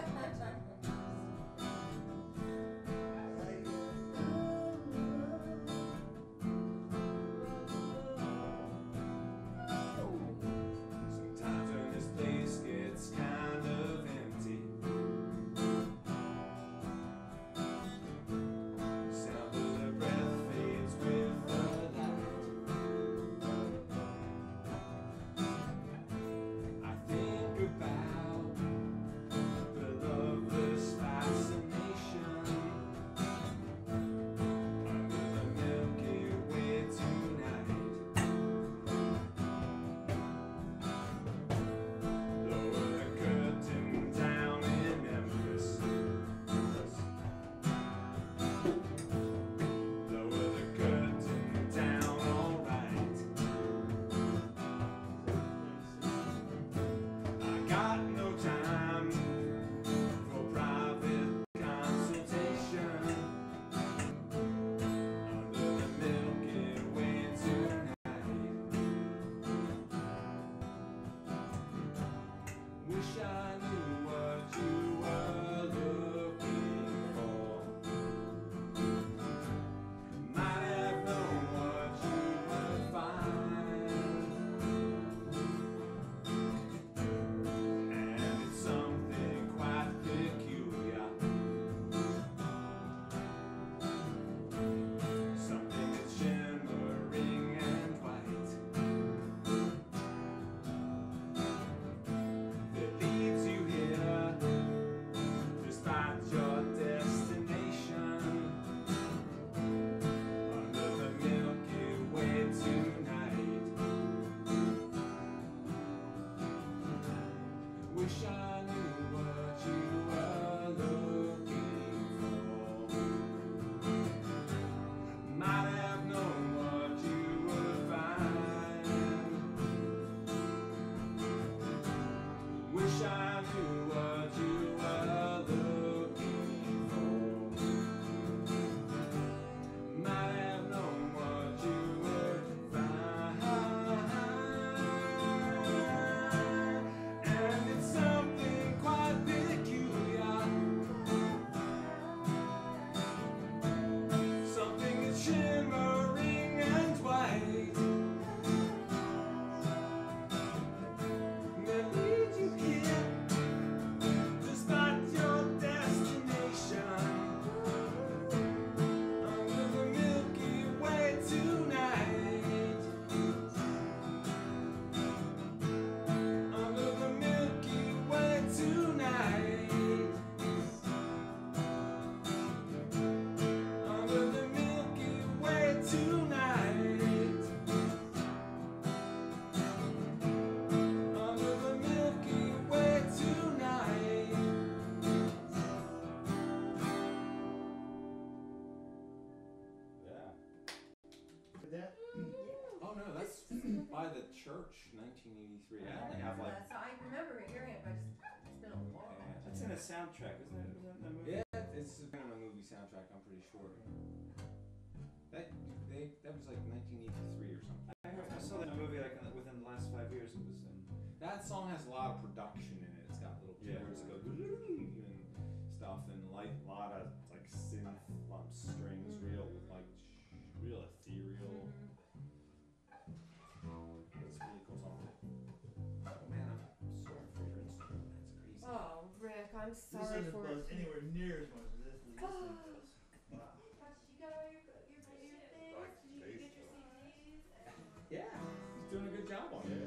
S8: Church, 1983. I only have like.
S7: So I remember hearing it, but it's been a long time.
S10: That's in a soundtrack, isn't it? Isn't it in the movie?
S8: Yeah, it's been on a movie soundtrack. I'm pretty sure. That was like 1983 or something.
S10: I saw that in a movie like within the last 5 years. It was in.
S8: That song has a lot of production in it. It's got little keyboards that go and stuff, and like a lot of like synth strings, real ethereal. It's a really cool song. Oh man, I'm sorry for your instrument. That's crazy.
S7: Oh, Rick, I'm
S5: This
S7: sorry
S5: doesn't
S7: for
S5: buzz anywhere near as much as this thing does. Wow.
S7: You got all your things? Did you get your CDs?
S8: Yeah, he's doing a good job on it.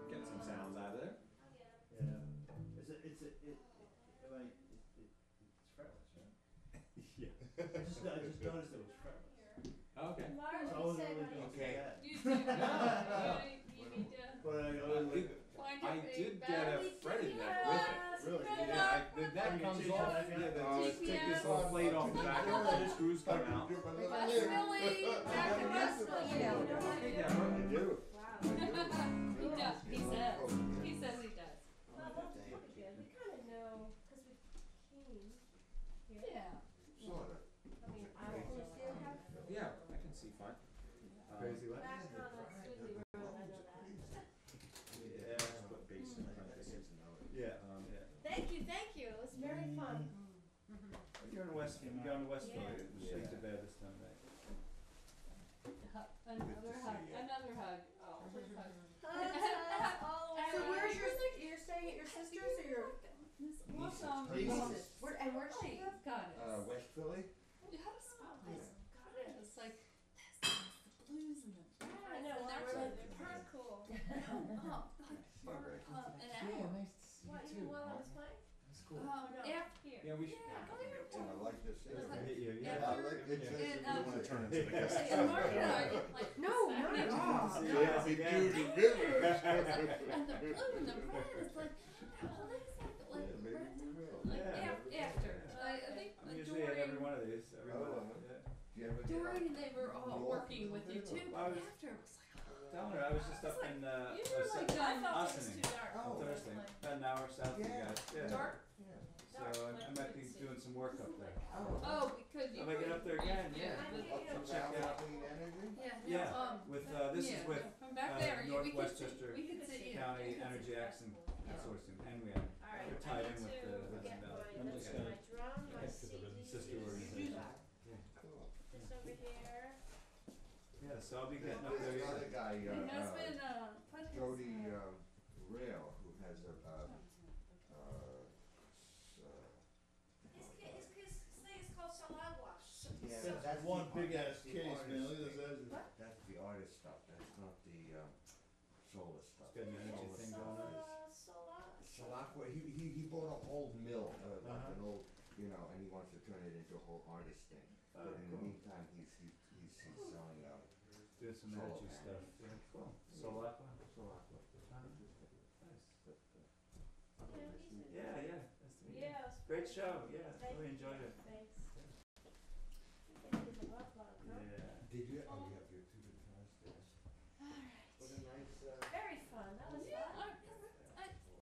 S8: Getting some sounds out of there.
S5: Yeah. It's fretless, right?
S8: Yeah.
S5: I just noticed it was fretless.
S8: Okay.
S5: So I wasn't really gonna say that.
S2: You do. You need to
S5: But
S2: find
S8: I
S2: your
S8: did
S2: big
S8: get a
S2: bag.
S8: fretted neck with it.
S5: Really?
S8: Yeah, that comes off. Yeah, take this little plate off the back and the screws come out.
S2: West Philly, back to West Philly.
S8: Okay, Deborah.
S1: I do.
S2: He does. He says. He says he does.
S7: Well, that's pretty good. We kind of know because we came here.
S2: Yeah.
S1: Sort of.
S7: I mean, I don't understand how.
S8: Yeah, I can see fine.
S5: Crazy what?
S7: Back on Swinley Road, I know that.
S8: Yeah, just put bass in front of it.
S5: Yeah.
S7: Thank you. It was very fun.
S10: You're in Westfield. You're on Westfield. It was straight to bed this time, right?
S2: Another hug. Another hug. Oh, hug.
S7: So where's you're staying at your sister's or your
S2: Awesome.
S7: nieces? Where's she?
S2: Got it.
S1: West Philly?
S2: You had to spell this. Got it. It's like this is the blues and the jazz.
S7: I know.
S2: And
S7: Well,
S2: they're
S7: they're pretty cool.
S2: up like for an hour.
S7: What you while I was playing?
S10: That's cool.
S2: After here.
S8: Yeah, we should.
S2: Yeah, go here too.
S1: I like this.
S2: It was like-
S10: Hit you,
S2: Yeah,
S1: I like it.
S2: And,
S1: You want to turn into the guest.
S2: and Mark and I, like,
S7: No, not at all.
S10: Yes, again.
S2: and the blue and the red is like, well, that's like red, like after. I think
S10: I'm usually at every
S2: during,
S10: one of these. Every one. Yeah.
S1: Do you ever get
S2: during they were all working with you too,
S10: I
S2: but
S10: was
S2: after it was like,
S10: telling her I was just up in
S2: you were like, I thought it was
S10: Ossining
S2: too dark.
S10: on Thursday, about an hour south of you guys. Yeah.
S2: Dark?
S10: So I might be doing some work up there.
S2: Oh, because you.
S10: I might get up there again. Yeah.
S1: Up
S10: Check out.
S1: clean energy?
S10: Yeah. With this is with
S2: from back there,
S10: North
S2: we could
S10: Westchester
S2: we could see you.
S10: County Energy Action Consortium, and we're tied in with the Hudson Valley.
S7: I'm just gonna my drum, my
S10: Connected to the
S7: CD.
S10: sister organization.
S7: This over here.
S10: Yeah, so I'll be getting up
S1: There's
S10: there.
S1: another guy,
S2: My husband put his.
S1: Jody Rail, who has a
S7: His thing is called Salagua.
S1: yeah,
S5: That's one big ass case, man. Look at those.
S1: That's the artist stuff. That's not the solar stuff.
S10: Got an energy thing going on.
S1: Salakwa, he bought an old mill, like an old, and he wants to turn it into a whole artist thing. But in the meantime, he's selling
S10: Doing some
S1: solar
S10: energy stuff.
S1: panels.
S10: Yeah, cool. Solakwa.
S1: Salakwa.
S10: Yeah, yeah. Nice to meet you.
S7: Yeah.
S10: Great show. Yeah, really enjoyed it.